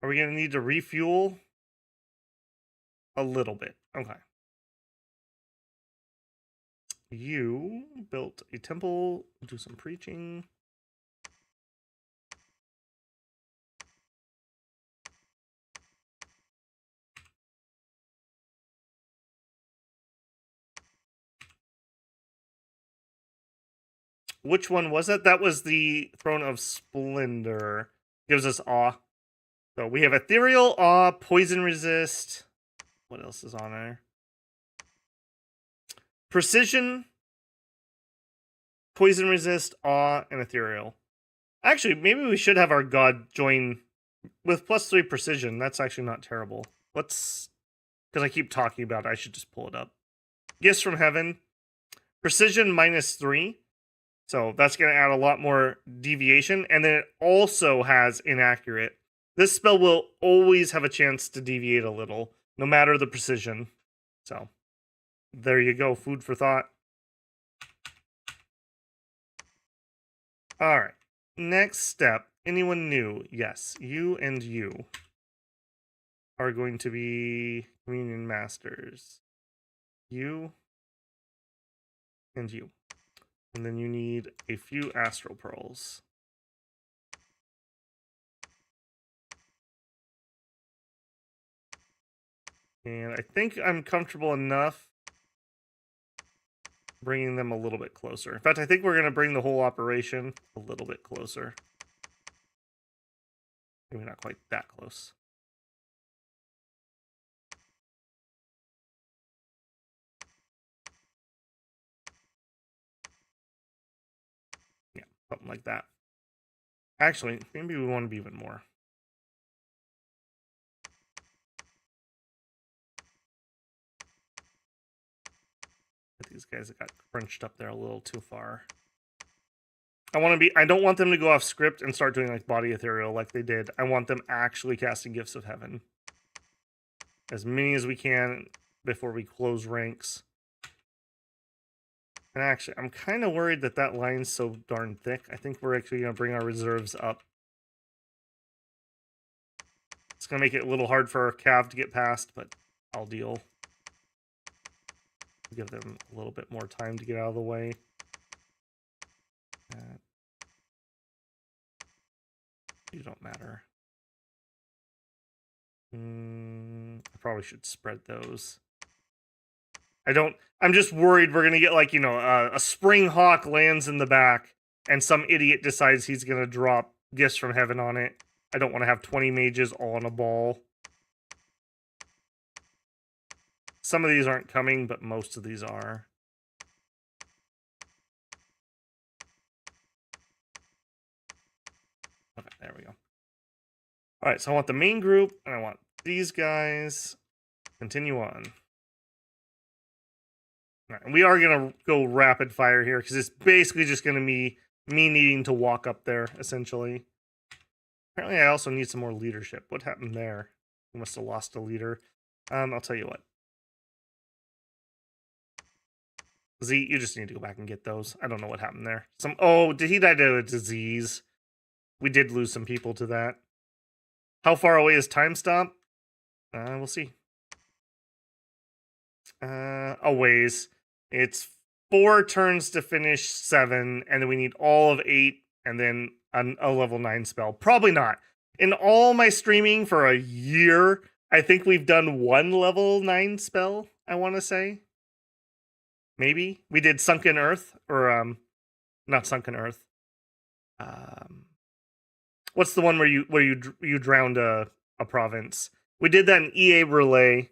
Are we going to need to refuel? A little bit. Okay. You built a temple. Do some preaching. Which one was that? That was the Throne of Splendor. Gives us Awe. So we have Ethereal, Awe, Poison Resist. What else is on there? Precision, poison resist, awe, and ethereal. Actually, maybe we should have our god join with +3 precision. That's actually not terrible. Let's, because I keep talking about it, I should just pull it up. Gifts from Heaven, precision -3. So that's going to add a lot more deviation. And then it also has inaccurate. This spell will always have a chance to deviate a little, no matter the precision. So there you go. Food for thought. All right. Next step. Anyone new? Yes. You and you are going to be Communion Masters. You and you. And then you need a few Astral Pearls. And I think I'm comfortable enough bringing them a little bit closer. In fact, I think we're going to bring the whole operation a little bit closer. Maybe not quite that close. Yeah, something like that. Actually, maybe we want to be even more. These guys got crunched up there a little too far. I don't want them to go off script and start doing like body ethereal like they did. I want them actually casting Gifts of Heaven. As many as we can before we close ranks. And actually, I'm kind of worried that that line's so darn thick. I think we're actually going to bring our reserves up. It's going to make it a little hard for our cav to get past, but I'll deal. Give them a little bit more time to get out of the way. You don't matter. I probably should spread those. I'm just worried we're going to get like, you know, a Spring Hawk lands in the back and some idiot decides he's going to drop Gifts from Heaven on it. I don't want to have 20 mages all on a ball. Some of these aren't coming, but most of these are. Okay, there we go. All right, so I want the main group, and I want these guys. Continue on. All right, and we are going to go rapid fire here, because it's basically just going to be me needing to walk up there, essentially. Apparently, I also need some more leadership. What happened there? We must have lost a leader. I'll tell you what. Z, you just need to go back and get those. I don't know what happened there. Oh, did he die to a disease? We did lose some people to that. How far away is Time Stop? We'll see. A ways. It's 4 turns to finish 7, and then we need all of 8, and then a level 9 spell. Probably not. In all my streaming for a year, I think we've done 1 level 9 spell, I want to say. Maybe. We did Sunken Earth, or, not Sunken Earth. What's the one where you drowned a province? We did that in EA Relay.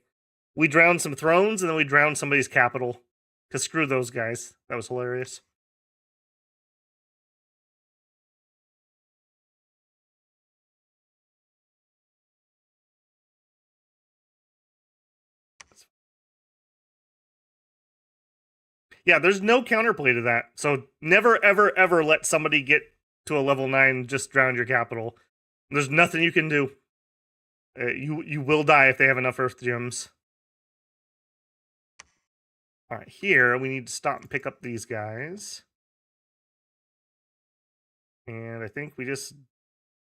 We drowned some thrones, and then we drowned somebody's capital. Because screw those guys. That was hilarious. Yeah, there's no counterplay to that. So never, ever, ever let somebody get to a level 9 just drown your capital. There's nothing you can do. You will die if they have enough Earth Gems. All right, here we need to stop and pick up these guys. And I think we just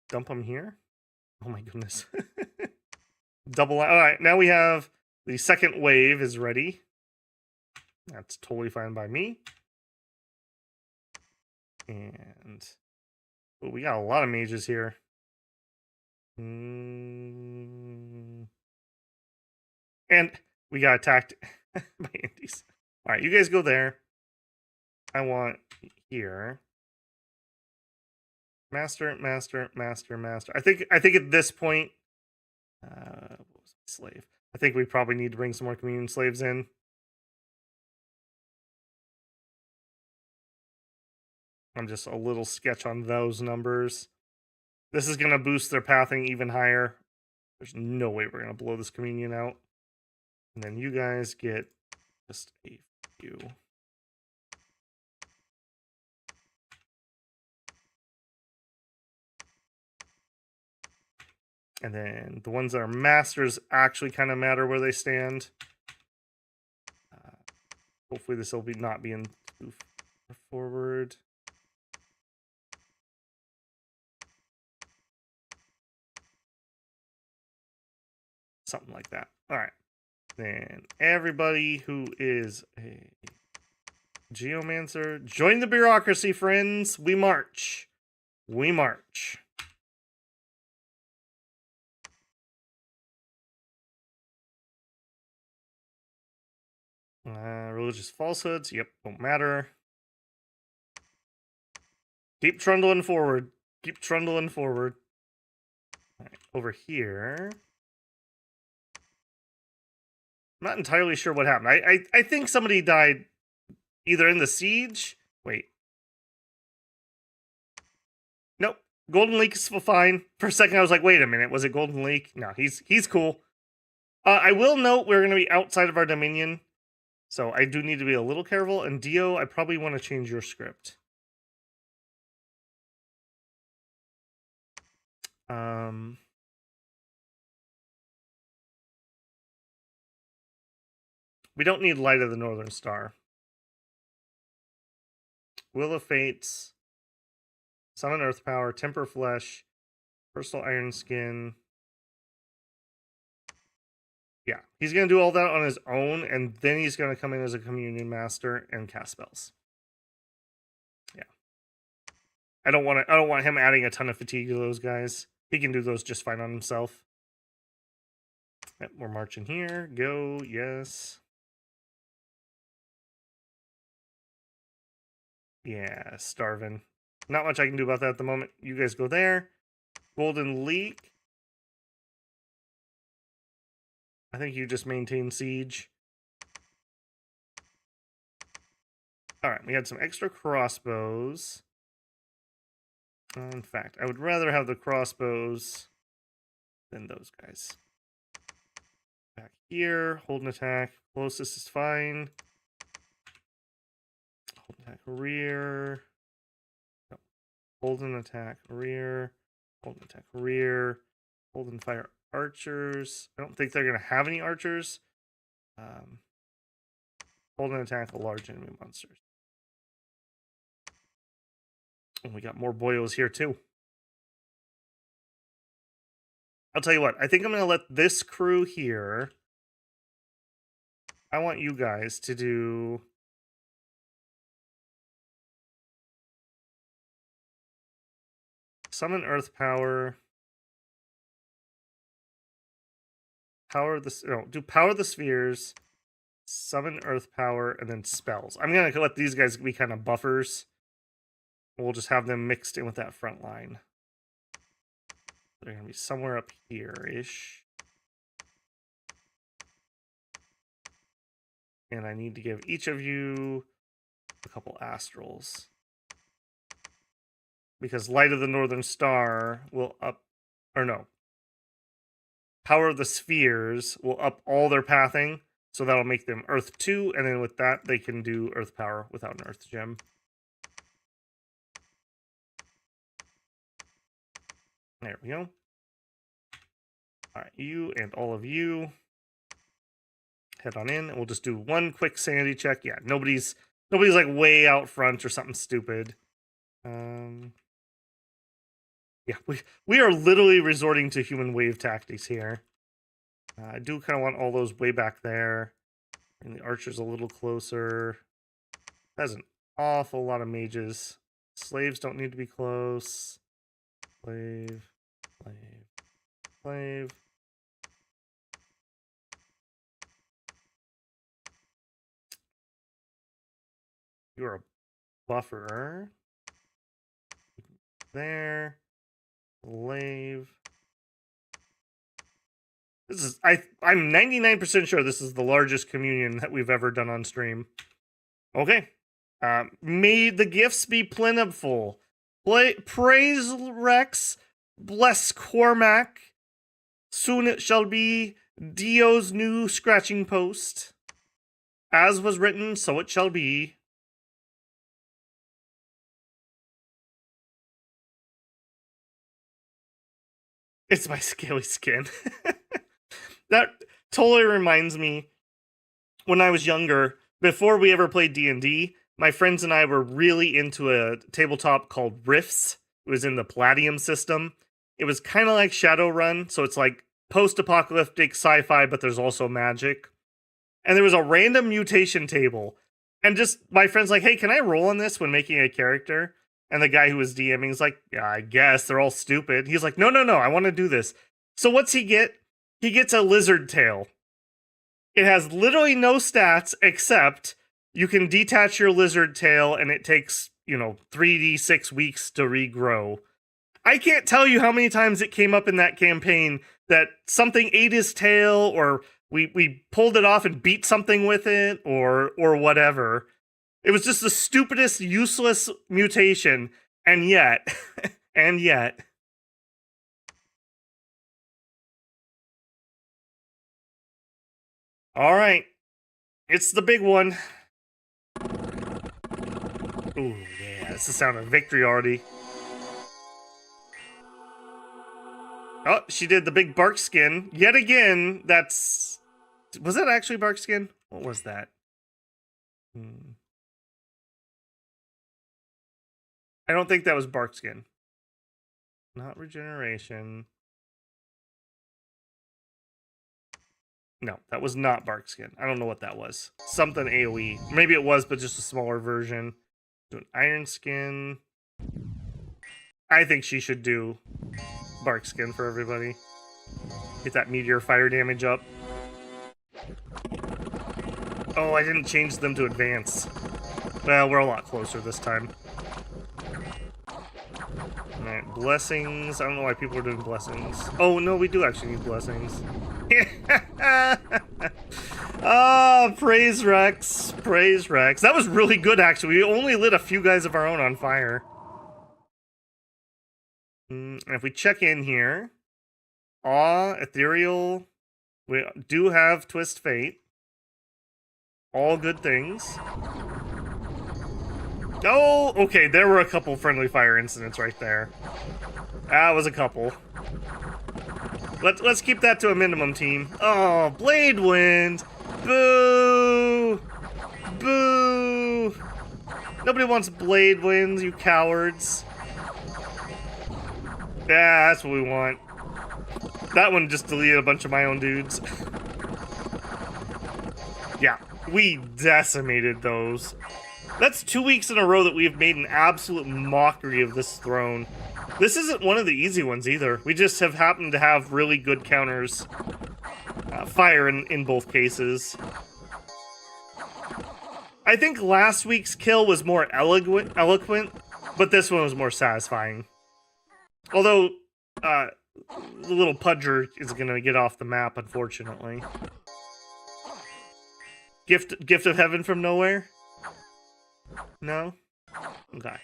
dump them here. Oh my goodness. All right, now we have the second wave is ready. That's totally fine by me. And we got a lot of mages here. And we got attacked by Indies. All right, you guys go there. I want here. Master. I think at this point, what was my slave? I think we probably need to bring some more communion slaves in. I'm just a little sketch on those numbers. This is going to boost their pathing even higher. There's no way we're going to blow this communion out. And then you guys get just a few. And then the ones that are masters actually kind of matter where they stand. Hopefully this will be not being too forward. Something like that. All right. Then everybody who is a geomancer, join the bureaucracy, friends. We march. We march. Religious falsehoods. Yep, don't matter. Keep trundling forward. Keep trundling forward. All right, over here. I'm not entirely sure what happened. I think somebody died either in the siege. Wait. Nope. Golden Leek's fine. For a second, I was like, wait a minute. Was it Golden Leek? No, he's cool. I will note we're going to be outside of our dominion. So I do need to be a little careful. And Dio, I probably want to change your script. We don't need Light of the Northern Star. Will of Fates. Summon Earth Power. Temper Flesh. Personal Iron Skin. Yeah, he's going to do all that on his own, and then he's going to come in as a Communion Master and cast spells. Yeah. I don't want him adding a ton of fatigue to those guys. He can do those just fine on himself. Yep, we're marching here. Go, yes. Yeah, starving. Not much I can do about that at the moment. You guys go there. Golden Leek. I think you just maintain siege. Alright, we had some extra crossbows. In fact, I would rather have the crossbows than those guys. Back here, hold an attack. Closest is fine. Hold an attack, rear. No. Hold an attack, rear. Hold an attack, rear. Hold and fire archers. I don't think they're going to have any archers. Hold and attack the large enemy monsters. And we got more boyos here too. I'll tell you what, I think I'm going to let this crew here. I want you guys to do summon Earth Power. Do Power of the Spheres, summon Earth Power, and then spells. I'm going to let these guys be kind of buffers. We'll just have them mixed in with that front line. They're going to be somewhere up here-ish. And I need to give each of you a couple astrals. Because Light of the Northern Star will up... Or no. Power of the Spheres will up all their pathing. So that'll make them Earth 2. And then with that, they can do Earth Power without an Earth Gem. There we go. Alright, you and all of you head on in, and we'll just do one quick sanity check. Yeah, nobody's like way out front or something stupid. Yeah, we are literally resorting to human wave tactics here. I do kind of want all those way back there. And the archers a little closer. That's an awful lot of mages. Slaves don't need to be close. Slave, slave, slave. You're a buffer. There. Slave. This is I'm 99% sure this is the largest communion that we've ever done on stream. Okay. May the gifts be plentiful. Praise Rex, bless Cormac. Soon it shall be Dio's new scratching post. As was written, so it shall be. It's my scaly skin. That totally reminds me, when I was younger, before we ever played D&D, my friends and I were really into a tabletop called Rifts. It was in the Palladium system. It was kind of like Shadowrun, so it's like post-apocalyptic sci-fi, but there's also magic. And there was a random mutation table. And just my friend's like, hey, can I roll on this when making a character? And the guy who was DMing is like, yeah, I guess they're all stupid. He's like, no, I want to do this. So what's he get? He gets a lizard tail. It has literally no stats except you can detach your lizard tail and it takes, 3d6 weeks to regrow. I can't tell you how many times it came up in that campaign that something ate his tail, or we pulled it off and beat something with it, or whatever. It was just the stupidest, useless mutation, and yet, all right, it's the big one. Ooh, yeah, that's the sound of victory already. Oh, she did the big bark skin. Yet again, was that actually bark skin? What was that? I don't think that was bark skin. Not regeneration. No, that was not bark skin. I don't know what that was. Something AoE. Maybe it was, but just a smaller version. Do an iron skin. I think she should do bark skin for everybody. Get that meteor fire damage up. Oh, I didn't change them to advance. Well, we're a lot closer this time. Alright, blessings. I don't know why people are doing blessings. Oh, no, we do actually need blessings. Ah, praise Rex. Praise Rex. That was really good, actually. We only lit a few guys of our own on fire. And if we check in here, Awe, Ethereal, we do have Twist Fate. All good things. Oh, okay, there were a couple friendly fire incidents right there. That was a couple. Let's keep that to a minimum, team. Oh, Blade Wind! Boo! Boo! Nobody wants Blade Winds, you cowards. Yeah, that's what we want. That one just deleted a bunch of my own dudes. Yeah, we decimated those. That's 2 weeks in a row that we've made an absolute mockery of this throne. This isn't one of the easy ones either. We just have happened to have really good counters. Fire in both cases. I think last week's kill was more eloquent, but this one was more satisfying. Although, the little pudger is gonna get off the map, unfortunately. Gift of heaven from nowhere? No? Okay.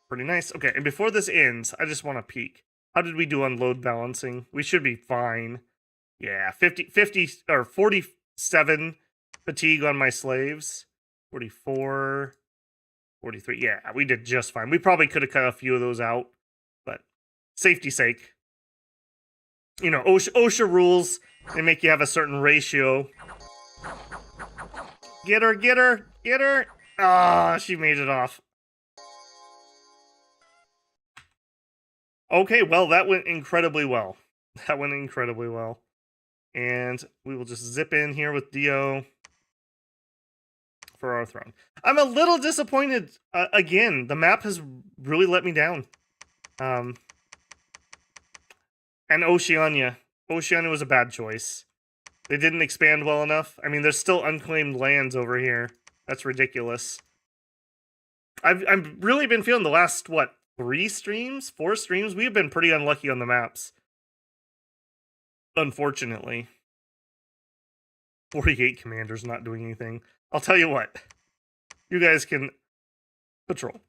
Pretty nice. Okay, and before this ends, I just want to peek. How did we do on load balancing? We should be fine. Yeah, 50 or 47 fatigue on my slaves. 44, 43. Yeah, we did just fine. We probably could have cut a few of those out, but safety's sake. You know, OSHA rules, they make you have a certain ratio. Get her, get her, get her! Ah, she made it off. Okay, well, that went incredibly well. That went incredibly well. And we will just zip in here with Dio for our throne. I'm a little disappointed. Again, the map has really let me down. And Oceania. Oceania was a bad choice. They didn't expand well enough. I mean, there's still unclaimed lands over here. That's ridiculous. I've really been feeling the last, what, 4 streams. We've been pretty unlucky on the maps. Unfortunately. 48 commanders not doing anything. I'll tell you what. You guys can patrol.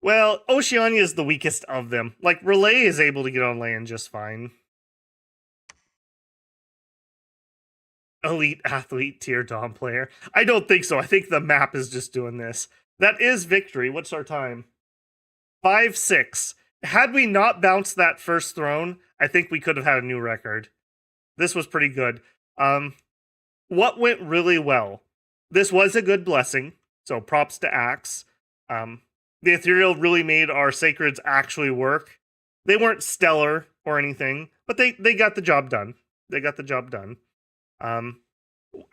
Well, Oceania is the weakest of them. Like, Relay is able to get on land just fine. Elite athlete tier Dom player. I don't think so. I think the map is just doing this. That is victory. What's our time? 5-6. Had we not bounced that first throne, I think we could have had a new record. This was pretty good. What went really well? This was a good blessing, so props to Axe. The Ethereal really made our Sacreds actually work. They weren't stellar or anything, but they got the job done. They got the job done.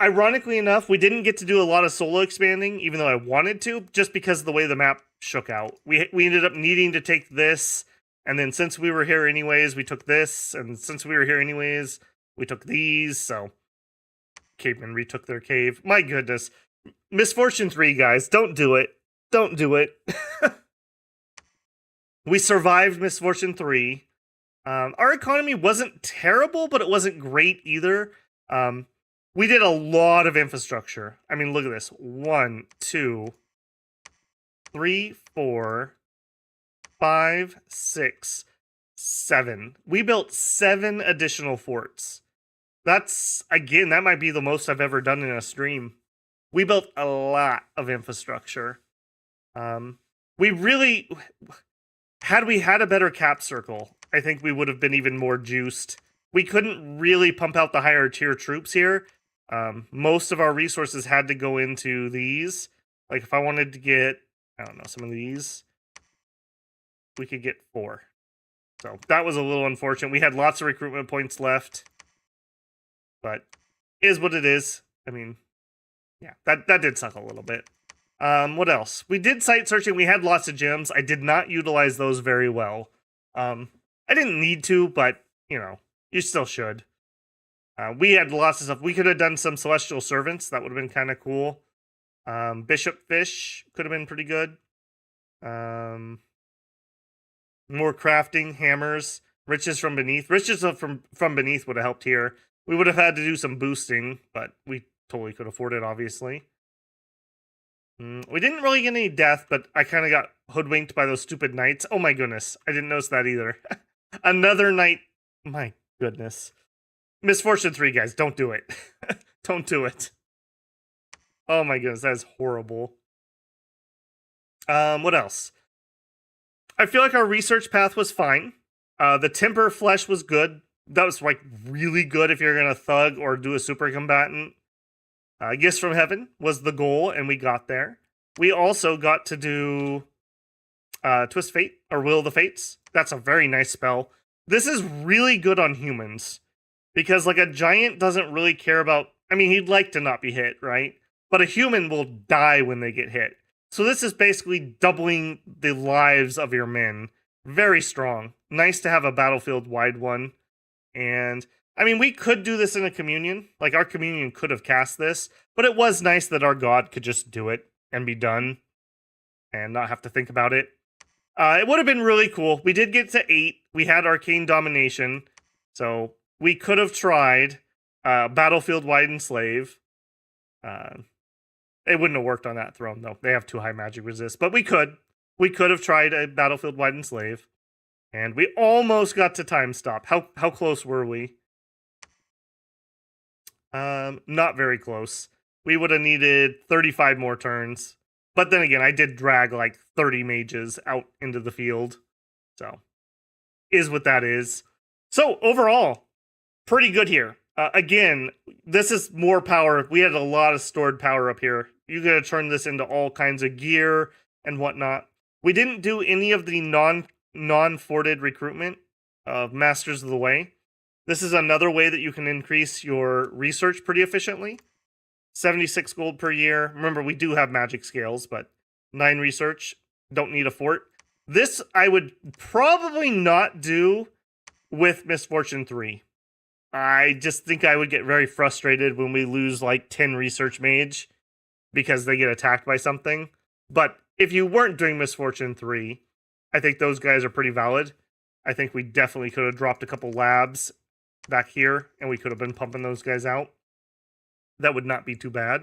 Ironically enough, we didn't get to do a lot of solo expanding, even though I wanted to, just because of the way the map shook out. We ended up needing to take this, and then since we were here anyways, we took this, and since we were here anyways, we took these, so cavemen retook their cave. My goodness. Misfortune 3, guys. Don't do it. Don't do it. We survived Misfortune 3. Our economy wasn't terrible, but it wasn't great either. We did a lot of infrastructure. I mean, look at this. 1, 2, 3, 4, 5, 6, 7. We built 7 additional forts. That's, again, that might be the most I've ever done in a stream. We built a lot of infrastructure. We really, had we had a better cap circle, I think we would have been even more juiced. We couldn't really pump out the higher tier troops here. Most of our resources had to go into these. Like if I wanted to get, I don't know, some of these, we could get 4. So that was a little unfortunate. We had lots of recruitment points left, but is what it is. I mean, yeah, that did suck a little bit. What else? We did site searching. We had lots of gems. I did not utilize those very well. I didn't need to, but, you know, you still should. We had lots of stuff. We could have done some Celestial Servants. That would have been kind of cool. Bishop Fish could have been pretty good. More crafting, hammers, riches from beneath. Riches from beneath would have helped here. We would have had to do some boosting, but we totally could afford it, obviously. We didn't really get any death, but I kind of got hoodwinked by those stupid knights. Oh my goodness, I didn't notice that either. Another knight. My goodness. Misfortune 3, guys, don't do it. Don't do it. Oh my goodness, that is horrible. What else? I feel like our research path was fine. The Temper Flesh was good. That was like really good if you're gonna thug or do a super combatant. Gifts from Heaven was the goal, and we got there. We also got to do Twist Fate, or Will of the Fates. That's a very nice spell. This is really good on humans, because like a giant doesn't really care about, I mean, he'd like to not be hit, right? But a human will die when they get hit. So this is basically doubling the lives of your men. Very strong. Nice to have a battlefield-wide one. And I mean, we could do this in a communion. Like, our communion could have cast this, but it was nice that our god could just do it and be done and not have to think about it. It would have been really cool. We did get to 8. We had Arcane Domination, so we could have tried Battlefield-wide Enslave. It wouldn't have worked on that throne, though. They have too high magic resist, but we could. We could have tried a Battlefield-wide Enslave, and we almost got to time stop. How close were we? Not very close. We would have needed 35 more turns. But then again, I did drag like 30 mages out into the field. So, is what that is. So, overall, pretty good here. Again, this is more power. We had a lot of stored power up here. You gotta turn this into all kinds of gear and whatnot. We didn't do any of the non-forted recruitment of Masters of the Way. This is another way that you can increase your research pretty efficiently. 76 gold per year. Remember, we do have magic scales, but 9 research. Don't need a fort. This I would probably not do with Misfortune 3. I just think I would get very frustrated when we lose like 10 research mage. because they get attacked by something. But if you weren't doing Misfortune 3, I think those guys are pretty valid. I think we definitely could have dropped a couple labs back here, and we could have been pumping those guys out. That would not be too bad.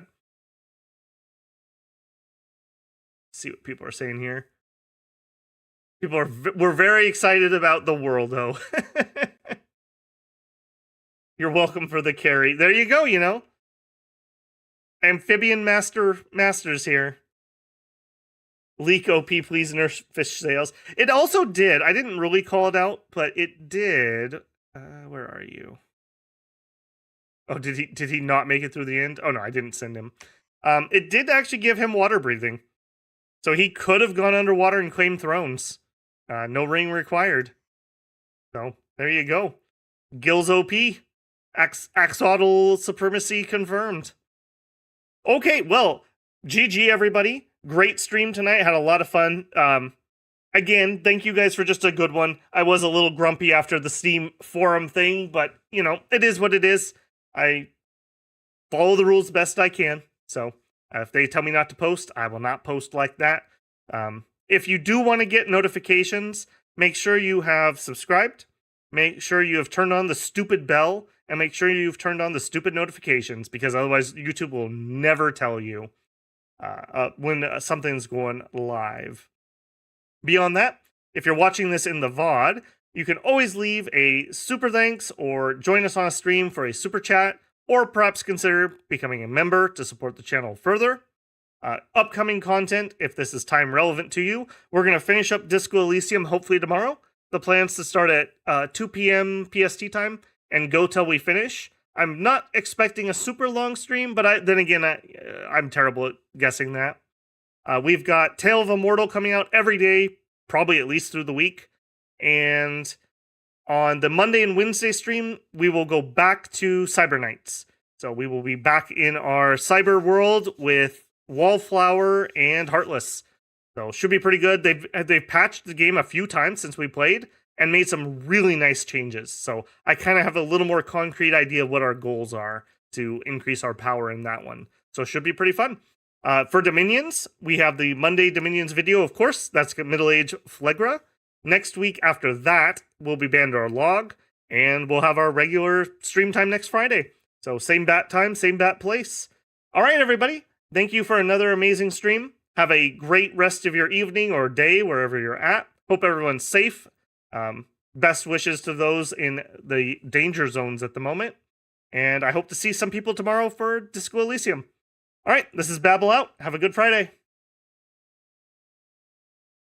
Let's see what people are saying here. We're very excited about the world, though. You're welcome for the carry. There you go, you know. Amphibian Masters here. Leak OP, please nerf fish sales. It also did. I didn't really call it out, but it did. Where are you? Oh, did he not make it through the end? Oh no, I didn't send him. It did actually give him water breathing, so he could have gone underwater and claimed thrones. No ring required. So there you go. Gills OP. Axolotl supremacy confirmed. Okay, well, GG everybody. Great stream tonight. Had a lot of fun. Again, thank you guys for just a good one. I was a little grumpy after the Steam forum thing, but, you know, it is what it is. I follow the rules best I can. So, if they tell me not to post, I will not post like that. If you do want to get notifications, make sure you have subscribed. Make sure you have turned on the stupid bell. And make sure you've turned on the stupid notifications, because otherwise YouTube will never tell you when something's going live. Beyond that, if you're watching this in the VOD, you can always leave a super thanks or join us on a stream for a super chat, or perhaps consider becoming a member to support the channel further. Upcoming content, if this is time relevant to you, we're going to finish up Disco Elysium hopefully tomorrow. The plan's to start at 2 p.m. PST time and go till we finish. I'm not expecting a super long stream, but I'm terrible at guessing that. We've got Tale of Immortal coming out every day, probably at least through the week. And on the Monday and Wednesday stream, we will go back to Cyber Knights. So we will be back in our cyber world with Wallflower and Heartless. So should be pretty good. They've patched the game a few times since we played, and made some really nice changes. So I kind of have a little more concrete idea of what our goals are to increase our power in that one. So it should be pretty fun. For Dominions, we have the Monday Dominions video, of course. That's Middle-Age Phlegra. Next week after that, we'll be Bandar Log, and we'll have our regular stream time next Friday. So same bat time, same bat place. All right, everybody. Thank you for another amazing stream. Have a great rest of your evening or day, wherever you're at. Hope everyone's safe. Best wishes to those in the danger zones at the moment. And I hope to see some people tomorrow for Disco Elysium. All right, this is Babble out. Have a good Friday.